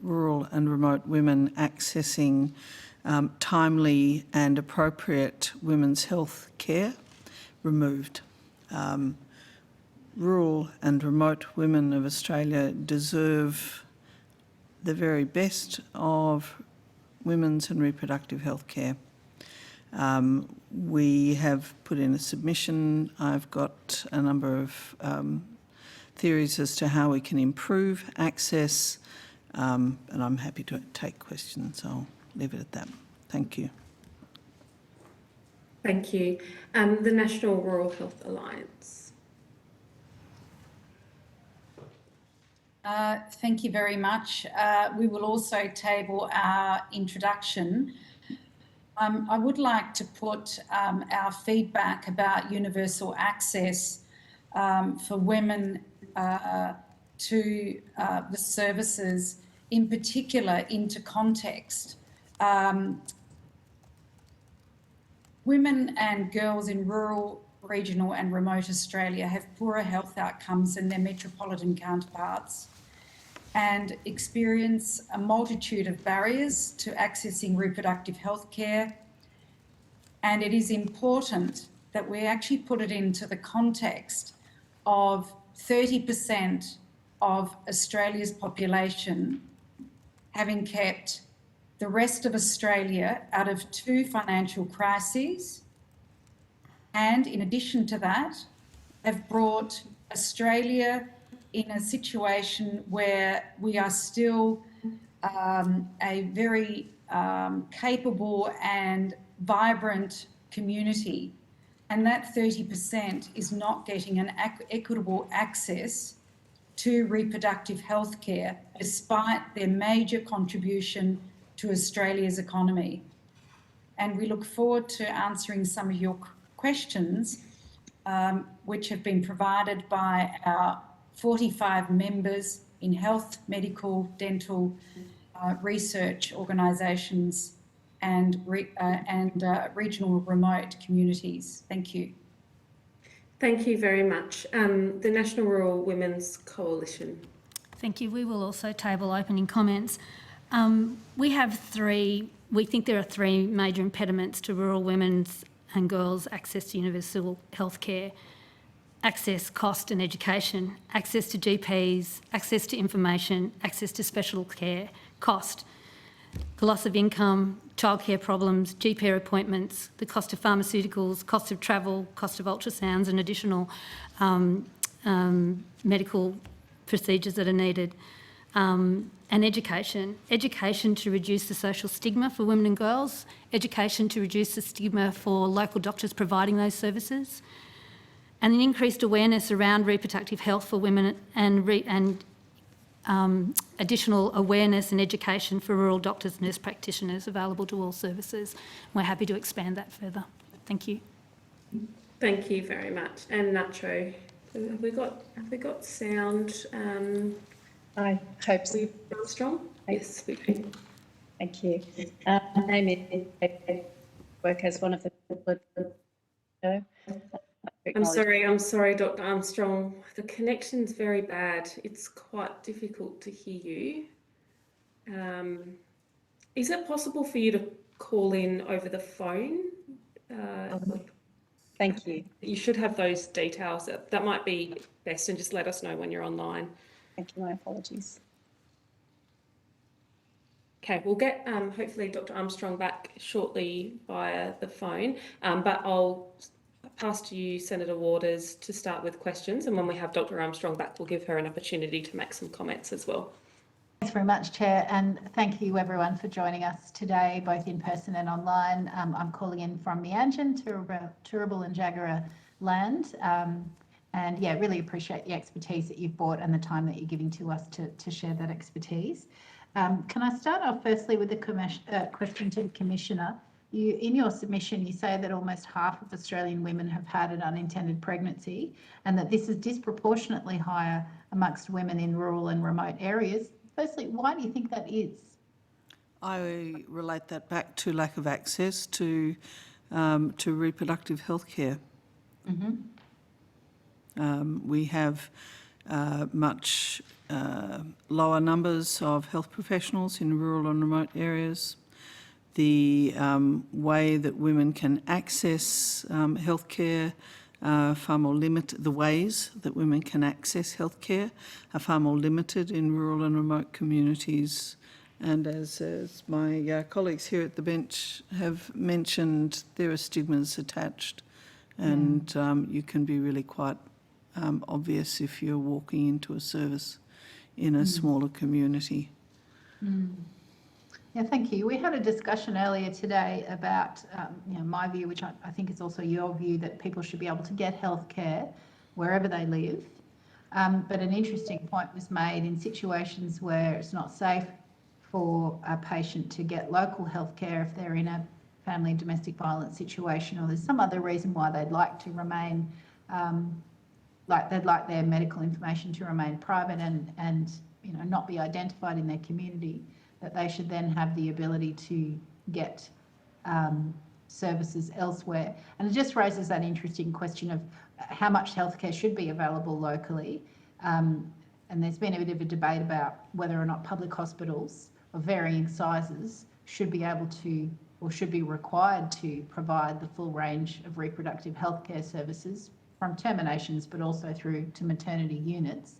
S2: rural and remote women accessing timely and appropriate women's health care removed. Rural and remote women of Australia deserve the very best of women's and reproductive health care. We have put in a submission. I've got a number of theories as to how we can improve access, and I'm happy to take questions. I'll leave it at that. Thank you.
S1: Thank you. The National Rural Health Alliance.
S7: Thank you very much. We will also table our introduction. I would like to put our feedback about universal access for women to the services in particular into context. Women and girls in rural, regional and remote Australia have poorer health outcomes than their metropolitan counterparts and experience a multitude of barriers to accessing reproductive health care. And it is important that we actually put it into the context of 30% of Australia's population having kept the rest of Australia out of 2 financial crises, and in addition to that, have brought Australia in a situation where we are still a very capable and vibrant community, and that 30% is not getting an equitable access to reproductive health care despite their major contribution to Australia's economy. And we look forward to answering some of your questions, which have been provided by our 45 members in health, medical, dental, research organisations and regional remote communities. Thank you.
S1: Thank you very much. The National Rural Women's Coalition.
S8: Thank you. We will also table opening comments. We think there are 3 major impediments to rural women's and girls' access to universal health care: access, cost and education, access to GPs, access to information, access to special care, cost, the loss of income, childcare problems, GP appointments, the cost of pharmaceuticals, cost of travel, cost of ultrasounds and additional medical procedures that are needed, and education. Education to reduce the social stigma for women and girls, education to reduce the stigma for local doctors providing those services, and an increased awareness around reproductive health for women and additional awareness and education for rural doctors and nurse practitioners available to all services. We're happy to expand that further. Thank you.
S1: Thank you very much. And Nacho, have we got sound?
S3: I hope so.
S1: Armstrong? Yes, we do.
S3: Thank you. My name is work as one of the.
S1: I'm sorry, Dr. Armstrong. The connection's very bad. It's quite difficult to hear you. Is it possible for you to call in over the phone?
S3: Thank you.
S1: You should have those details. That might be best, and just let us know when you're online.
S3: Thank you. My apologies.
S1: Okay, we'll get hopefully Dr. Armstrong back shortly via the phone, but I'll pass to you, Senator Waters, to start with questions, and when we have Dr. Armstrong back, we'll give her an opportunity to make some comments as well.
S6: very much, Chair, and thank you everyone for joining us today, both in person and online. I'm calling in from Meanjin, Turrbal and Jagera land, and yeah, really appreciate the expertise that you've brought and the time that you're giving to us to share that expertise. Can I start off firstly with a question to the Commissioner? In your submission, you say that almost half of Australian women have had an unintended pregnancy and that this is disproportionately higher amongst women in rural and remote areas. Firstly, why do you think that is?
S2: I relate that back to lack of access to reproductive health care. We have much lower numbers of health professionals in rural and remote areas. The way that women can access healthcare far more limited. The ways that women can access healthcare are far more limited in rural and remote communities. And as my colleagues here at the bench have mentioned, there are stigmas attached, and you can be really quite obvious if you're walking into a service in a smaller community.
S6: Yeah, thank you. We had a discussion earlier today about my view, which I think is also your view, that people should be able to get healthcare wherever they live. But an interesting point was made in situations where it's not safe for a patient to get local healthcare if they're in a family and domestic violence situation, or there's some other reason why they'd like to remain, they'd like their medical information to remain private and not be identified in their community, that they should then have the ability to get services elsewhere. And it just raises that interesting question of how much healthcare should be available locally. And there's been a bit of a debate about whether or not public hospitals of varying sizes should be able to, or should be required to, provide the full range of reproductive healthcare services, from terminations but also through to maternity units.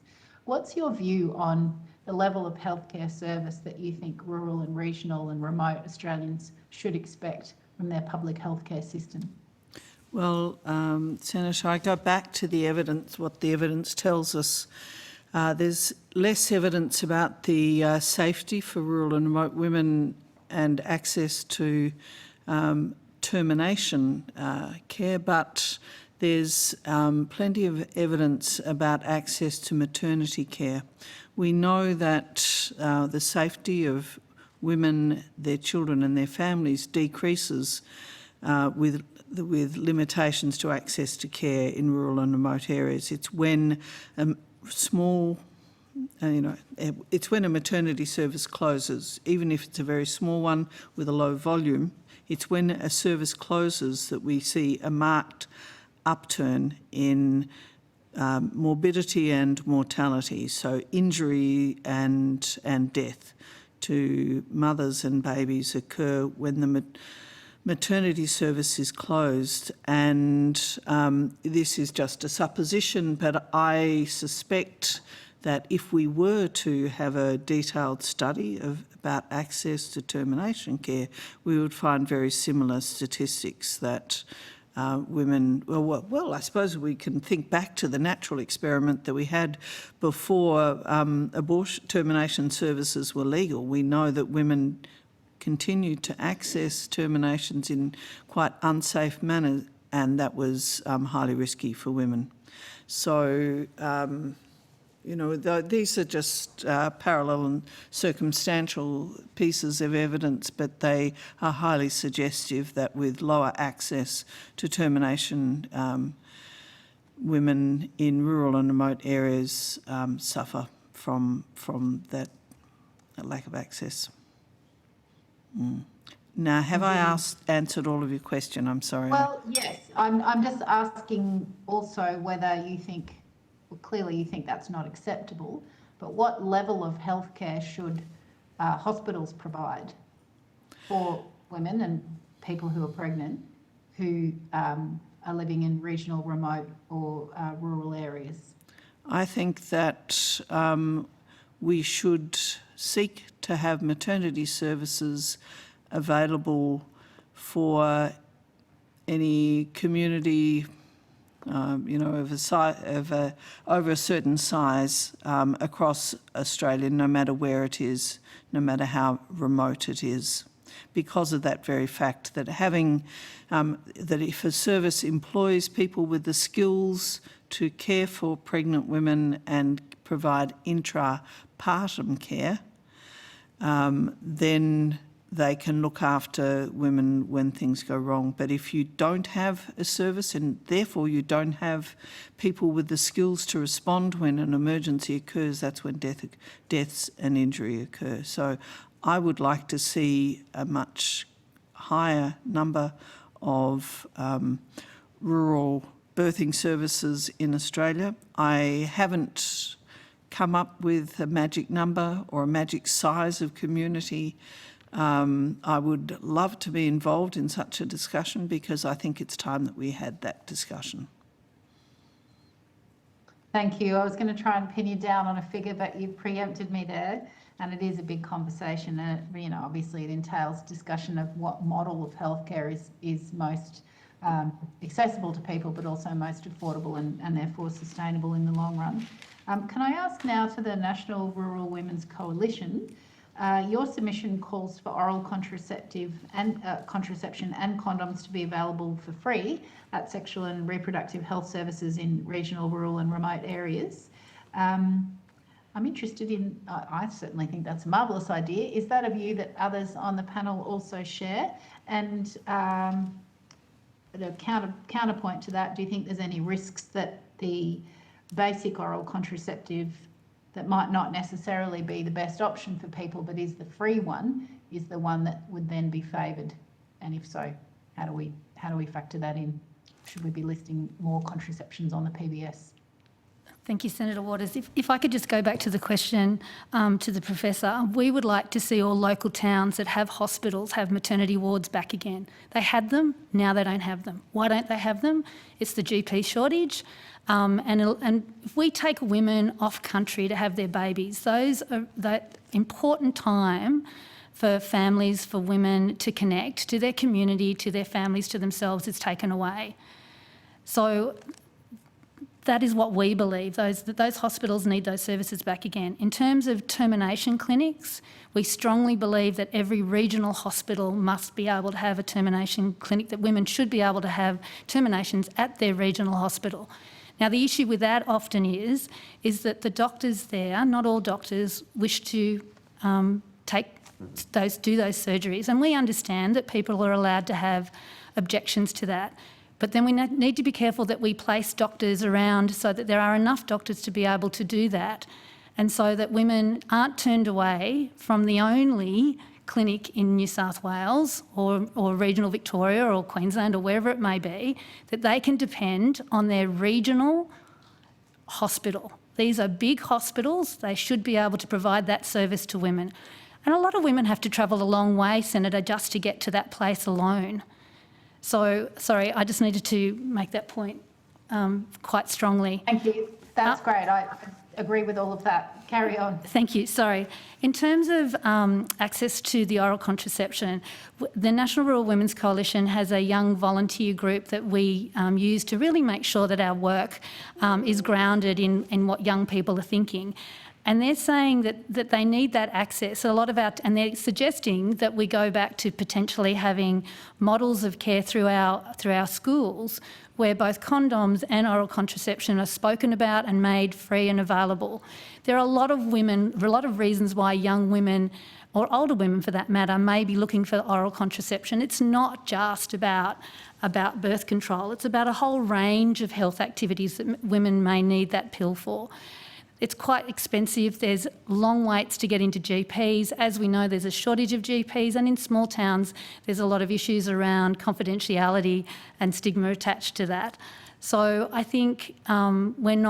S6: What's your view on the level of healthcare service that you think rural and regional and remote Australians should expect from their public healthcare system?
S2: Well, Senator, I go back to the evidence, what the evidence tells us. There's less evidence about the safety for rural and remote women and access to termination care, but there's plenty of evidence about access to maternity care. We know that the safety of women, their children and their families decreases with limitations to access to care in rural and remote areas. It's when it's when a maternity service closes, even if it's a very small one with a low volume, it's when a service closes that we see a marked upturn in morbidity and mortality, so injury and death to mothers and babies occur when the maternity service is closed. And this is just a supposition, but I suspect that if we were to have a detailed study about access to termination care, we would find very similar statistics that women, well, I suppose we can think back to the natural experiment that we had before abortion termination services were legal. We know that women continued to access terminations in quite unsafe manner, and that was highly risky for women. So, these are just parallel and circumstantial pieces of evidence, but they are highly suggestive that with lower access to termination, women in rural and remote areas suffer from that lack of access. Now, have I answered all of your question? I'm sorry.
S6: Well, yes. I'm just asking also whether you think, well, clearly you think that's not acceptable, but what level of healthcare should hospitals provide for women and people who are pregnant who are living in regional, remote or rural areas?
S2: I think that we should seek to have maternity services available for any community over a certain size across Australia, no matter where it is, no matter how remote it is, because of that very fact that that if a service employs people with the skills to care for pregnant women and provide intrapartum care, then they can look after women when things go wrong. But if you don't have a service and therefore you don't have people with the skills to respond when an emergency occurs, that's when deaths and injury occur. So I would like to see a much higher number of rural birthing services in Australia. I haven't come up with a magic number or a magic size of community. I would love to be involved in such a discussion because I think it's time that we had that discussion.
S6: Thank you. I was going to try and pin you down on a figure, but you preempted me there. And it is a big conversation. Obviously it entails discussion of what model of healthcare is most accessible to people, but also most affordable and therefore sustainable in the long run. Can I ask now to the National Rural Women's Coalition? Your submission calls for oral contraception and condoms to be available for free at sexual and reproductive health services in regional, rural and remote areas. I'm interested in, I certainly think that's a marvellous idea. Is that a view that others on the panel also share? And the counterpoint to that, do you think there's any risks that the basic oral contraceptive that might not necessarily be the best option for people, but is the free one, is the one that would then be favoured? And if so, how do we factor that in? Should we be listing more contraceptions on the PBS?
S8: Thank you, Senator Waters. If I could just go back to the question to the Professor, we would like to see all local towns that have hospitals have maternity wards back again. They had them, now they don't have them. Why don't they have them? It's the GP shortage. And if we take women off country to have their babies, that important time for families, for women to connect to their community, to their families, to themselves is taken away. So that is what we believe. Those hospitals need those services back again. In terms of termination clinics, we strongly believe that every regional hospital must be able to have a termination clinic, that women should be able to have terminations at their regional hospital. Now, the issue with that often is that the doctors there, not all doctors, wish to do those surgeries. And we understand that people are allowed to have objections to that. But then we need to be careful that we place doctors around so that there are enough doctors to be able to do that, and so that women aren't turned away from the only clinic in New South Wales or regional Victoria or Queensland or wherever it may be, that they can depend on their regional hospital. These are big hospitals. They should be able to provide that service to women. And a lot of women have to travel a long way, Senator, just to get to that place alone. So, sorry, I just needed to make that point quite strongly.
S6: Thank you. That's great. I agree with all of that. Carry on.
S8: Thank you. Sorry. In terms of access to the oral contraception, the National Rural Women's Coalition has a young volunteer group that we use to really make sure that our work is grounded in what young people are thinking. And they're saying that they need that access. And they're suggesting that we go back to potentially having models of care through our schools where both condoms and oral contraception are spoken about and made free and available. There are a lot of reasons why young women, or older women for that matter, may be looking for oral contraception. It's not just about birth control. It's about a whole range of health activities that women may need that pill for. It's quite expensive. There's long waits to get into GPs. As we know, there's a shortage of GPs, and in small towns, there's a lot of issues around confidentiality and stigma attached to that. So I think we're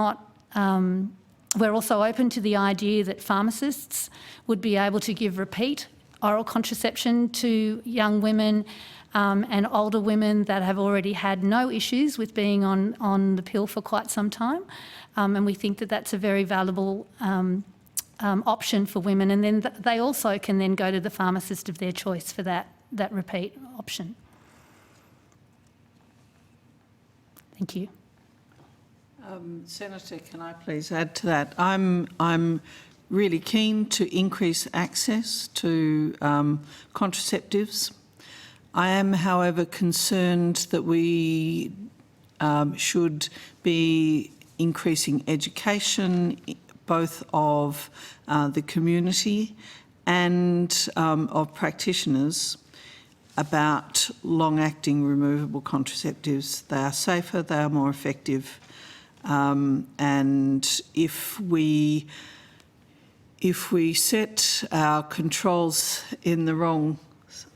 S8: also open to the idea that pharmacists would be able to give repeat oral contraception to young women and older women that have already had no issues with being on the pill for quite some time. And we think that that's a very valuable option for women. And then they also can then go to the pharmacist of their choice for that repeat option. Thank you.
S2: Senator, can I please add to that? I'm really keen to increase access to contraceptives. I am, however, concerned that we should be increasing education, both of the community and of practitioners, about long-acting removable contraceptives. They are safer, they are more effective, and if we set our controls in the wrong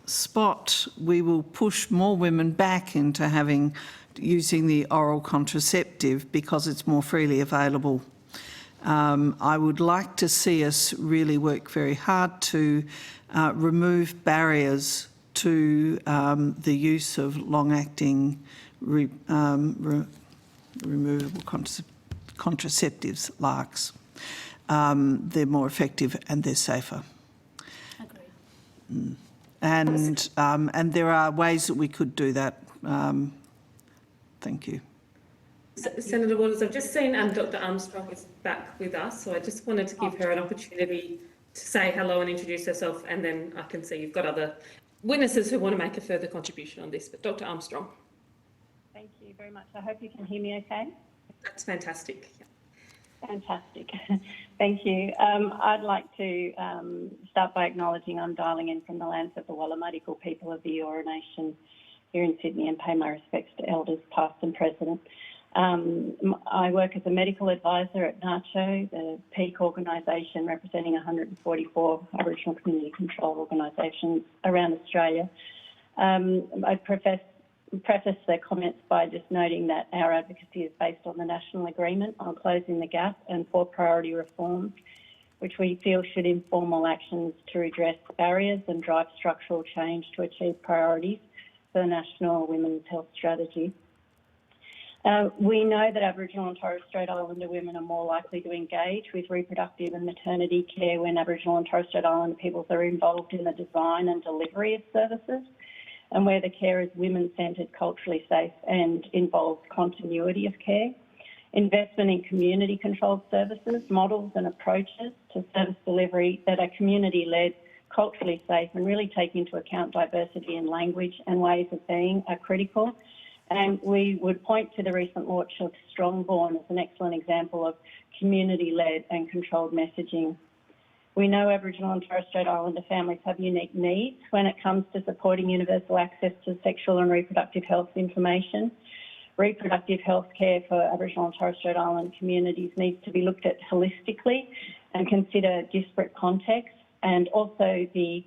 S2: spot, we will push more women back into using the oral contraceptive because it's more freely available. I would like to see us really work very hard to remove barriers to the use of long-acting removable contraceptives, LARCs. They're more effective and they're safer.
S1: Agreed.
S2: And there are ways that we could do that. Thank you.
S1: Senator Waters, I've just seen Dr. Armstrong is back with us, so I just wanted to give her an opportunity to say hello and introduce herself, and then I can see you've got other witnesses who want to make a further contribution on this. But Dr. Armstrong.
S4: Thank you very much. I hope you can hear me okay.
S1: That's fantastic.
S4: Fantastic. Thank you. I'd like to start by acknowledging I'm dialing in from the lands of the Wallumattagal people of the Eora Nation here in Sydney and pay my respects to elders past and present. I work as a medical advisor at NACCHO, the peak organisation representing 144 Aboriginal community control organisations around Australia. I preface the comments by just noting that our advocacy is based on the National Agreement on Closing the Gap and 4 priority reforms, which we feel should inform all actions to redress barriers and drive structural change to achieve priorities for the National Women's Health Strategy. We know that Aboriginal and Torres Strait Islander women are more likely to engage with reproductive and maternity care when Aboriginal and Torres Strait Islander peoples are involved in the design and delivery of services, and where the care is women-centred, culturally safe and involves continuity of care. Investment in community-controlled services, models and approaches to service delivery that are community-led, culturally safe and really take into account diversity in language and ways of being are critical. And we would point to the recent launch of Strongborn as an excellent example of community-led and controlled messaging. We know Aboriginal and Torres Strait Islander families have unique needs when it comes to supporting universal access to sexual and reproductive health information. Reproductive health care for Aboriginal and Torres Strait Islander communities needs to be looked at holistically and consider disparate contexts and also the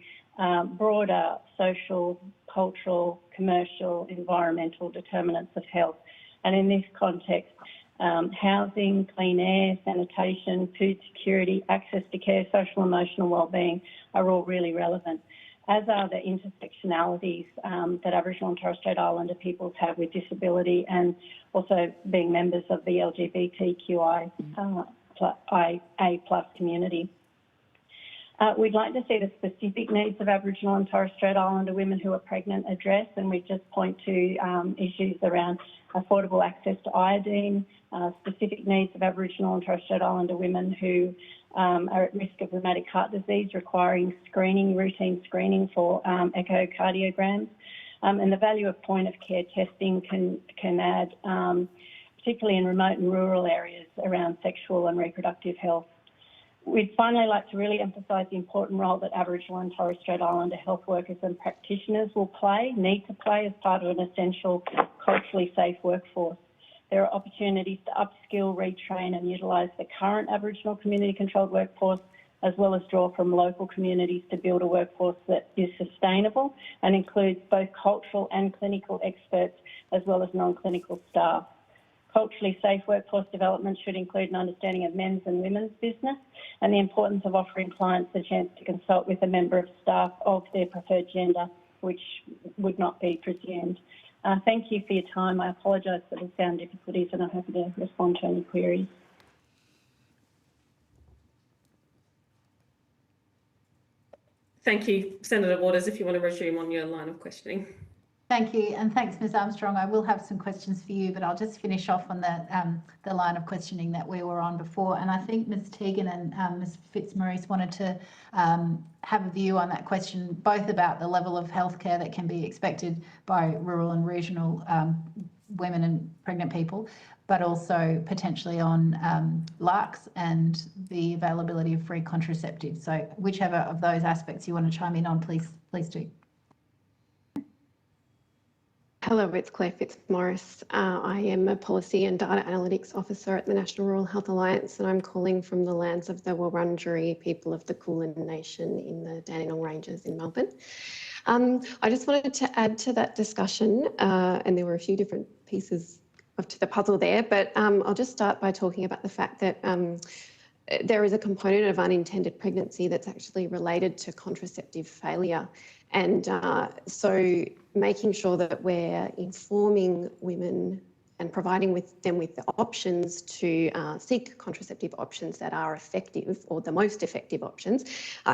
S4: broader social, cultural, commercial, environmental determinants of health. And in this context, housing, clean air, sanitation, food security, access to care, social emotional wellbeing are all really relevant, as are the intersectionalities that Aboriginal and Torres Strait Islander peoples have with disability and also being members of the LGBTQIA+ community. We'd like to see the specific needs of Aboriginal and Torres Strait Islander women who are pregnant addressed, and we just point to issues around affordable access to iodine, specific needs of Aboriginal and Torres Strait Islander women who are at risk of rheumatic heart disease requiring screening, routine screening for echocardiograms, and the value of point-of-care testing can add, particularly in remote and rural areas around sexual and reproductive health. We'd finally like to really emphasise the important role that Aboriginal and Torres Strait Islander health workers and practitioners need to play as part of an essential, culturally safe workforce. There are opportunities to upskill, retrain and utilise the current Aboriginal community-controlled workforce, as well as draw from local communities to build a workforce that is sustainable and includes both cultural and clinical experts, as well as non-clinical staff. Culturally safe workforce development should include an understanding of men's and women's business and the importance of offering clients the chance to consult with a member of staff of their preferred gender, which would not be presumed. Thank you for your time. I apologise for the sound difficulties and I'm happy to respond to any queries.
S1: Thank you, Senator Waters, if you want to resume on your line of questioning.
S6: Thank you, and thanks, Ms Armstrong. I will have some questions for you, but I'll just finish off on the line of questioning that we were on before. And I think Ms Tegan and Ms Fitzmaurice wanted to have a view on that question, both about the level of healthcare that can be expected by rural and regional women and pregnant people, but also potentially on LARCs and the availability of free contraceptives. So whichever of those aspects you want to chime in on, please do.
S9: Hello, it's Claire Fitzmaurice. I am a Policy and Data Analytics Officer at the National Rural Health Alliance, and I'm calling from the lands of the Wurundjeri people of the Kulin Nation in the Dandenong Ranges in Melbourne. I just wanted to add to that discussion, and there were a few different pieces to the puzzle there, but I'll just start by talking about the fact that there is a component of unintended pregnancy that's actually related to contraceptive failure. And so making sure that we're informing women and providing them with the options to seek contraceptive options that are effective, or the most effective options,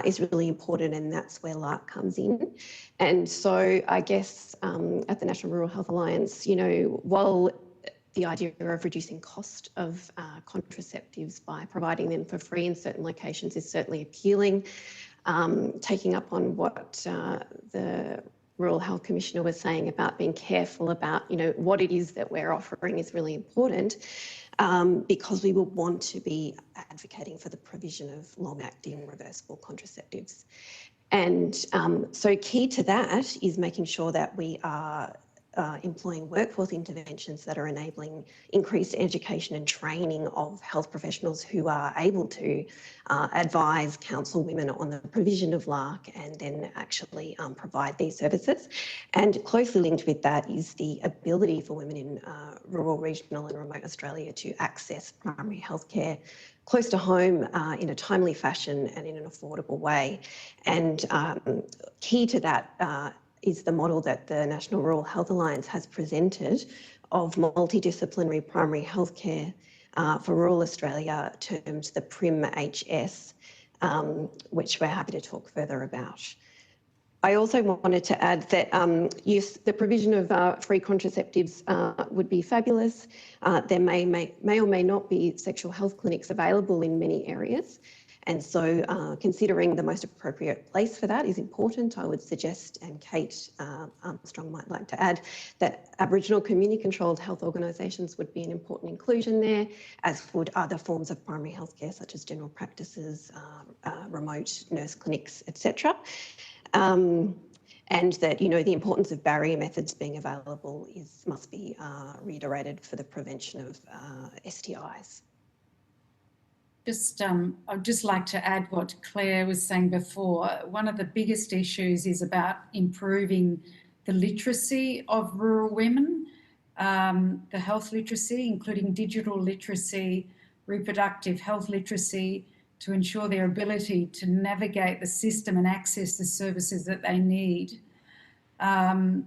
S9: is really important, and that's where LARC comes in. And so I guess at the National Rural Health Alliance, you know, while the idea of reducing cost of contraceptives by providing them for free in certain locations is certainly appealing. Taking up on what the Rural Health Commissioner was saying about being careful about, you know, what it is that we're offering is really important, because we will want to be advocating for the provision of long-acting reversible contraceptives. And so key to that is making sure that we are employing workforce interventions that are enabling increased education and training of health professionals who are able to advise, counsel women on the provision of LARC and then actually provide these services. And closely linked with that is the ability for women in rural, regional and remote Australia to access primary health care close to home in a timely fashion and in an affordable way. And key to that is the model that the National Rural Health Alliance has presented of multidisciplinary primary healthcare for rural Australia, termed the PRIM-HS, which we're happy to talk further about. I also wanted to add that yes, the provision of free contraceptives would be fabulous. There may or may not be sexual health clinics available in many areas. And so considering the most appropriate place for that is important. I would suggest, and Kate Armstrong might like to add, that Aboriginal community-controlled health organisations would be an important inclusion there, as would other forms of primary healthcare, such as general practices, remote nurse clinics, etc. And that, you know, the importance of barrier methods being available must be reiterated for the prevention of STIs.
S7: I'd just like to add what Claire was saying before. One of the biggest issues is about improving the literacy of rural women, the health literacy, including digital literacy, reproductive health literacy, to ensure their ability to navigate the system and access the services that they need. You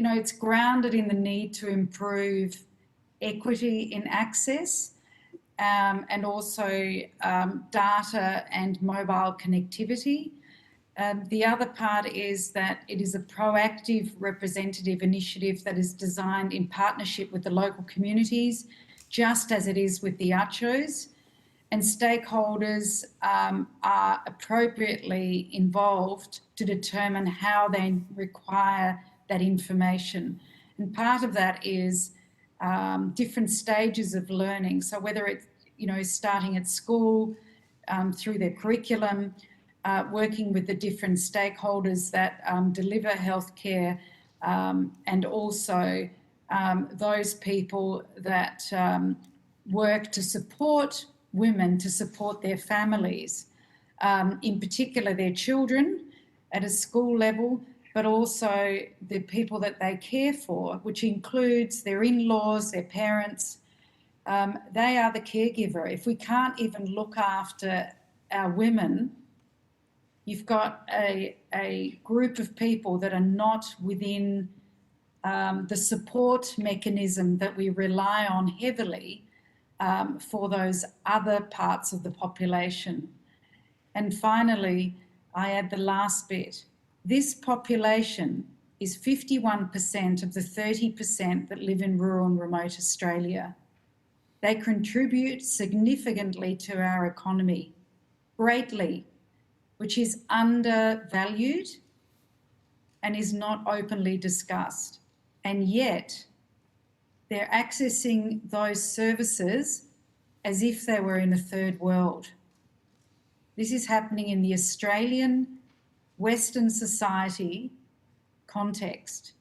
S7: know, it's grounded in the need to improve equity in access, and also data and mobile connectivity. The other part is that it is a proactive representative initiative that is designed in partnership with the local communities, just as it is with the ACCHOs, and stakeholders are appropriately involved to determine how they require that information. And part of that is different stages of learning. So whether it's, you know, starting at school, through their curriculum, working with the different stakeholders that deliver healthcare, and also those people that work to support women, to support their families, in particular their children at a school level, but also the people that they care for, which includes their in-laws, their parents. They are the caregiver. If we can't even look after our women, you've got a group of people that are not within the support mechanism that we rely on heavily for those other parts of the population. And finally, I add the last bit. This population is 51% of the 30% that live in rural and remote Australia. They contribute significantly to our economy, greatly, which is undervalued and is not openly discussed. And yet, they're accessing those services as if they were in a third world. This is happening in the Australian Western society context.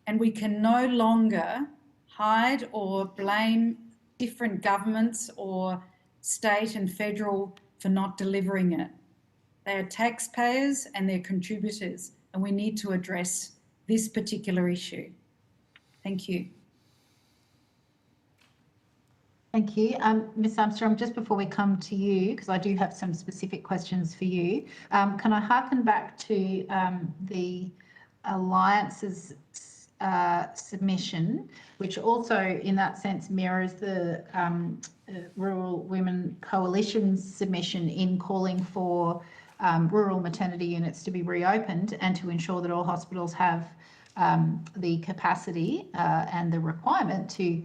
S7: And we can no longer hide or blame different governments or state and federal for not delivering it. They are taxpayers and they're contributors, and we need to address this particular issue. Thank you.
S6: Thank you. Ms Armstrong, just before we come to you, because I do have some specific questions for you, can I harken back to the Alliance's submission, which also in that sense mirrors the Rural Women Coalition's submission in calling for rural maternity units to be reopened and to ensure that all hospitals have the capacity and the requirement to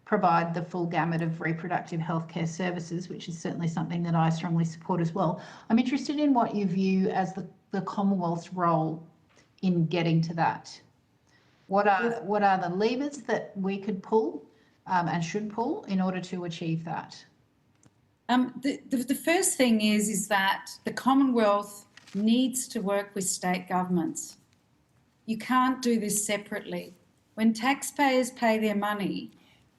S6: provide the full gamut of reproductive healthcare services, which is certainly something that I strongly support as well. I'm interested in what you view as the Commonwealth's role in getting to that. What are the levers that we could pull and should pull in order to achieve that?
S7: The first thing is that the Commonwealth needs to work with state governments. You can't do this separately. When taxpayers pay their money,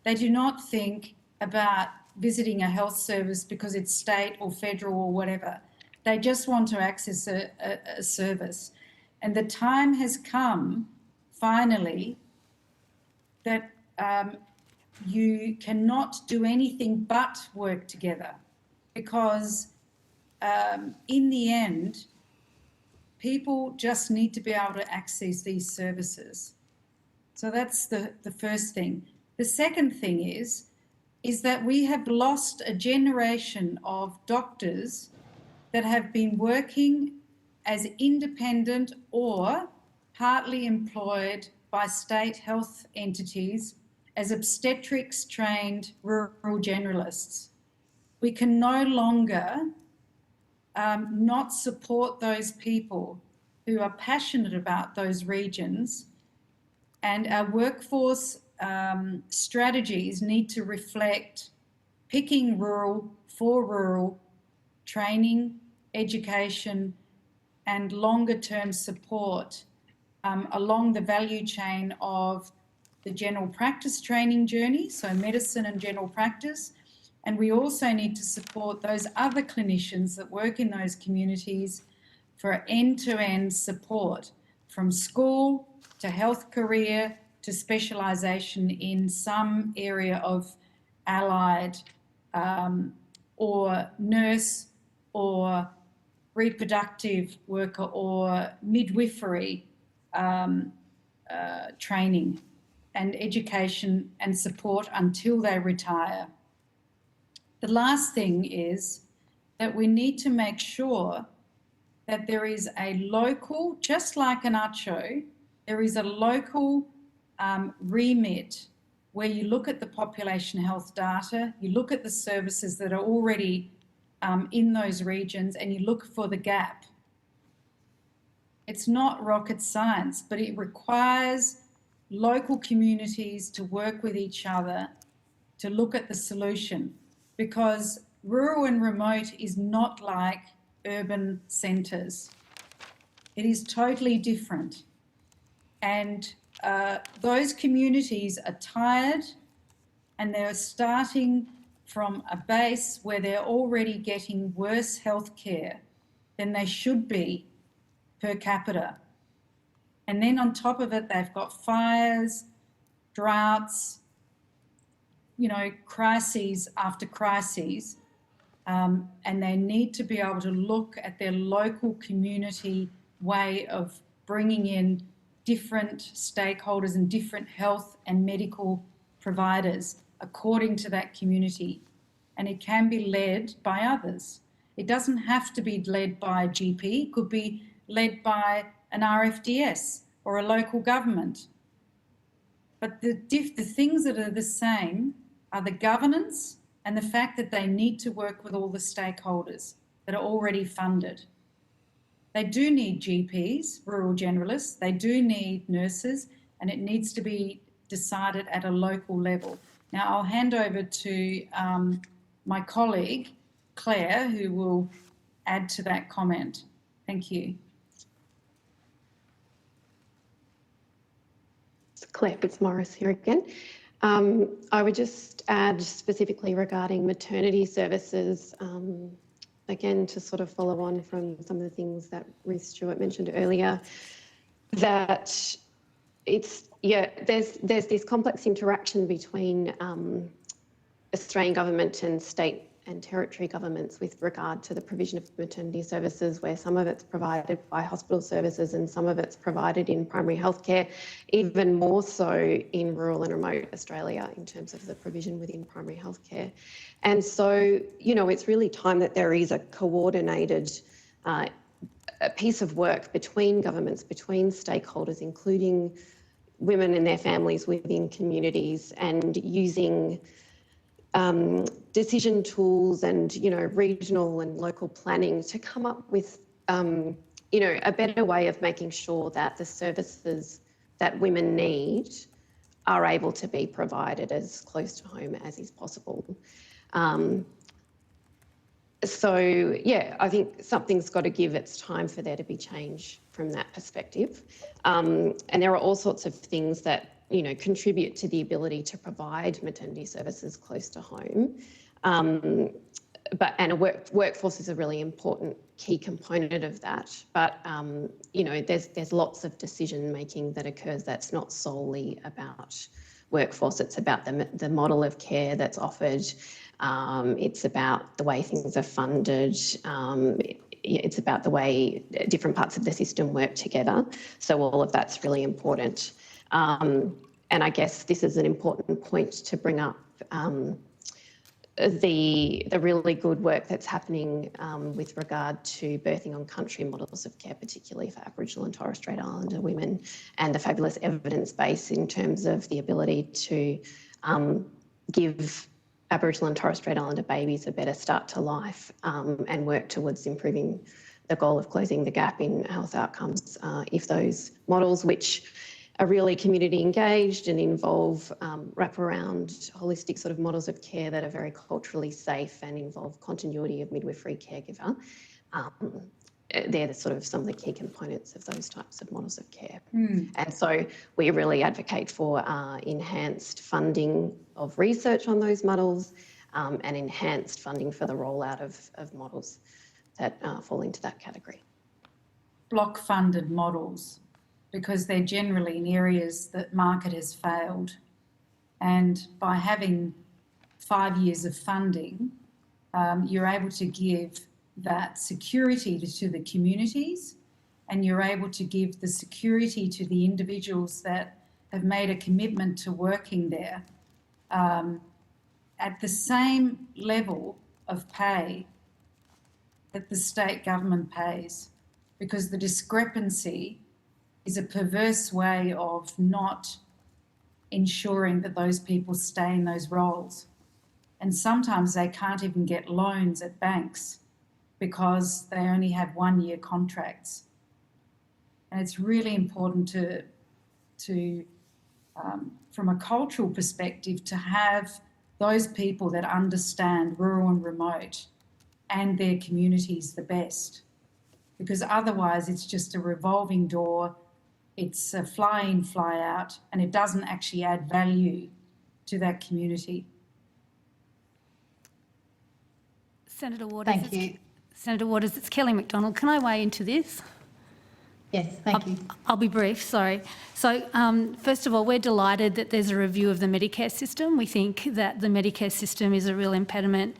S7: they do not think about visiting a health service because it's state or federal or whatever. They just want to access a service. And the time has come, finally, that you cannot do anything but work together, because in the end, people just need to be able to access these services. So that's the first thing. The second thing is that we have lost a generation of doctors that have been working as independent or partly employed by state health entities as obstetrics trained rural generalists. We can no longer not support those people who are passionate about those regions, and our workforce strategies need to reflect picking rural for rural, training, education, and longer term support along the value chain of the general practice training journey, so medicine and general practice. And we also need to support those other clinicians that work in those communities for end-to-end support, from school to health career to specialisation in some area of allied or nurse or reproductive worker or midwifery training and education and support until they retire. The last thing is that we need to make sure that there is a local, just like an ACCHO, there is a local remit where you look at the population health data, you look at the services that are already in those regions, and you look for the gap. It's not rocket science, but it requires local communities to work with each other to look at the solution, because rural and remote is not like urban centres. It is totally different. And those communities are tired, and they're starting from a base where they're already getting worse healthcare than they should be per capita. And then on top of it, they've got fires, droughts, crises after crises, and they need to be able to look at their local community way of bringing in different stakeholders and different health and medical providers according to that community. And it can be led by others. It doesn't have to be led by a GP, it could be led by an RFDS or a local government. But the things that are the same are the governance and the fact that they need to work with all the stakeholders that are already funded. They do need GPs, rural generalists, they do need nurses, and it needs to be decided at a local level. Now, I'll hand over to my colleague, Claire, who will add to that comment. Thank you.
S9: Claire Fitzmaurice here again. I would just add specifically regarding maternity services, again, to sort of follow on from some of the things that Ruth Stewart mentioned earlier, that there's this complex interaction between Australian government and state and territory governments with regard to the provision of maternity services, where some of it's provided by hospital services and some of it's provided in primary health care, even more so in rural and remote Australia in terms of the provision within primary health care. And so, it's really time that there is a coordinated a piece of work between governments, between stakeholders, including women and their families within communities, and using decision tools and, regional and local planning to come up with, a better way of making sure that the services that women need are able to be provided as close to home as is possible. I think something's got to give. It's time for there to be change from that perspective. And there are all sorts of things that contribute to the ability to provide maternity services close to home. A workforce is a really important key component of that. But, there's lots of decision making that occurs that's not solely about workforce. It's about the model of care that's offered. It's about the way things are funded. It's about the way different parts of the system work together. So all of that's really important. And I guess this is an important point to bring up, the really good work that's happening with regard to birthing on country models of care, particularly for Aboriginal and Torres Strait Islander women, and the fabulous evidence base in terms of the ability to give Aboriginal and Torres Strait Islander babies a better start to life, and work towards improving the goal of closing the gap in health outcomes if those models, which are really community engaged and involve wraparound holistic sort of models of care that are very culturally safe and involve continuity of midwifery caregiver. They're some of the key components of those types of models of care. And so we really advocate for enhanced funding of research on those models, and enhanced funding for the rollout of models that fall into that category.
S7: Block funded models, because they're generally in areas that market has failed. And by having 5 years of funding, you're able to give that security to the communities, and you're able to give the security to the individuals that have made a commitment to working there at the same level of pay that the state government pays, because the discrepancy is a perverse way of not ensuring that those people stay in those roles. And sometimes they can't even get loans at banks because they only have 1 year contracts. And it's really important to from a cultural perspective, to have those people that understand rural and remote and their communities the best, because otherwise it's just a revolving door. It's a fly in, fly out, and it doesn't actually add value to that community.
S8: Senator Waters.
S6: Thank you.
S8: Senator Waters, it's Kelly McDonald. Can I weigh into this?
S6: Yes, thank you.
S8: I'll be brief, sorry. So first of all, we're delighted that there's a review of the Medicare system. We think that the Medicare system is a real impediment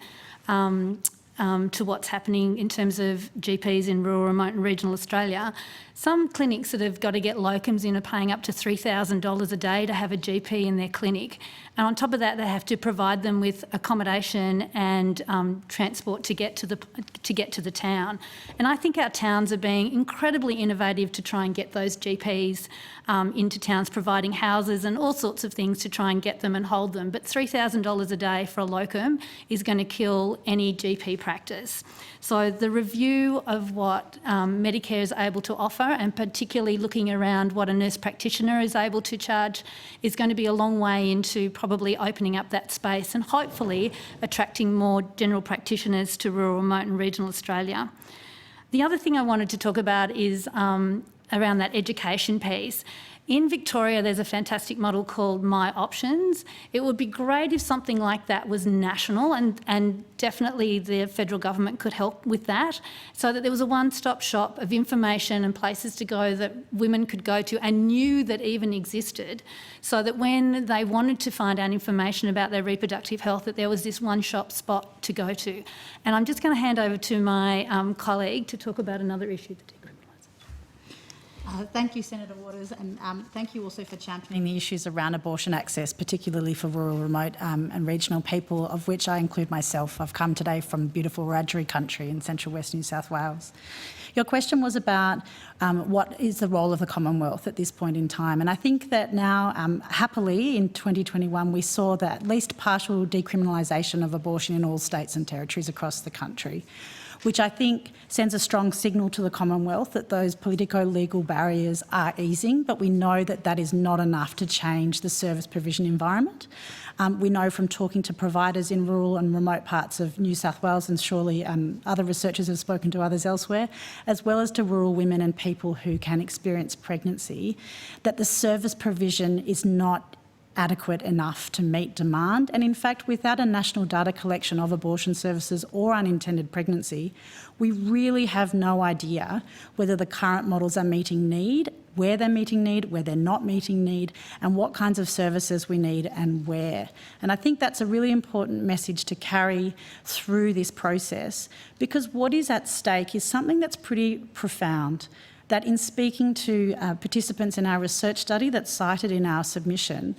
S8: to what's happening in terms of GPs in rural, remote and regional Australia. Some clinics that have got to get locums in are paying up to $3,000 a day to have a GP in their clinic. And on top of that, they have to provide them with accommodation and transport to get to the town. And I think our towns are being incredibly innovative to try and get those GPs into towns, providing houses and all sorts of things to try and get them and hold them. But $3,000 a day for a locum is going to kill any GP practice. So the review of what Medicare is able to offer, and particularly looking around what a nurse practitioner is able to charge, is going to be a long way into probably opening up that space and hopefully attracting more general practitioners to rural, remote and regional Australia. The other thing I wanted to talk about is around that education piece. In Victoria, there's a fantastic model called My Options. It would be great if something like that was national, and definitely the federal government could help with that, so that there was a one-stop shop of information and places to go that women could go to and knew that even existed, so that when they wanted to find out information about their reproductive health, that there was this one-shop spot to go to. And I'm just going to hand over to my colleague to talk about another issue.
S24: Thank you, Senator Waters, and thank you also for championing the issues around abortion access, particularly for rural, remote and regional people, of which I include myself. I've come today from beautiful Wiradjuri country in central west New South Wales. Your question was about what is the role of the Commonwealth at this point in time, and I think that now, happily, in 2021, we saw that at least partial decriminalisation of abortion in all states and territories across the country, which I think sends a strong signal to the Commonwealth that those politico-legal barriers are easing, but we know that that is not enough to change the service provision environment. We know from talking to providers in rural and remote parts of New South Wales, and surely other researchers have spoken to others elsewhere, as well as to rural women and people who can experience pregnancy, that the service provision is not adequate enough to meet demand. And in fact, without a national data collection of abortion services or unintended pregnancy, we really have no idea whether the current models are meeting need, where they're meeting need, where they're not meeting need, and what kinds of services we need and where. And I think that's a really important message to carry through this process, because what is at stake is something that's pretty profound. That in speaking to participants in our research study that's cited in our submission,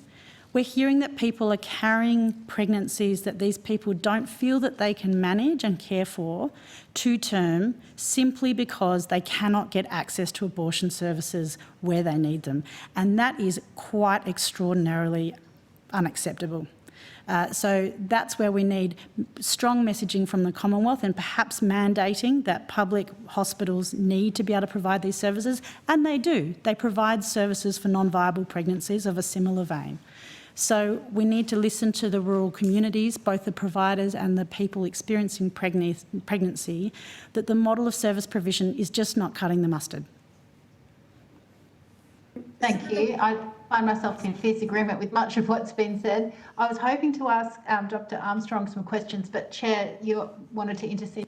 S24: we're hearing that people are carrying pregnancies that these people don't feel that they can manage and care for to term, simply because they cannot get access to abortion services where they need them. And that is quite extraordinarily unacceptable. So that's where we need strong messaging from the Commonwealth, and perhaps mandating that public hospitals need to be able to provide these services, and they do. They provide services for non-viable pregnancies of a similar vein. So we need to listen to the rural communities, both the providers and the people experiencing pregnancy, that the model of service provision is just not cutting the mustard.
S6: Thank you. I find myself in fierce agreement with much of what's been said. I was hoping to ask Dr. Armstrong some questions, but Chair, you wanted to intercede.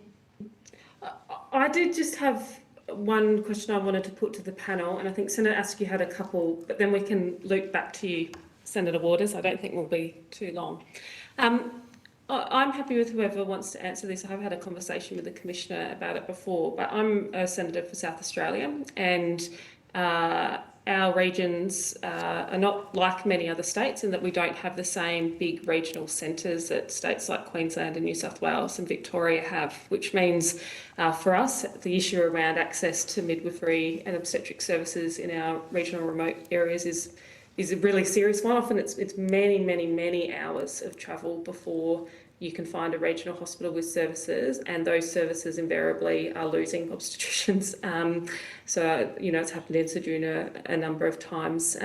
S1: I did just have one question I wanted to put to the panel, and I think Senator Askew had a couple, but then we can loop back to you, Senator Waters. I don't think we'll be too long. I'm happy with whoever wants to answer this. I have had a conversation with the Commissioner about it before, but I'm a Senator for South Australia, and our regions are not like many other states in that we don't have the same big regional centres that states like Queensland and New South Wales and Victoria have, which means for us the issue around access to midwifery and obstetric services in our regional remote areas is a really serious one. Often it's many hours of travel before you can find a regional hospital with services, and those services invariably are losing obstetricians. So, you know, it's happened in Ceduna a number of times,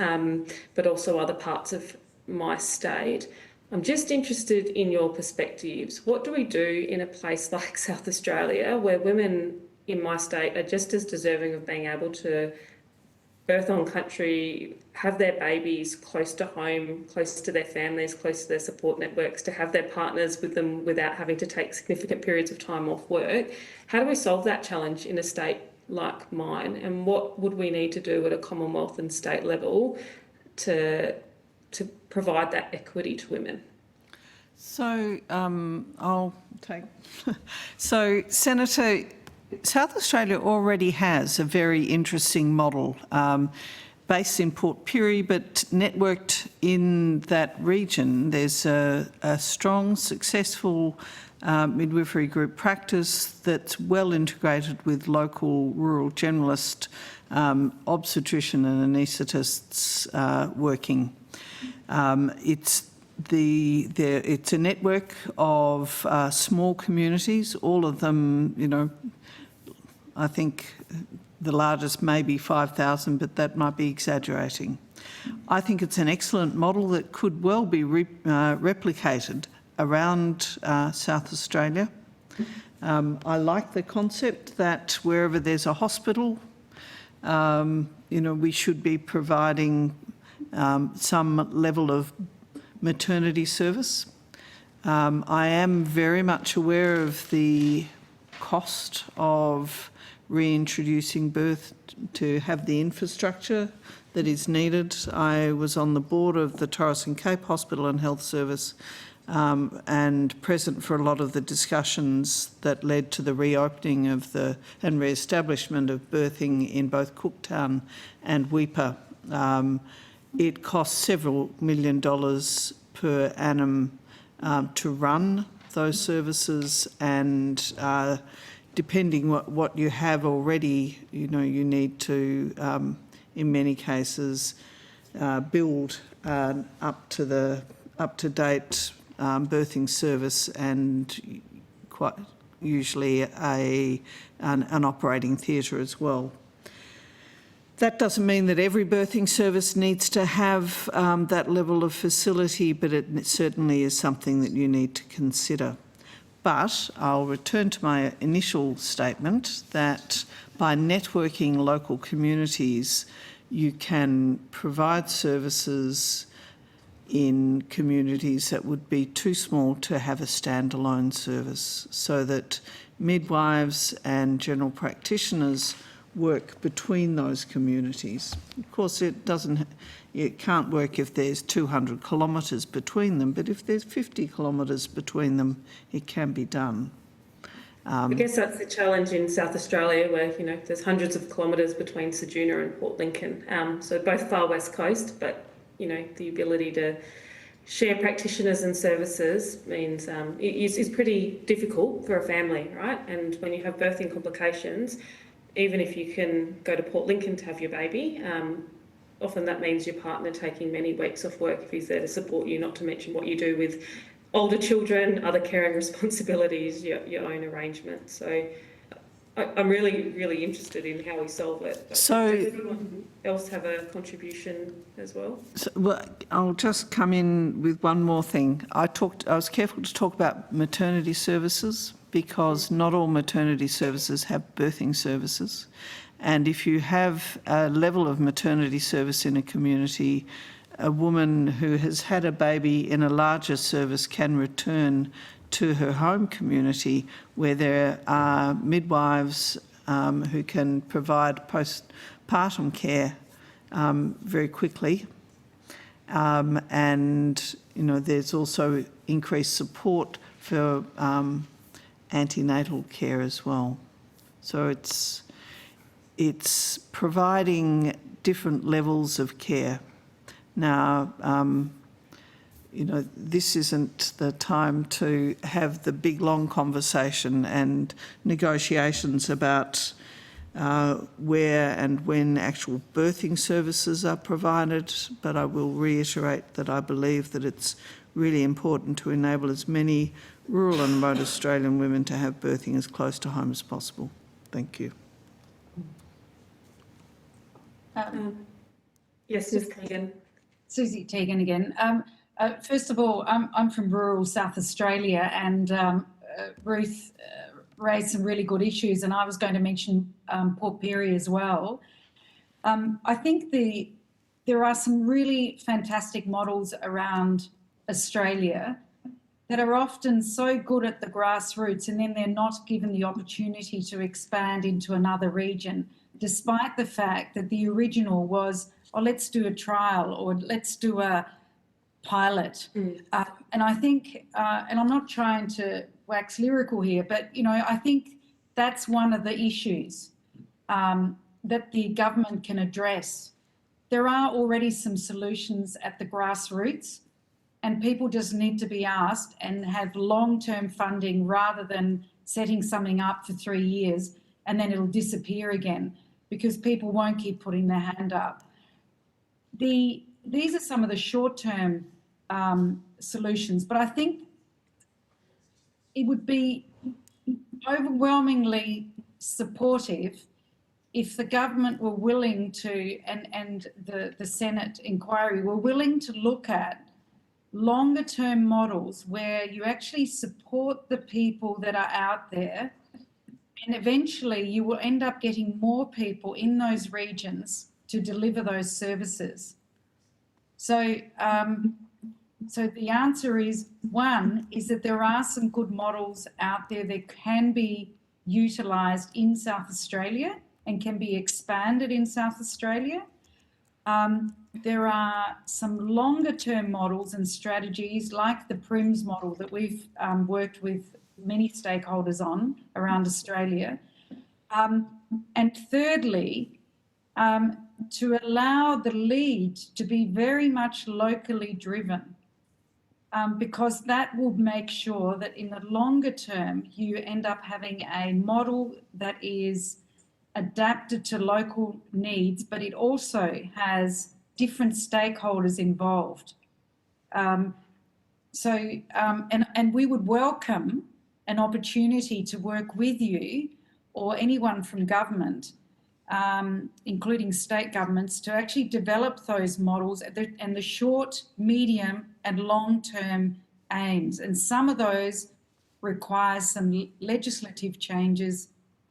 S1: but also other parts of my state. I'm just interested in your perspectives. What do we do in a place like South Australia, where women in my state are just as deserving of being able to birth on country, have their babies close to home, close to their families, close to their support networks, to have their partners with them without having to take significant periods of time off work? How do we solve that challenge in a state like mine? And what would we need to do at a Commonwealth and state level to provide that equity to women?
S2: So I'll take. So, Senator, South Australia already has a very interesting model based in Port Pirie, but networked in that region. There's a strong, successful midwifery group practice that's well integrated with local rural generalist obstetrician and anaesthetists working. It's a network of small communities, all of them, you know, I think the largest may be 5,000, but that might be exaggerating. I think it's an excellent model that could well be replicated around South Australia. I like the concept that wherever there's a hospital, you know, we should be providing some level of maternity service. I am very much aware of the cost of reintroducing birth to have the infrastructure that is needed. I was on the board of the Torres and Cape Hospital and Health Service and present for a lot of the discussions that led to the reopening of and re-establishment of birthing in both Cooktown and Weipa. It costs several $1 million per annum to run those services, and depending what you have already, you know, you need to, in many cases, build up to date birthing service and quite usually an operating theatre as well. That doesn't mean that every birthing service needs to have that level of facility, but it certainly is something that you need to consider. But I'll return to my initial statement that by networking local communities, you can provide services in communities that would be too small to have a standalone service, so that midwives and general practitioners work between those communities. Of course, it can't work if there's 200 kilometres between them, but if there's 50 kilometres between them, it can be done.
S1: I guess that's the challenge in South Australia, where, you know, there's hundreds of kilometres between Ceduna and Port Lincoln. So both far west coast, but, you know, the ability to share practitioners and services means is pretty difficult for a family, right? And when you have birthing complications, even if you can go to Port Lincoln to have your baby, often that means your partner taking many weeks off work if he's there to support you, not to mention what you do with older children, other caring responsibilities, your own arrangements. So I'm really, really interested in how we solve it.
S2: So,
S1: does anyone else have a contribution as well?
S2: Well, I'll just come in with one more thing. I was careful to talk about maternity services, because not all maternity services have birthing services. And if you have a level of maternity service in a community, a woman who has had a baby in a larger service can return to her home community, where there are midwives who can provide postpartum care very quickly. And, you know, there's also increased support for antenatal care as well. So it's providing different levels of care. Now, you know, this isn't the time to have the big long conversation and negotiations about where and when actual birthing services are provided, but I will reiterate that I believe that it's really important to enable as many rural and remote Australian women to have birthing as close to home as possible. Thank you.
S1: Yes, Ms. Tegan.
S7: Susie Tegan again. First of all, I'm from rural South Australia, and Ruth raised some really good issues, and I was going to mention Port Pirie as well. I think there are some really fantastic models around Australia that are often so good at the grassroots, and then they're not given the opportunity to expand into another region, despite the fact that the original was, oh, let's do a trial or let's do a pilot. And I think, and I'm not trying to wax lyrical here, but, you know, I think that's one of the issues that the government can address. There are already some solutions at the grassroots, and people just need to be asked and have long-term funding rather than setting something up for 3 years and then it'll disappear again because people won't keep putting their hand up. These are some of the short-term solutions, but I think it would be overwhelmingly supportive if the government were willing to, and the Senate inquiry were willing to look at longer term models where you actually support the people that are out there, and eventually you will end up getting more people in those regions to deliver those services. So, so the answer is, one, is that there are some good models out there that can be utilised in South Australia and can be expanded in South Australia. There are some longer term models and strategies like the PRIMS model that we've worked with many stakeholders on around Australia. And thirdly, to allow the lead to be very much locally driven, because that will make sure that in the longer term, you end up having a model that is adapted to local needs, but it also has different stakeholders involved. And we would welcome an opportunity to work with you or anyone from government, including state governments, to actually develop those models and the short, medium and long-term aims. And some of those require some legislative changes,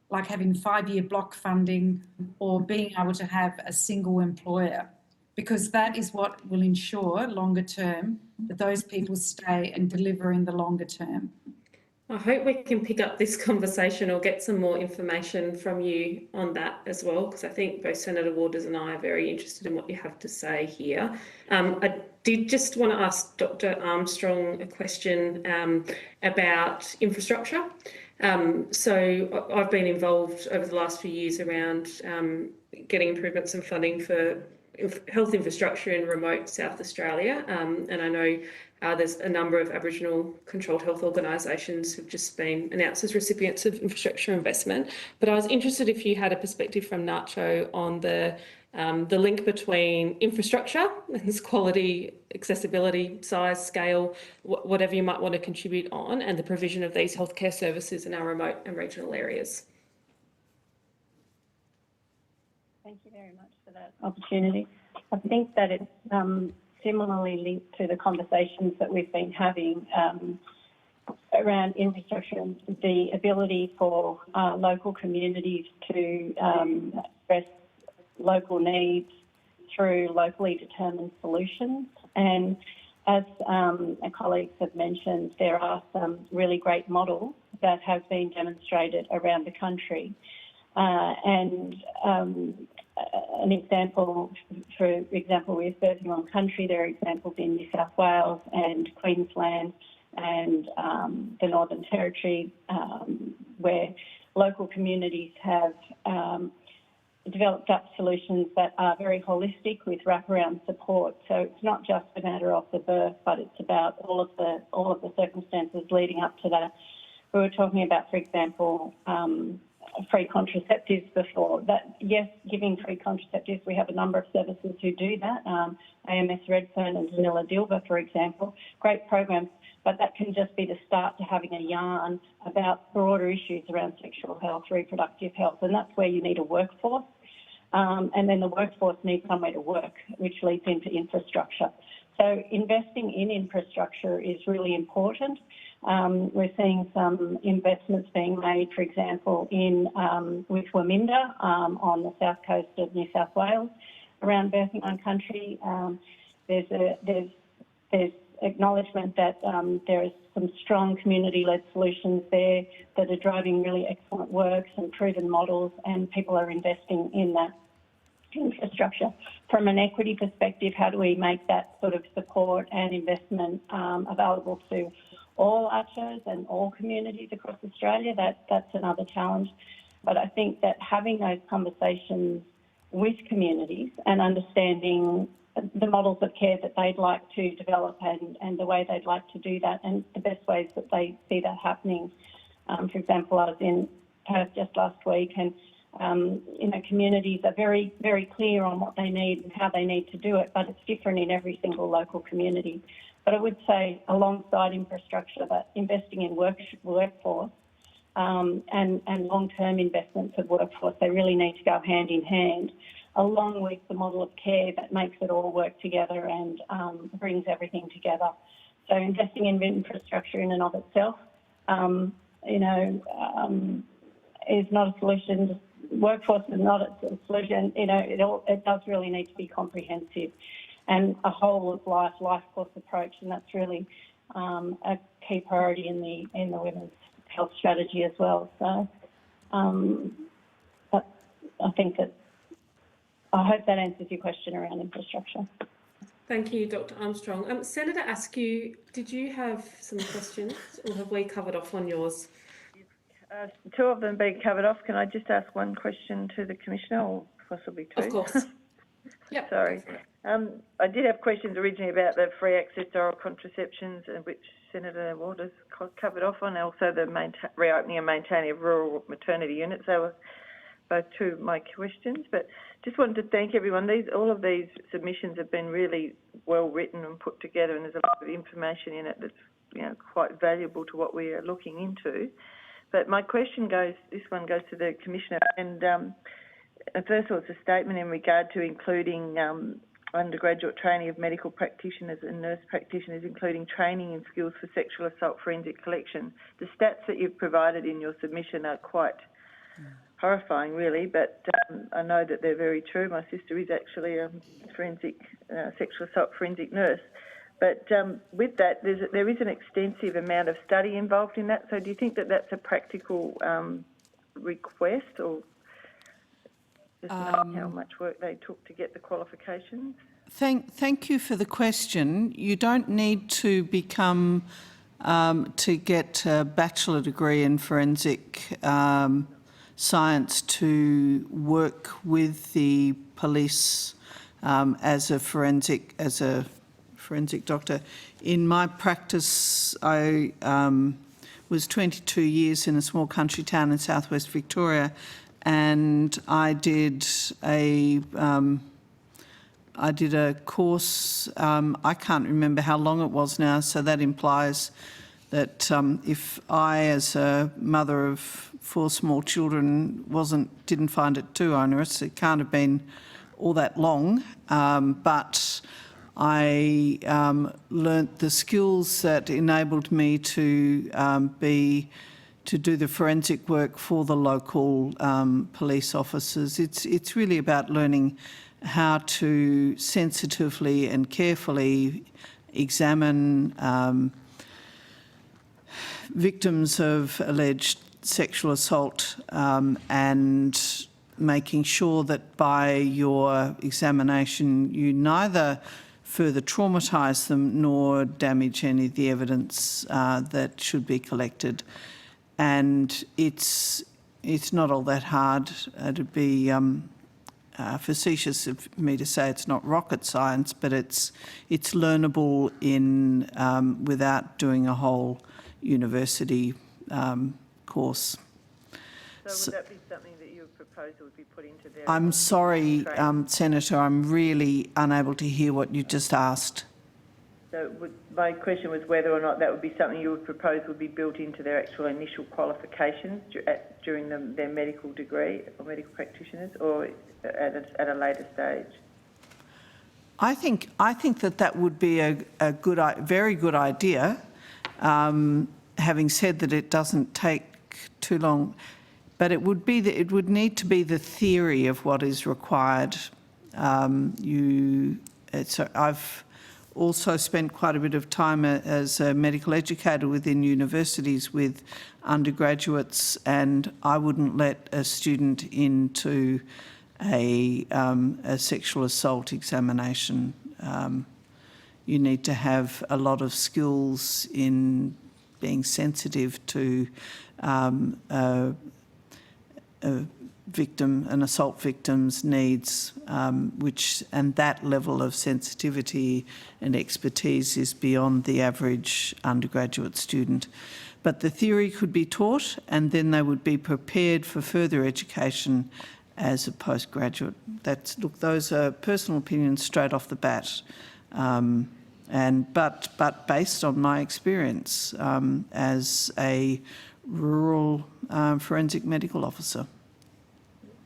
S7: like having 5-year block funding or being able to have a single employer, because that is what will ensure longer term that those people stay and deliver in the longer term.
S1: I hope we can pick up this conversation or get some more information from you on that as well, because I think both Senator Waters and I are very interested in what you have to say here. I did just want to ask Dr. Armstrong a question about infrastructure. So I've been involved over the last few years around getting improvements and funding for health infrastructure in remote South Australia, and I know there's a number of Aboriginal controlled health organisations who've just been announced as recipients of infrastructure investment. But I was interested if you had a perspective from NACCHO on the link between infrastructure, its quality, accessibility, size, scale, whatever you might want to contribute on, and the provision of these healthcare services in our remote and regional areas.
S4: Thank you very much for that opportunity. I think that it's similarly linked to the conversations that we've been having around infrastructure and the ability for local communities to address local needs through locally determined solutions. And as our colleagues have mentioned, there are some really great models that have been demonstrated around the country. An example, for example, with Birthing on Country, there are examples in New South Wales and Queensland and the Northern Territory, where local communities have developed up solutions that are very holistic with wraparound support. So it's not just a matter of the birth, but it's about all of the circumstances leading up to that. We were talking about, for example, free contraceptives before. That, yes, giving free contraceptives, we have a number of services who do that. AMS Redfern and Danila Dilba, for example, great programs, but that can just be the start to having a yarn about broader issues around sexual health, reproductive health, and that's where you need a workforce. And then the workforce needs somewhere to work, which leads into infrastructure. So investing in infrastructure is really important. We're seeing some investments being made, for example, with Waminda on the south coast of New South Wales around Birthing on Country. There's acknowledgement that there is some strong community-led solutions there that are driving really excellent works and proven models, and people are investing in that. infrastructure. From an equity perspective, how do we make that sort of support and investment available to all ACHAs and all communities across Australia? That's another challenge. But I think that having those conversations with communities and understanding the models of care that they'd like to develop and the way they'd like to do that and the best ways that they see that happening. For example, I was in Perth just last week and communities are very, very clear on what they need and how they need to do it, but it's different in every single local community. But I would say alongside infrastructure, that investing in workforce and long-term investments of workforce, they really need to go hand in hand, along with the model of care that makes it all work together and brings everything together. So investing in infrastructure in and of itself, is not a solution. Workforce is not a solution. It does really need to be comprehensive and a whole of life course approach, and that's really a key priority in the women's health strategy as well. So, but I think that I hope that answers your question around infrastructure.
S1: Thank you, Dr. Armstrong. Senator Askew, did you have some questions, or have we covered off on yours?
S20: Two of them being covered off. Can I just ask one question to the Commissioner, or possibly two?
S1: Of course. Yep.
S20: Sorry. I did have questions originally about the free access to oral contraceptions, which Senator Waters covered off on, also the reopening and maintaining of rural maternity units. They were both two of my questions, but just wanted to thank everyone. All of these submissions have been really well written and put together, and there's a lot of information in it that's quite valuable to what we are looking into. But my question goes to the Commissioner, and first of all, it's a statement in regard to including undergraduate training of medical practitioners and nurse practitioners, including training in skills for sexual assault forensic collection. The stats that you've provided in your submission are quite horrifying, really, but I know that they're very true. My sister is actually a sexual assault forensic nurse. But with that, there is an extensive amount of study involved in that. So do you think that that's a practical request, or just not how much work they took to get the qualifications?
S2: Thank you for the question. You don't need to become to get a bachelor degree in forensic science to work with the police as a forensic doctor. In my practice, I was 22 years in a small country town in southwest Victoria, and I did a course. I can't remember how long it was now, so that implies that if I, as a mother of 4 small children, didn't find it too onerous, it can't have been all that long, but I learnt the skills that enabled me to do the forensic work for the local police officers. It's really about learning how to sensitively and carefully examine victims of alleged sexual assault and making sure that by your examination you neither further traumatise them nor damage any of the evidence that should be collected. And it's not all that hard. It'd be facetious of me to say it's not rocket science, but it's learnable without doing a whole university course.
S20: So would that be something that you would propose would be put into there?
S2: I'm sorry, Senator, I'm really unable to hear what you just asked.
S20: So my question was whether or not that would be something you would propose would be built into their actual initial qualifications during their medical degree or medical practitioners, or at a later stage?
S2: I think that would be a very good idea. Having said that, it doesn't take too long, but it would need to be the theory of what is required. I've also spent quite a bit of time as a medical educator within universities with undergraduates, and I wouldn't let a student into a sexual assault examination. You need to have a lot of skills in being sensitive to a victim, an assault victim's needs, and that level of sensitivity and expertise is beyond the average undergraduate student. But the theory could be taught, and then they would be prepared for further education as a postgraduate. Look, those are personal opinions straight off the bat. But based on my experience as a rural forensic medical officer.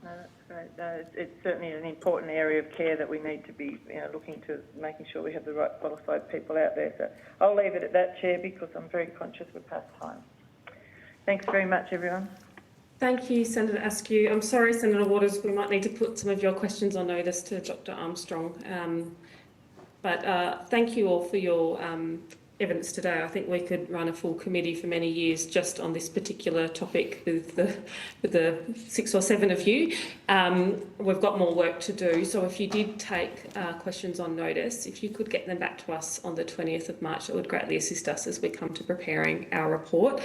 S20: No, that's great. No, it's certainly an important area of care that we need to be looking to making sure we have the right qualified people out there. So I'll leave it at that, Chair, because I'm very conscious we're past time. Thanks very much, everyone.
S1: Thank you, Senator Askew. I'm sorry, Senator Waters, we might need to put some of your questions on notice to Dr Armstrong. But thank you all for your evidence today. I think we could run a full committee for many years just on this particular topic with the 6 or 7 of you. We've got more work to do. So if you did take questions on notice, if you could get them back to us on the 20th of March, that would greatly assist us as we come to preparing our report.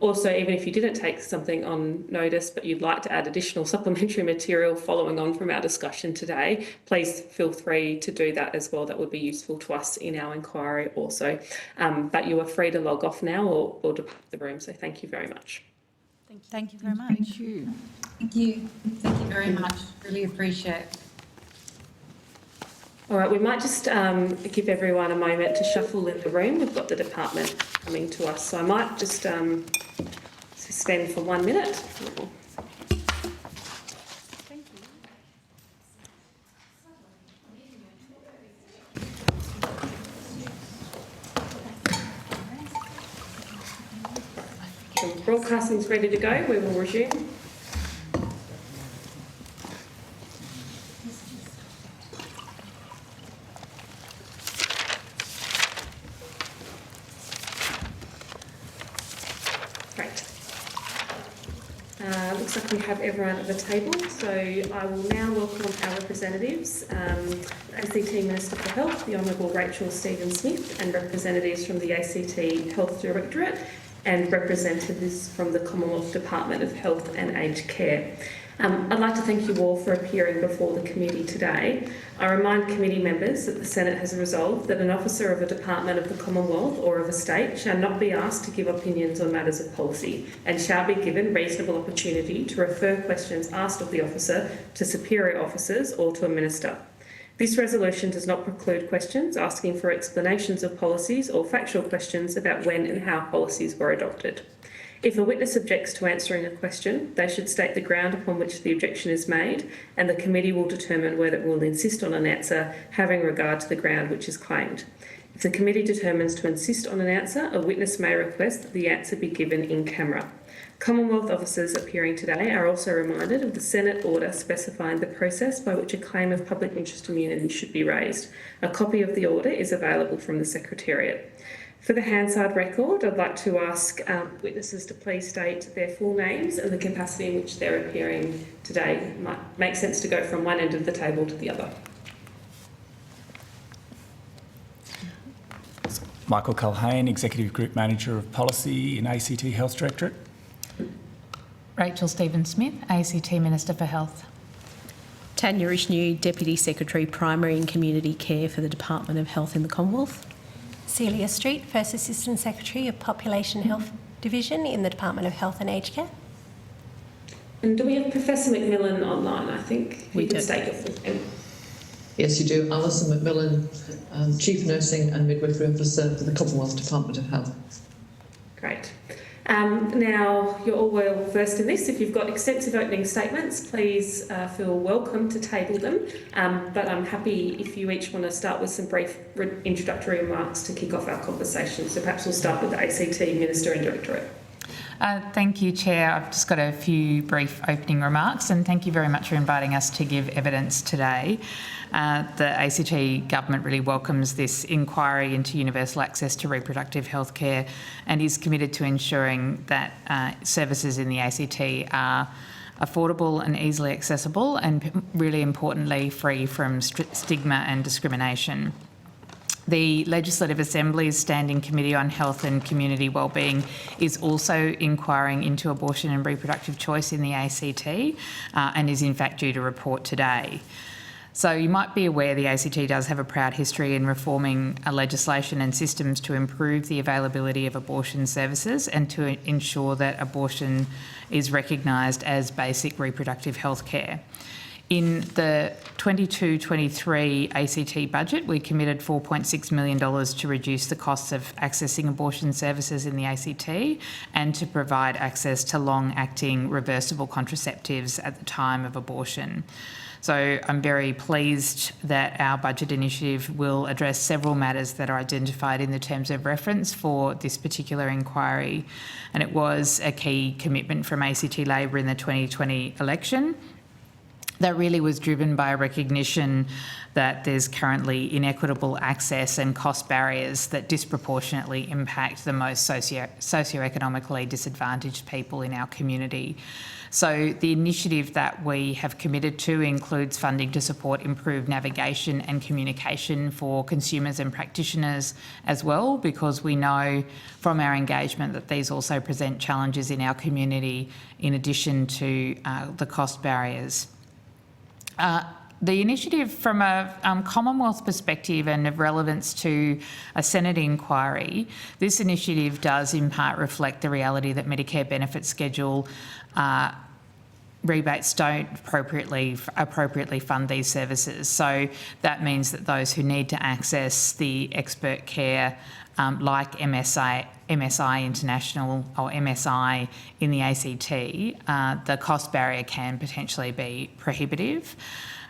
S1: Also, even if you didn't take something on notice, but you'd like to add additional supplementary material following on from our discussion today, please feel free to do that as well. That would be useful to us in our inquiry also. But you are free to log off now or depart the room. So thank you very much.
S24: Thank you very much.
S2: Thank you.
S7: Thank you. Thank you very much. Really appreciate it.
S1: All right, we might just give everyone a moment to shuffle in the room. We've got the department coming to us. So I might just suspend for 1 minute. Broadcasting's ready to go. We will resume. Great. Looks like we have everyone at the table. So I will now welcome our representatives, ACT Minister for Health, the Honourable Rachel Stephen-Smith, and representatives from the ACT Health Directorate, and representatives from the Commonwealth Department of Health and Aged Care. I'd like to thank you all for appearing before the committee today. I remind committee members that the Senate has resolved that an officer of a department of the Commonwealth or of a state shall not be asked to give opinions on matters of policy and shall be given reasonable opportunity to refer questions asked of the officer to superior officers or to a minister. This resolution does not preclude questions asking for explanations of policies or factual questions about when and how policies were adopted. If a witness objects to answering a question, they should state the ground upon which the objection is made, and the committee will determine whether it will insist on an answer having regard to the ground which is claimed. If the committee determines to insist on an answer, a witness may request that the answer be given in camera. Commonwealth officers appearing today are also reminded of the Senate order specifying the process by which a claim of public interest immunity should be raised. A copy of the order is available from the Secretariat. For the Hansard record, I'd like to ask witnesses to please state their full names and the capacity in which they're appearing today. It might make sense to go from one end of the table to the other.
S10: Michael Culhane, Executive Group Manager of Policy in ACT Health Directorate.
S11: Rachel Stephen-Smith, ACT Minister for Health.
S12: Tanya Ishnew, Deputy Secretary Primary and Community Care for the Department of Health in the Commonwealth.
S13: Celia Street, First Assistant Secretary of Population Health Division in the Department of Health and Aged Care.
S1: And do we have Professor McMillan online? I think we can state your full name.
S25: Yes, you do. Alison McMillan, Chief Nursing and Midwifery Officer for the Commonwealth Department of Health.
S1: Great. Now, you're all well versed in this. If you've got extensive opening statements, please feel welcome to table them. But I'm happy if you each want to start with some brief introductory remarks to kick off our conversation. So perhaps we'll start with the ACT Minister and Directorate.
S11: Thank you, Chair. I've just got a few brief opening remarks, and thank you very much for inviting us to give evidence today. The ACT Government really welcomes this inquiry into universal access to reproductive health care and is committed to ensuring that services in the ACT are affordable and easily accessible, and really importantly, free from stigma and discrimination. The Legislative Assembly's Standing Committee on Health and Community Wellbeing is also inquiring into abortion and reproductive choice in the ACT and is in fact due to report today. So you might be aware the ACT does have a proud history in reforming legislation and systems to improve the availability of abortion services and to ensure that abortion is recognised as basic reproductive health care. In the 22-23 ACT budget, we committed $4.6 million to reduce the costs of accessing abortion services in the ACT and to provide access to long-acting reversible contraceptives at the time of abortion. So I'm very pleased that our budget initiative will address several matters that are identified in the terms of reference for this particular inquiry. And it was a key commitment from ACT Labor in the 2020 election that really was driven by a recognition that there's currently inequitable access and cost barriers that disproportionately impact the most socioeconomically disadvantaged people in our community. So the initiative that we have committed to includes funding to support improved navigation and communication for consumers and practitioners as well, because we know from our engagement that these also present challenges in our community in addition to the cost barriers. The initiative, from a Commonwealth perspective and of relevance to a Senate inquiry, this initiative does in part reflect the reality that Medicare benefit schedule rebates don't appropriately fund these services. So that means that those who need to access the expert care like MSI International or MSI in the ACT, the cost barrier can potentially be prohibitive.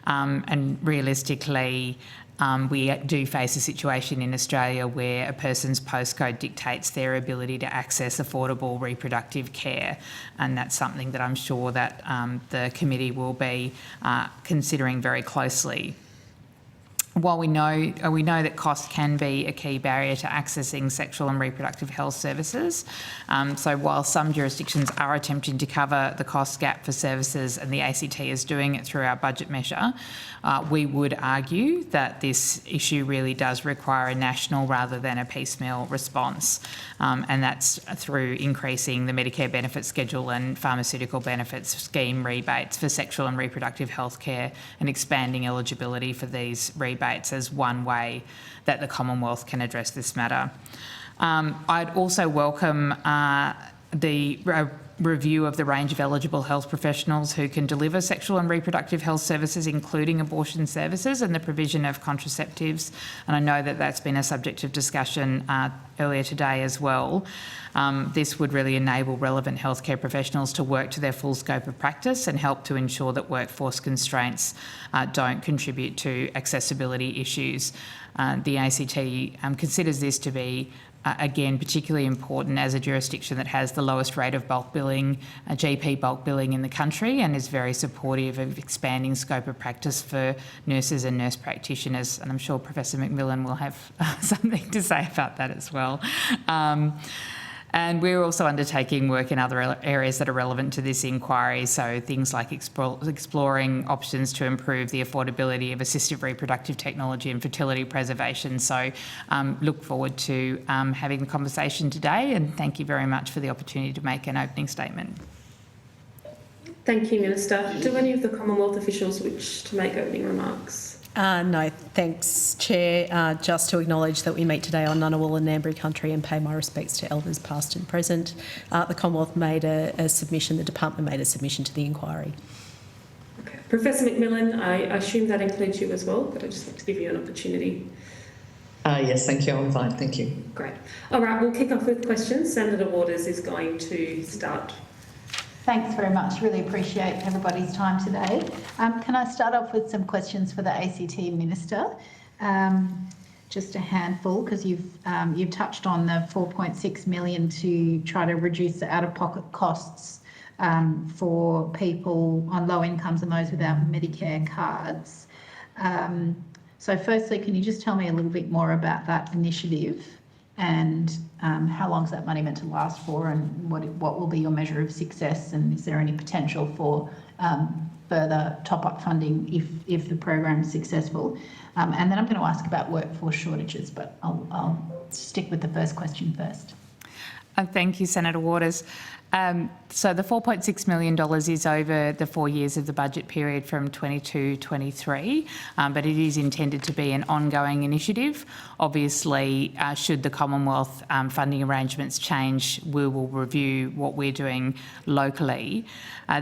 S11: And realistically, we do face a situation in Australia where a person's postcode dictates their ability to access affordable reproductive care, and that's something that I'm sure that the committee will be considering very closely. While we know that cost can be a key barrier to accessing sexual and reproductive health services, so while some jurisdictions are attempting to cover the cost gap for services and the ACT is doing it through our budget measure, we would argue that this issue really does require a national rather than a piecemeal response, and that's through increasing the Medicare benefit schedule and pharmaceutical benefits scheme rebates for sexual and reproductive health care and expanding eligibility for these rebates as one way that the Commonwealth can address this matter. I'd also welcome the review of the range of eligible health professionals who can deliver sexual and reproductive health services, including abortion services and the provision of contraceptives. And I know that that's been a subject of discussion earlier today as well. This would really enable relevant healthcare professionals to work to their full scope of practice and help to ensure that workforce constraints don't contribute to accessibility issues. The ACT considers this to be again, particularly important as a jurisdiction that has the lowest rate of bulk billing, GP bulk billing in the country, and is very supportive of expanding scope of practice for nurses and nurse practitioners. And I'm sure Professor McMillan will have something to say about that as well. And we're also undertaking work in other areas that are relevant to this inquiry, so things like exploring options to improve the affordability of assistive reproductive technology and fertility preservation. So look forward to having the conversation today, and thank you very much for the opportunity to make an opening statement.
S1: Thank you, Minister. Do any of the Commonwealth officials wish to make opening remarks?
S12: No, thanks, Chair. Just to acknowledge that we meet today on Ngunnawal and Ngambri country and pay my respects to elders past and present. The Commonwealth made a submission, the Department made a submission to the inquiry.
S1: Okay. Professor McMillan, I assume that includes you as well, but I just want to give you an opportunity.
S25: Yes, thank you. I'm fine, thank you.
S1: Great. All right, we'll kick off with questions. Senator Waters is going to start.
S6: Thanks very much. Really appreciate everybody's time today. Can I start off with some questions for the ACT Minister? Just a handful, because you've touched on the $4.6 million to try to reduce the out-of-pocket costs for people on low incomes and those without Medicare cards. So firstly, can you just tell me a little bit more about that initiative and how long is that money meant to last for, and what will be your measure of success, and is there any potential for further top-up funding if the program is successful? And then I'm going to ask about workforce shortages, but I'll stick with the first question first.
S11: Thank you, Senator Waters. So the $4.6 million is over the 4 years of the budget period from 22-23, but it is intended to be an ongoing initiative. Obviously, should the Commonwealth funding arrangements change, we will review what we're doing locally.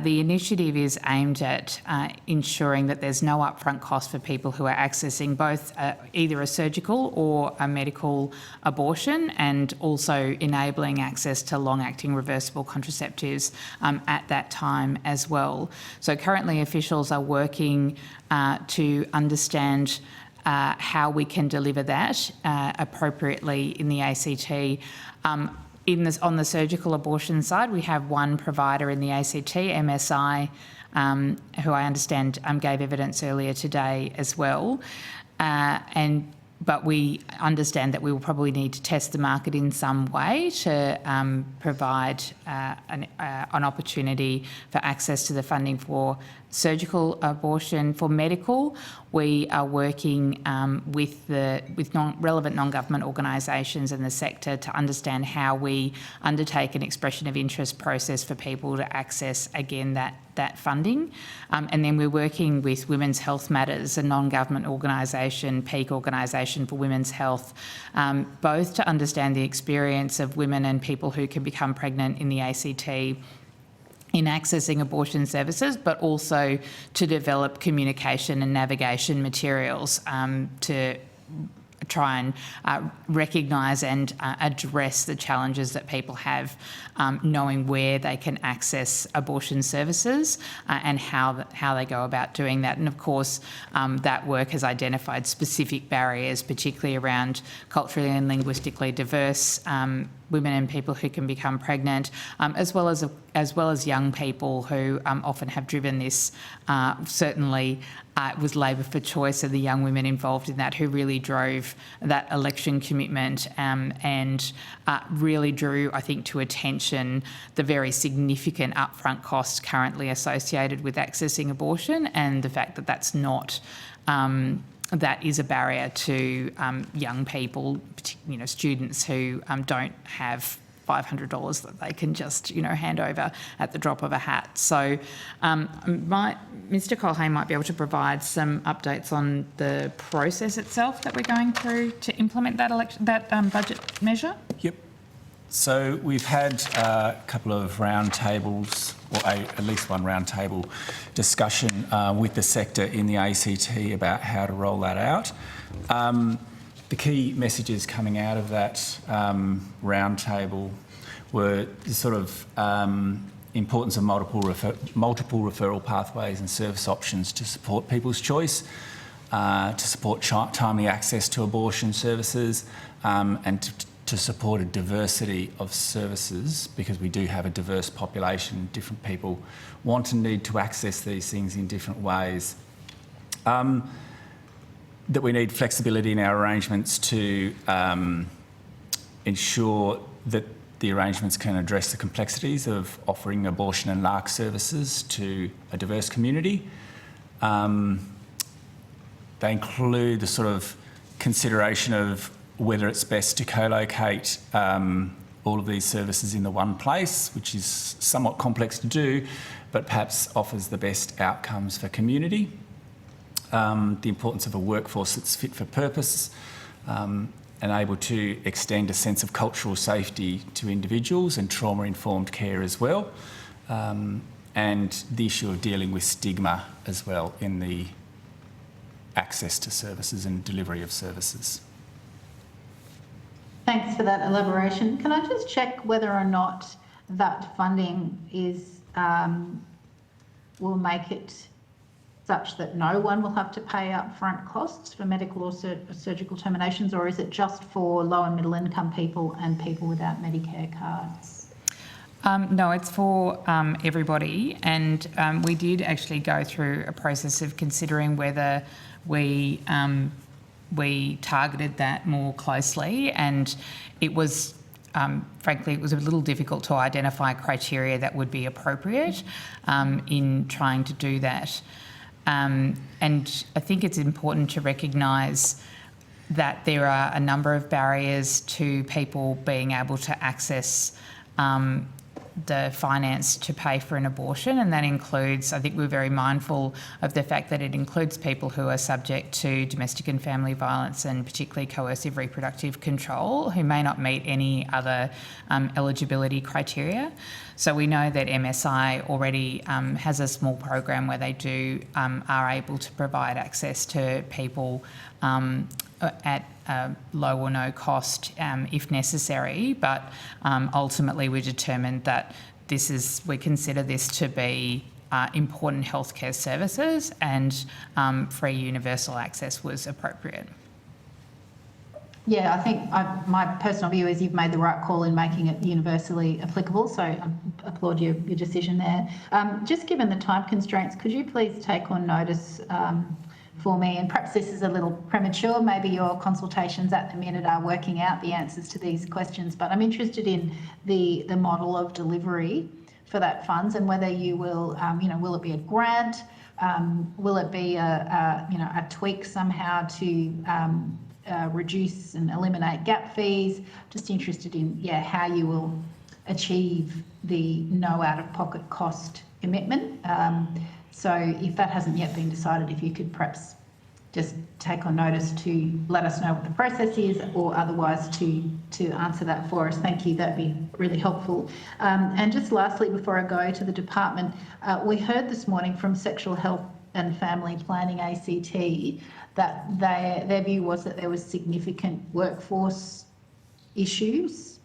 S11: The initiative is aimed at ensuring that there's no upfront cost for people who are accessing both either a surgical or a medical abortion, and also enabling access to long-acting reversible contraceptives at that time as well. So currently officials are working to understand how we can deliver that appropriately in the ACT. On the surgical abortion side, we have one provider in the ACT, MSI, who I understand gave evidence earlier today as well. But we understand that we will probably need to test the market in some way to provide an opportunity for access to the funding for surgical abortion. For medical, we are working with relevant non-government organisations in the sector to understand how we undertake an expression of interest process for people to access, again, that funding. And then we're working with Women's Health Matters, a non-government organisation, peak organisation for women's health, both to understand the experience of women and people who can become pregnant in the ACT in accessing abortion services, but also to develop communication and navigation materials to try and recognise and address the challenges that people have knowing where they can access abortion services and how they go about doing that. And of course, that work has identified specific barriers, particularly around culturally and linguistically diverse women and people who can become pregnant, as well as young people who often have driven this. Certainly, it was Labor for Choice and the young women involved in that who really drove that election commitment and really drew, I think, to attention the very significant upfront costs currently associated with accessing abortion, and the fact that that's not. That is a barrier to young people, students who don't have $500 that they can just, hand over at the drop of a hat. So Mr. Culhane might be able to provide some updates on the process itself that we're going through to implement that budget measure.
S10: Yep. So we've had a couple of roundtables, or at least one roundtable discussion with the sector in the ACT about how to roll that out. The key messages coming out of that roundtable were the sort of importance of multiple referral pathways and service options to support people's choice, to support timely access to abortion services, and to support a diversity of services, because we do have a diverse population. Different people want and need to access these things in different ways. That we need flexibility in our arrangements to ensure that the arrangements can address the complexities of offering abortion and LARC services to a diverse community. They include the sort of consideration of whether it's best to co-locate all of these services in the one place, which is somewhat complex to do, but perhaps offers the best outcomes for community. The importance of a workforce that's fit for purpose and able to extend a sense of cultural safety to individuals, and trauma-informed care as well. And the issue of dealing with stigma as well in the access to services and delivery of services.
S6: Thanks for that elaboration. Can I just check whether or not that funding is will make it such that no one will have to pay upfront costs for medical or surgical terminations, or is it just for low and middle income people and people without Medicare cards?
S11: No, it's for everybody, and we did actually go through a process of considering whether we we targeted that more closely, and it was frankly, it was a little difficult to identify criteria that would be appropriate in trying to do that. And I think it's important to recognise that there are a number of barriers to people being able to access the finance to pay for an abortion, and that includes, I think we're very mindful of the fact that it includes people who are subject to domestic and family violence and particularly coercive reproductive control who may not meet any other eligibility criteria. So we know that MSI already has a small program where they are able to provide access to people at low or no cost if necessary, but ultimately we determined that we consider this to be important healthcare services, and free universal access was appropriate.
S6: Yeah, I think my personal view is you've made the right call in making it universally applicable, so I applaud your decision there. Just given the time constraints, could you please take on notice for me, and perhaps this is a little premature, maybe your consultations at the minute are working out the answers to these questions, but I'm interested in the model of delivery for that funds and whether you will, will it be a grant? Will it be a tweak somehow to reduce and eliminate gap fees? Just interested in, how you will achieve the no out-of-pocket cost commitment. So if that hasn't yet been decided, if you could perhaps just take on notice to let us know what the process is, or otherwise to answer that for us. Thank you, that'd be really helpful. And just lastly, before I go to the department, we heard this morning from Sexual Health and Family Planning ACT that their view was that there was significant workforce issues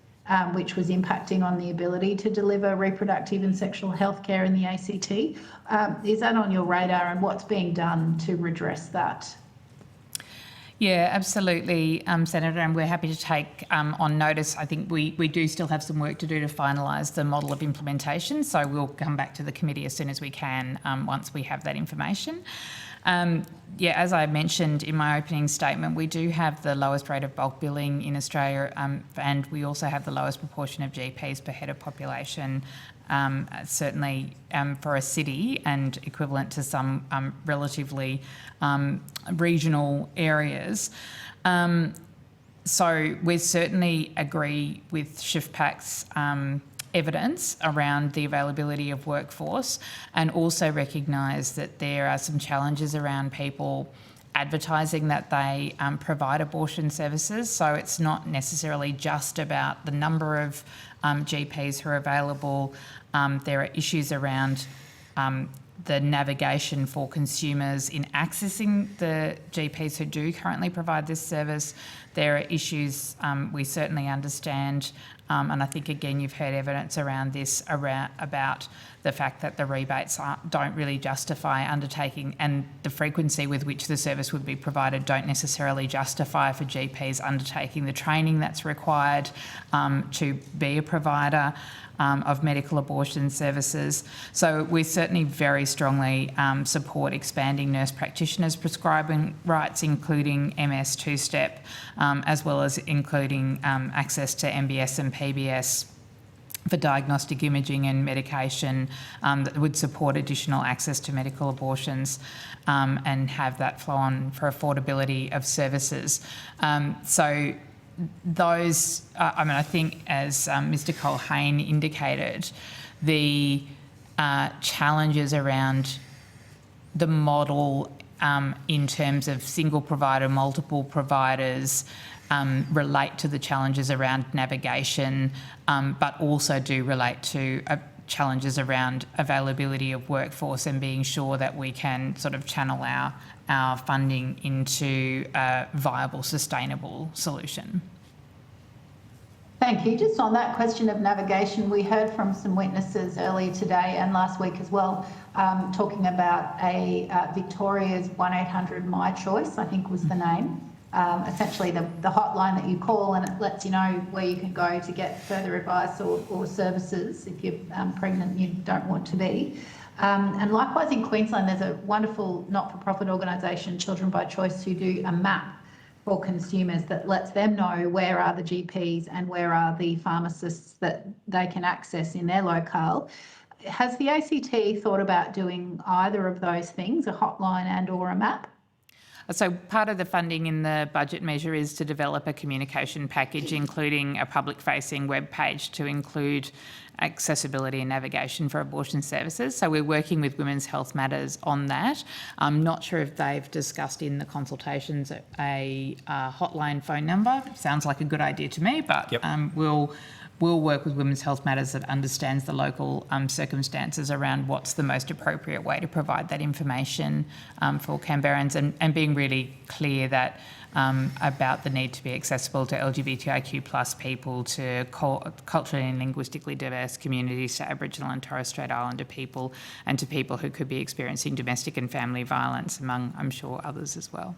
S6: which was impacting on the ability to deliver reproductive and sexual health care in the ACT. Is that on your radar, and what's being done to redress that?
S11: Yeah, absolutely, Senator, and we're happy to take on notice. I think we do still have some work to do to finalise the model of implementation, so we'll come back to the committee as soon as we can once we have that information. As I mentioned in my opening statement, we do have the lowest rate of bulk billing in Australia, and we also have the lowest proportion of GPs per head of population, certainly for a city and equivalent to some relatively regional areas. So we certainly agree with ShiftPAC's evidence around the availability of workforce, and also recognise that there are some challenges around people advertising that they provide abortion services. So it's not necessarily just about the number of GPs who are available. There are issues around the navigation for consumers in accessing the GPs who do currently provide this service. There are issues we certainly understand, and I think again you've heard evidence around this about the fact that the rebates don't really justify undertaking, and the frequency with which the service would be provided don't necessarily justify for GPs undertaking the training that's required to be a provider of medical abortion services. So we certainly very strongly support expanding nurse practitioners' prescribing rights, including MS two-step, as well as including access to MBS and PBS for diagnostic imaging and medication that would support additional access to medical abortions and have that flow on for affordability of services. So those, I think as Mr. Culhane indicated, the challenges around the model in terms of single provider, multiple providers, relate to the challenges around navigation, but also do relate to challenges around availability of workforce and being sure that we can sort of channel our funding into a viable, sustainable solution.
S6: Thank you. Just on that question of navigation, we heard from some witnesses earlier today and last week as well, talking about Victoria's 1800 My Choice, I think was the name. Essentially the hotline that you call, and it lets you know where you can go to get further advice or services if you're pregnant and you don't want to be. And likewise in Queensland, there's a wonderful not-for-profit organisation, Children by Choice, who do a map for consumers that lets them know where are the GPs and where are the pharmacists that they can access in their locale. Has the ACT thought about doing either of those things, a hotline and or a map?
S11: So part of the funding in the budget measure is to develop a communication package, including a public-facing web page to include accessibility and navigation for abortion services. So we're working with Women's Health Matters on that. I'm not sure if they've discussed in the consultations a hotline phone number. Sounds like a good idea to me, but we'll work with Women's Health Matters that understands the local circumstances around what's the most appropriate way to provide that information for Canberrans, and being really clear that about the need to be accessible to LGBTIQ plus people, to culturally and linguistically diverse communities, to Aboriginal and Torres Strait Islander people, and to people who could be experiencing domestic and family violence, among, I'm sure, others as well.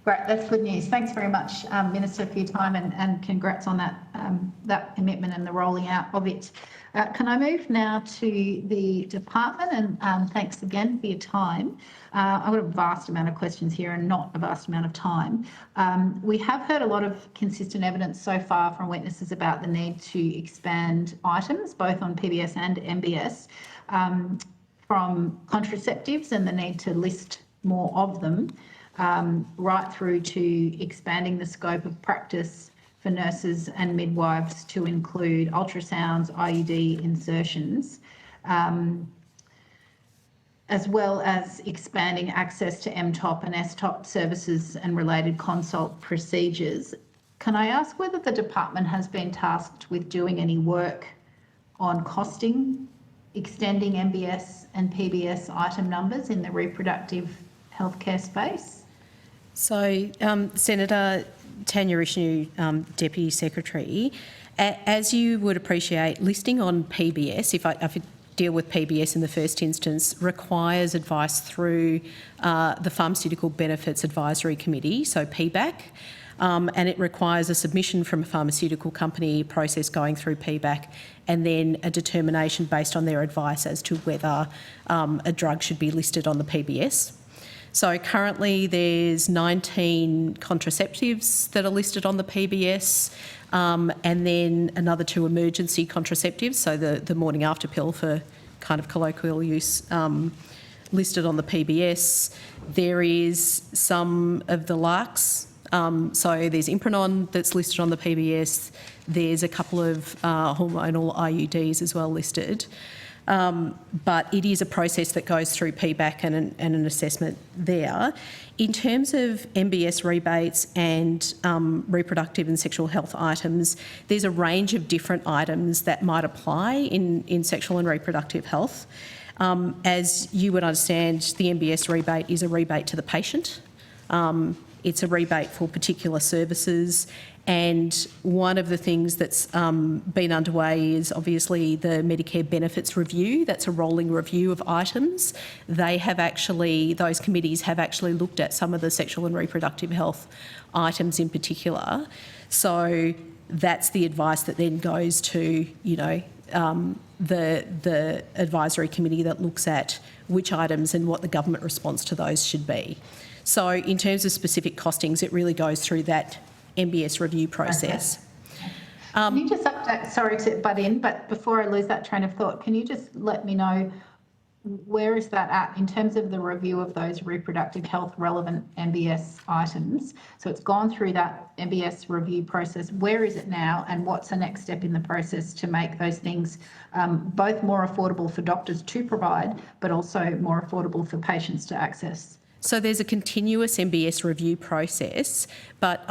S6: Great, that's good news. Thanks very much, Minister, for your time, and congrats on that commitment and the rolling out of it. Can I move now to the department? And thanks again for your time. I've got a vast amount of questions here and not a vast amount of time. We have heard a lot of consistent evidence so far from witnesses about the need to expand items, both on PBS and MBS, from contraceptives and the need to list more of them, right through to expanding the scope of practice for nurses and midwives to include ultrasounds, IUD insertions, as well as expanding access to MTOP and STOP services and related consult procedures. Can I ask whether the department has been tasked with doing any work on costing, extending MBS and PBS item numbers in the reproductive healthcare space?
S12: So, Senator Tanya Rishnu, Deputy Secretary, as you would appreciate, listing on PBS, if I deal with PBS in the first instance, requires advice through the Pharmaceutical Benefits Advisory Committee, so PBAC, and it requires a submission from a pharmaceutical company, process going through PBAC, and then a determination based on their advice as to whether a drug should be listed on the PBS. So currently there's 19 contraceptives that are listed on the PBS, and then another 2 emergency contraceptives, so the morning after pill for kind of colloquial use, listed on the PBS. There is some of the LARCs, so there's Impranon that's listed on the PBS. There's a couple of hormonal IUDs as well listed. But it is a process that goes through PBAC and an assessment there. In terms of MBS rebates and reproductive and sexual health items, there's a range of different items that might apply in sexual and reproductive health. As you would understand, the MBS rebate is a rebate to the patient. It's a rebate for particular services. And one of the things that's been underway is obviously the Medicare benefits review. That's a rolling review of items. Those committees have actually looked at some of the sexual and reproductive health items in particular. So that's the advice that then goes to, the advisory committee that looks at which items and what the government response to those should be. So in terms of specific costings, it really goes through that MBS review process.
S6: Okay. Can you just update, sorry to butt in, but before I lose that train of thought, can you just let me know where is that at in terms of the review of those reproductive health relevant MBS items? So it's gone through that MBS review process. Where is it now, and what's the next step in the process to make those things both more affordable for doctors to provide, but also more affordable for patients to access?
S12: So there's a continuous MBS review process, but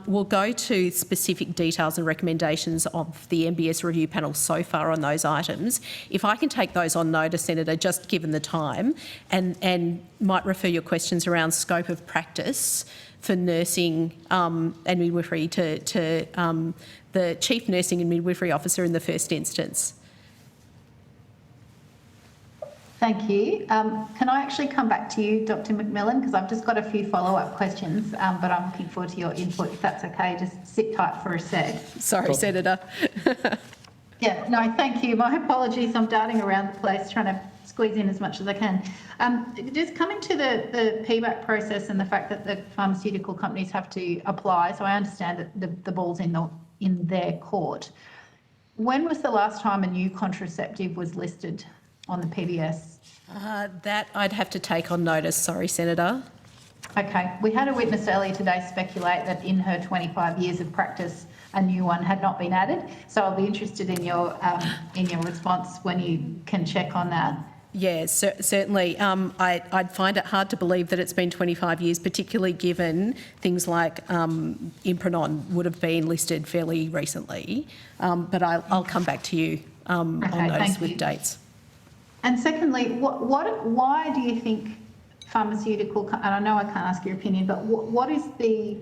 S12: we'll go to specific details and recommendations of the MBS review panel so far on those items. If I can take those on notice, Senator, just given the time, and might refer your questions around scope of practice for nursing and midwifery to the Chief Nursing and Midwifery Officer in the first instance.
S6: Thank you. Can I actually come back to you, Dr. McMillan, because I've just got a few follow-up questions, but I'm looking forward to your input, if that's okay. Just sit tight for a sec.
S12: Sorry, Senator.
S6: Yeah, no, thank you. My apologies. I'm darting around the place trying to squeeze in as much as I can. Just coming to the PBAC process and the fact that the pharmaceutical companies have to apply, so I understand that the ball's in their court. When was the last time a new contraceptive was listed on the PBS?
S12: That I'd have to take on notice, sorry, Senator.
S6: Okay, we had a witness earlier today speculate that in her 25 years of practice, a new one had not been added. So I'll be interested in your response when you can check on that.
S12: Yeah, certainly. I'd find it hard to believe that it's been 25 years, particularly given things like Impranon would have been listed fairly recently. But I'll come back to you on notice with dates.
S6: And secondly, why do you think pharmaceutical, and I know I can't ask your opinion, but what is the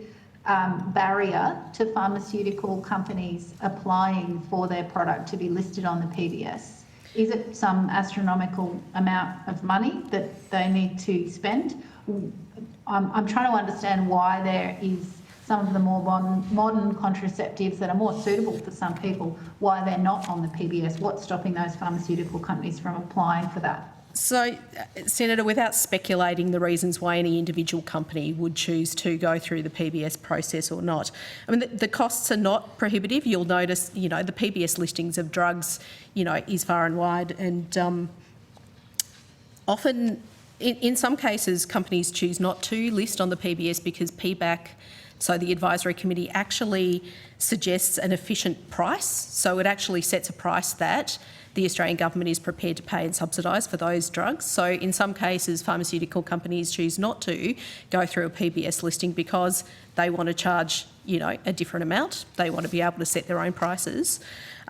S6: barrier to pharmaceutical companies applying for their product to be listed on the PBS? Is it some astronomical amount of money that they need to spend? I'm trying to understand why there is some of the more modern contraceptives that are more suitable for some people, why they're not on the PBS. What's stopping those pharmaceutical companies from applying for that?
S12: So, Senator, without speculating the reasons why any individual company would choose to go through the PBS process or not, I mean, the costs are not prohibitive. You'll notice, the PBS listings of drugs, is far and wide, and often, in some cases, companies choose not to list on the PBS because PBAC, so the advisory committee, actually suggests an efficient price. So it actually sets a price that the Australian government is prepared to pay and subsidise for those drugs. So in some cases, pharmaceutical companies choose not to go through a PBS listing because they want to charge, a different amount. They want to be able to set their own prices.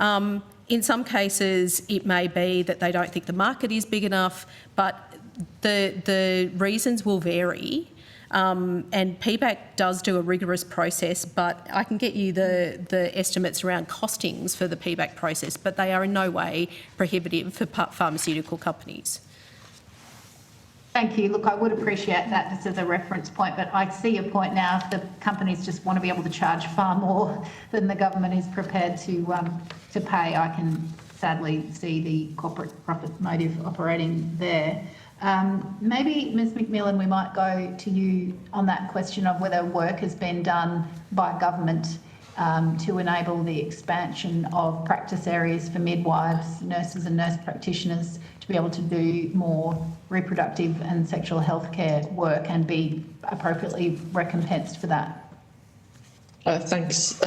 S12: In some cases, it may be that they don't think the market is big enough, but the reasons will vary. And PBAC does do a rigorous process, but I can get you the estimates around costings for the PBAC process, but they are in no way prohibitive for pharmaceutical companies.
S6: Thank you. Look, I would appreciate that just as a reference point, but I see a point now if the companies just want to be able to charge far more than the government is prepared to pay. I can sadly see the corporate profit motive operating there. Maybe, Ms McMillan, we might go to you on that question of whether work has been done by government to enable the expansion of practice areas for midwives, nurses and nurse practitioners to be able to do more reproductive and sexual health care work and be appropriately recompensed for that.
S25: Thanks,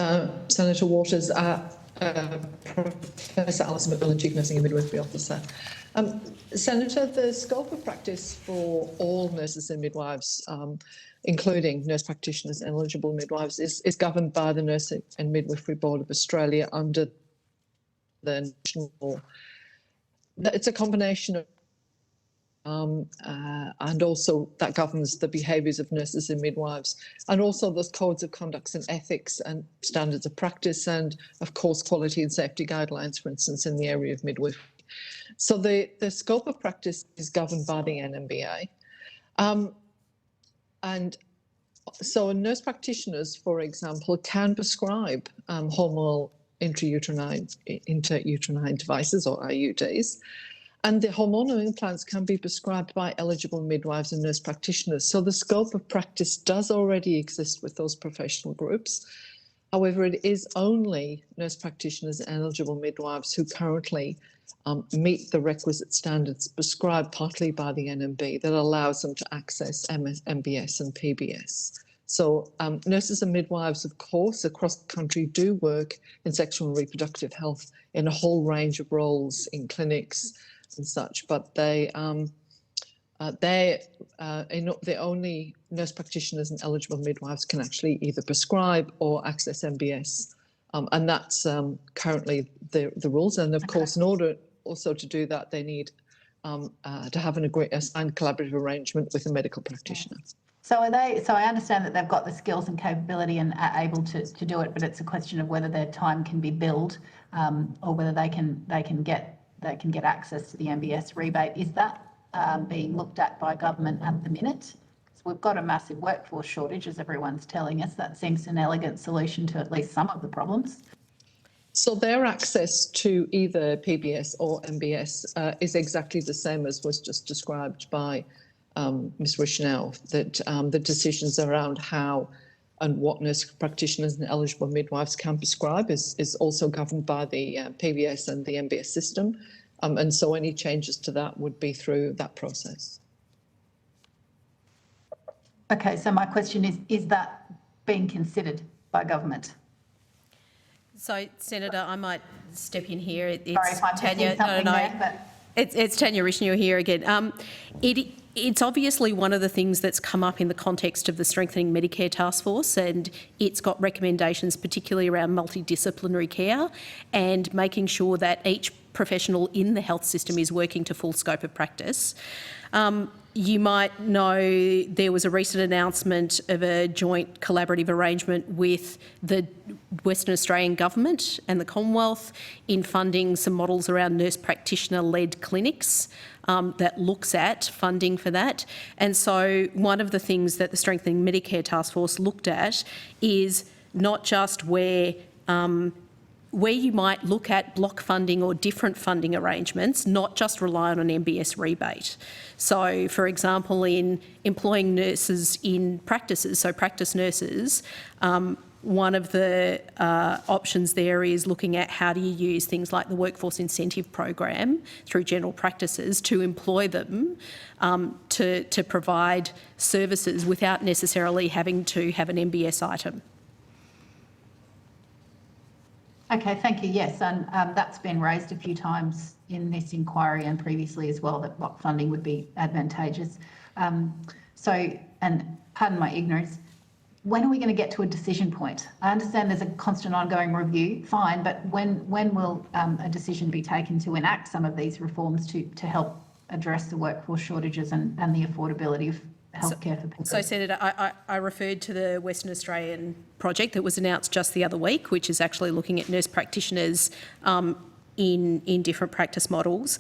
S25: Senator Waters. Professor Alison McMillan, Chief Nursing and Midwifery Officer. Senator, the scope of practice for all nurses and midwives, including nurse practitioners and eligible midwives, is governed by the Nursing and Midwifery Board of Australia under the national law. It's a combination of and also that governs the behaviours of nurses and midwives, and also those codes of conduct and ethics and standards of practice, and of course quality and safety guidelines, for instance, in the area of midwifery. So the scope of practice is governed by the NMBA. And so nurse practitioners, for example, can prescribe hormonal intrauterine devices, or IUDs. And the hormonal implants can be prescribed by eligible midwives and nurse practitioners. So the scope of practice does already exist with those professional groups. However, it is only nurse practitioners and eligible midwives who currently meet the requisite standards prescribed partly by the NMB that allows them to access MBS and PBS. So nurses and midwives, of course, across the country do work in sexual and reproductive health in a whole range of roles in clinics and such, but they're the only nurse practitioners and eligible midwives can actually either prescribe or access MBS, and that's currently the rules. And of course, in order also to do that, they need to have a signed collaborative arrangement with a medical practitioner.
S6: So I understand that they've got the skills and capability and are able to do it, but it's a question of whether their time can be billed or whether they can get access to the MBS rebate. Is that being looked at by government at the minute? So we've got a massive workforce shortage, as everyone's telling us. That seems an elegant solution to at least some of the problems.
S25: So their access to either PBS or MBS is exactly the same as was just described by Ms. Rishnell, that the decisions around how and what nurse practitioners and eligible midwives can prescribe is also governed by the PBS and the MBS system. And so any changes to that would be through that process.
S6: Okay, so my question is that being considered by government?
S12: So, Senator, I might step in here. It's
S6: Sorry if I'm
S12: Tanya.
S6: something there, but...
S12: It's Tanya Rishnell here again. It's obviously one of the things that's come up in the context of the Strengthening Medicare Task Force, and it's got recommendations particularly around multidisciplinary care and making sure that each professional in the health system is working to full scope of practice. You might know there was a recent announcement of a joint collaborative arrangement with the Western Australian Government and the Commonwealth in funding some models around nurse practitioner-led clinics that looks at funding for that. And so one of the things that the Strengthening Medicare Task Force looked at is not just where you might look at block funding or different funding arrangements, not just rely on an MBS rebate. So, for example, in employing nurses in practices, so practice nurses, one of the options there is looking at how do you use things like the Workforce Incentive Program through general practices to employ them to provide services without necessarily having to have an MBS item.
S6: Okay, thank you. Yes, and that's been raised a few times in this inquiry and previously as well, that block funding would be advantageous. So, and pardon my ignorance, when are we going to get to a decision point? I understand there's a constant ongoing review, fine, but when will a decision be taken to enact some of these reforms to help address the workforce shortages and the affordability of healthcare for people?
S12: So, Senator, I referred to the Western Australian project that was announced just the other week, which is actually looking at nurse practitioners in different practice models.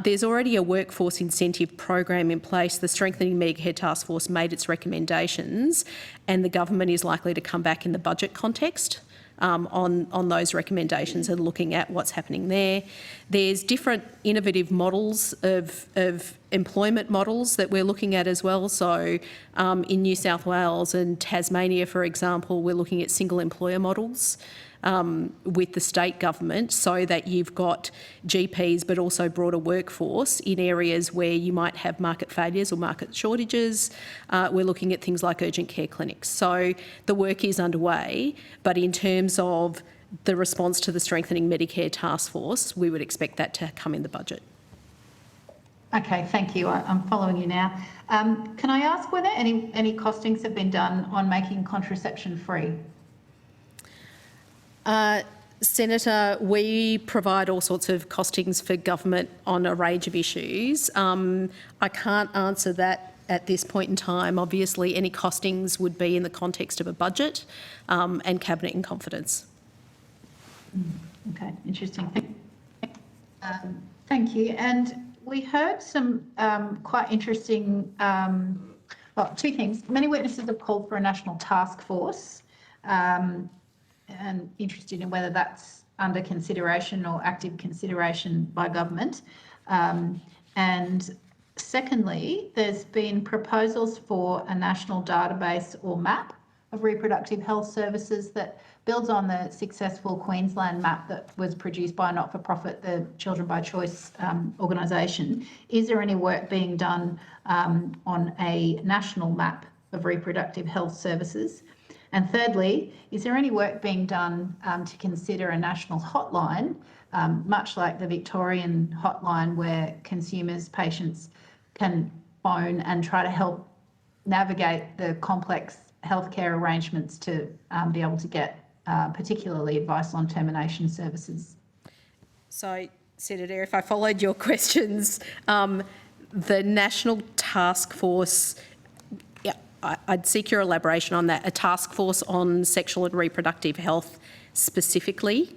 S12: There's already a workforce incentive program in place. The Strengthening Medicare Task Force made its recommendations, and the government is likely to come back in the budget context on those recommendations and looking at what's happening there. There's different innovative models of employment models that we're looking at as well. So in New South Wales and Tasmania, for example, we're looking at single employer models with the state government, so that you've got GPs but also broader workforce in areas where you might have market failures or market shortages. We're looking at things like urgent care clinics. So the work is underway, but in terms of the response to the Strengthening Medicare Task Force, we would expect that to come in the budget.
S6: Okay, thank you. I'm following you now. Can I ask whether any costings have been done on making contraception free?
S12: Senator, we provide all sorts of costings for government on a range of issues. I can't answer that at this point in time. Obviously, any costings would be in the context of a budget and cabinet in confidence.
S6: Okay, interesting. Thank you. And we heard some quite interesting, well, two things. Many witnesses have called for a national task force. And interested in whether that's under consideration or active consideration by government. And secondly, there's been proposals for a national database or map of reproductive health services that builds on the successful Queensland map that was produced by a not-for-profit, the Children by Choice organisation. Is there any work being done on a national map of reproductive health services? And thirdly, is there any work being done to consider a national hotline, much like the Victorian hotline, where consumers, patients can phone and try to help navigate the complex healthcare arrangements to be able to get particularly advice on termination services?
S12: So, Senator, if I followed your questions, the National Task Force, I'd seek your elaboration on that. A task force on sexual and reproductive health specifically.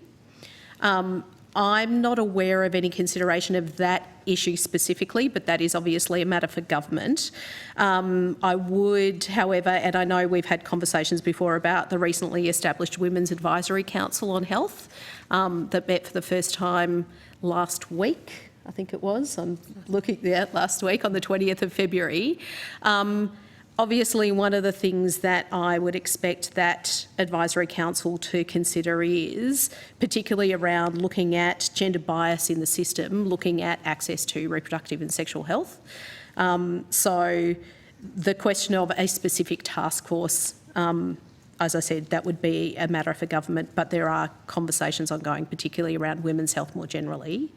S12: I'm not aware of any consideration of that issue specifically, but that is obviously a matter for government. I would, however, and I know we've had conversations before about the recently established Women's Advisory Council on Health that met for the first time last week, I think it was. I'm looking at last week on the 20th of February. Obviously, one of the things that I would expect that advisory council to consider is, particularly around looking at gender bias in the system, looking at access to reproductive and sexual health. So the question of a specific task force, as I said, that would be a matter for government, but there are conversations ongoing, particularly around women's health more generally.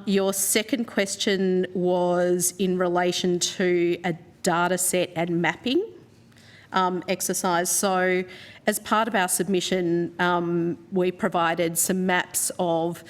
S12: Your second question was in relation to a data set and mapping exercise. So as part of our submission, we provided some maps of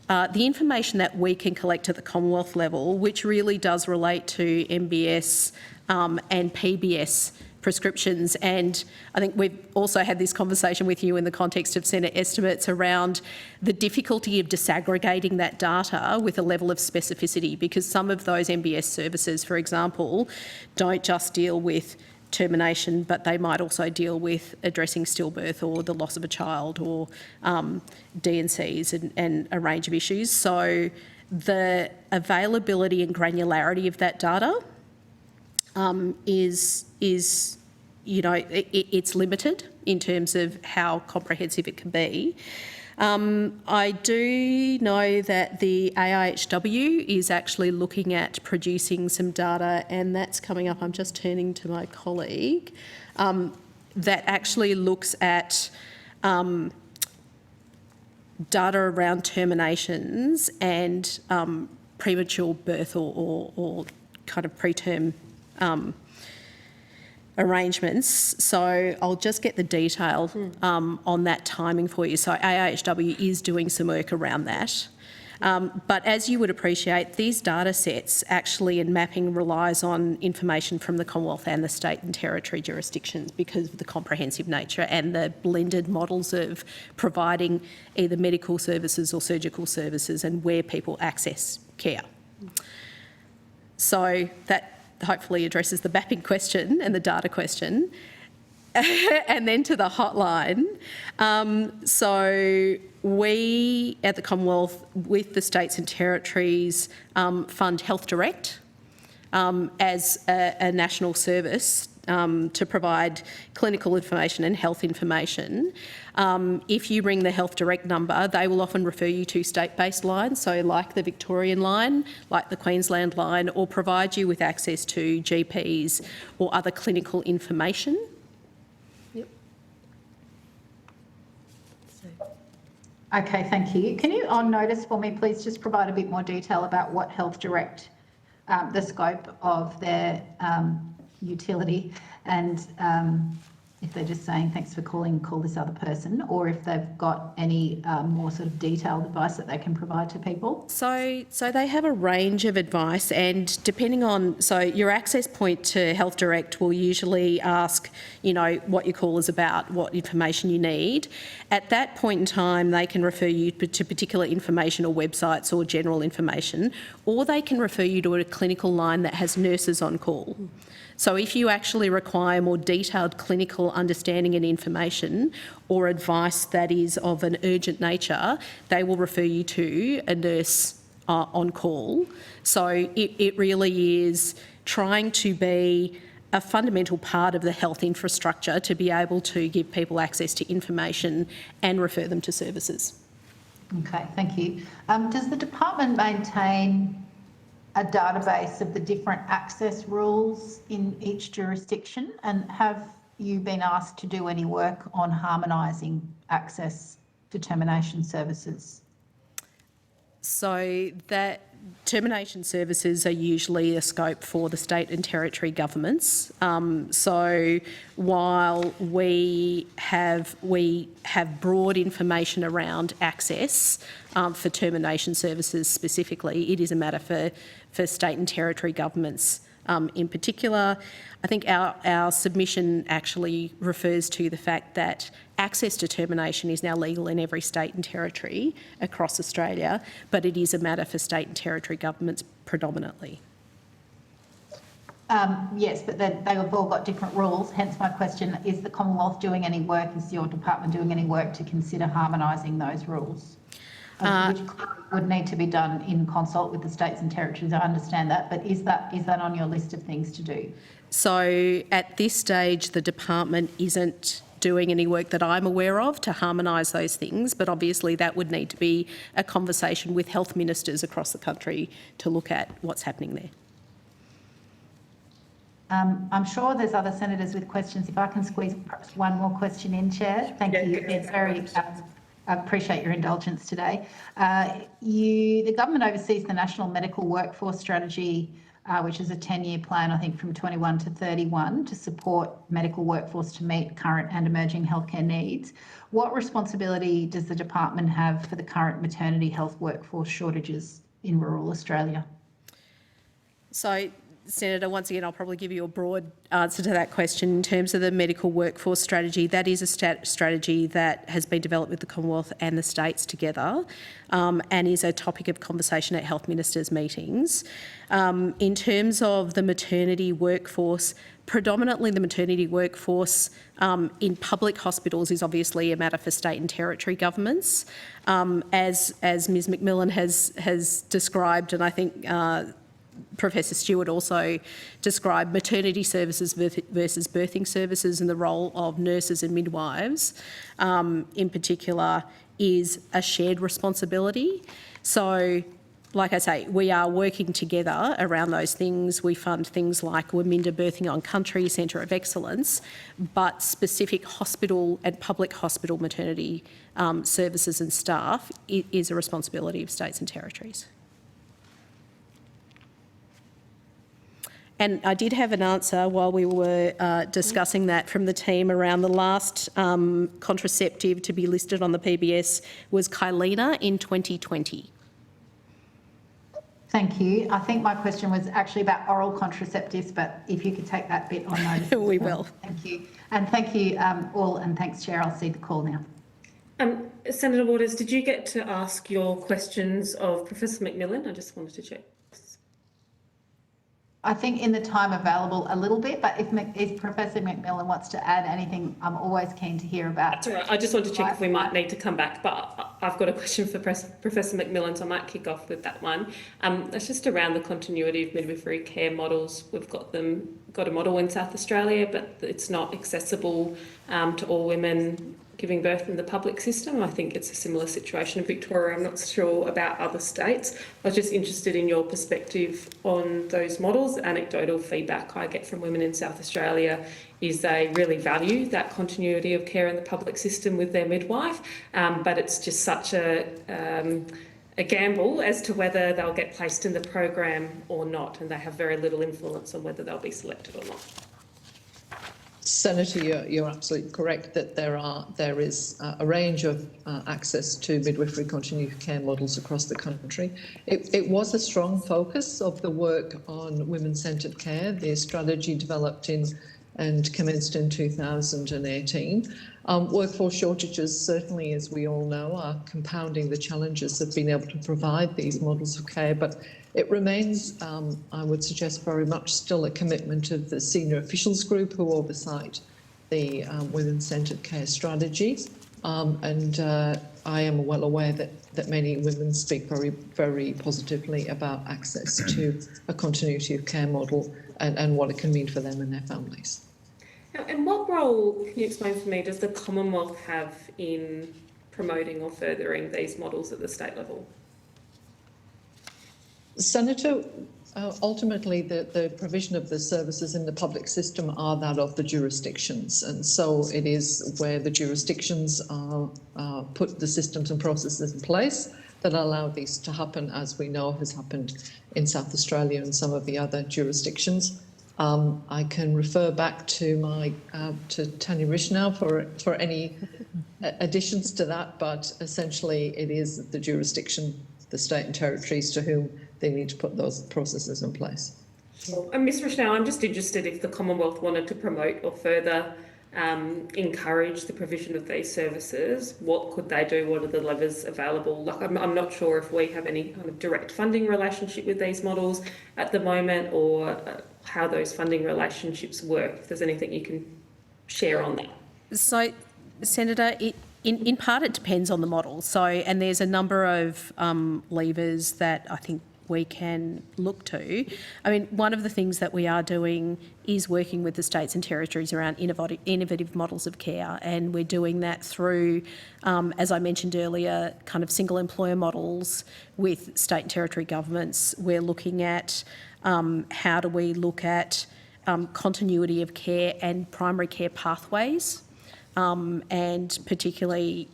S12: the information that we can collect at the Commonwealth level, which really does relate to MBS and PBS prescriptions. And I think we've also had this conversation with you in the context of Senate estimates around the difficulty of disaggregating that data with a level of specificity, because some of those MBS services, for example, don't just deal with termination, but they might also deal with addressing stillbirth or the loss of a child or D&Cs and a range of issues. So the availability and granularity of that data is you know, it's limited in terms of how comprehensive it can be. I do know that the AIHW is actually looking at producing some data, and that's coming up. I'm just turning to my colleague, that actually looks at data around terminations and premature birth or kind of preterm arrangements. So I'll just get the detail on that timing for you. So AIHW is doing some work around that. But as you would appreciate, these data sets actually in mapping relies on information from the Commonwealth and the state and territory jurisdictions because of the comprehensive nature and the blended models of providing either medical services or surgical services and where people access care. So that hopefully addresses the mapping question and the data question. And then to the hotline. So we at the Commonwealth, with the states and territories, fund Health Direct as a national service to provide clinical information and health information. If you ring the Health Direct number, they will often refer you to state-based lines, so like the Victorian line, like the Queensland line, or provide you with access to GPs or other clinical information.
S6: Okay, thank you. Can you, on notice for me, please just provide a bit more detail about what Health Direct, the scope of their utility, and if they're just saying thanks for calling, call this other person, or if they've got any more sort of detailed advice that they can provide to people?
S12: So they have a range of advice, and depending on, so your access point to Health Direct will usually ask, you know, what your call is about, what information you need. At that point in time, they can refer you to particular information or websites or general information, or they can refer you to a clinical line that has nurses on call. So if you actually require more detailed clinical understanding and information or advice that is of an urgent nature, they will refer you to a nurse on call. So it really is trying to be a fundamental part of the health infrastructure to be able to give people access to information and refer them to services.
S6: Okay, thank you. Does the department maintain a database of the different access rules in each jurisdiction, and have you been asked to do any work on harmonising access determination services?
S12: So that termination services are usually a scope for the state and territory governments. So while we have broad information around access for termination services specifically, it is a matter for state and territory governments in particular. I think our submission actually refers to the fact that access determination is now legal in every state and territory across Australia, but it is a matter for state and territory governments predominantly.
S6: Yes, but they've all got different rules. Hence my question, is the Commonwealth doing any work, is your department doing any work to consider harmonising those rules? Which would need to be done in consult with the states and territories, I understand that, but is that on your list of things to do?
S12: So at this stage, the department isn't doing any work that I'm aware of to harmonise those things, but obviously that would need to be a conversation with health ministers across the country to look at what's happening there.
S6: I'm sure there's other senators with questions. If I can squeeze perhaps one more question in, Chair. Thank you. It's very, I appreciate your indulgence today. The government oversees the National Medical Workforce Strategy, which is a 10-year plan, I think, from 21 to 31 to support medical workforce to meet current and emerging healthcare needs. What responsibility does the department have for the current maternity health workforce shortages in rural Australia?
S12: So, Senator, once again, I'll probably give you a broad answer to that question. In terms of the medical workforce strategy, that is a strategy that has been developed with the Commonwealth and the states together, and is a topic of conversation at health ministers' meetings. In terms of the maternity workforce, predominantly the maternity workforce in public hospitals is obviously a matter for state and territory governments. As Ms McMillan has described, and I think Professor Stewart also described, maternity services versus birthing services, and the role of nurses and midwives in particular is a shared responsibility. So, like I say, we are working together around those things. We fund things like Waminda Birthing on Country Centre of Excellence, but specific hospital and public hospital maternity services and staff is a responsibility of states and territories. And I did have an answer while we were discussing that from the team around the last contraceptive to be listed on the PBS was Kylena in 2020.
S6: Thank you. I think my question was actually about oral contraceptives, but if you could take that bit on notice.
S12: We will.
S6: Thank you. And thank you all, and thanks, Chair. I'll see the call now.
S1: Senator Waters, did you get to ask your questions of Professor McMillan? I just wanted to check.
S6: I think in the time available a little bit, but if Professor McMillan wants to add anything, I'm always keen to hear about.
S1: That's all right. I just want to check if we might need to come back, but I've got a question for Professor McMillan, so I might kick off with that one. It's just around the continuity of midwifery care models. We've got a model in South Australia, but it's not accessible to all women giving birth in the public system. I think it's a similar situation in Victoria. I'm not sure about other states. I was just interested in your perspective on those models. Anecdotal feedback I get from women in South Australia is they really value that continuity of care in the public system with their midwife, but it's just such a gamble as to whether they'll get placed in the program or not, and they have very little influence on whether they'll be selected or not.
S25: Senator, you're absolutely correct that there is a range of access to midwifery continuity care models across the country. It was a strong focus of the work on women-centred care. The strategy developed and commenced in 2018. Workforce shortages, certainly, as we all know, are compounding the challenges of being able to provide these models of care, but it remains, I would suggest, very much still a commitment of the senior officials group who oversight the women-centred care strategy. And I am well aware that many women speak very, very positively about access to a continuity of care model and what it can mean for them and their families.
S1: And what role, can you explain for me, does the Commonwealth have in promoting or furthering these models at the state level?
S25: Senator, ultimately the provision of the services in the public system are that of the jurisdictions, and so it is where the jurisdictions put the systems and processes in place that allow these to happen, as we know has happened in South Australia and some of the other jurisdictions. I can refer back to to Tanya Rishnau for any additions to that, but essentially it is the jurisdiction, the state and territories, to whom they need to put those processes in place.
S1: And Ms Rishnau, I'm just interested if the Commonwealth wanted to promote or further encourage the provision of these services, what could they do? What are the levers available? Like, I'm not sure if we have any kind of direct funding relationship with these models at the moment, or how those funding relationships work. If there's anything you can share on that.
S12: So, Senator, in part it depends on the model. So, and there's a number of levers that I think we can look to. I mean, one of the things that we are doing is working with the states and territories around innovative models of care, and we're doing that through, as I mentioned earlier, kind of single employer models with state and territory governments. We're looking at how do we look at continuity of care and primary care pathways, and particularly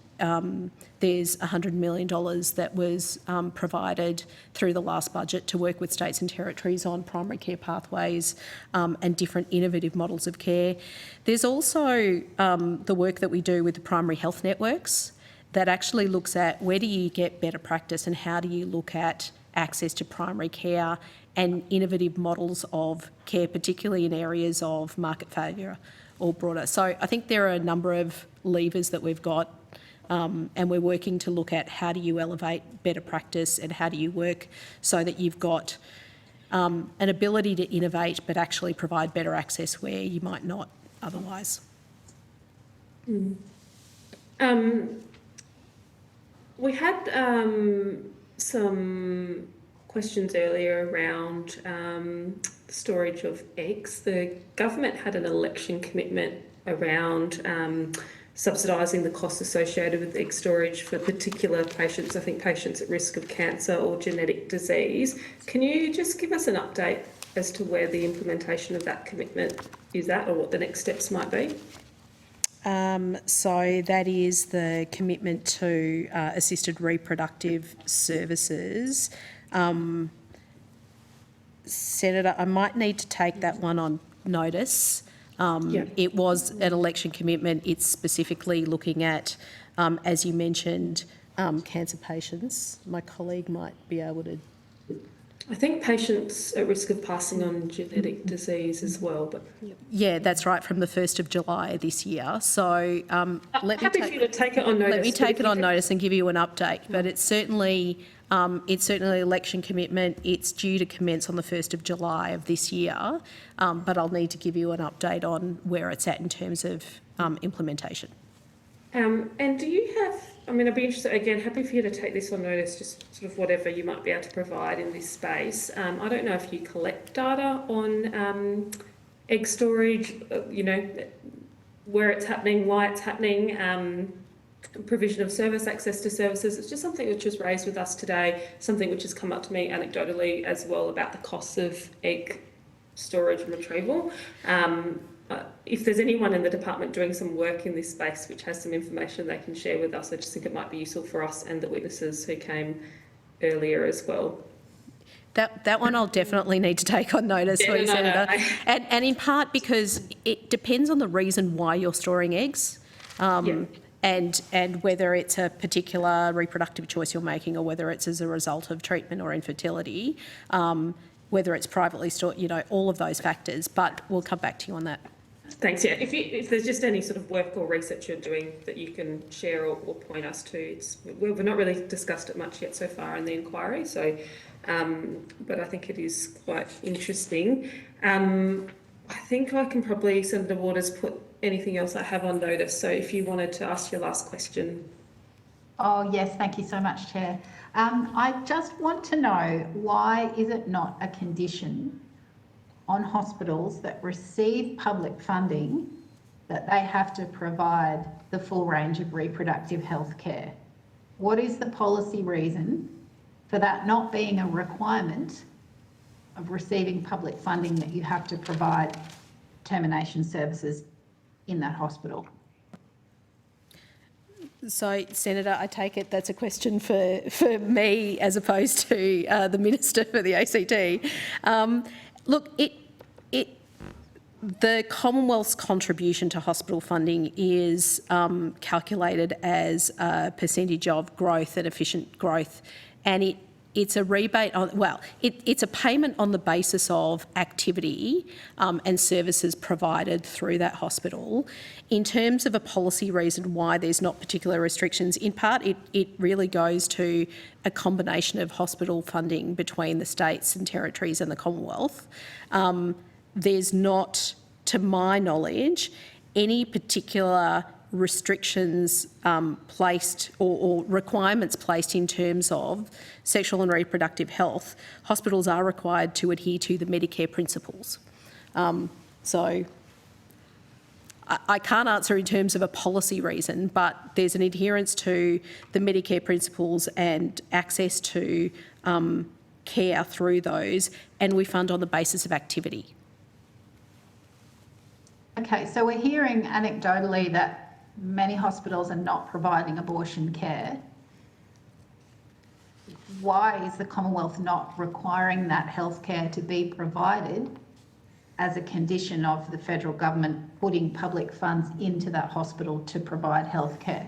S12: there's $100 million that was provided through the last budget to work with states and territories on primary care pathways and different innovative models of care. There's also the work that we do with the primary health networks that actually looks at where do you get better practice and how do you look at access to primary care and innovative models of care, particularly in areas of market failure or broader. So I think there are a number of levers that we've got, and we're working to look at how do you elevate better practice and how do you work so that you've got an ability to innovate but actually provide better access where you might not otherwise.
S1: We had some questions earlier around storage of eggs. The government had an election commitment around subsidising the costs associated with egg storage for particular patients, I think patients at risk of cancer or genetic disease. Can you just give us an update as to where the implementation of that commitment is at, or what the next steps might be?
S12: So that is the commitment to assisted reproductive services. Senator, I might need to take that one on notice. It was an election commitment. It's specifically looking at, as you mentioned, cancer patients. My colleague might be able to...
S1: I think patients at risk of passing on genetic disease as well. But
S12: yeah, that's right, from the 1st of July this year. So
S1: happy for you to take it on notice.
S12: Let me take it on notice and give you an update. But it's certainly an election commitment. It's due to commence on the 1st of July of this year. But I'll need to give you an update on where it's at in terms of implementation.
S1: And do you have, I mean, I'd be interested, again, happy for you to take this on notice, just sort of whatever you might be able to provide in this space. I don't know if you collect data on egg storage, you know, where it's happening, why it's happening, provision of service, access to services. It's just something which was raised with us today, something which has come up to me anecdotally as well about the costs of egg storage and retrieval. If there's anyone in the department doing some work in this space which has some information they can share with us, I just think it might be useful for us and the witnesses who came earlier as well.
S12: That one I'll definitely need to take on notice, for you, Senator. And in part because it depends on the reason why you're storing eggs. And whether it's a particular reproductive choice you're making or whether it's as a result of treatment or infertility, whether it's privately stored, you know, all of those factors. But we'll come back to you on that.
S1: Thanks. Yeah, if there's just any sort of work or research you're doing that you can share or point us to, we've not really discussed it much yet so far in the inquiry. So, but I think it is quite interesting. I think I can probably, Senator Waters, put anything else I have on notice. So if you wanted to ask your last question.
S6: Oh, yes, thank you so much, Chair. I just want to know, why is it not a condition on hospitals that receive public funding that they have to provide the full range of reproductive health care? What is the policy reason for that not being a requirement of receiving public funding, that you have to provide termination services in that hospital?
S12: So, Senator, I take it that's a question for me as opposed to the Minister for the ACT. Look, the Commonwealth's contribution to hospital funding is calculated as a percentage of growth and efficient growth, and it's a rebate on, well, it's a payment on the basis of activity and services provided through that hospital. In terms of a policy reason why there's not particular restrictions, in part it really goes to a combination of hospital funding between the states and territories and the Commonwealth. There's not, to my knowledge, any particular restrictions placed or requirements placed in terms of sexual and reproductive health. Hospitals are required to adhere to the Medicare principles. So I can't answer in terms of a policy reason, but there's an adherence to the Medicare principles and access to care through those, and we fund on the basis of activity.
S6: Okay, so we're hearing anecdotally that many hospitals are not providing abortion care. Why is the Commonwealth not requiring that healthcare to be provided as a condition of the federal government putting public funds into that hospital to provide healthcare?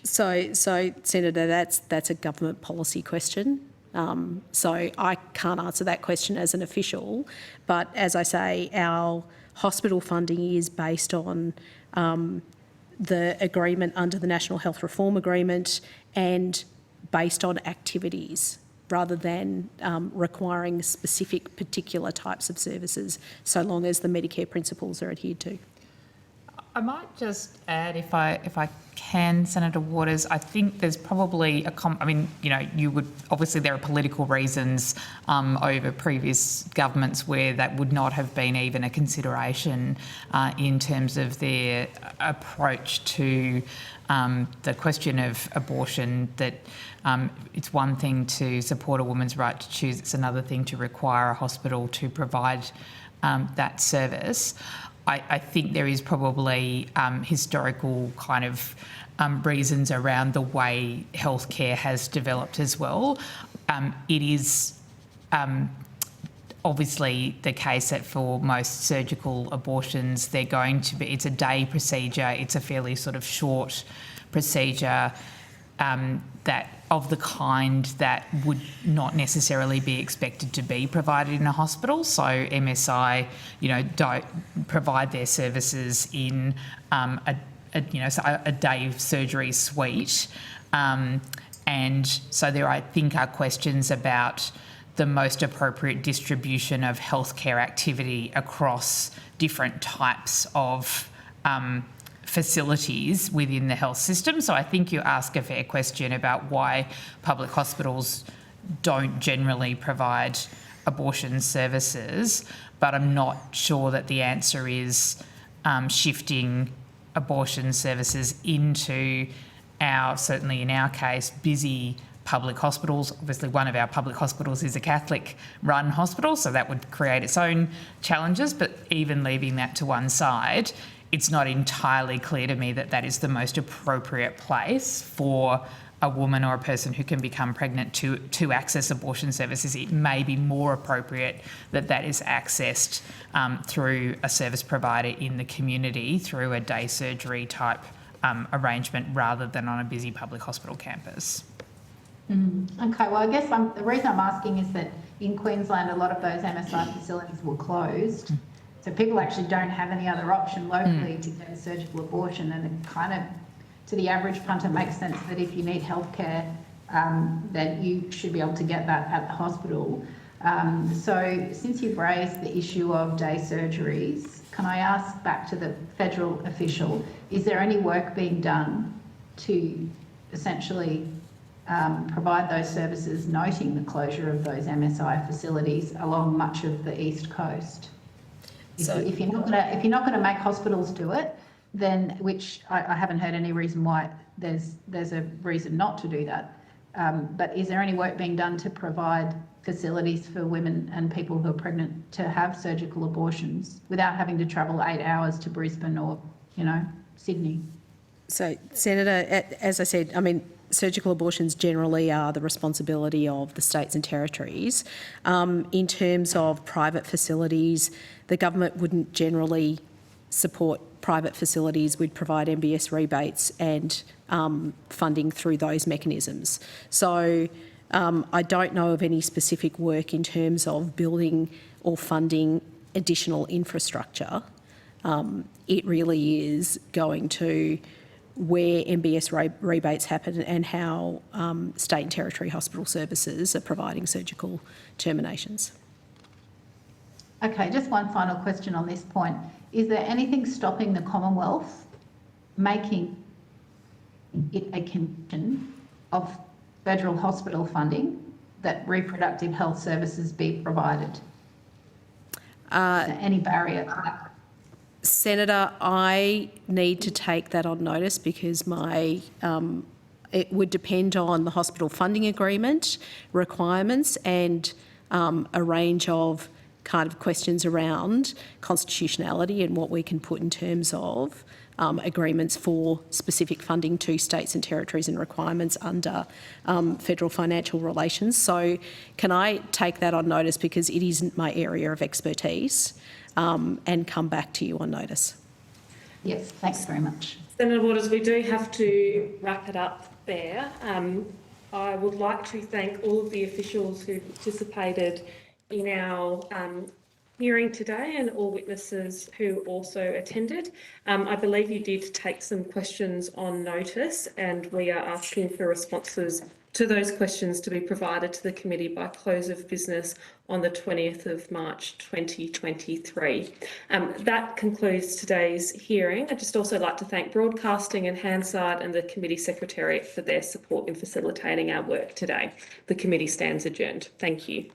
S12: So Senator, that's a government policy question. So I can't answer that question as an official, but as I say, our hospital funding is based on the agreement under the National Health Reform Agreement and based on activities rather than requiring specific particular types of services, so long as the Medicare principles are adhered to.
S11: I might just add, if I can, Senator Waters, I think there's probably you would, obviously there are political reasons over previous governments where that would not have been even a consideration in terms of their approach to the question of abortion, that it's one thing to support a woman's right to choose, it's another thing to require a hospital to provide that service. I think there is probably historical kind of reasons around the way healthcare has developed as well. It is obviously the case that for most surgical abortions, they're going to be, it's a day procedure, it's a fairly sort of short procedure that of the kind that would not necessarily be expected to be provided in a hospital. So MSI, don't provide their services in a day surgery suite. And so there, I think, are questions about the most appropriate distribution of healthcare activity across different types of facilities within the health system. So I think you ask a fair question about why public hospitals don't generally provide abortion services, but I'm not sure that the answer is shifting abortion services into certainly in our case, busy public hospitals. Obviously, one of our public hospitals is a Catholic-run hospital, so that would create its own challenges, but even leaving that to one side, it's not entirely clear to me that that is the most appropriate place for a woman or a person who can become pregnant to access abortion services. It may be more appropriate that that is accessed through a service provider in the community through a day surgery type arrangement rather than on a busy public hospital campus.
S6: Okay, well, I guess the reason I'm asking is that in Queensland, a lot of those MSI facilities were closed. So people actually don't have any other option locally to get a surgical abortion, and it kind of, to the average punter, makes sense that if you need healthcare, that you should be able to get that at the hospital. So since you've raised the issue of day surgeries, can I ask back to the federal official, is there any work being done to essentially provide those services, noting the closure of those MSI facilities along much of the East Coast? So if you're not going to make hospitals do it, then, which I haven't heard any reason why there's a reason not to do that. But is there any work being done to provide facilities for women and people who are pregnant to have surgical abortions without having to travel 8 hours to Brisbane or, Sydney?
S12: So, Senator, as I said, surgical abortions generally are the responsibility of the states and territories. In terms of private facilities, the government wouldn't generally support private facilities, we'd provide MBS rebates and funding through those mechanisms. So I don't know of any specific work in terms of building or funding additional infrastructure. It really is going to where MBS rebates happen and how state and territory hospital services are providing surgical terminations.
S6: Okay, just one final question on this point. Is there anything stopping the Commonwealth making it a condition of federal hospital funding that reproductive health services be provided? Is there any barrier to that?
S12: Senator, I need to take that on notice because it would depend on the hospital funding agreement requirements and a range of kind of questions around constitutionality and what we can put in terms of agreements for specific funding to states and territories and requirements under federal financial relations. So can I take that on notice because it isn't my area of expertise and come back to you on notice?
S6: Yes, thanks very much.
S1: Senator Waters, we do have to wrap it up there. I would like to thank all of the officials who participated in our hearing today and all witnesses who also attended. I believe you did take some questions on notice and we are asking for responses to those questions to be provided to the committee by close of business on the 20th of March 2023. That concludes today's hearing. I'd just also like to thank Broadcasting and Hansard and the committee secretariat for their support in facilitating our work today. The committee stands adjourned. Thank you.